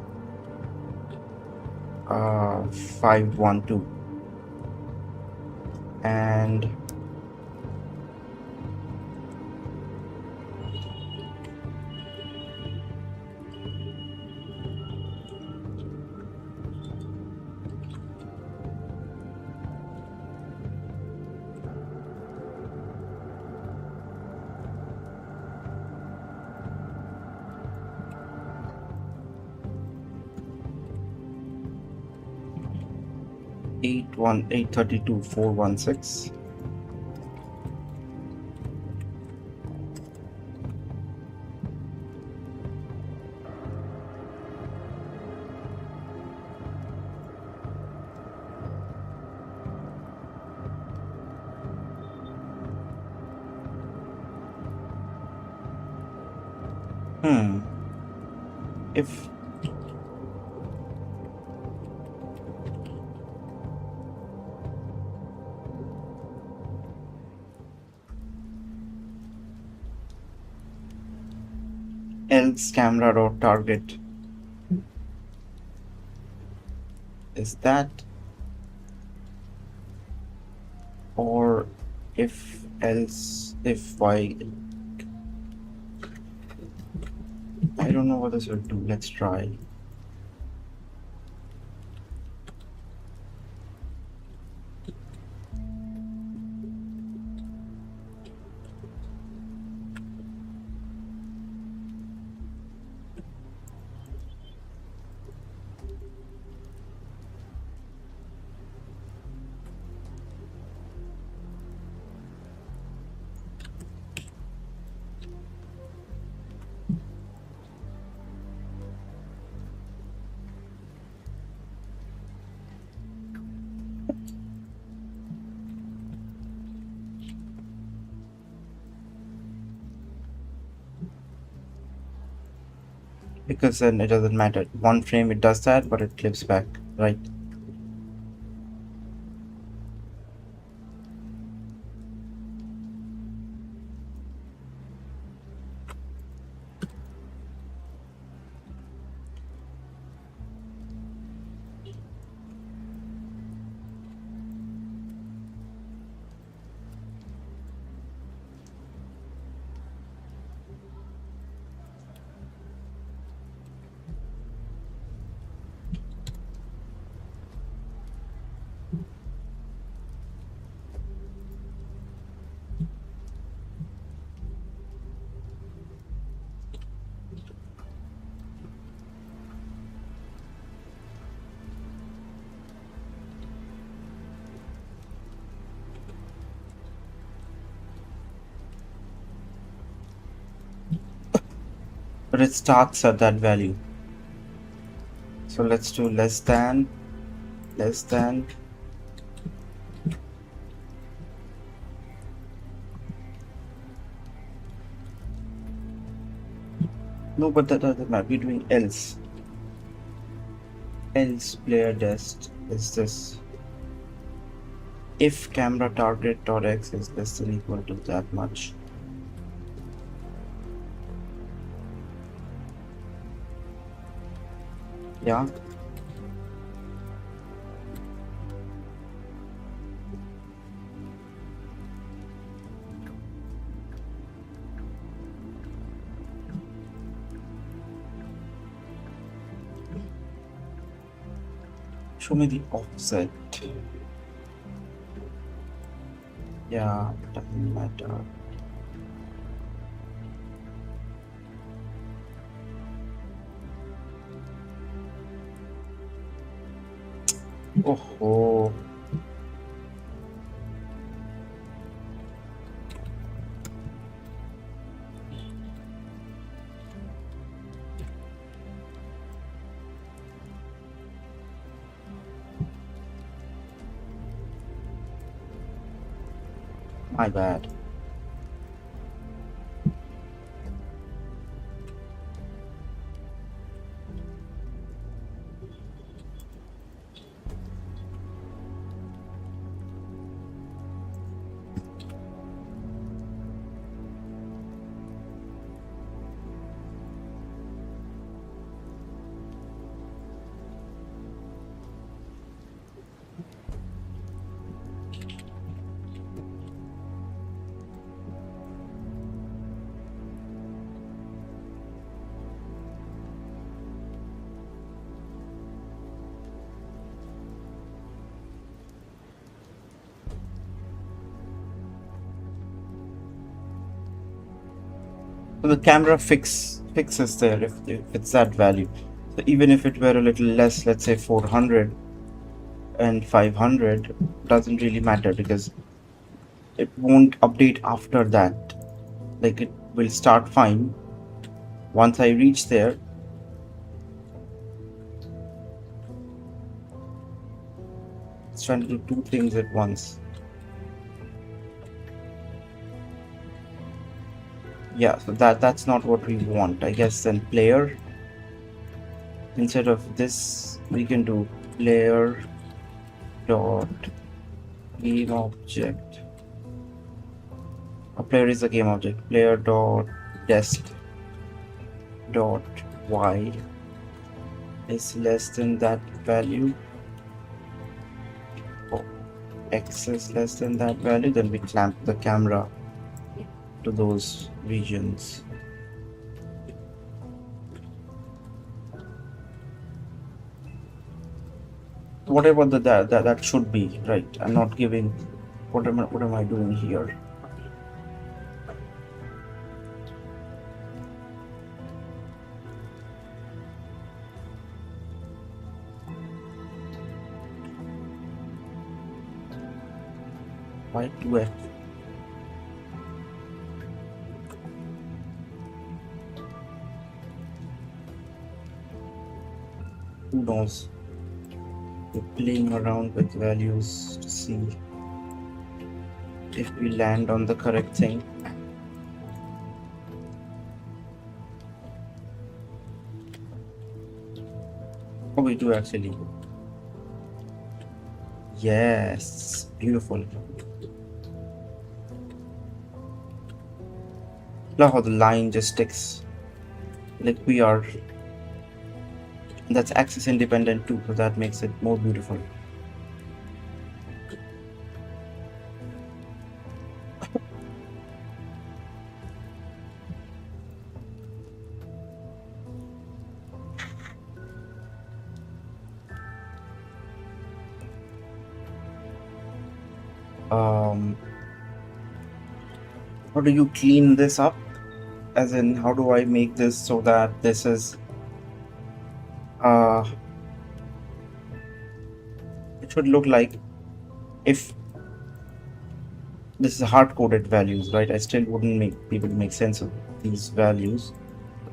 512 and eight 32,416. Hmm. If else camera or target is that, or if else if y, I don't know what this will do. Let's try. Because then it doesn't matter. One frame it does that, but it clips back, right? But it starts at that value. So let's do less than, less than. No, but that doesn't matter. We're doing else. Else player dest is this. If camera target dot x is less than equal to that much. Yeah. Show me the offset. Yeah, doesn't matter. Oh, my bad. So the camera fixes there if it's that value. So even if it were a little less, let's say 400 and 500, doesn't really matter because it won't update after that. Like it will start fine. Once I reach there, it's trying to do two things at once. Yeah, so that's not what we want. I guess then player, instead of this we can do player dot game object. A player is a game object. Player dot dest dot y is less than that value. Oh, x is less than that value, then we clamp the camera to those regions. Whatever that should be, right? I'm not giving. What am I doing here? Why 2f? Who knows? We're playing around with values to see if we land on the correct thing. Oh, we do actually. Yes, beautiful. Love how the line just sticks like we are. That's axis independent too, so that makes it more beautiful. How do you clean this up? As in, how do I make this so that this is it should look like if this is hard-coded values, right? I still wouldn't be able to make sense of these values.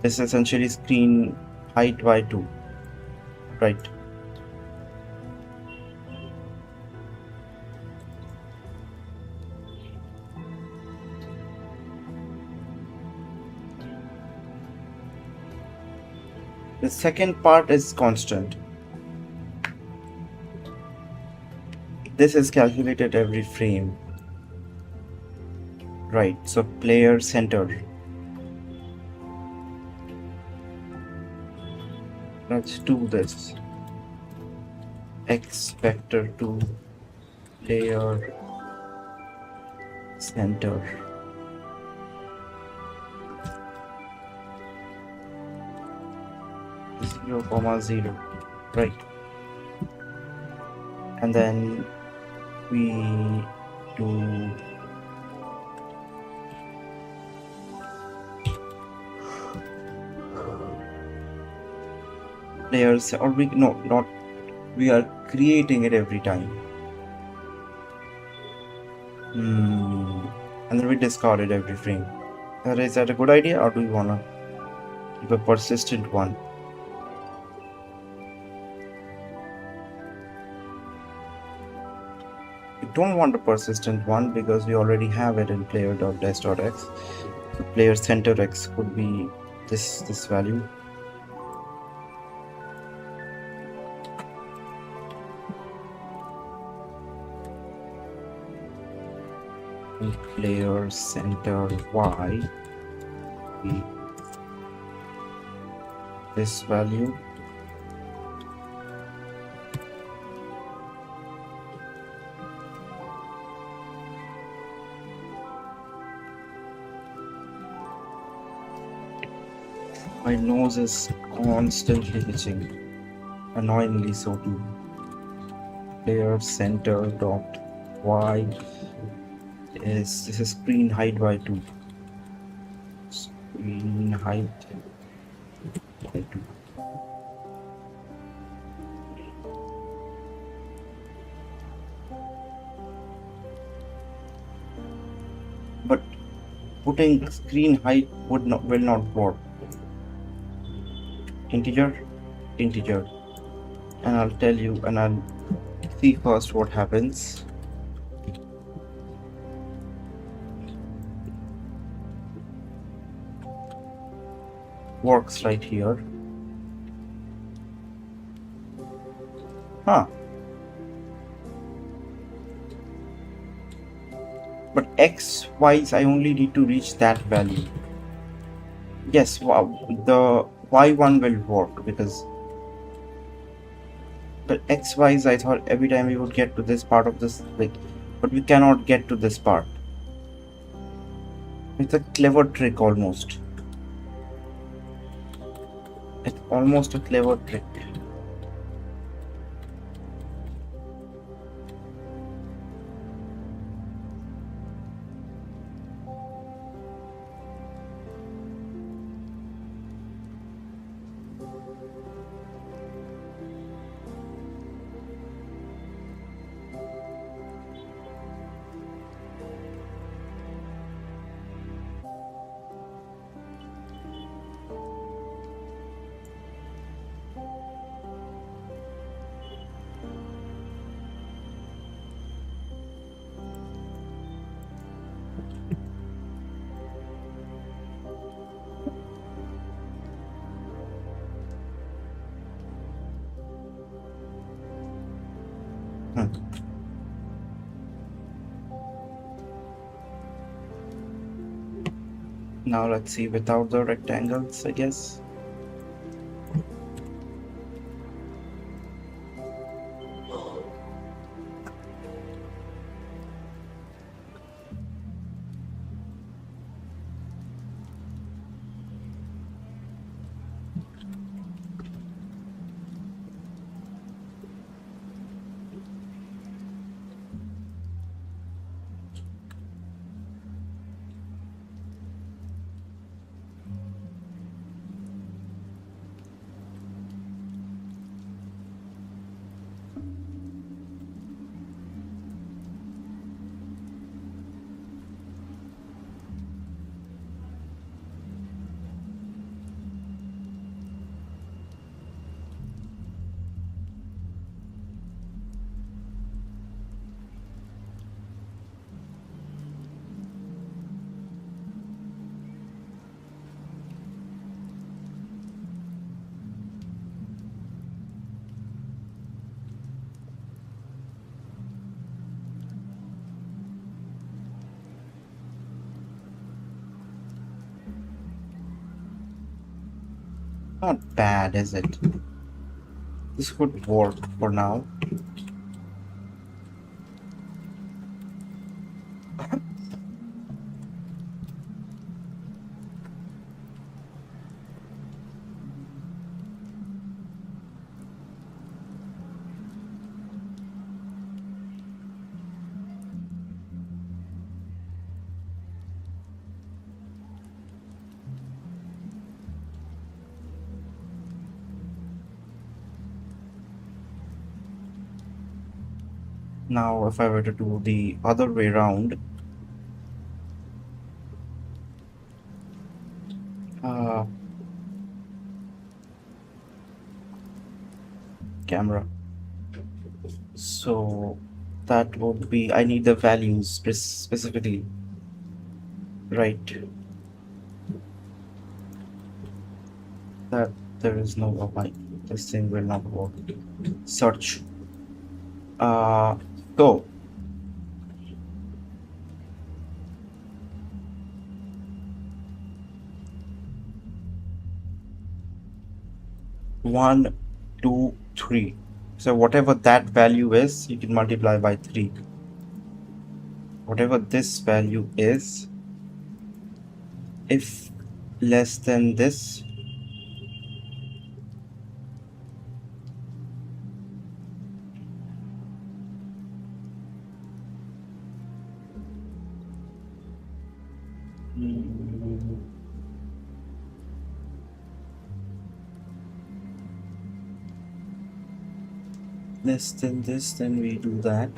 This is essentially screen height by 2, right? The second part is constant. This is calculated every frame. Right, so player center. Let's do this. X vector to player center. Zero comma 0, right? And then we do players, or we no, not we are creating it every time. And then we discard it every frame. Is that a good idea, or do we wanna keep a persistent one? We don't want a persistent one because we already have it in player.des.x. So player center x could be this value. And player center y, this value. My nose is constantly itching, annoyingly so too. Player center dot y this is screen height by 2. Screen height by 2. But putting screen height will not work. Integer, and I'll tell you, and I'll see first what happens. works right here. Huh. But x, y's, I only need to reach that value. Yes, the y1 will work because. But x, y's, I thought every time we would get to this part of this, like, but we cannot get to this part. It's a clever trick almost. It's almost a clever trick. Hmm. Now let's see without the rectangles, I guess. Not bad, is it? This could work for now. Now, if I were to do the other way around, uh, camera. So that would be, I need the values specifically, right? That there is no, oh my, this thing will not work. Search. So one, two, three. So whatever that value is, you can multiply by 3. Whatever this value is, if less than this, mm, less than this, then we do that.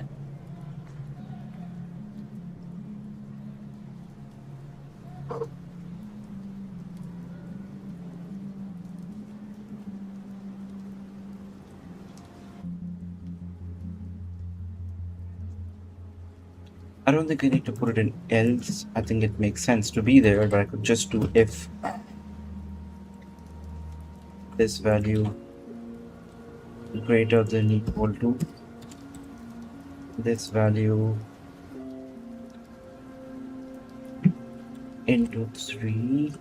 I don't think I need to put it in else. I think it makes sense to be there, but I could just do if. this value greater than equal to this value into 3,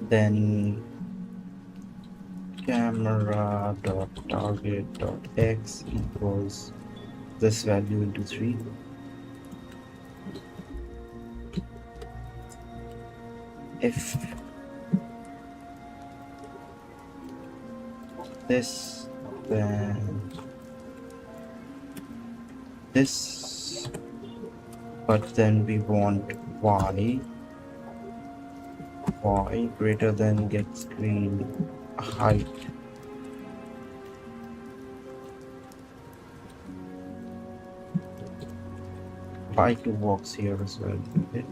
then camera dot target dot x equals this value into 3. If this, then this, but then we want y greater than get screen height. Y2 works here as well. Okay.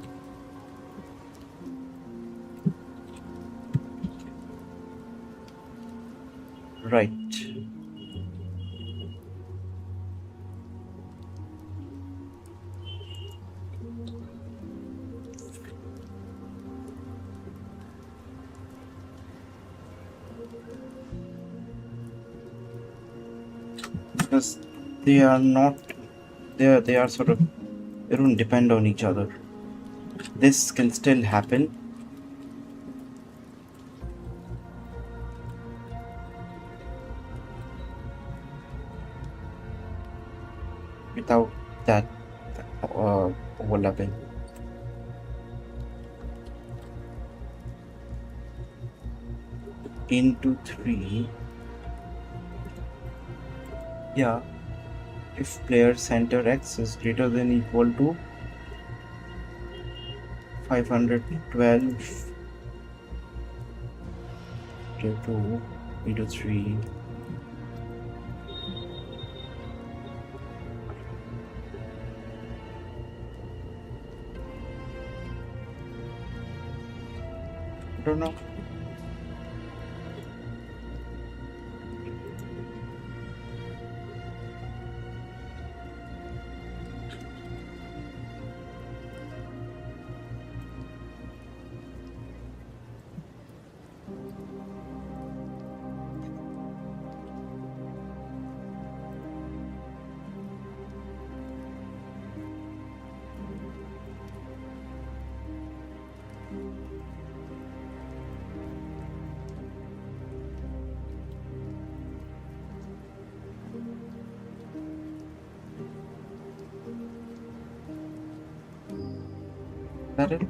Right. Because they are not, they are sort of, they don't depend on each other. This can still happen without that overlapping. Into 3, yeah, if player center x is greater than equal to 512 to 2 into 3, I don't know. Is that it?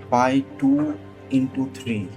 By 2 into 3.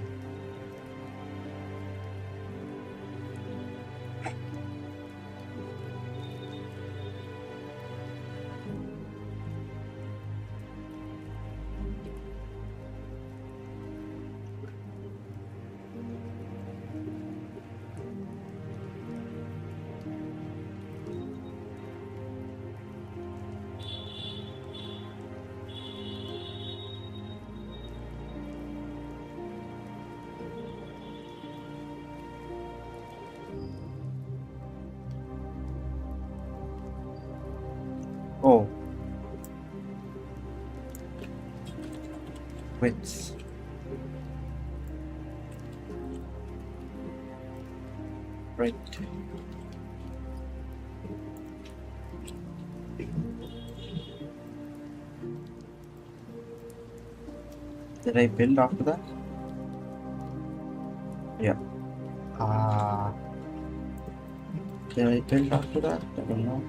Oh, width. Right. Did I build after that? Yeah. Did I build after that? I don't know.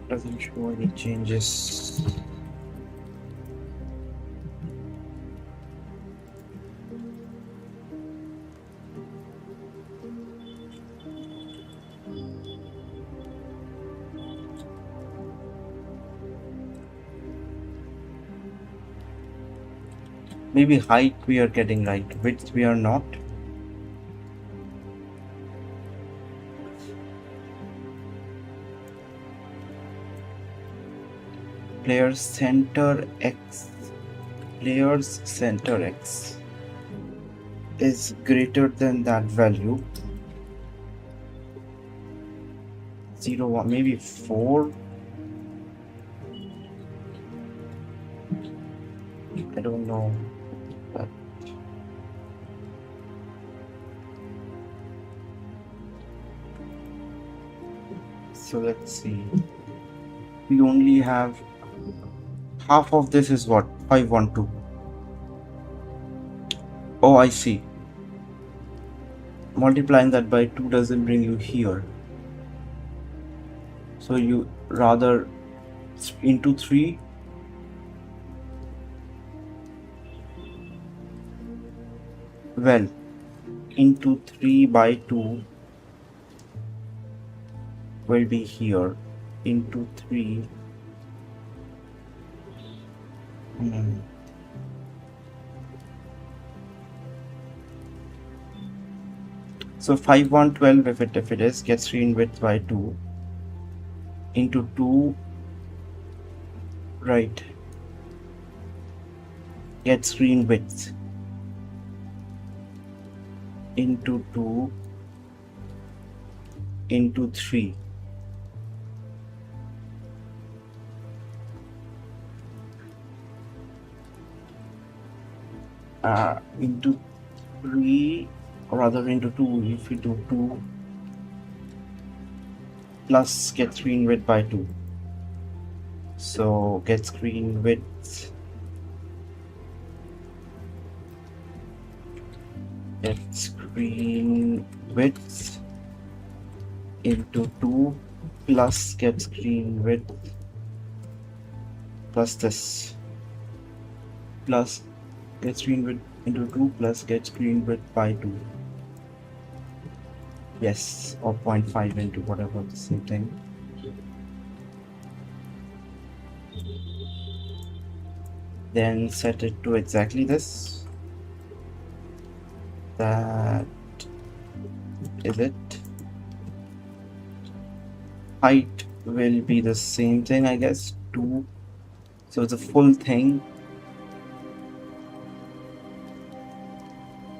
Doesn't show any changes. Maybe height we are getting right, width we are not. Players center X. Players center X. is greater than that value. 0, 1, maybe 4. I don't know. But so let's see. We only have half of this is what? 512. Oh, I see. Multiplying that by 2 doesn't bring you here. So you rather into 3. Well, into 3 by 2 will be here. Into 3. So 5112 if it is gets screen width by 2 into 2, right, gets screen width into 2 into 3. Into 3, or rather into 2, if you do 2 plus get screen width by 2. So get screen width, get screen width into 2 plus get screen width plus this plus get screen width into 2 plus get screen width by 2. Yes, or 0.5 into whatever, the same thing. Then set it to exactly this. That is it. Height will be the same thing, I guess, 2. So it's a full thing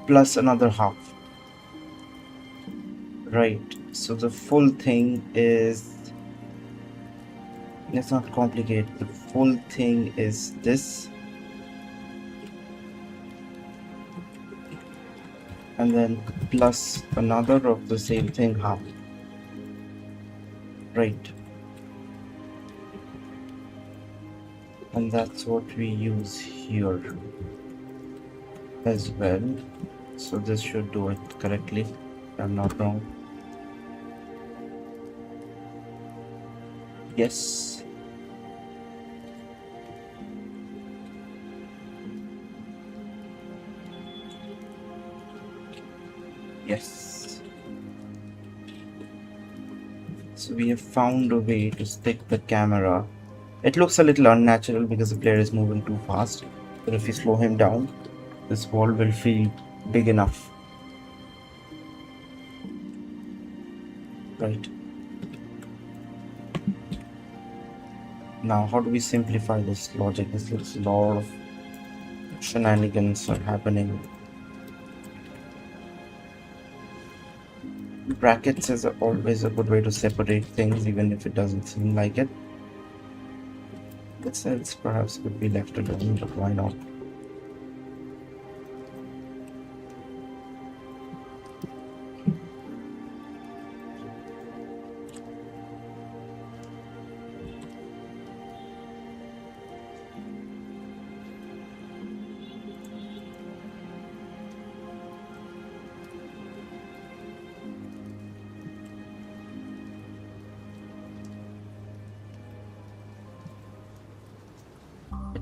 plus another half. Right, so the full thing is, let's not complicate, the full thing is this, and then plus another of the same thing half. Right, and that's what we use here as well. So this should do it correctly, if I'm not wrong. Yes. Yes. So we have found a way to stick the camera. It looks a little unnatural because the player is moving too fast, but if you slow him down, this wall will feel big enough. Right. Now, how do we simplify this logic? This looks a lot of shenanigans are happening. Brackets is always a good way to separate things, even if it doesn't seem like it. This else perhaps could be left alone, but why not?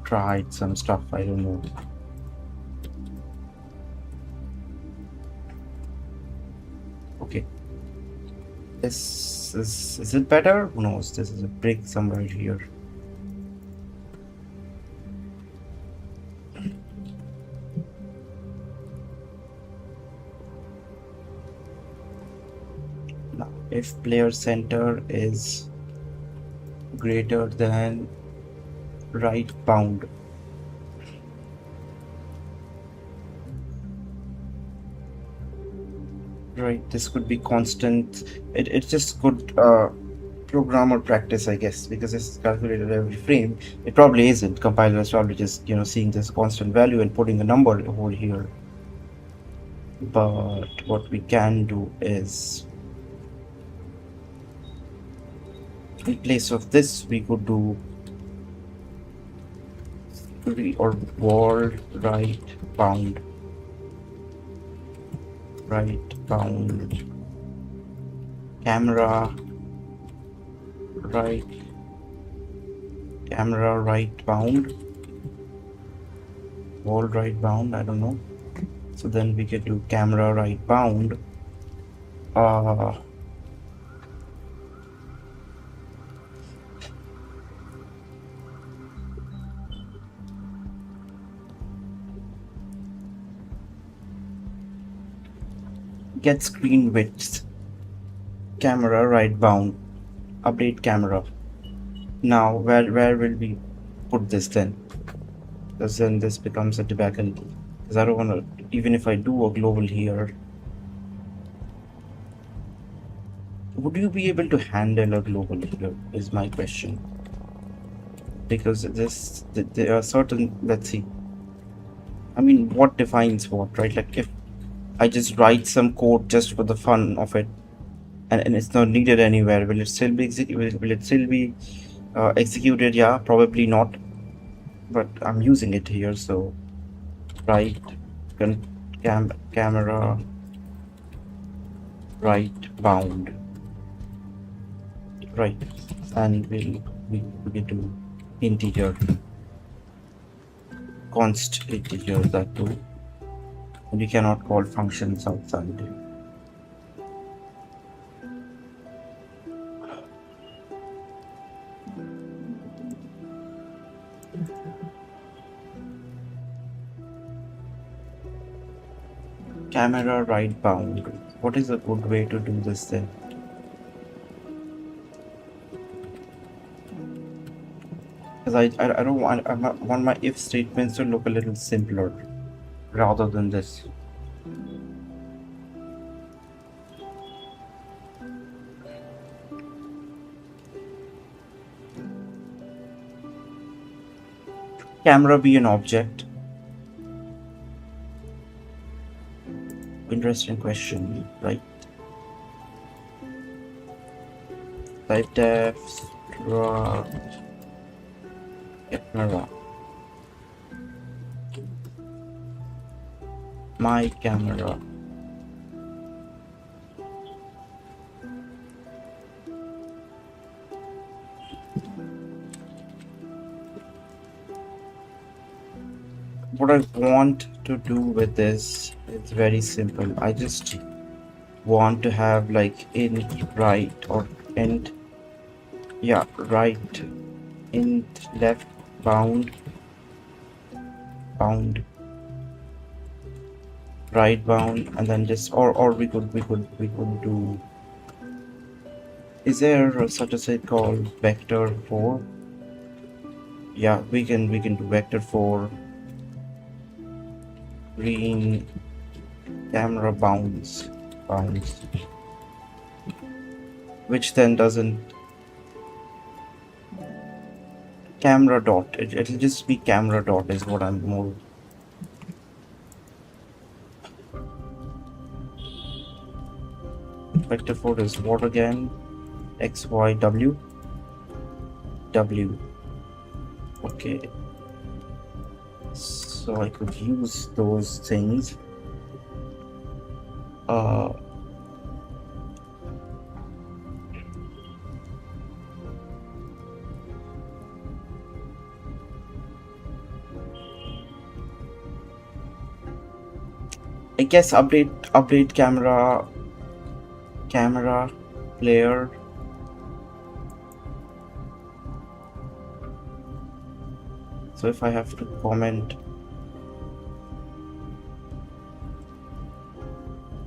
Tried some stuff, I don't know. Okay. This is it better? Who knows? This is a break somewhere here. Now, if player center is greater than right bound, right? This could be constant. It's just good programmer practice, I guess, because it's calculated every frame. It probably isn't. Compiler is probably just, seeing this constant value and putting a number over here. But what we can do is, in place of this, we could do or wall right bound camera right bound wall right bound, I don't know. So then we could do camera right bound get screen width camera right bound update camera. Now where will we put this then? Because then this becomes a debacle, because I don't want to, even if I do a global here, would you be able to handle a global here is my question. Because there are certain, let's see, I mean, what defines what, right? Like if I just write some code just for the fun of it, and it's not needed anywhere, will it still be executed? Will it still be executed? Yeah, probably not, but I'm using it here. So right camera right bound, right, and we do integer const integer, that too. And you cannot call functions outside. Camera right bound. What is a good way to do this then? Because I don't want, I want my if statements to look a little simpler rather than this. Camera be an object? Interesting question, right? Type def struct camera. My camera. What I want to do with this is very simple. I just want to have like int right or int, yeah, right, int left bound right bound, and then just or we could do, is there such a thing called vector 4? Yeah, we can do vector 4 green camera bounds, which then doesn't camera dot, it'll just be camera dot is what I'm more. Vector 4 is what again? X, Y, W? W. Okay. So I could use those things. I guess update camera player. So if I have to comment,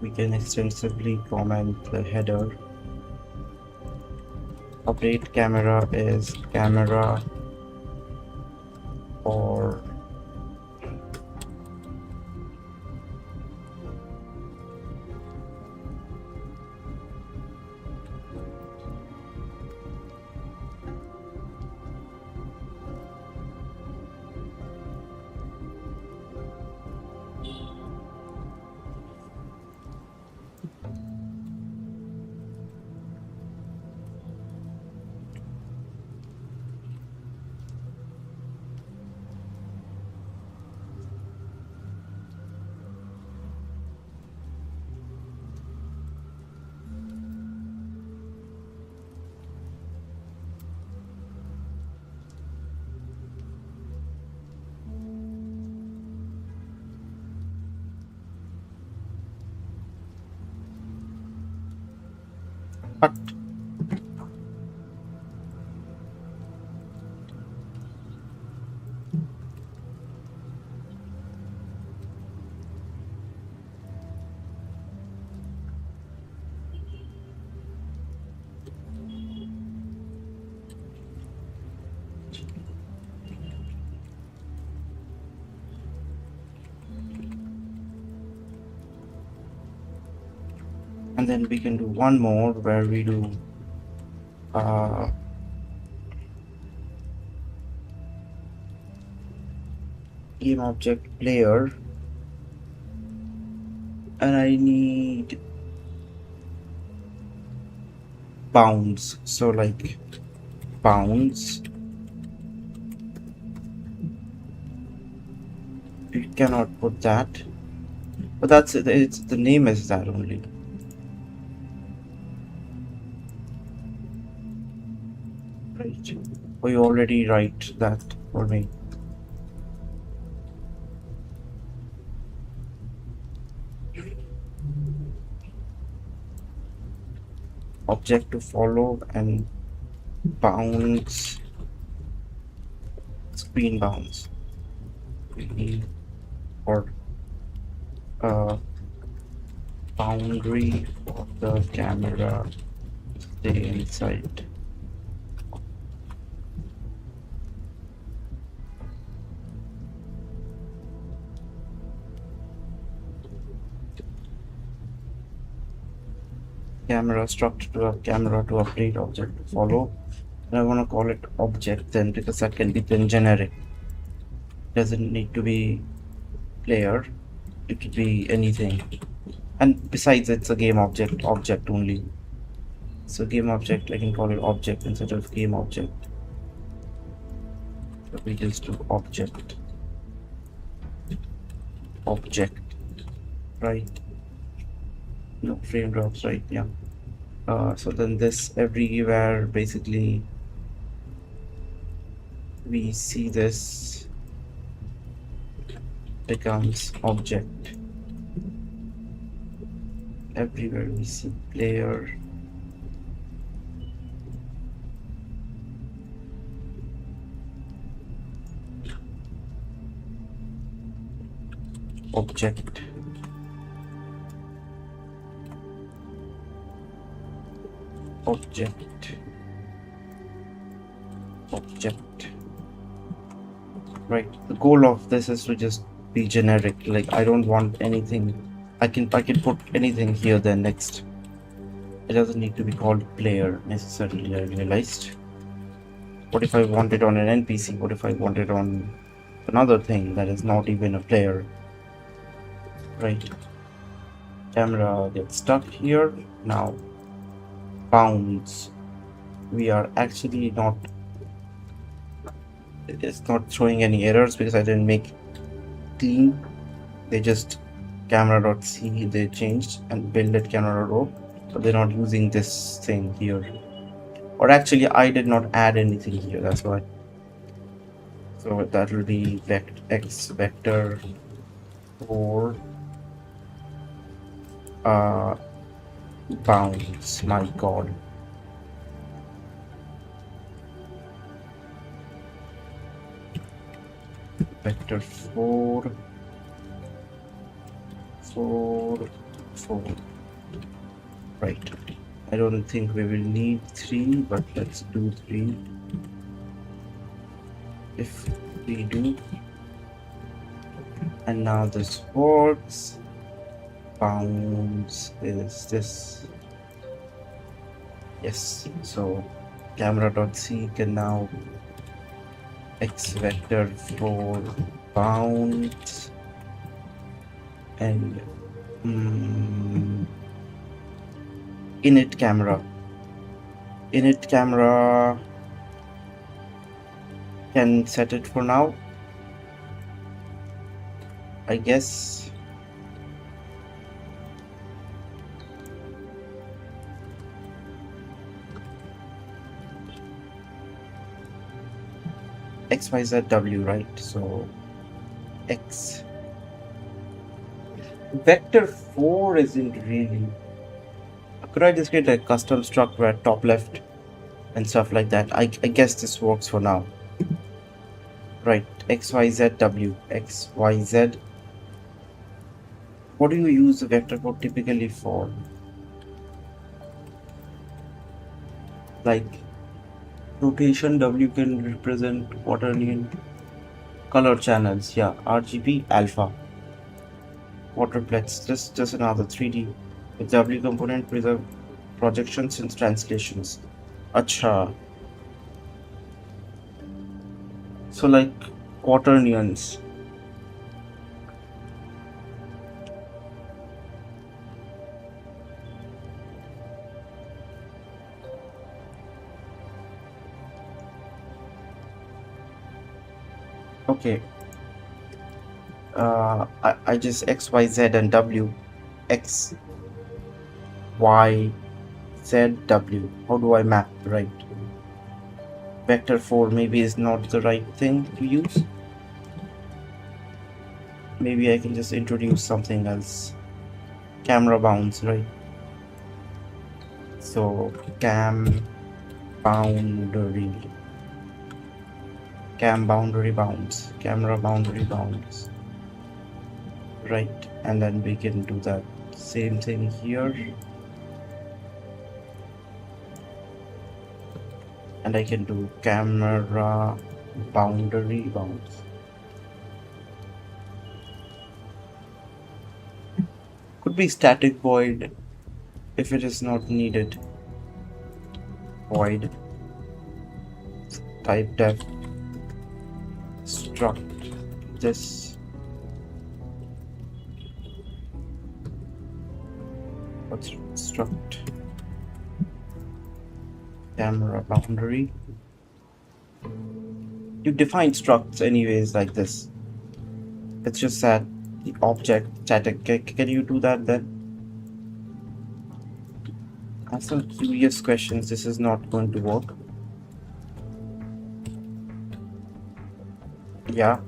we can extensively comment the header. Update camera is camera or But and then we can do one more where we do game object player, and I need bounds. So like bounds, you cannot put that, but that's it. It's the name is that only. Right. Oh, you already write that for me. Object to follow and bounds, screen bounds. We need or boundary for the camera stay inside. Camera structure to a camera to update object to follow. And I want to call it object then because that can be then generic. Doesn't need to be player. It could be anything. And besides, it's a game object only. So game object, I can call it object instead of game object. So we just do object, right? No, frame drops, right? Yeah. So then this everywhere basically we see this becomes object. Everywhere we see player, object, object. Right. The goal of this is to just be generic. Like I don't want anything. I can put anything here then next. It doesn't need to be called player necessarily. I realized. What if I want it on an NPC? What if I want it on another thing that is not even a player? Right. Camera gets stuck here. Now bounds. We are actually not. It's not throwing any errors because I didn't make clean. They just camera.c they changed and build it camera.ro, but they're not using this thing here. Or actually, I did not add anything here. That's why. So that will be x vector 4 bounds. My God. Vector 4 right. I don't think we will need 3, but let's do 3 if we do. And now this works. Bounds is this. Yes, so camera.c can now x vector 4 bounds and init camera can set it for now, I guess. XYZW, right? So X vector 4 isn't really a Could I just create a custom struct where top left and stuff like that? I guess this works for now. Right, XYZW, XYZ. What do you use the vector code typically for? Like rotation W can represent quaternion color channels. Yeah, RGB alpha. Waterplets, just another 3D. The W component preserve projections and translations. Acha. So like quaternions. Okay. I just X, Y, Z and W. X, Y, Z, W. How do I map right? Vector 4 maybe is not the right thing to use. Maybe I can just introduce something else. Camera bounds, right? So cam boundary. Cam boundary bounds. Camera boundary bounds. Right, and then we can do that same thing here. And I can do camera boundary bounds. Could be static void if it is not needed. Void type def struct this. What's struct? Camera boundary. You define structs anyways like this. It's just that the object static. Can you do that then? Ask some curious questions. This is not going to work. Yeah,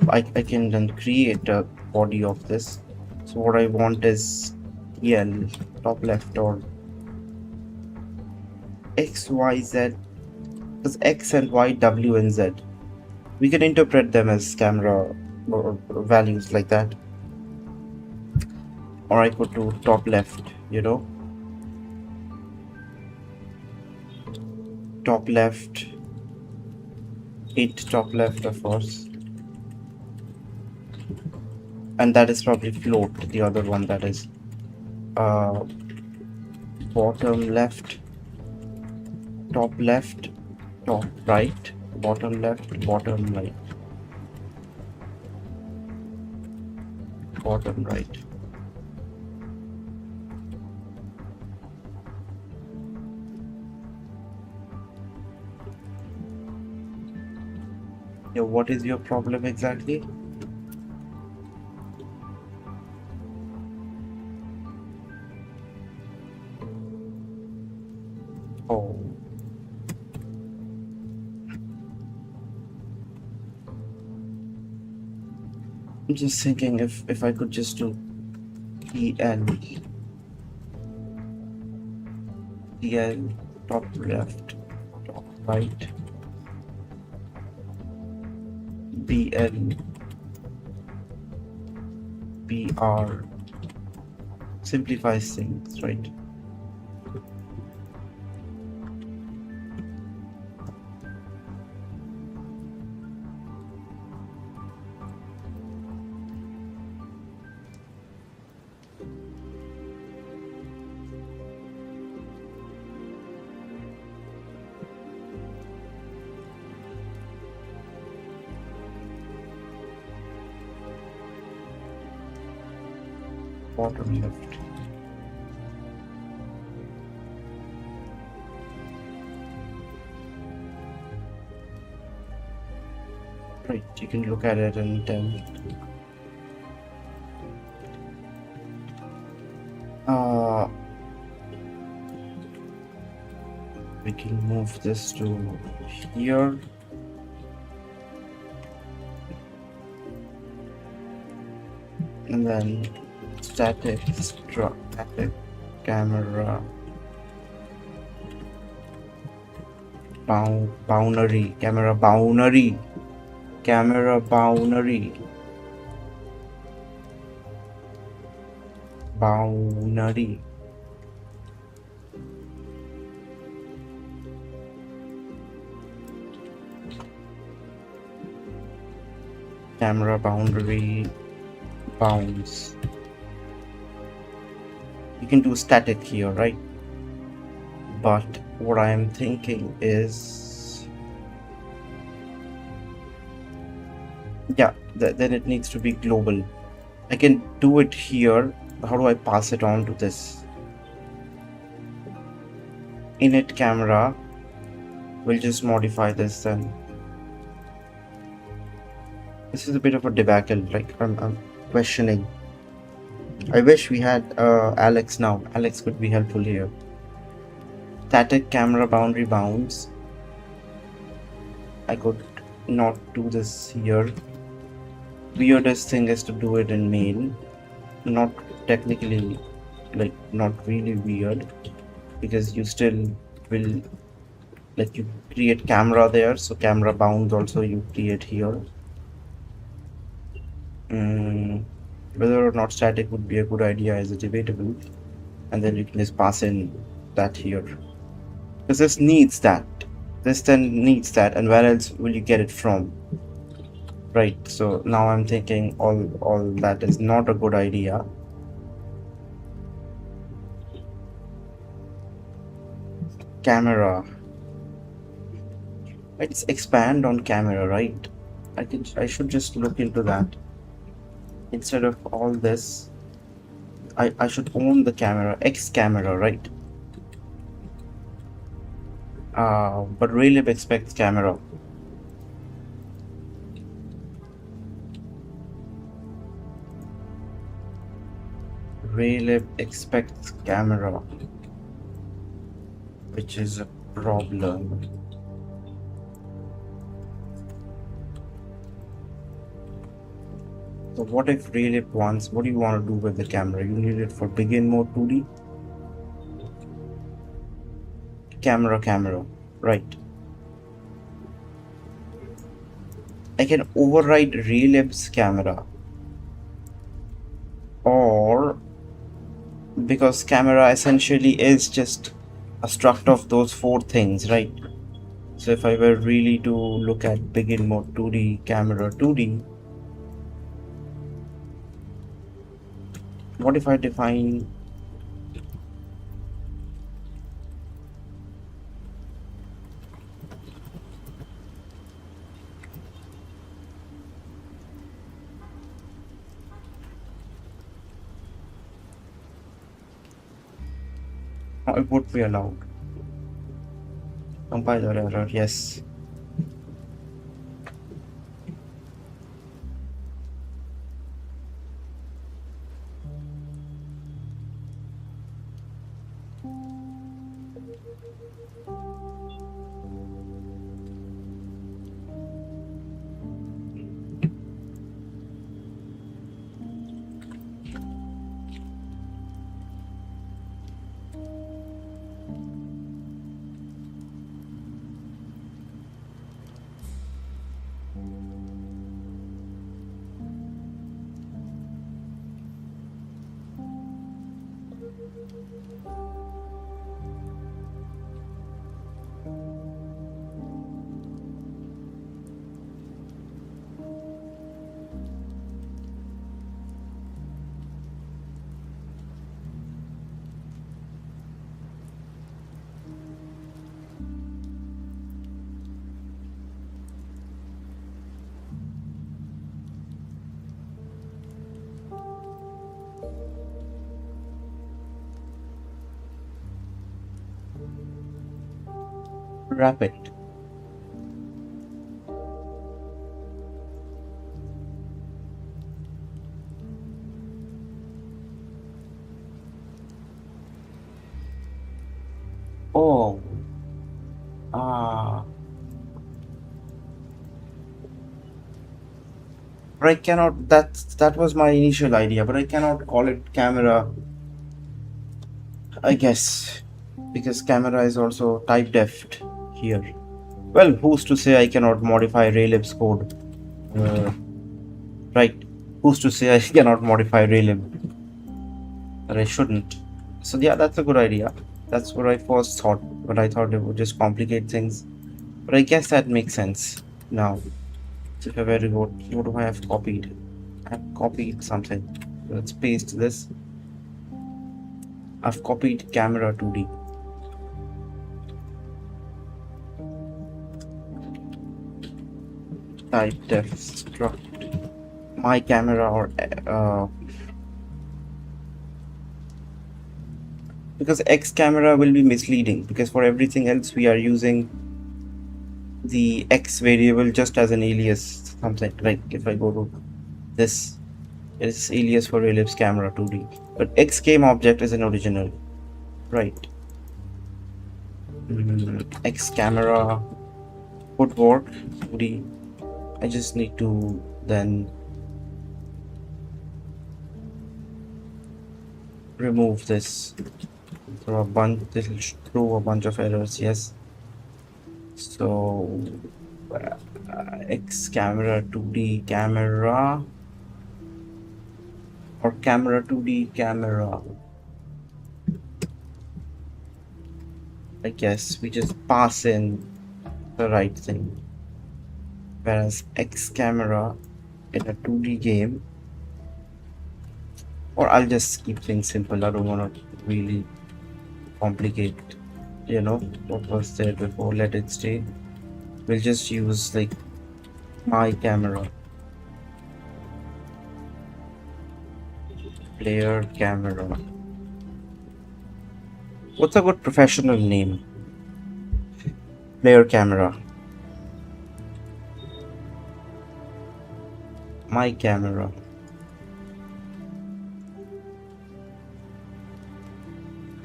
I can then create a body of this. So what I want is EL top left or X, Y, Z. Because X and Y, W and Z. We can interpret them as camera or values like that. Or I could do top left, you know. Top left. 8 top left, of course. And that is probably float, the other one that is bottom left, top left, top right, bottom left, bottom right, bottom right. Yeah, what is your problem exactly? Oh. I'm just thinking if I could just do EL top left, top right, BL BR simplifies things, right? Bottom left. Right, you can look at it and tell. We can move this to here. And then static camera Boundary. Camera boundary. Camera boundary. Boundary. Camera boundary bounds. You can do static here, right? But what I am thinking is, yeah, then it needs to be global. I can do it here. How do I pass it on to this? Init camera. We'll just modify this then. This is a bit of a debacle. Like I'm questioning. I wish we had Alex now. Alex could be helpful here. Static camera boundary bounds. I could not do this here. Weirdest thing is to do it in main. Not technically, like not really weird, because you still will, like, you create camera there, so camera bounds also you create here. Whether or not static would be a good idea is debatable, and then you can just pass in that here, because this needs that. This then needs that, and where else will you get it from? Right, so now I'm thinking all that is not a good idea. Camera. Let's expand on camera, right? I should just look into that. Instead of all this, I should own the camera, X camera, right? But raylib expects camera. Raylib expects camera, which is a problem. So what if raylib wants, what do you want to do with the camera? You need it for begin mode 2D? Camera, right. I can override raylib's camera, or because camera essentially is just a struct of those 4 things, right? So if I were really to look at begin mode 2D, camera 2D, what if I define it would be allowed. Compiler error, yes. Wrap it. Oh, but I cannot. That was my initial idea, but I cannot call it camera, I guess, because camera is also type def here. Well, who's to say I cannot modify raylib's code? Right. Who's to say I cannot modify raylib? But I shouldn't. So yeah, that's a good idea. That's what I first thought, but I thought it would just complicate things. But I guess that makes sense now. So if I were to go, what do I have copied? I've copied something. Let's paste this. I've copied camera 2D. Type def struct my camera or because X camera will be misleading, because for everything else we are using the X variable just as an alias, something like if I go to this, it's alias for raylib's camera 2D, but X game object is an original, right? X camera would work 2D. I just need to then remove this. Throw a bunch. This will throw a bunch of errors. Yes. So X camera 2D camera or camera 2D camera. I guess we just pass in the right thing. Whereas X camera in a 2D game, or I'll just keep things simple. I don't want to really complicate, you know, what was there before. Let it stay. We'll just use like my camera, player camera. What's a good professional name? Player camera. My camera.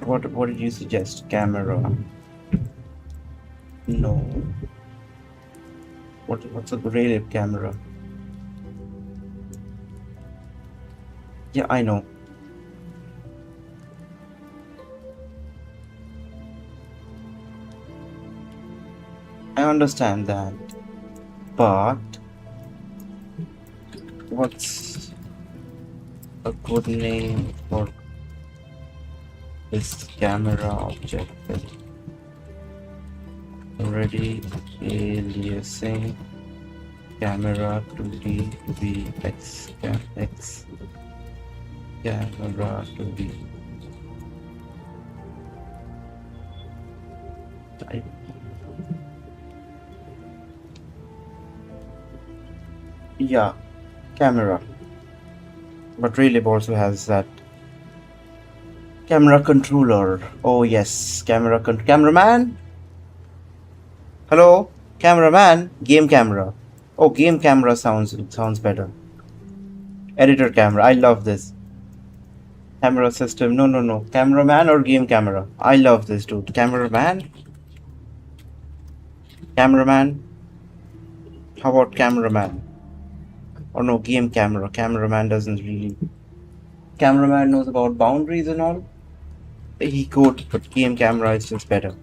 What did you suggest? Camera. No. What's a raylib camera? Yeah, I know. I understand that, but what's a good name for this camera object? Already aliasing camera 2D to be X camera 2D. Type. Yeah, camera. But raylib also has that camera controller. Oh yes, cameraman. Hello, cameraman. Game camera. Oh, game camera sounds better. Editor camera. I love this. Camera system. No. Cameraman or game camera. I love this, dude. Cameraman. Cameraman. How about cameraman? Or no, game camera. Cameraman doesn't really. Cameraman knows about boundaries and all. He could, but game camera is just better,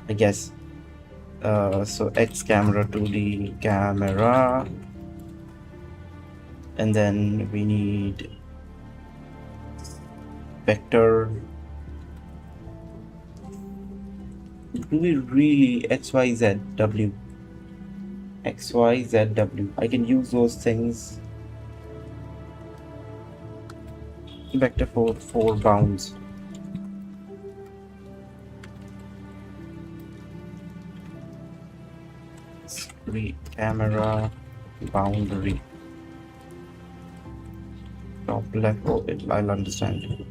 I guess. So X camera 2D camera, and then we need vector. Do we really XYZW? XYZW. I can use those things. Vector for bounds. Camera boundary. Top left. Oh, I'll understand.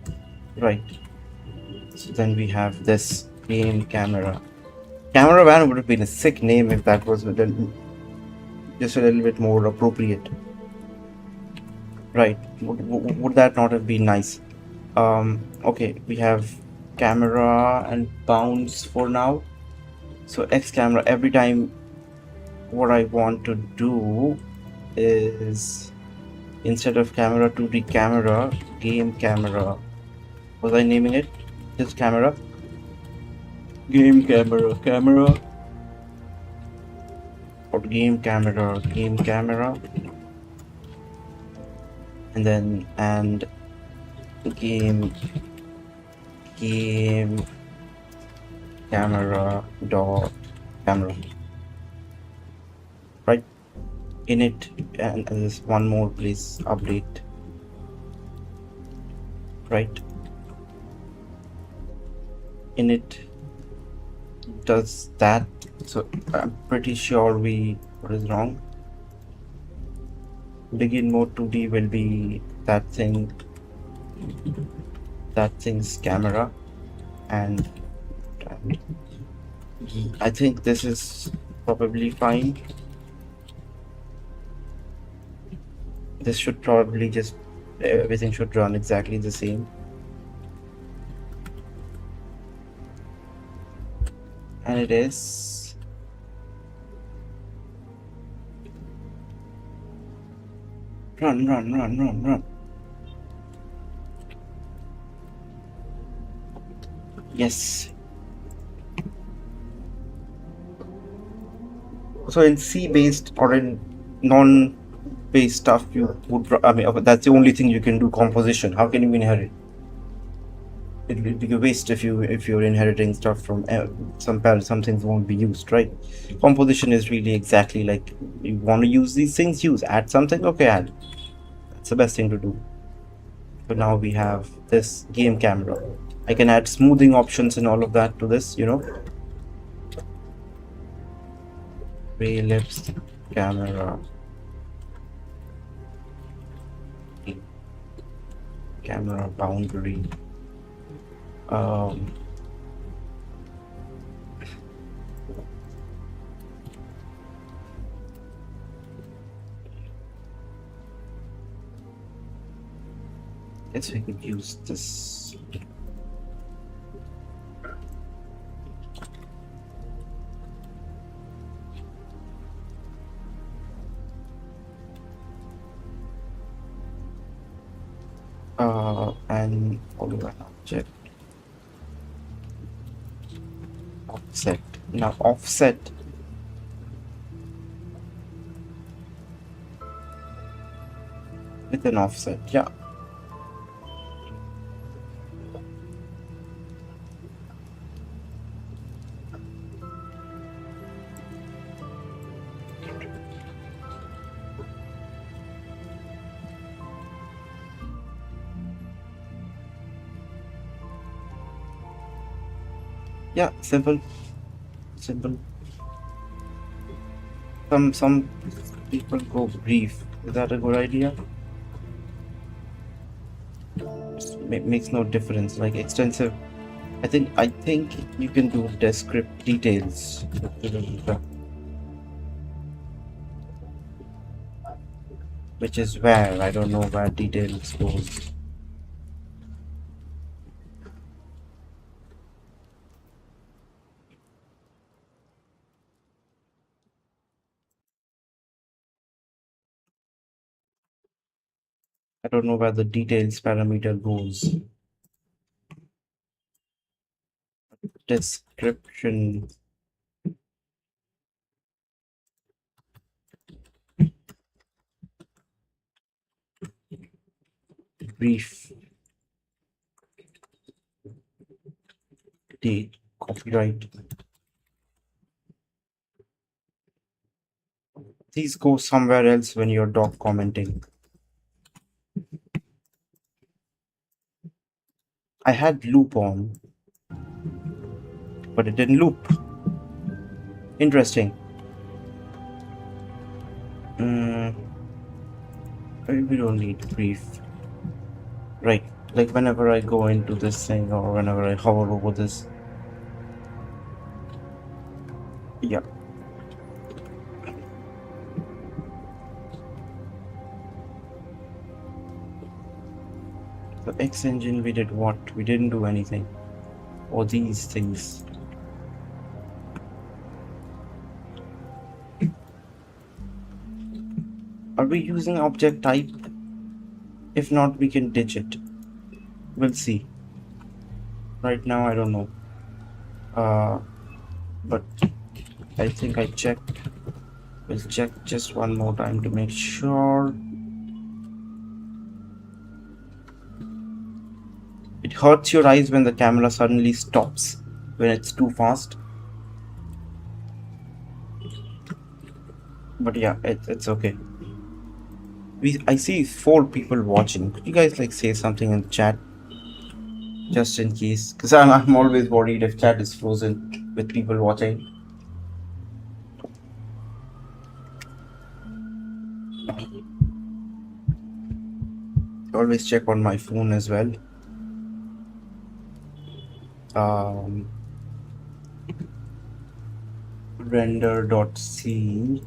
Right. So then we have this game camera. Cameraman would have been a sick name if that was just a little bit more appropriate. Right. Would that not have been nice? Okay, we have camera and bounds for now. So X camera, every time what I want to do is, instead of camera 2D camera, game camera. Was I naming it? Just camera? Game camera. or game camera, and then game camera dot camera, right? In it, and there's one more place, update, right? In it does that. So I'm pretty sure what is wrong. Begin mode 2D will be that thing's camera, and I think this is probably fine. This should probably just, everything should run exactly the same. And it is. Run. Yes. So in C-based or in non-based stuff, you would, I mean, that's the only thing you can do, composition. How can you inherit? It will be a waste if you're inheriting stuff from some things won't be used, right? Composition is really exactly like, you want to use these things, add something, okay, add. That's the best thing to do. So now we have this game camera. I can add smoothing options and all of that to this, raylib camera boundary. Guess we could use this. And follow an object. Offset. Now offset. With an offset, yeah. Yeah, simple. Some people go brief. Is that a good idea? Makes no difference. Like extensive. I think you can do descript details. Which is where I don't know where details goes. I don't know where the details parameter goes. Description. Brief. Date. Copyright. These go somewhere else when you're doc commenting. I had loop on, but it didn't loop. Interesting. We don't need brief. Right, like whenever I go into this thing or whenever I hover over this. Yeah. The X engine, we did what? We didn't do anything. Or these things. Are we using object type? If not, we can ditch it. We'll see. Right now, I don't know. But I think I checked. We'll check just one more time to make sure. It hurts your eyes when the camera suddenly stops when it's too fast. But yeah, it's okay. I see 4 people watching. Could you guys like say something in the chat just in case? Because I'm always worried if chat is frozen with people watching. Always check on my phone as well. Render.c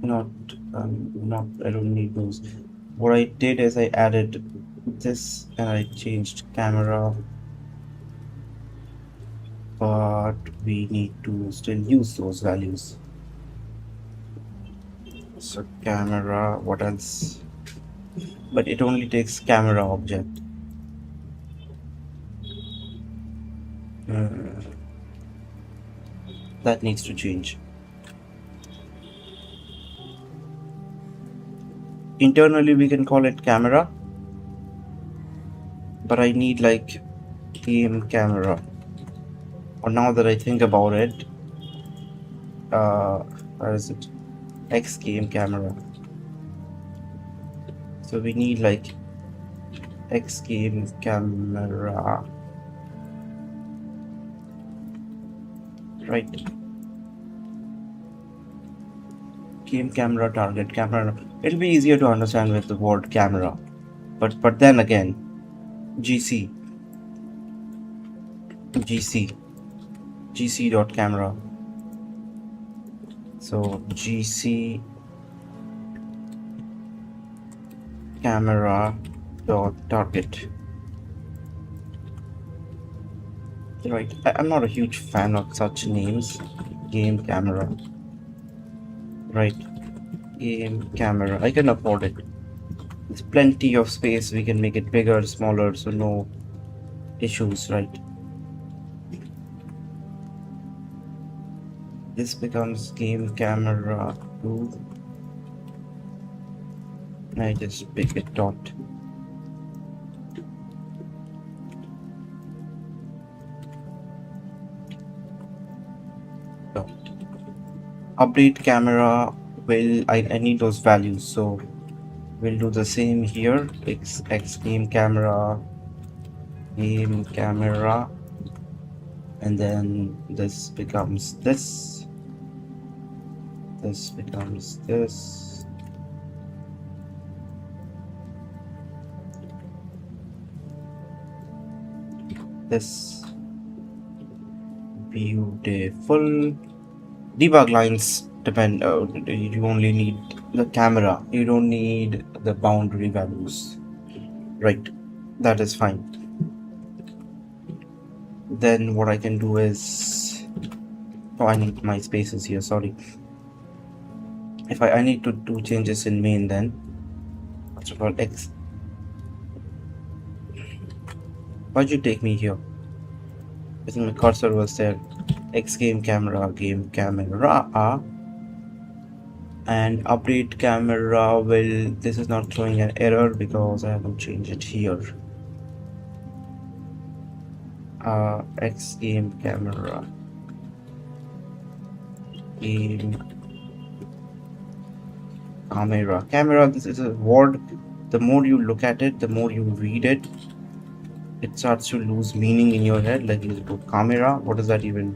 not I don't need those. What I did is I added this and I changed camera, but we need to still use those values. So camera, what else? But it only takes camera object. That needs to change. Internally we can call it camera, but I need like game camera. Or now that I think about it, where is it? X game camera. So we need like X game camera, right? Game camera, target camera. It'll be easier to understand with the word camera, but then again, GC dot camera. So GC camera dot target. Right, I'm not a huge fan of such names. Game camera. Right, game camera. I can afford it. There's plenty of space. We can make it bigger, smaller, so no issues, right? This becomes game camera 2. I just pick it dot. Dot. Update camera will I need those values, so we'll do the same here. X game camera, and then this becomes this. This becomes this. This. Beautiful. Debug lines depend. You only need the camera. You don't need the boundary values. Right. That is fine. Then what I can do is, oh, I need my spaces here. Sorry. If I need to do changes in main, then first of all, X. Why'd you take me here? I think my cursor was there. X game camera, and update camera will. This is not throwing an error because I haven't changed it here. X game camera, camera. This is a word. The more you look at it, the more you read it, it starts to lose meaning in your head. Like you put camera. What does that even?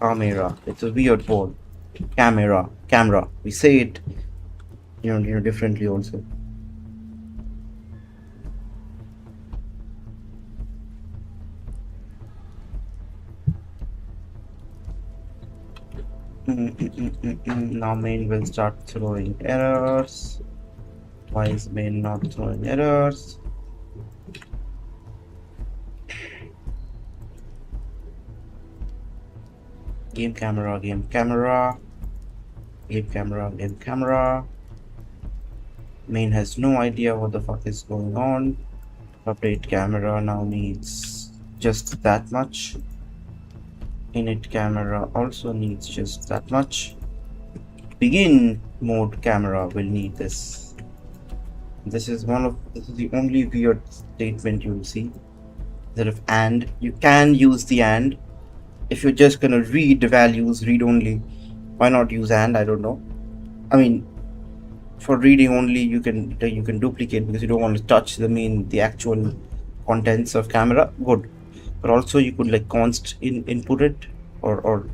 Camera. It's a weird word. Camera. We say it, differently also. Now main will start throwing errors. Why is main not throwing errors? Game camera. Main has no idea what the fuck is going on. Update camera now needs just that much. Init camera also needs just that much. Begin mode camera will need this. This is the only weird statement you'll see. That if and, you can use the and. If you're just gonna read the values, read only, why not use and? I don't know. I mean, for reading only, you can duplicate because you don't want to touch the actual contents of camera. Good, but also you could like const input it or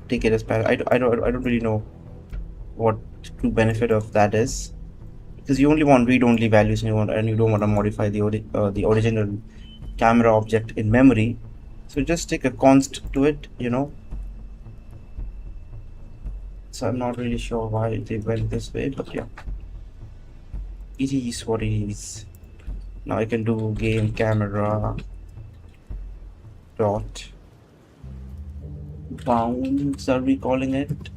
take it as I don't really know what true benefit of that is, because you only want read only values and you don't want to modify the original camera object in memory. So just take a const to it, so I'm not really sure why they went this way, but yeah, it is what it is. Now I can do game camera dot bounds, are we calling it?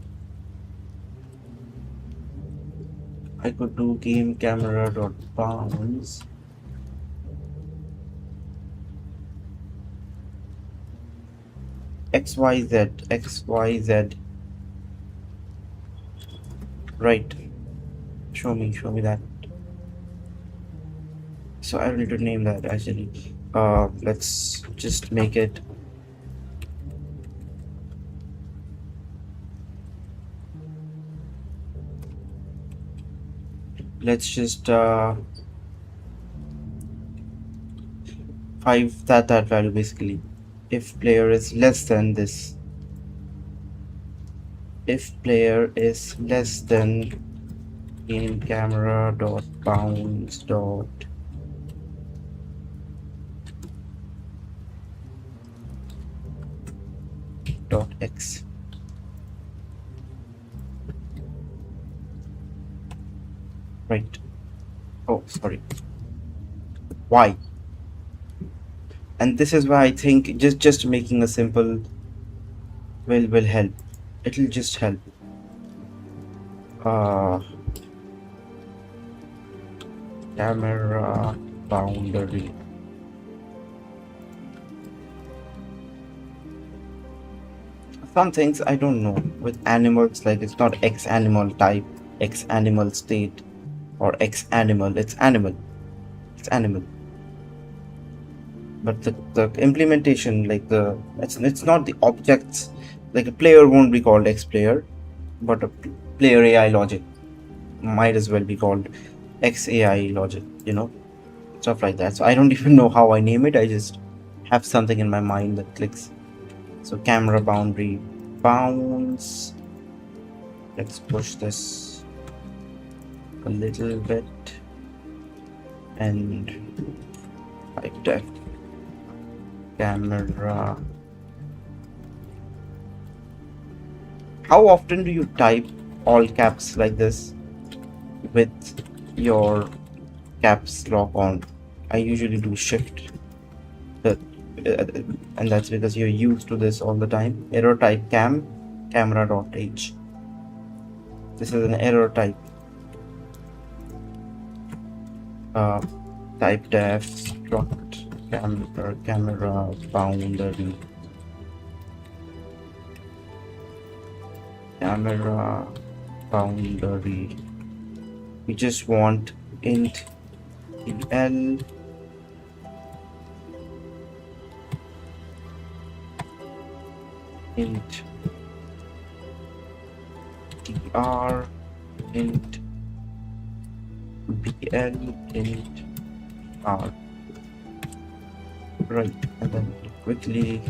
I could do game camera dot bounds xyz, right? Show me that. So I don't need to name that actually. Let's just make it that value basically. If player is less than this, if player is less than game camera dot bounds dot x. Right. Oh, sorry. Y. And this is why I think just making a simple will help. It'll just help. Camera boundary. Some things I don't know with animals, like it's not X animal type, X animal state, or X animal. It's animal. But the implementation, like it's not the objects. Like a player won't be called X player, but a player AI logic might as well be called X AI logic. Stuff like that. So I don't even know how I name it. I just have something in my mind that clicks. So camera boundary bounds. Let's push this a little bit and type def camera. How often do you type all caps like this with your caps lock on? I usually do shift, and that's because you're used to this all the time. Error type camera dot h. This is an error type. Type def struct camera boundary. Camera boundary. We just want int l int tr int bl int r. Right, and then quickly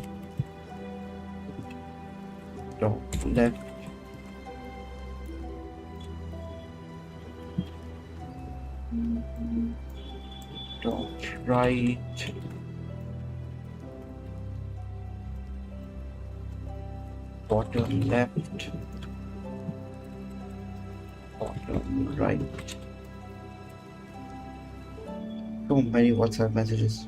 dot left dot right bottom left bottom right. So many WhatsApp messages.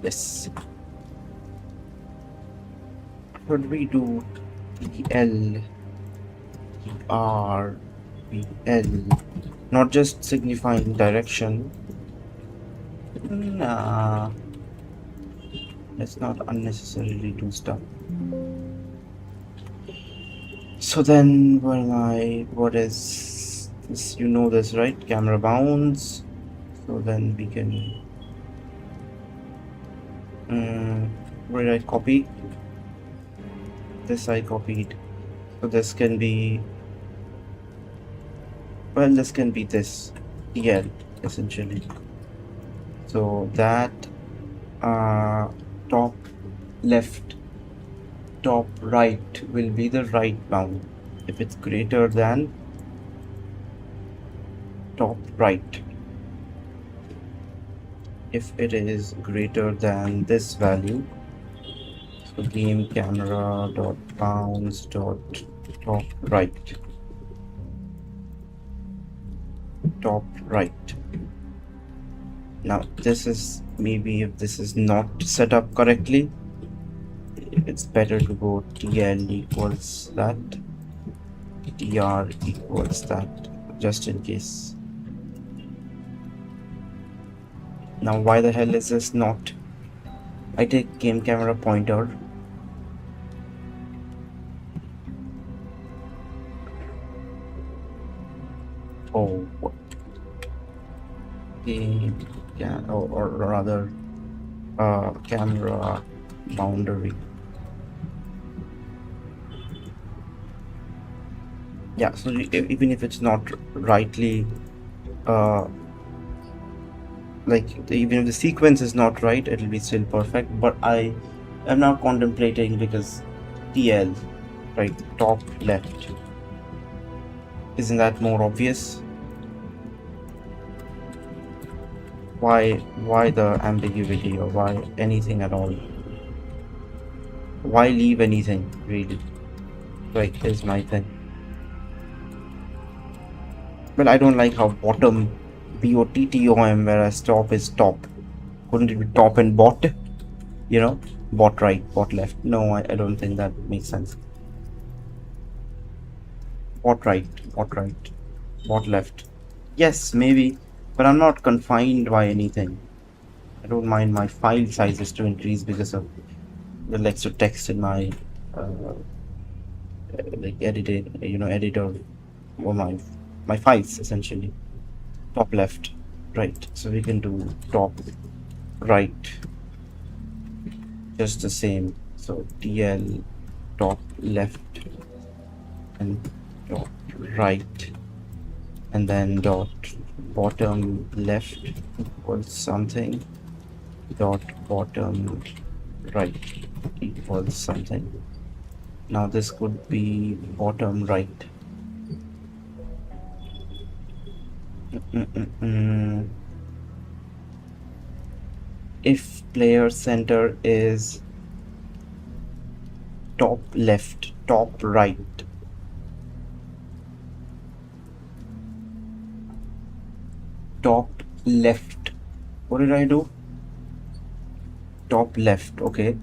Yes. Should we do L, R, B, L? Not just signifying direction. Nah. Let's not unnecessarily do stuff. So then, what is this? You know this, right? Camera bounds. So then we can, what did I copy? This I copied. So this can be, well, this can be this, TL, essentially. So that, top left, top right will be the right bound. If it's greater than top right. If it is greater than this value, so game camera dot bounds dot top right. Top right. Now this is, maybe if this is not set up correctly, it's better to go TL equals that, TR equals that, just in case. Now why the hell is this not? I take game camera pointer. Oh, game, yeah, or rather, camera boundary. Yeah, so even if it's not rightly, like even if the sequence is not right, it'll be still perfect. But I am now contemplating, because TL, right, top left, isn't that more obvious? Why the ambiguity, or why anything at all? Why leave anything, really? Right, is my thing. Well, I don't like how bottom, BOTTOM, whereas top is top. Couldn't it be top and bot? You know, bot right, bot left. No, I don't think that makes sense. Bot right, bot left. Yes, maybe, but I'm not confined by anything. I don't mind my file sizes to increase because of the extra text in my like editor, or my files, essentially. Top left, right. So we can do top right, just the same. So TL top left and dot right, and then dot bottom left equals something, dot bottom right equals something. Now this could be bottom right. If player center is top left, top right, top left, what did I do? Top left, okay.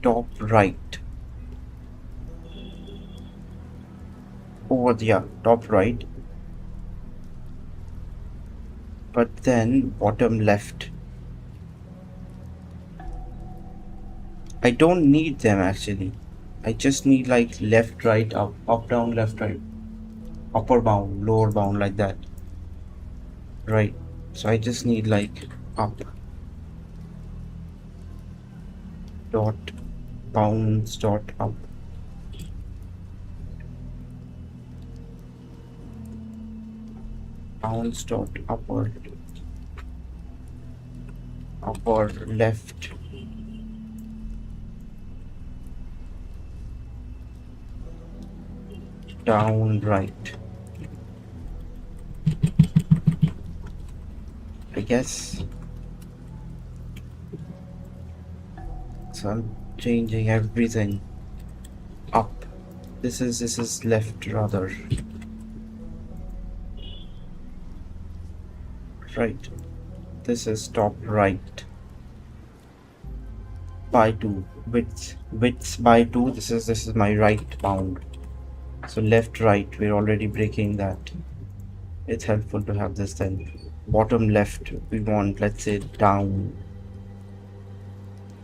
Top right, over there, top right, but then bottom left. I don't need them actually. I just need like left, right, up, down, left, right, upper bound, lower bound, like that. Right. So I just need like up, dot bounds dot up. Bounds dot upper left, down right. I guess. So I'm changing everything up. This is left, rather. Right. This is top right by 2. Width by 2. This is my right bound. So left right, we're already breaking that. It's helpful to have this then. Bottom left, we want, let's say, down.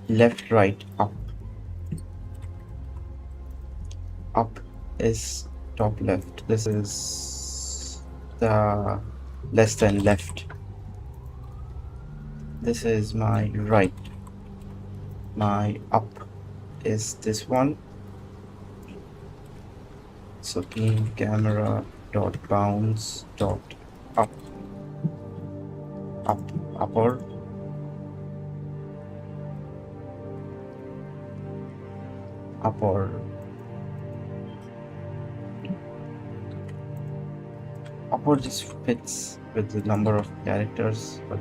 Left right, up. Up is top left. This is the less than left. This is my right. My up is this one. So game camera dot bounce dot up, upper, upper, upper just fits with the number of characters, but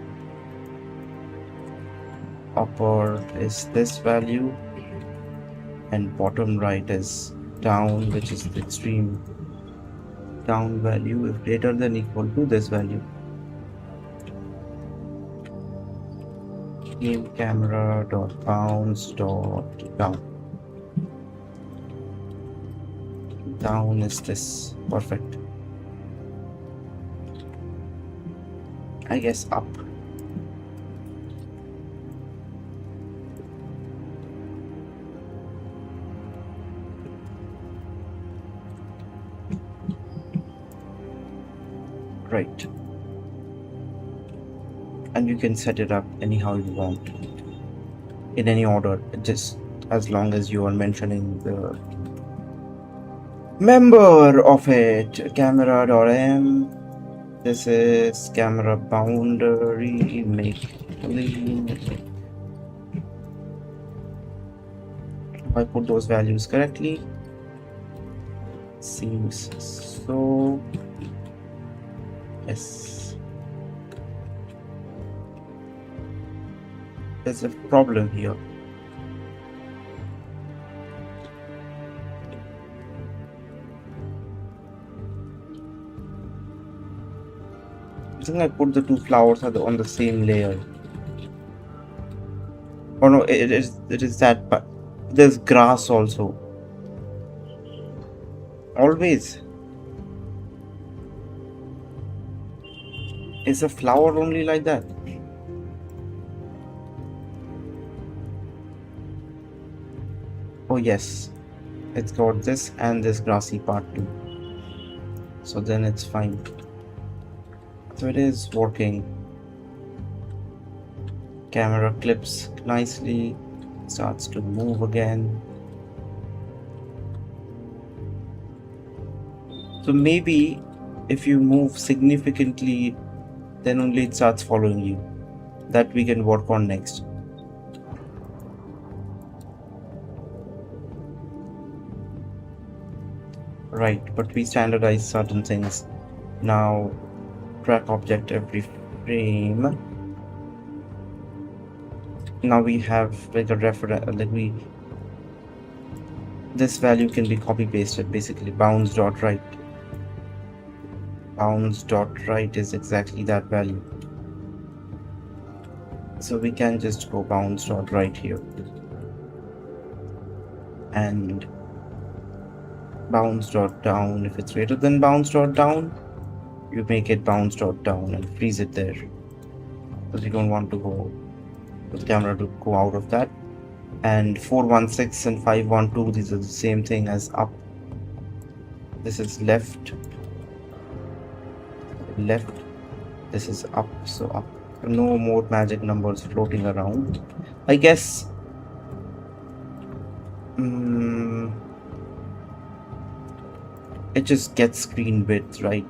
upper is this value and bottom right is down, which is the extreme down value if greater than equal to this value. Game camera dot bounce dot down. Down is this. Perfect. I guess up. Right. And you can set it up anyhow you want, in any order, just as long as you are mentioning the member of it. Camera.m. This is camera boundary, make clean. If I put those values correctly, seems so. Yes. There's a problem here. I think I put the two flowers on the same layer. Oh no, it is that, but there's grass also. Always. Is a flower only like that? Oh yes, it's got this and this grassy part too. So then it's fine. So it is working. Camera clips nicely, starts to move again. So maybe if you move significantly, then only it starts following you. That we can work on next. Right, but we standardize certain things. Now track object every frame. Now we have like a reference, this value can be copy pasted basically. Bounce dot right. Bounce dot right is exactly that value. So we can just go bounce dot right here. And bounce dot down, if it's greater than bounce dot down, you make it bounce dot down and freeze it there, because you don't want to go the camera to go out of that. And 416 and 512, these are the same thing as up. This is left, this is up, so up. No more magic numbers floating around, I guess. It just gets screen width, right?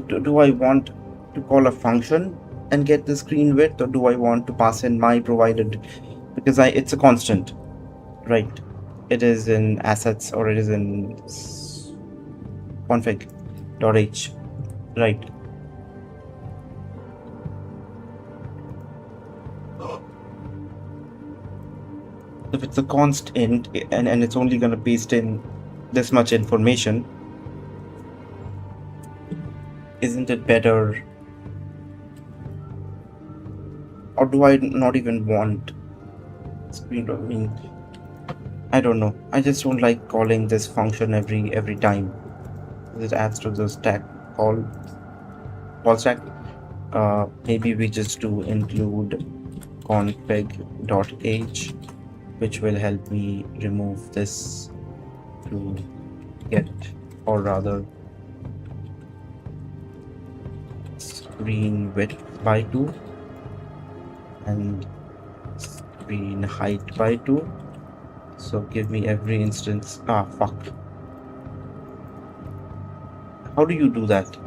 Do I want to call a function and get the screen width, or do I want to pass in my provided, because it's a constant, right? It is in assets or it is in config.h, right? If it's a const int and it's only going to paste in this much information, isn't it better Or do I not even want screen? I mean, I don't know. I just don't like calling this function every time. It adds to the stack call stack. Maybe we just do include config.h, which will help me remove this to get, or rather, screen width by 2 and screen height by 2. So give me every instance. Fuck. How do you do that?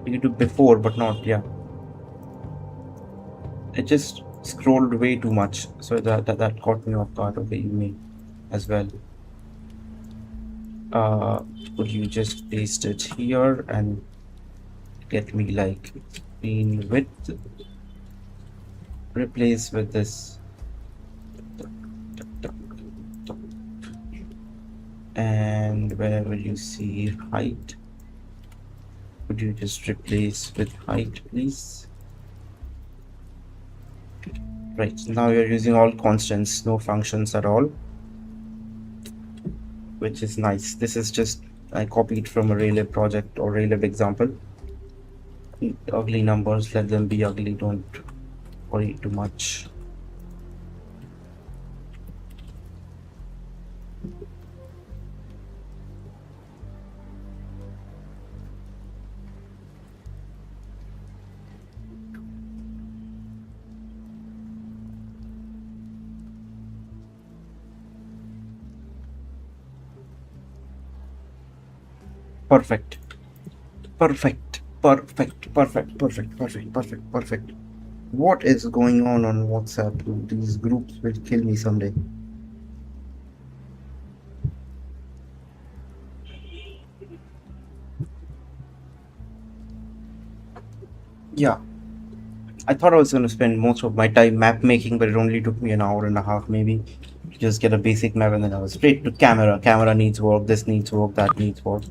You do before, but not, yeah. It just scrolled way too much, so that caught me off guard. Okay, you may as well. Would you just paste it here and get me like screen width? Replace with this. And wherever you see height, could you just replace with height, please? Right, now you're using all constants, no functions at all, which is nice. This is just, I copied from a raylib project or raylib example. Ugly numbers, let them be ugly, don't worry too much. Perfect. Perfect. Perfect. Perfect. Perfect. Perfect. Perfect. Perfect. What is going on WhatsApp? These groups will kill me someday. Yeah, I thought I was going to spend most of my time map making, but it only took me an hour and a half maybe to just get a basic map, and then I was straight to camera. Camera needs work, this needs work, that needs work.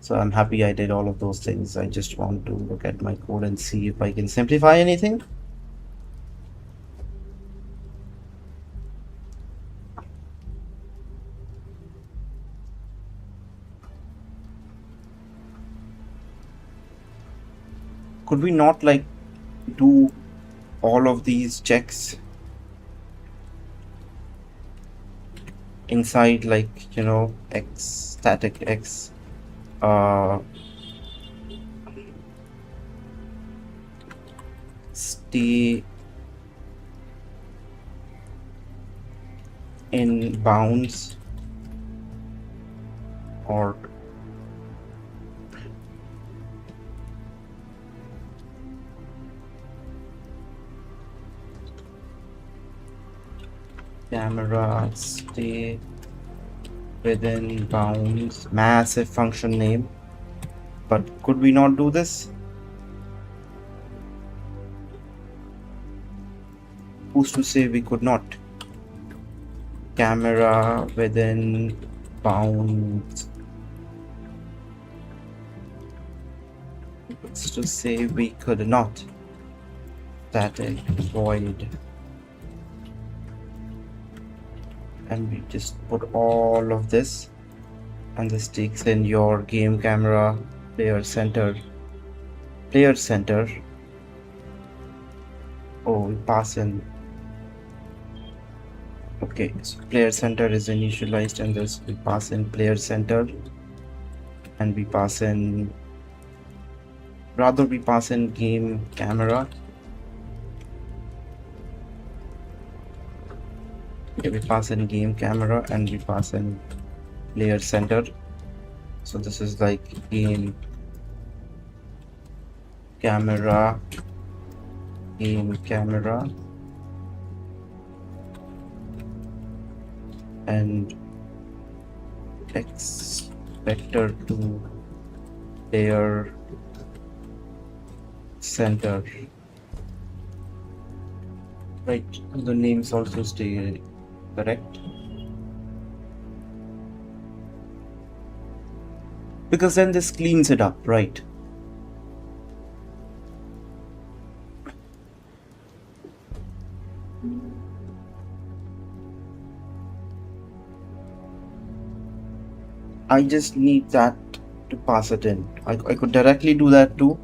So I'm happy I did all of those things. I just want to look at my code and see if I can simplify anything. Could we not like do all of these checks inside, like, you know, x static x stay in bounds, or camera stay within bounds, massive function name. But could we not do this? Who's to say we could not? Camera within bounds. Who's to say we could not? Static void. And we just put all of this, and this takes in your game camera, player center. Oh, we pass in. Okay, so player center is initialized, and this we pass in player center, and we pass in, rather we pass in game camera. Okay, we pass in game camera and we pass in player center. So this is like game camera, and x vector to player center. Right, the names also stay correct, because then this cleans it up, right? I just need that to pass it in. I could directly do that too.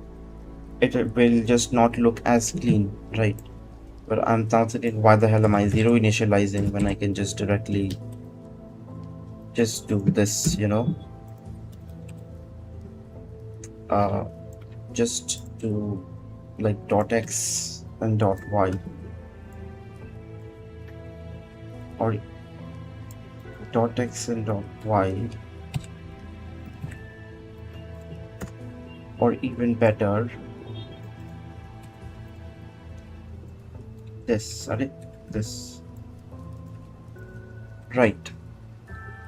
It will just not look as clean, right? But I'm thinking, why the hell am I zero initializing when I can just directly just do this, you know? Just do like .x and .y, or .x and .y, or even better, this, this, right?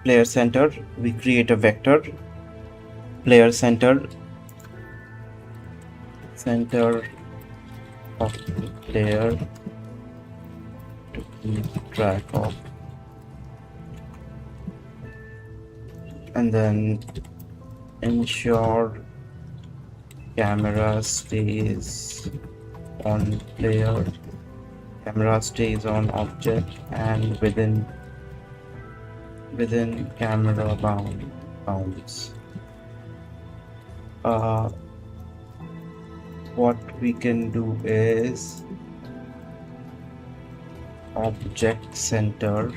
Player center, we create a vector, player center of the player to keep track of, and then ensure camera stays on player, camera stays on object, and within camera bounds. What we can do is object center,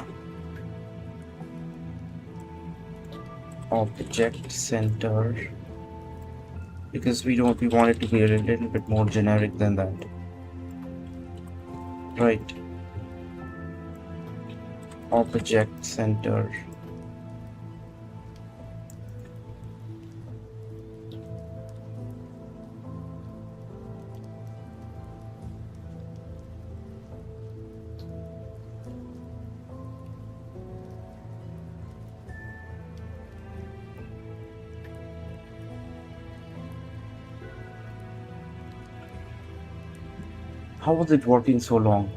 because we want it to be a little bit more generic than that, right? Object center. How was it working so long?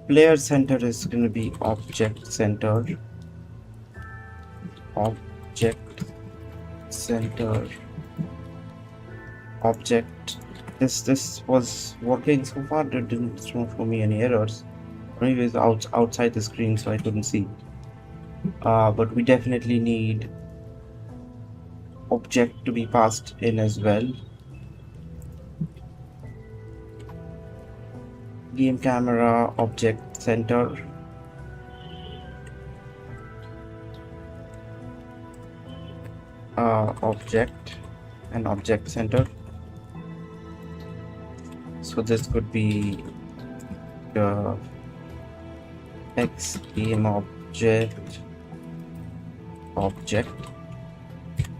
Player center is going to be object center, object center, object. This was working so far. It didn't throw for me any errors. Maybe it's outside the screen, so I couldn't see. But we definitely need object to be passed in as well. Game camera object center, object and object center. So this could be the X game object,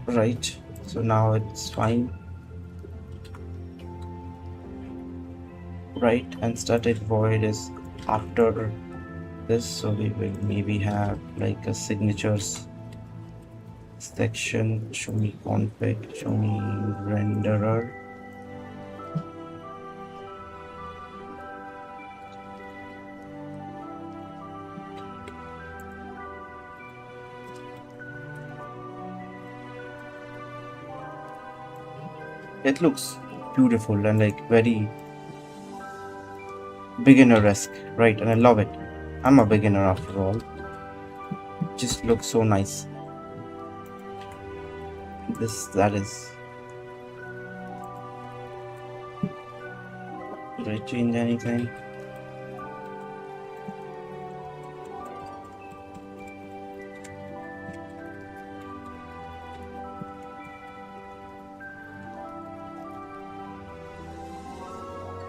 right? So now it's fine, right? And static void is after this, so we will maybe have like a signatures section. Show me config, show me renderer. It looks beautiful and like very beginner-esque, right? And I love it. I'm a beginner after all. It just looks so nice. That is. Did I change anything?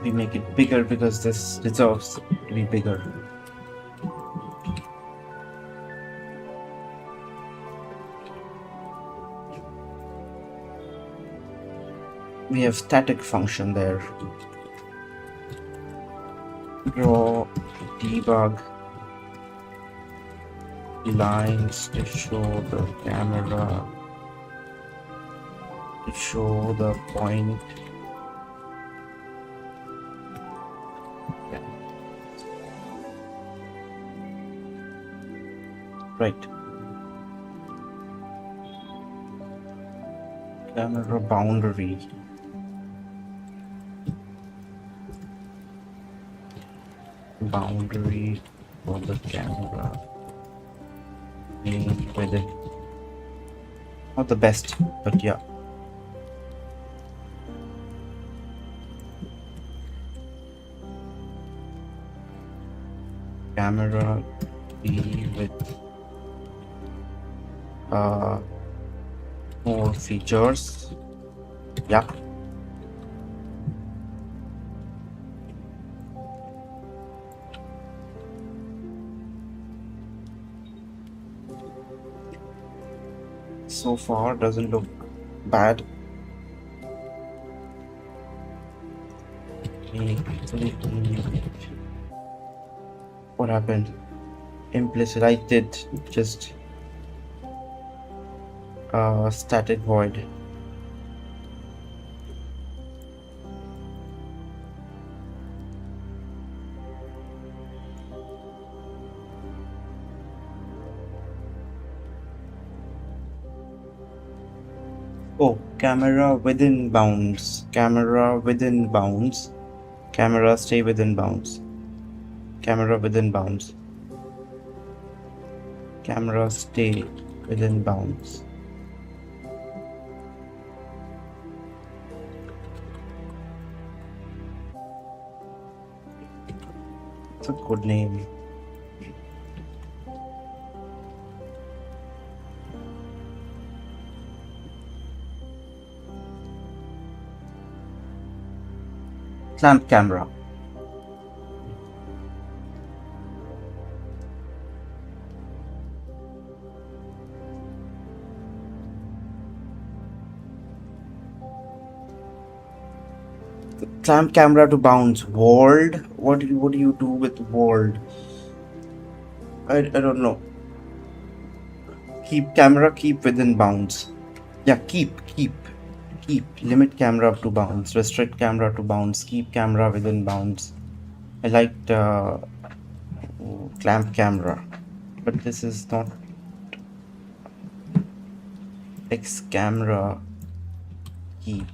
We make it bigger because this deserves to be bigger. We have static function there. Draw, debug lines to show the camera, to show the point. Right. Camera boundary. boundary for the camera being within. Not the best, but yeah. Camera be with more features. Yeah. So far doesn't look bad. What happened? Implicit. I did just static void. Oh, camera within bounds. Camera within bounds. Camera stay within bounds. Camera within bounds. Camera stay within bounds. It's a good name. Clamp camera. Clamp camera to bounds. Walled? What do you do with walled? I don't know. Keep within bounds. Yeah, keep. Limit camera up to bounds. Restrict camera to bounds. Keep camera within bounds. I liked clamp camera, but this is not X camera keep.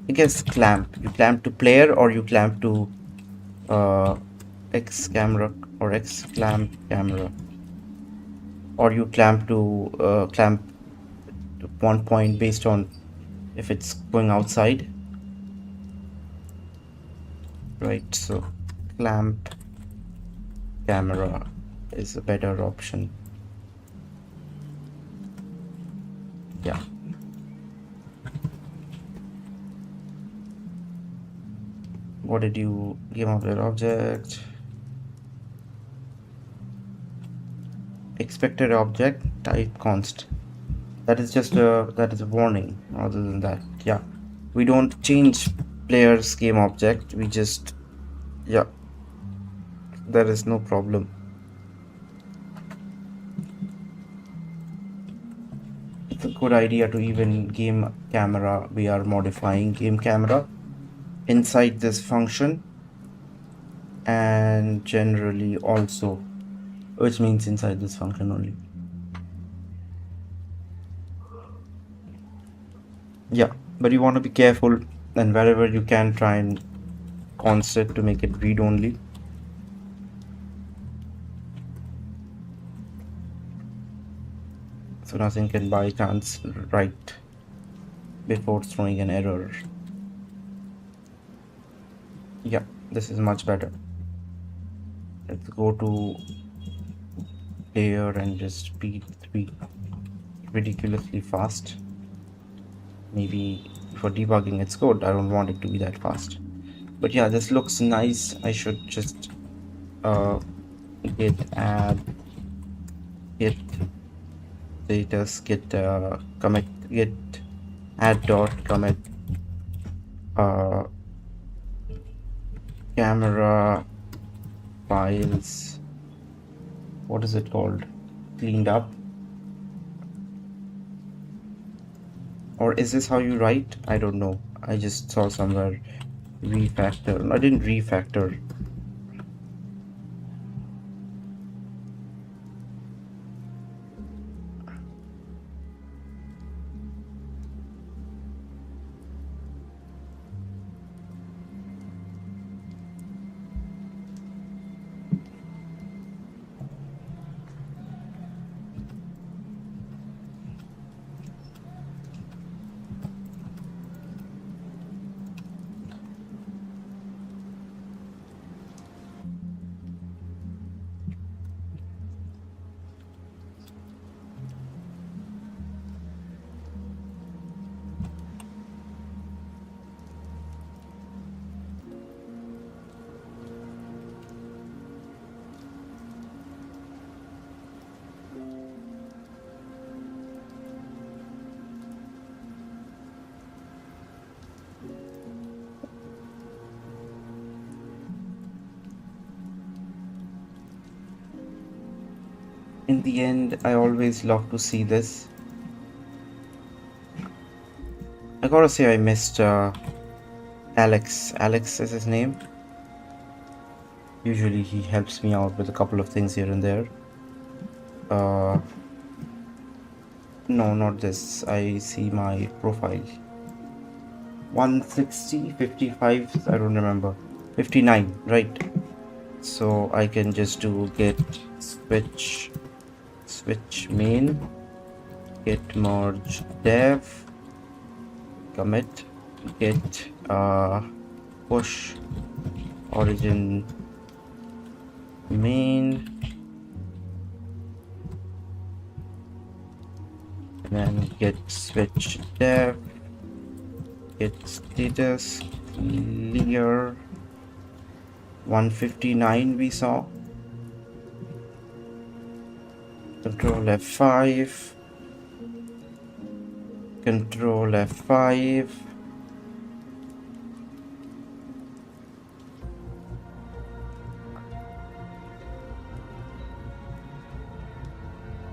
I guess clamp. You clamp to player or you clamp to X camera or X clamp camera, or you clamp to one point based on if it's going outside, right? So clamp camera is a better option. Yeah. What did you give out that object? Expected object type const. That is just that is a warning. Other than that, yeah, we don't change player's game object. We just, yeah, there is no problem. It's a good idea to even game camera. We are modifying game camera inside this function, and generally also, which means inside this function only. Yeah, but you want to be careful, and wherever you can try and const it to make it read only. So nothing can by chance write before throwing an error. Yeah, this is much better. Let's go to player and just speed 3 ridiculously fast. Maybe for debugging it's good. I don't want it to be that fast. But yeah, this looks nice. I should just git add, git status, git commit, git add dot commit camera files. What is it called? Cleaned up. Or is this how you write? I don't know. I just saw somewhere refactor. I didn't refactor. In the end, I always love to see this. I gotta say I missed Alex. Alex is his name. Usually he helps me out with a couple of things here and there. No, not this. I see my profile. 160, 55, I don't remember. 59, right? So I can just do git switch main, git merge dev, commit, git push origin main, and then git switch dev, git status clear. 159 we saw. Control F5. Control F5.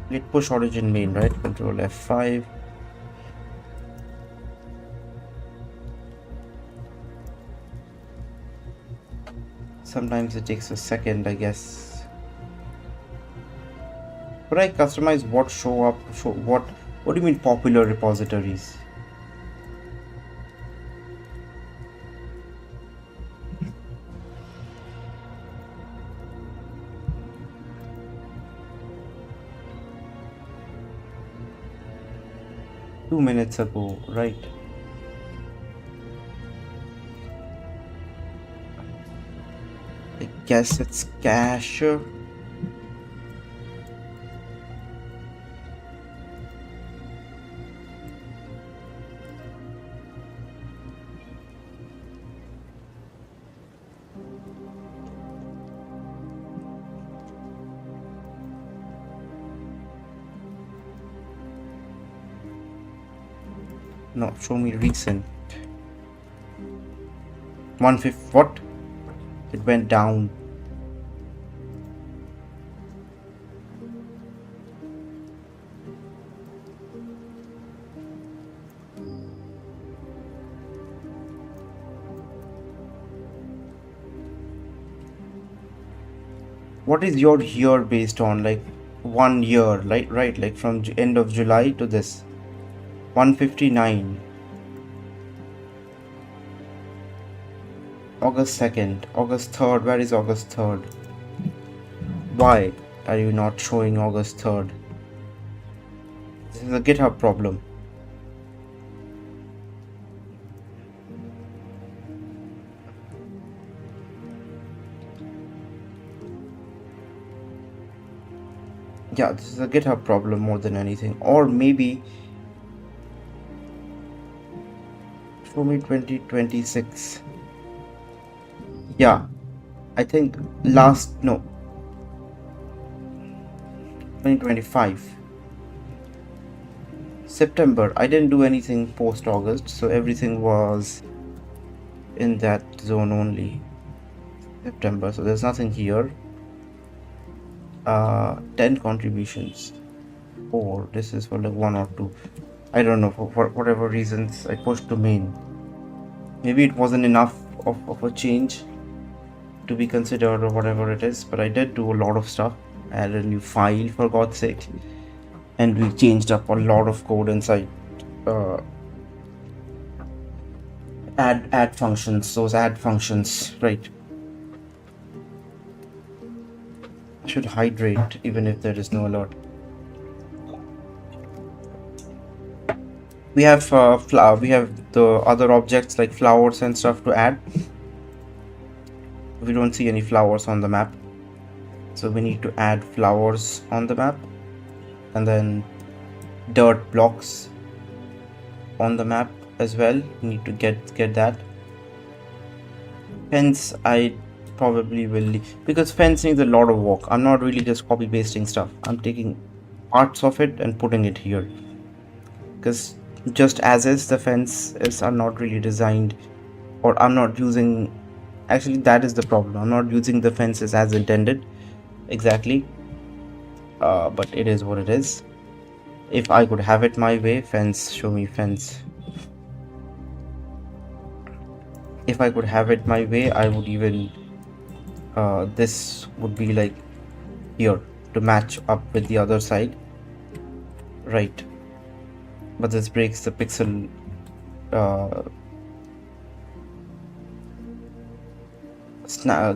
Git push origin main, right? Control F5. Sometimes it takes a second, I guess. But I customize what show up, what do you mean popular repositories? Two minutes ago, right? I guess it's cache. No, show me recent. 150. What? It went down. What is your year based on? Like 1 year, right? Like from end of July to this. 159. August 2nd, August 3rd. Where is August 3rd? Why are you not showing August 3rd? This is a GitHub problem. Yeah, this is a GitHub problem more than anything. Or maybe show me 2026. Yeah, I think last, no, 2025 September. I didn't do anything post August, so everything was in that zone only. September, so there's nothing here. 10 contributions. Or this is for like 1 or 2. I don't know, for whatever reasons I pushed to main. Maybe it wasn't enough of a change to be considered or whatever it is, but I did do a lot of stuff. I added a new file, for God's sake, and we changed up a lot of code inside add functions, those add functions, right? I should hydrate even if there is no alert. We have we have the other objects like flowers and stuff to add. We don't see any flowers on the map, so we need to add flowers on the map, and then dirt blocks on the map as well. We need to get that. Fence I probably will leave, because fence needs a lot of work. I'm not really just copy pasting stuff. I'm taking parts of it and putting it here, because just as is, the fences are not really designed, or I'm not using, actually that is the problem. I'm not using the fences as intended exactly. but it is what it is. If I could have it my way, fence, show me fence. If I could have it my way, I would even this would be like here to match up with the other side, right? But this breaks the pixel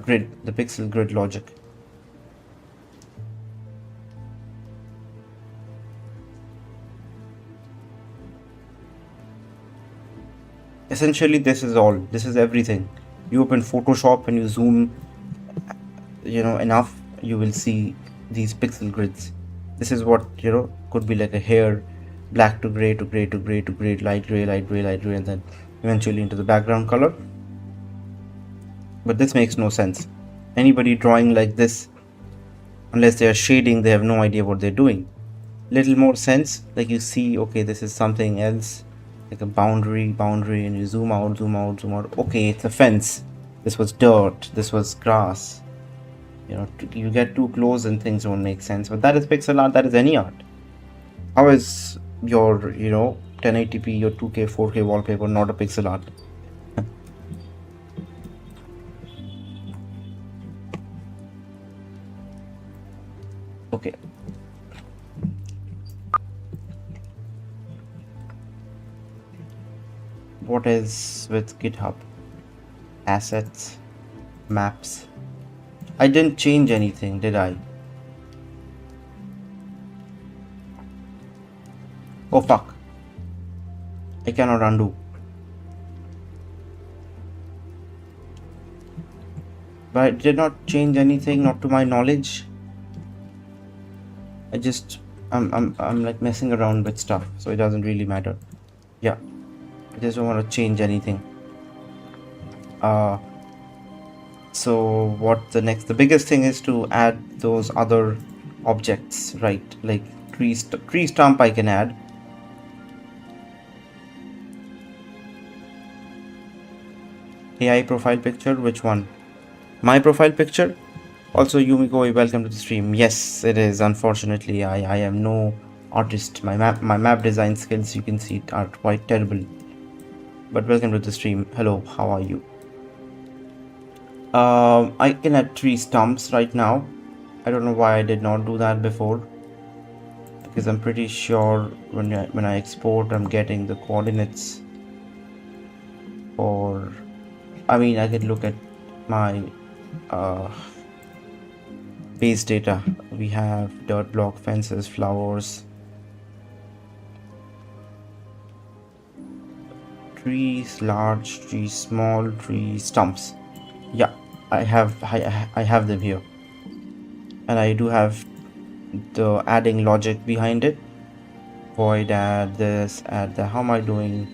grid, the pixel grid logic. Essentially, this is all. This is everything. You open Photoshop and you zoom, enough, you will see these pixel grids. This is what, could be like a hair, black to gray to gray to gray to gray, light gray, light gray, light gray, and then eventually into the background color. But this makes no sense. Anybody drawing like this, unless they are shading, they have no idea what they're doing. Little more sense, like you see, okay, this is something else, like a boundary, and you zoom out. Okay, it's a fence. This was dirt. This was grass. You get too close and things don't make sense. But that is pixel art. That is any art. How is your 1080p or 2K 4K wallpaper not a pixel art? Okay. What is with GitHub? Assets, maps. I didn't change anything, did I? Oh fuck. I cannot undo. But I did not change anything, not to my knowledge. I'm like messing around with stuff, so it doesn't really matter. Yeah. I just don't want to change anything. So what the biggest thing is to add those other objects, right? Like tree stump I can add. AI profile picture, which one? My profile picture? Also, Yumiko, welcome to the stream. Yes, it is. Unfortunately, I am no artist. My map design skills, you can see, are quite terrible. But welcome to the stream. Hello, how are you? I can add tree stumps right now. I don't know why I did not do that before, because I'm pretty sure when I export, I'm getting the coordinates. Or, I mean, I could look at my base data. We have dirt block, fences, flowers, trees, large trees, small trees, stumps. Yeah, I have them here, and I do have the adding logic behind it. Void add this, add that. How am I doing?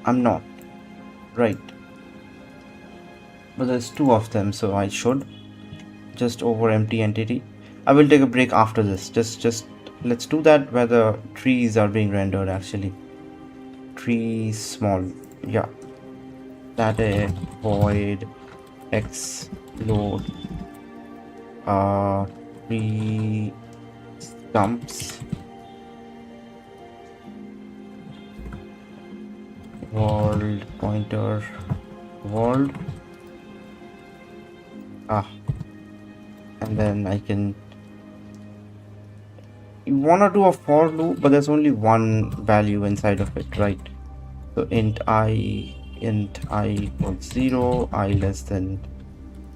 I'm not right, but there's two of them, so I should just over empty entity. I will take a break after this. Just let's do that where the trees are being rendered. Actually, trees small. Yeah, static void x load tree stumps world pointer world. And then I can wanna do a for loop, but there's only one value inside of it, right? So int I equals 0, I less than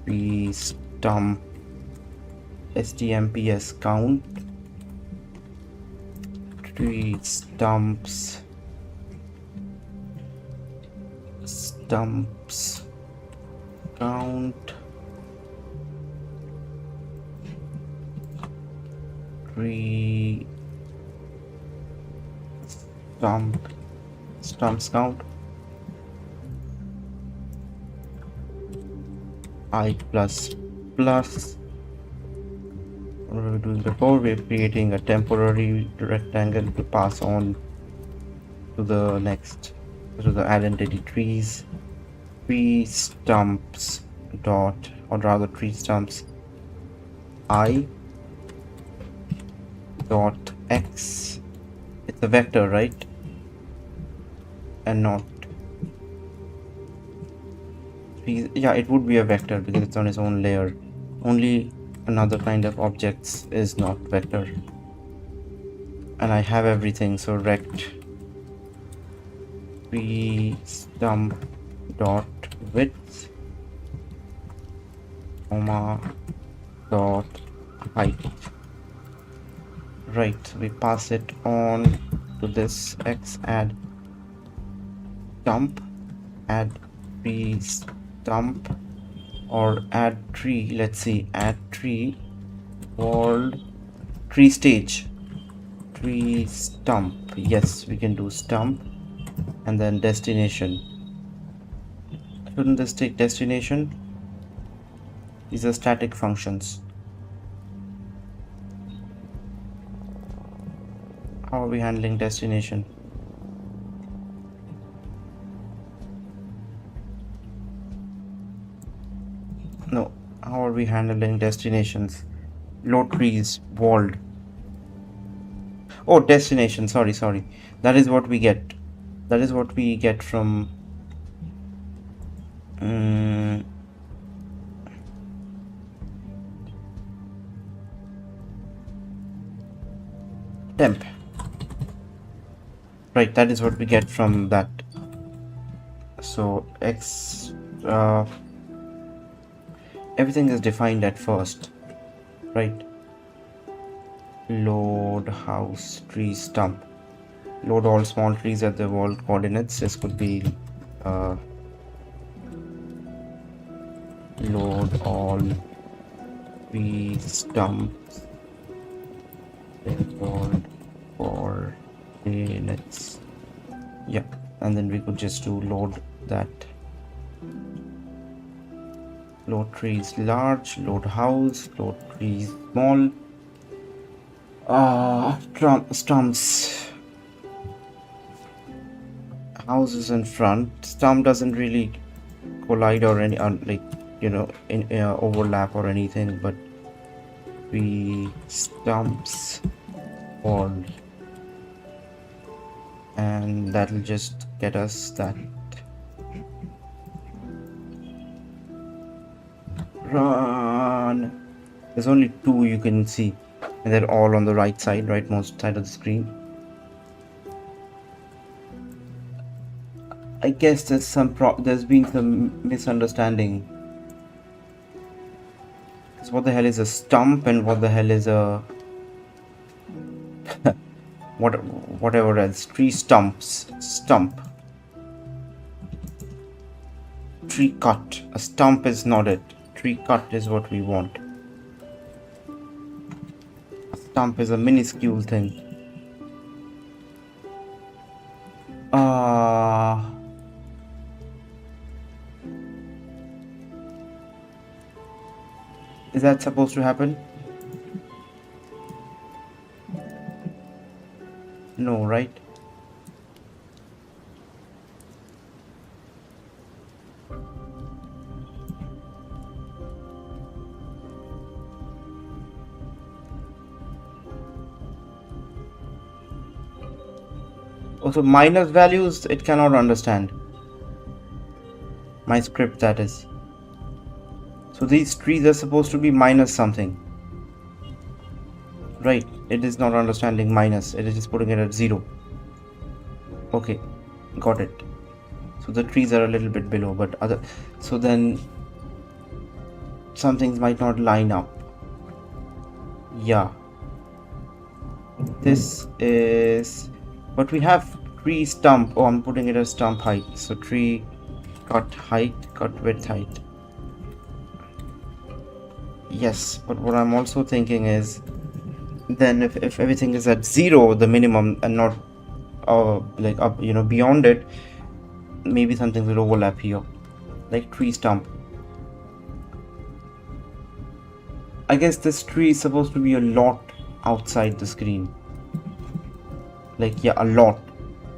tree stump stmps count tree stumps count tree stumps count I plus plus. What were we doing before? We're creating a temporary rectangle to pass on to the next, to the identity trees. Tree stumps dot, or rather tree stumps I dot x. It's a vector, right? And not yeah, it would be a vector because it's on its own layer. Only another kind of objects is not vector. And I have everything, so rect tree stump dot width comma dot height. Right, we pass it on to this x, add stump, add tree stump, or add tree, let's see, add tree world tree stage, tree stump. Yes, we can do stump, and then destination. Shouldn't this take destination? These are static functions. How are we handling destination? No, how are we handling destinations? Load trees, walled. Oh, destination, sorry. That is what we get. That is what we get from temp. Right, that is what we get from that. So x everything is defined at first, right? Load house tree stump. Load all small trees at the world coordinates. This could be load all tree stumps at world coordinates. Yeah, and then we could just do load that. Load trees large, load house, load trees small. Stumps. Houses in front. Stump doesn't really collide or any like, you know, in overlap or anything, but we stumps all, and that'll just get us that. Run. There's only two you can see, and they're all on the rightmost side of the screen. I guess there's been some misunderstanding. Because what the hell is a stump and what the hell is a whatever else? Tree stumps. Stump. Tree cut. A stump is not it. Tree cut is what we want. A stump is a minuscule thing. Is that supposed to happen? No, right? Also, minus values it cannot understand. My script, that is. So these trees are supposed to be minus something. Right, it is not understanding minus, it is just putting it at 0. Okay, got it. So the trees are a little bit below, but so then some things might not line up. Yeah. This is, but we have tree stump. Oh, I'm putting it as stump height. So tree cut height, cut width height. Yes, but what I'm also thinking is, then if everything is at 0, the minimum, and not like up, you know, beyond it, maybe something will overlap here, like tree stump. I guess this tree is supposed to be a lot outside the screen. Like, yeah, a lot.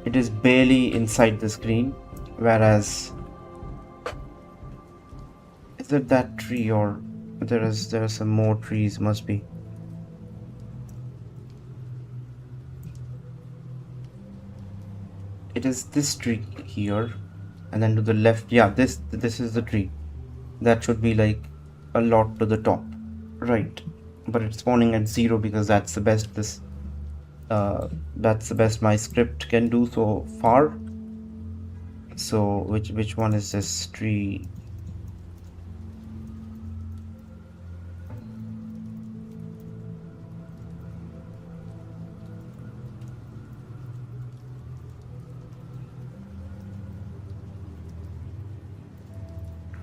It is barely inside the screen, whereas is it that tree or There are some more trees, must be. It is this tree here, and then to the left, yeah, this is the tree. That should be like a lot to the top, right? But it's spawning at 0 because that's the best that's the best my script can do so far. So which one is this tree?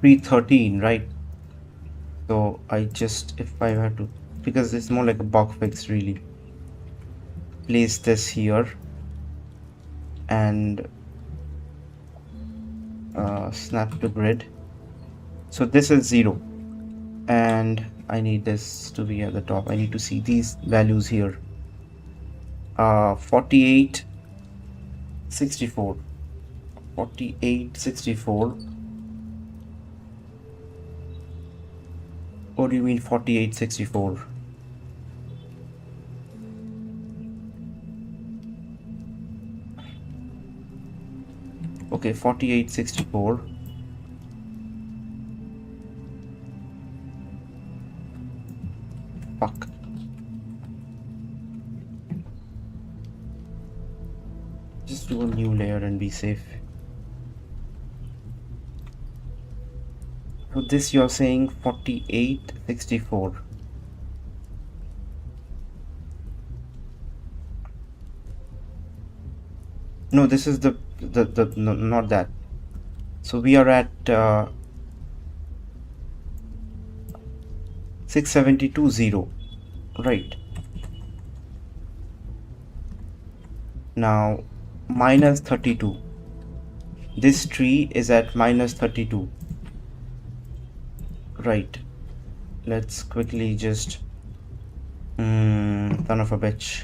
Tree 13, right? So if I had to, because it's more like a bug fix really, place this here and snap to grid. So this is 0 and I need this to be at the top. I need to see these values here. 48 64 48 64. What do you mean 48 64? Okay, 48 64. Fuck. Just do a new layer and be safe. So this you're saying 48 64. No, this is the no, not that. So we are at 672.0, right? Now minus 32. This tree is at minus 32. Right. Let's quickly just son of a bitch.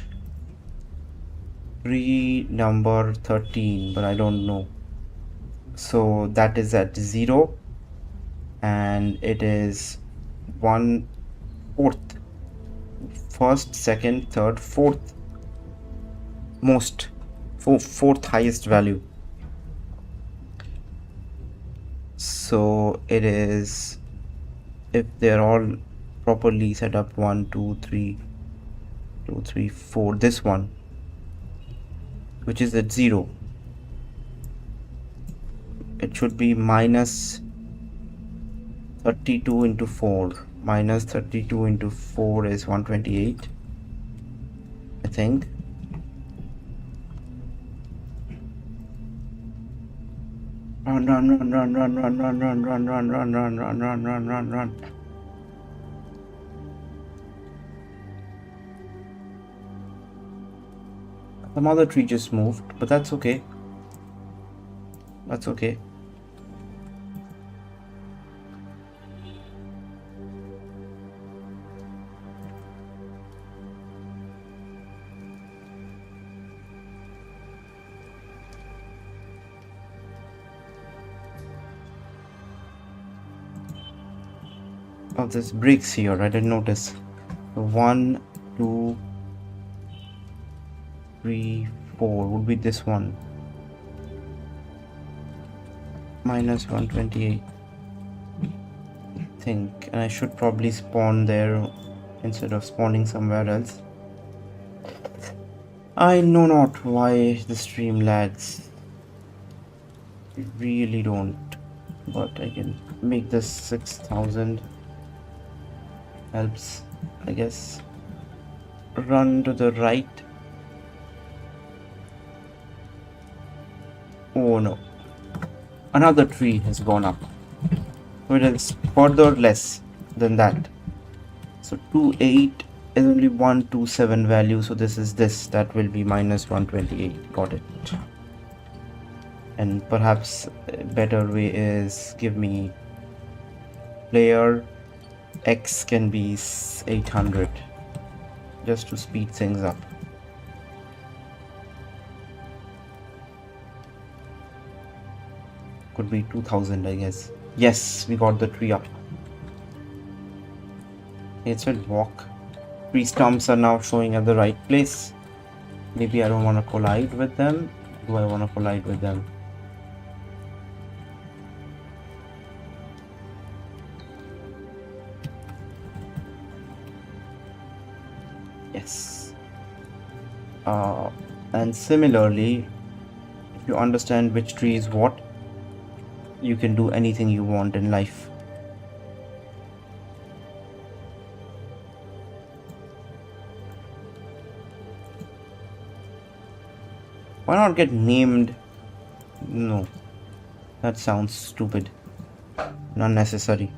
Tree number 13, but I don't know. So that is at 0 and it is 1/4, first, second, third, fourth most, fourth highest value. So it is, if they're all properly set up, 1 2 3 2 3 4, this one which is at 0, it should be minus 32 into 4. Minus 32 into 4 is 128, I think. Run, run, run, run, run, run, run, run, run, run, run, run, run, run, run, run, run. Some other tree just moved, but that's okay. That's okay. Oh, there's bricks here. I didn't notice. 1 2 3 4 would be this one. Minus 128, I think, and I should probably spawn there instead of spawning somewhere else. I know not why the stream lags. I really don't, but I can make this 6,000. Helps, I guess. Run to the right. Oh no. Another tree has gone up. So it is further less than that. So 28 is only 127 value. So this is this. That will be minus 128. Got it. And perhaps a better way is give me player X can be 800. Just to speed things up. Could be 2000, I guess. Yes, we got the tree up. It said walk. 3 stumps are now showing at the right place. Maybe I don't want to collide with them. Do I want to collide with them? Yes. And similarly, if you understand which tree is what, you can do anything you want in life. Why not get named? No, that sounds stupid and unnecessary.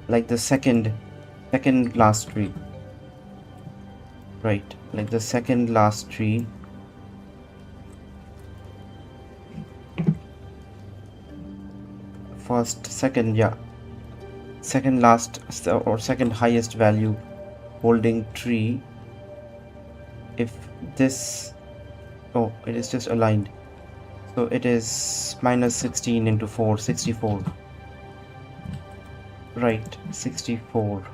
Like the second last tree. Right, like the second last tree. First, second, yeah. Second last or second highest value holding tree. If this, oh, it is just aligned. So it is minus 16 into 4, 64. Right, 64.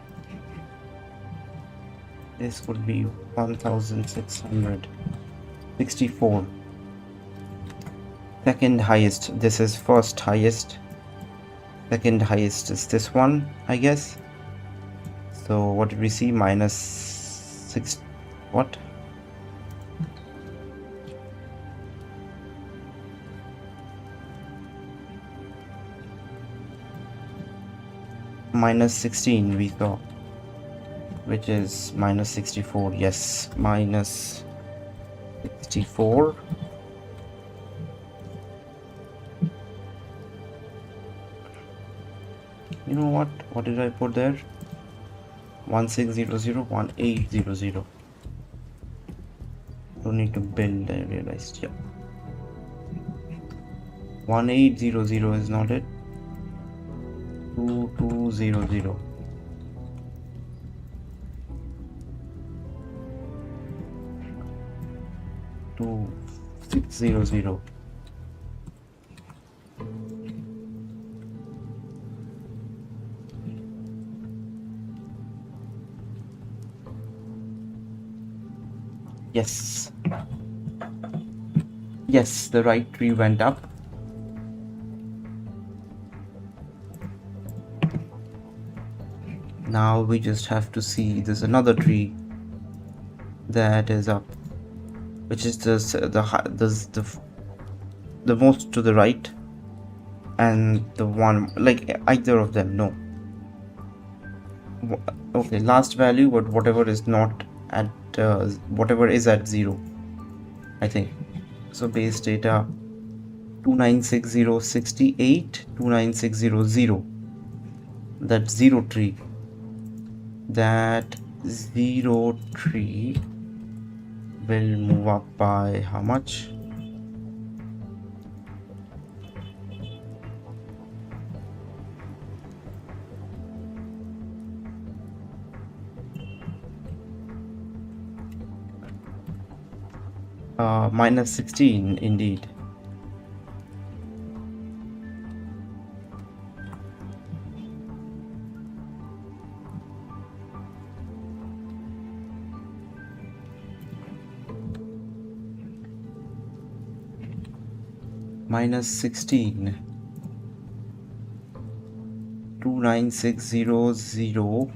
This would be 1600. 64. Second highest. This is first highest. Second highest is this one, I guess. So what did we see? Minus 6. What? Minus 16 we saw, which is minus 64. Yes, minus 64. You know what did I put there? 1600, 1800. Don't need to build, I realized. Yeah, 1800 is not it. 2200. Two 600. Yes. Yes, the right tree went up. Now we just have to see there's another tree that is up, which is the most to the right, and the one like either of them. No. Okay, last value, but whatever is not at whatever is at 0, I think. So base data 296068 29600. That 0 tree. That 0 tree will move up by how much? Minus 16 indeed. Minus 16. 29600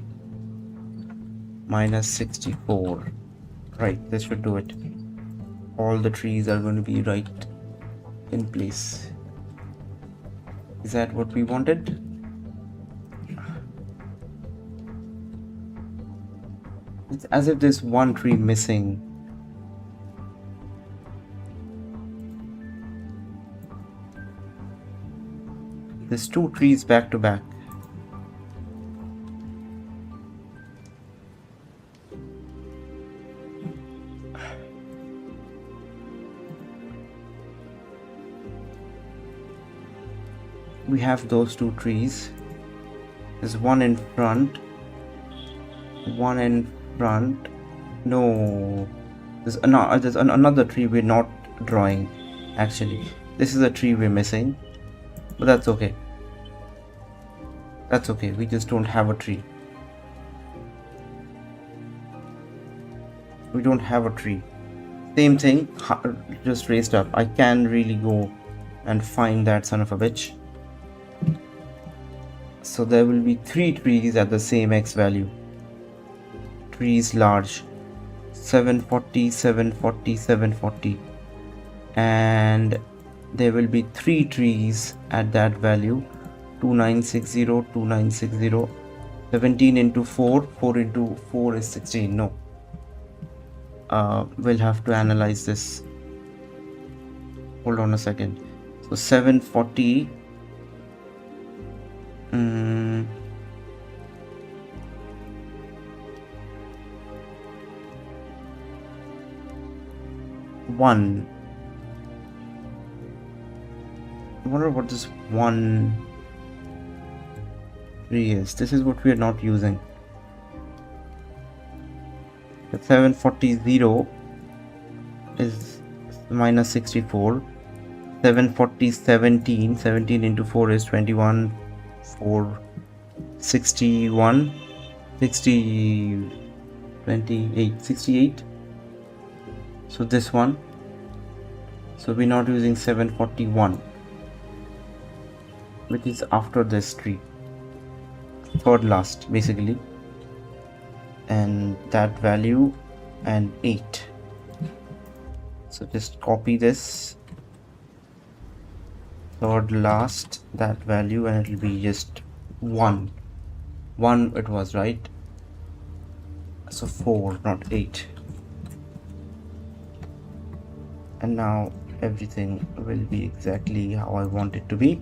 minus 64. Right, this should do it. All the trees are going to be right in place. Is that what we wanted? It's as if there's one tree missing. There's 2 trees back to back. We have those 2 trees. There's one in front. One in front. No. There's another tree we're not drawing actually. This is a tree we're missing, but that's okay. That's okay, we just don't have a tree. We don't have a tree. Same thing, just raised up. I can really go and find that son of a bitch. So there will be 3 trees at the same X value. Trees large. 740, 740, 740. And there will be 3 trees at that value. 2960, 2960. 17 into 4. 4 into 4 is 16. No. We'll have to analyze this. Hold on a second. So 740. One. I wonder what this 1 tree is. This is what we are not using. The 740 is minus 64. 740 17. 17 into 4 is 21. 4 61. 60 28 68. So this one. So we're not using 741, which is after this tree, third last basically, and that value and 8. So just copy this, third last, that value, and it will be just 1 it was, right? So 4, not 8. And now everything will be exactly how I want it to be.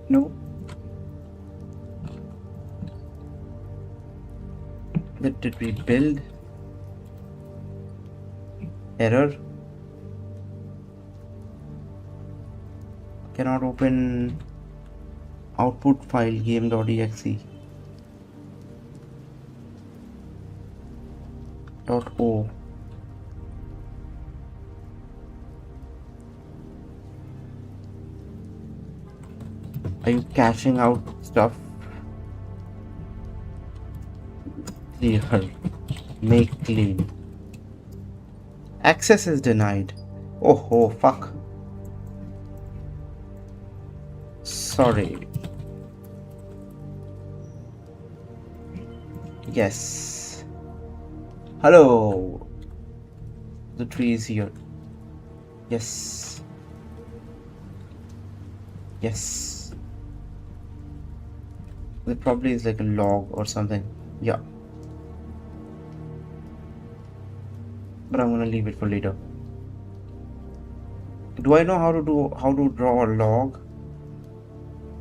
No. What did we build? Error. Cannot open output file game.exe. .o. Are you caching out stuff? Clear. Make clean. Access is denied. Oh fuck. Sorry. Yes. Hello. The tree is here. Yes. Yes. There probably is like a log or something. Yeah. But I'm gonna leave it for later. Do I know how to draw a log?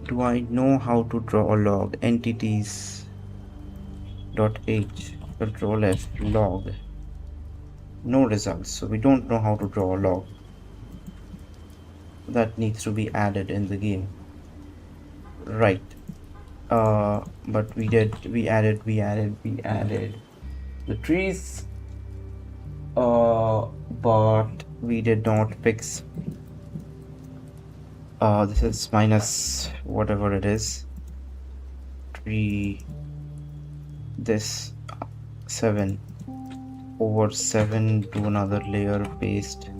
Do I know how to draw a log? Entities .h, Control F, log. No results, so we don't know how to draw a log. That needs to be added in the game. Right. But we added the trees, but we did not fix this is minus whatever it is, tree, this 7 over 7 to another layer paste,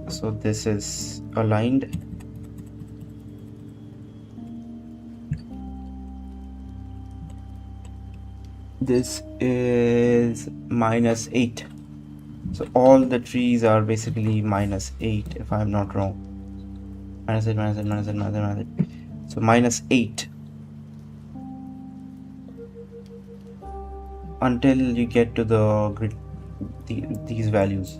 so this is aligned. This is minus 8. So all the trees are basically minus 8 if I'm not wrong. Minus 8, minus 8, minus 8, minus 8, minus 8. So minus 8 until you get to the grid, these values.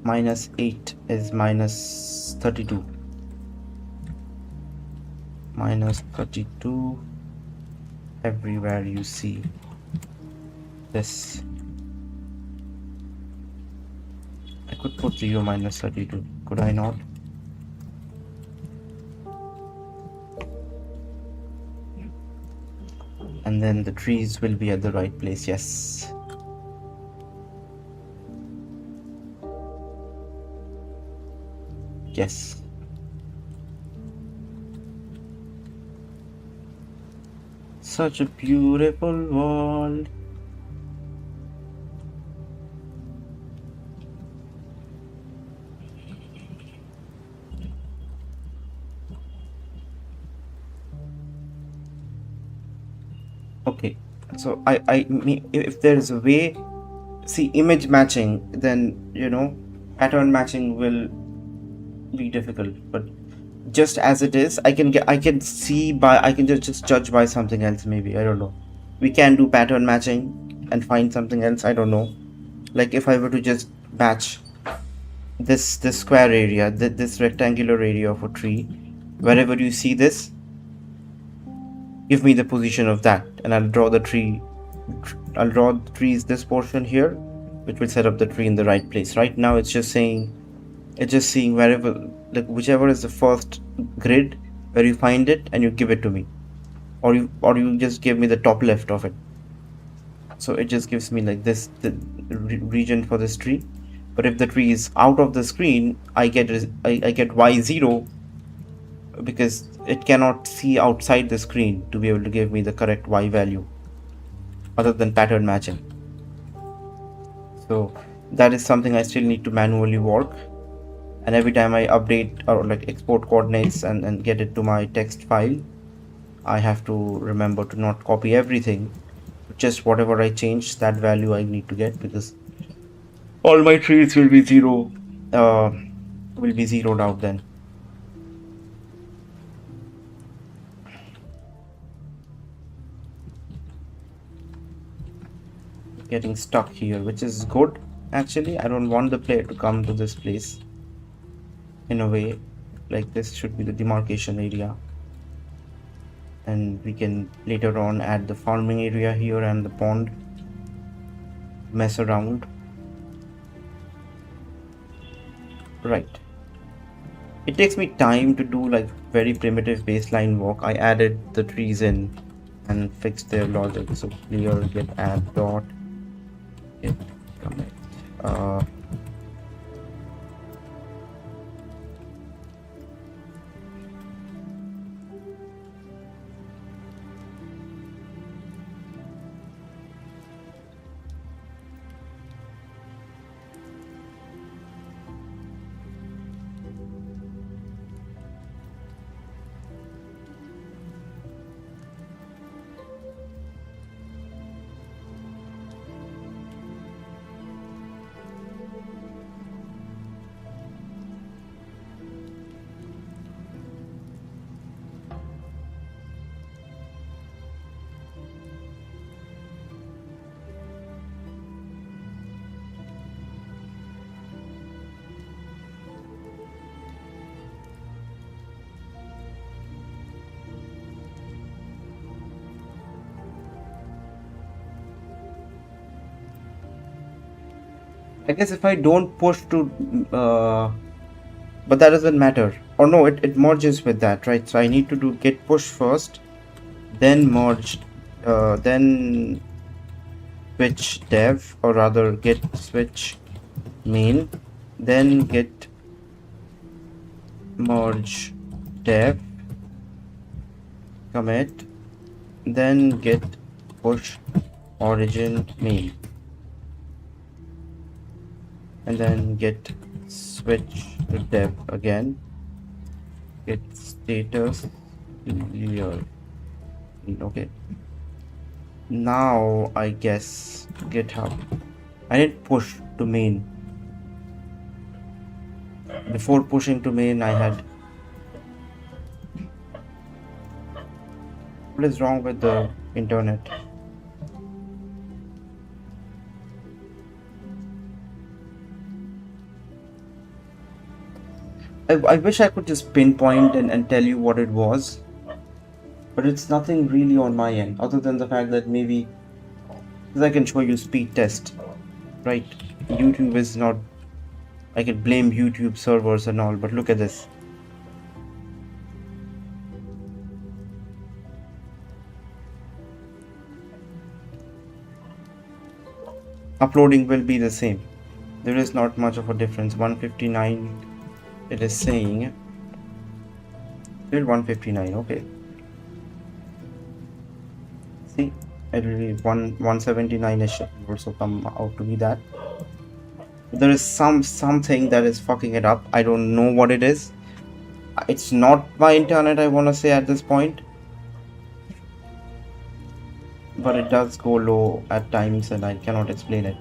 Minus 8 is minus 32. Minus 32 everywhere you see this. I could put 0 minus 32, could I not? And then the trees will be at the right place. Yes. Yes. Such a beautiful world. Okay, so if there is a way, see, image matching, then pattern matching will be difficult. But just as it is, I can see by, I can just judge by something else. Maybe, I don't know. We can do pattern matching and find something else. I don't know. Like if I were to just match this square area, this rectangular area of a tree, wherever you see this, give me the position of that, and I'll draw the tree. I'll draw the trees, this portion here, which will set up the tree in the right place. Right now it's just seeing wherever, like whichever is the first grid where you find it, and you give it to me, or you just give me the top left of it. So it just gives me like this, the region for this tree. But if the tree is out of the screen, I get y0, because it cannot see outside the screen to be able to give me the correct y value other than pattern matching. So that is something I still need to manually work, and every time I update or like export coordinates and get it to my text file, I have to remember to not copy everything, just whatever I change, that value I need to get, because all my trees will be zeroed out then. Getting stuck here, which is good actually. I don't want the player to come to this place. In a way, like this should be the demarcation area, and we can later on add the farming area here and the pond, mess around. Right, it takes me time to do like very primitive baseline work. I added the trees in and fixed their logic. So clear get add dot get commit. I guess if I don't push to, but that doesn't matter. Or no, it merges with that, right? So I need to do get push first, then merge, then switch dev, or rather get switch main, then get merge dev, commit, then get push origin main, and then get switch to dev again, get status clear. Okay, now I guess GitHub. I didn't push to main. Before pushing to main, I had. What is wrong with the internet? I wish I could just pinpoint and tell you what it was, but it's nothing really on my end, other than the fact that maybe, because I can show you speed test, right? YouTube is not, I can blame YouTube servers and all, but look at this. uploading will be the same. There is not much of a difference. 159 it is saying. Still 159, okay. See, it will be 179ish also come out to be that. There is something that is fucking it up. I don't know what it is. It's not my internet, I wanna say at this point. But it does go low at times and I cannot explain it.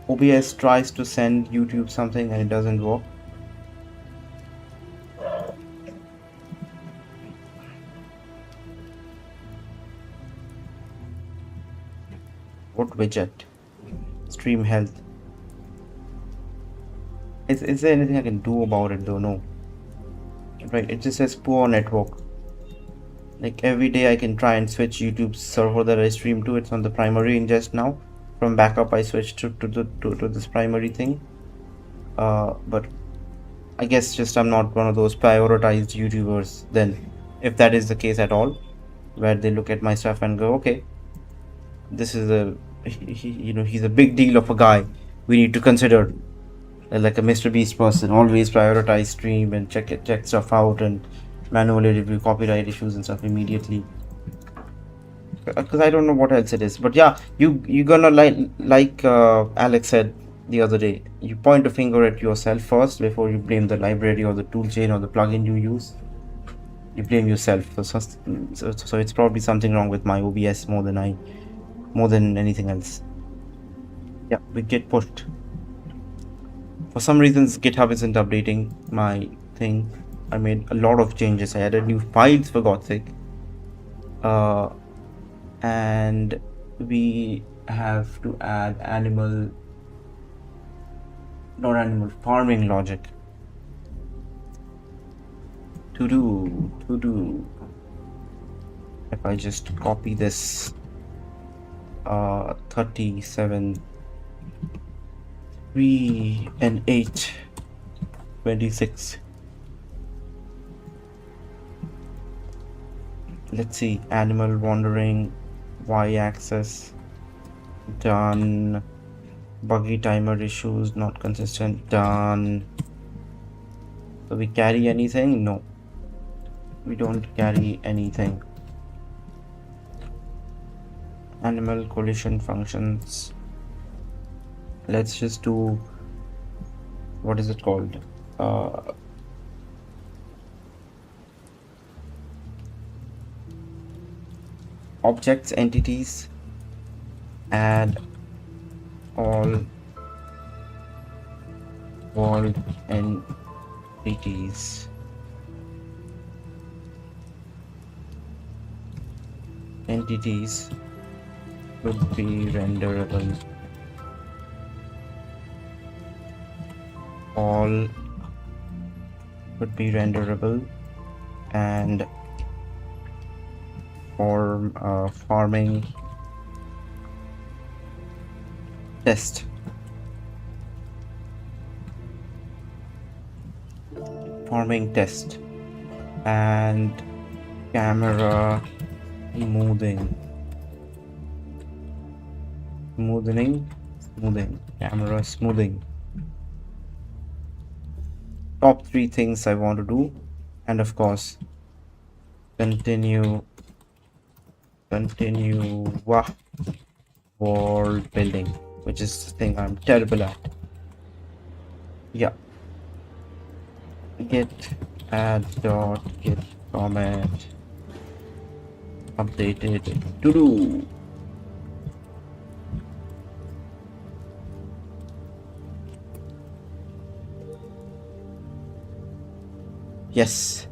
OBS tries to send YouTube something and it doesn't work. What widget? Stream health. Is there anything I can do about it though? No. Right, it just says poor network. Like every day I can try and switch YouTube's server that I stream to. It's on the primary ingest now. From backup I switched to this primary thing. But I guess just I'm not one of those prioritized YouTubers then, if that is the case at all, where they look at my stuff and go, okay, this is he's a big deal of a guy. We need to consider, like a Mr. Beast person, always prioritize stream and check stuff out and manually review copyright issues and stuff immediately. Because I don't know what else it is. But yeah, you gonna like Alex said the other day, you point a finger at yourself first before you blame the library or the toolchain or the plugin you use. You blame yourself. So it's probably something wrong with my OBS more than anything else. Yeah, we get pushed. For some reasons, GitHub isn't updating my thing. I made a lot of changes. I added new files for God's sake. And we have to add farming logic. To do. If I just copy this 37 3 and 8 26. Let's see, animal wandering, y-axis, done. Buggy timer issues, not consistent, done. So we carry anything? No, we don't carry anything. Animal collision functions. Let's just do, what is it called? Objects, entities, add all world entities. Entities would be renderable. All would be renderable, and for farming test. Farming test and camera smoothing, camera smoothing. Top 3 things I want to do, and of course continue world building, which is the thing I'm terrible at. Yeah, git add dot git comment updated to do. Yes.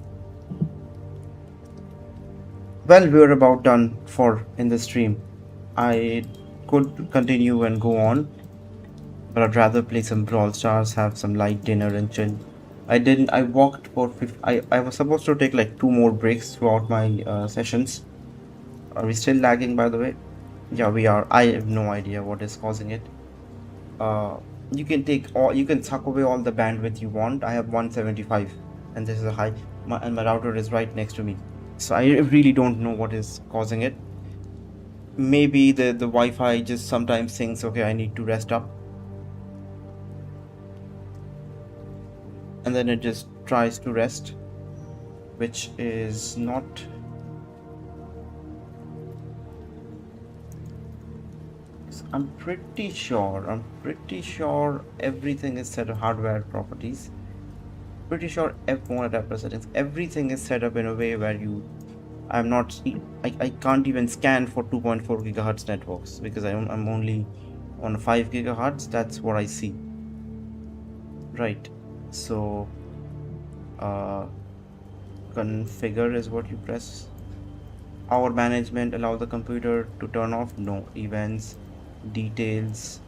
Well, we're about done for in the stream. I could continue and go on, but I'd rather play some Brawl Stars, have some light dinner and chill. I walked for I was supposed to take like 2 more breaks throughout my sessions. Are we still lagging, by the way? Yeah, we are. I have no idea what is causing it. You can suck away all the bandwidth you want. I have 175 and this is a high, and my router is right next to me. So I really don't know what is causing it. maybe the Wi-Fi just sometimes thinks, okay, I need to rest up, and then it just tries to rest, which is not. I'm pretty sure everything is set up hardware properties. Pretty sure F1 adapter settings, everything is set up in a way where I can't even scan for 2.4 gigahertz networks because I'm only on 5 gigahertz. That's what I see. Right. So configure is what you press. Power management, allow the computer to turn off. No. Events, details,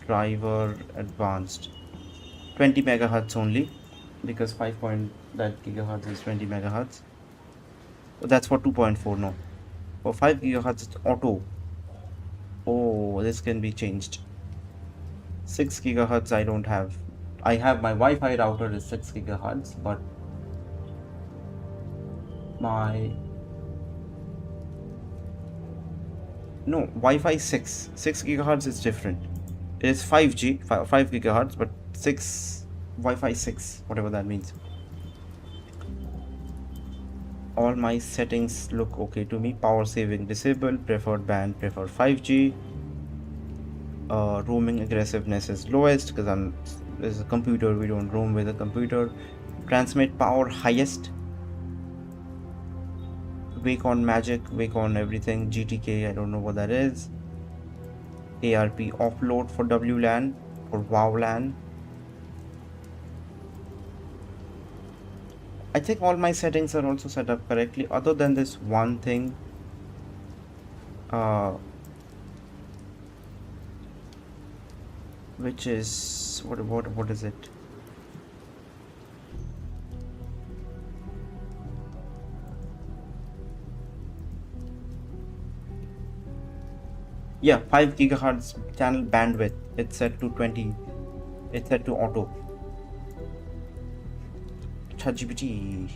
driver, advanced. 20 megahertz only, because 5 that gigahertz is 20 megahertz. That's for 2.4. No, for 5 gigahertz it's auto. Oh, this can be changed. 6 gigahertz I don't have. I have my Wi-Fi router is 6 gigahertz, but my no Wi-Fi 6 gigahertz is different. It is 5G 5 gigahertz, but 6 Wi-Fi 6, whatever that means. All my settings look okay to me. Power saving disabled, preferred band prefer 5G. Roaming aggressiveness is lowest because this is a computer, we don't roam with a computer. Transmit power highest. Wake on magic, wake on everything. GTK, I don't know what that is. ARP offload for WLAN or WoWLAN. I think all my settings are also set up correctly, other than this one thing. Which is what is it? Yeah, 5 gigahertz channel bandwidth. It's set to 20. It's set to auto. ChatGPT.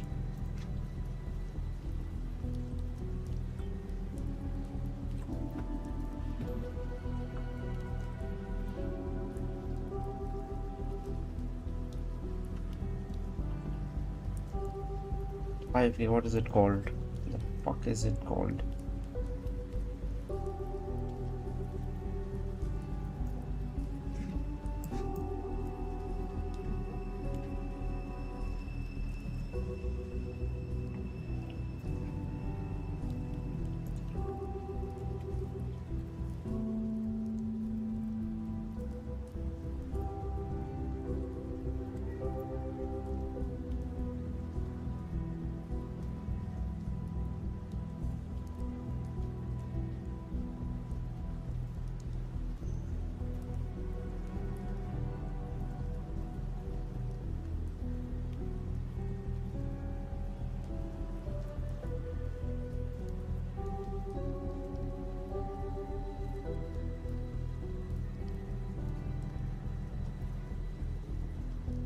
What is it called? The fuck is it called?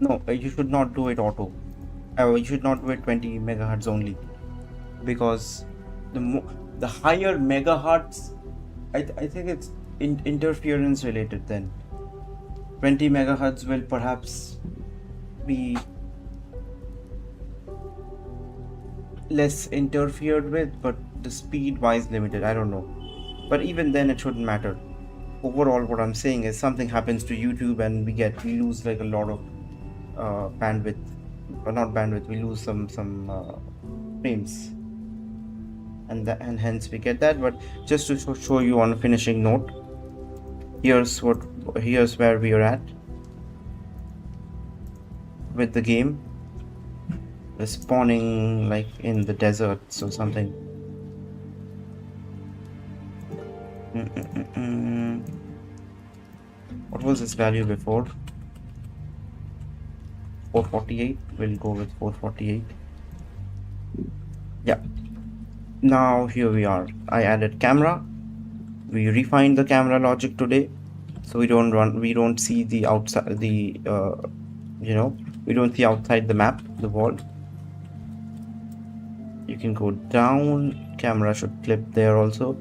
No, you should not do it auto. You should not do it 20 megahertz only, because the higher megahertz, I think it's interference related. Then 20 megahertz will perhaps be less interfered with, but the speed wise limited. I don't know, but even then it shouldn't matter. Overall, what I'm saying is something happens to YouTube and we lose like a lot of bandwidth, or not bandwidth, we lose some frames, and hence we get that. But just to show you on a finishing note, here's where we are at with the game. We're spawning like in the deserts or something. What was this value before? 448. We'll go with 448. Yeah. Now here we are. I added camera. We refined the camera logic today, so we don't see the outside, we don't see outside the map, the world. You can go down. Camera should clip there also.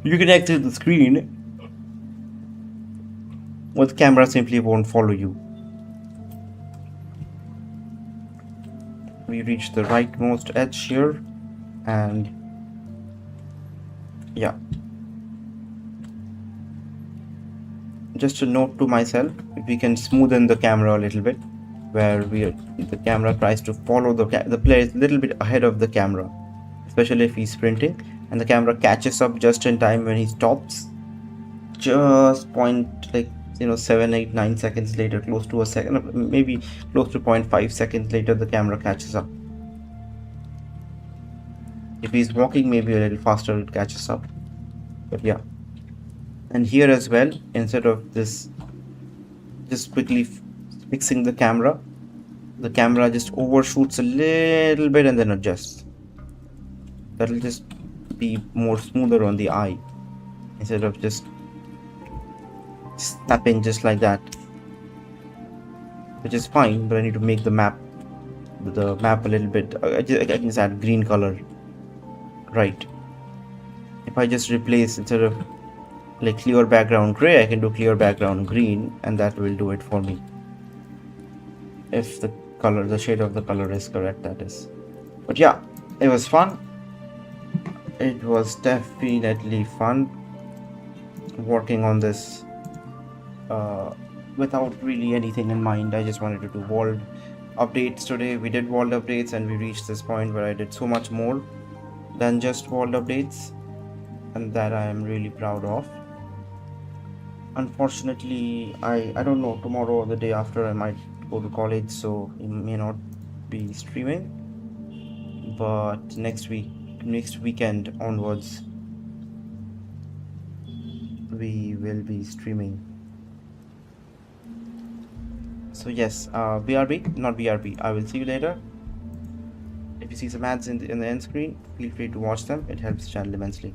You can exit the screen, but the camera simply won't follow you. We reach the rightmost edge here, and yeah. Just a note to myself, if we can smoothen the camera a little bit, where the camera tries to follow the player is a little bit ahead of the camera, especially if he's sprinting, and the camera catches up just in time when he stops, just point, like, 7, 8, 9 seconds later, close to a second, maybe close to 0.5 seconds later, the camera catches up. If he's walking, maybe a little faster it catches up. But yeah. And here as well, instead of this just quickly fixing the camera just overshoots a little bit and then adjusts. That'll just be more smoother on the eye, instead of just snapping just like that, which is fine. But I need to make the map a little bit, I can just add green color, right? If I just replace, instead of like clear background gray, I can do clear background green, and that will do it for me, if the shade of the color is correct, that is. But yeah, it was fun. It was definitely fun working on this without really anything in mind. I just wanted to do world updates today. We did world updates, and we reached this point where I did so much more than just world updates, and that I am really proud of. Unfortunately, I don't know, tomorrow or the day after I might go to college, so I may not be streaming, but next weekend onwards we will be streaming. So yes, BRB, not BRB, I will see you later. If you see some ads in the end screen, feel free to watch them. It helps the channel immensely.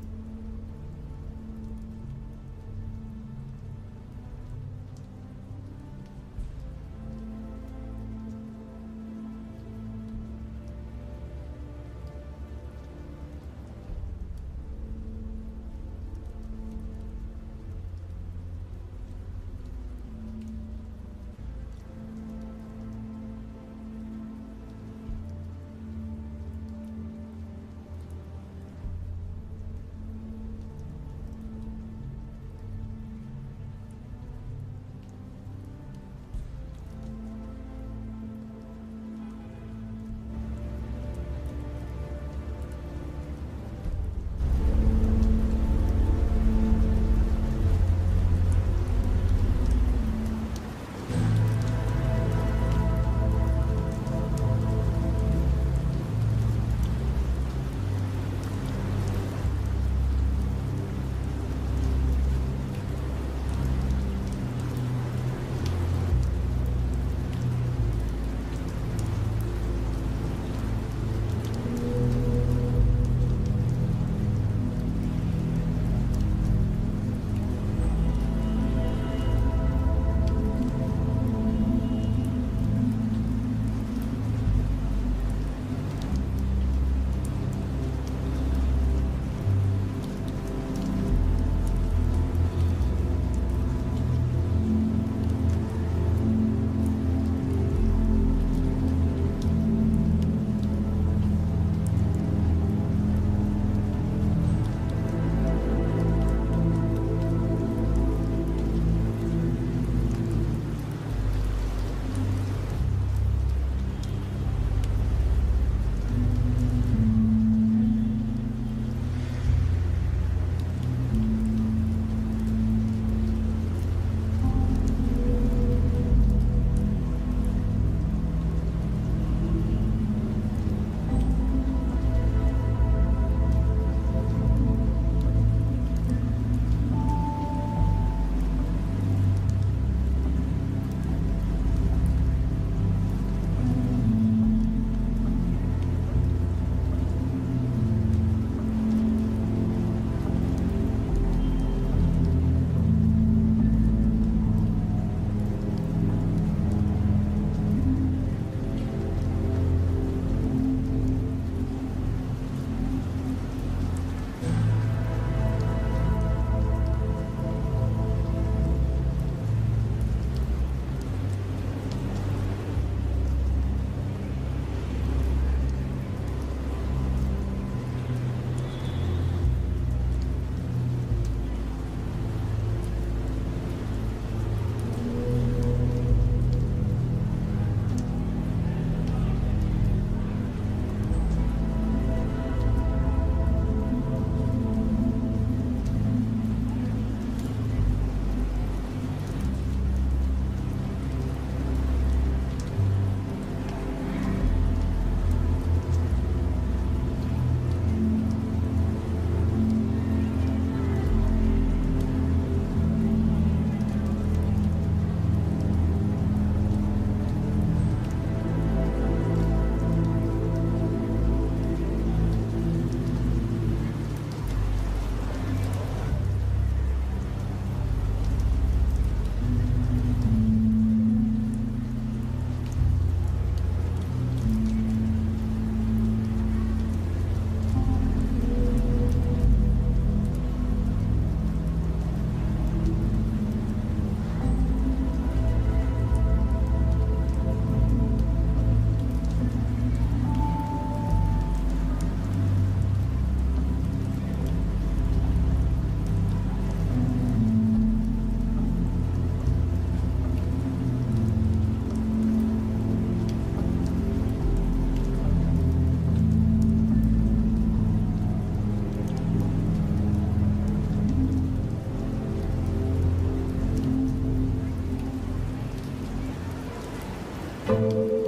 Bye.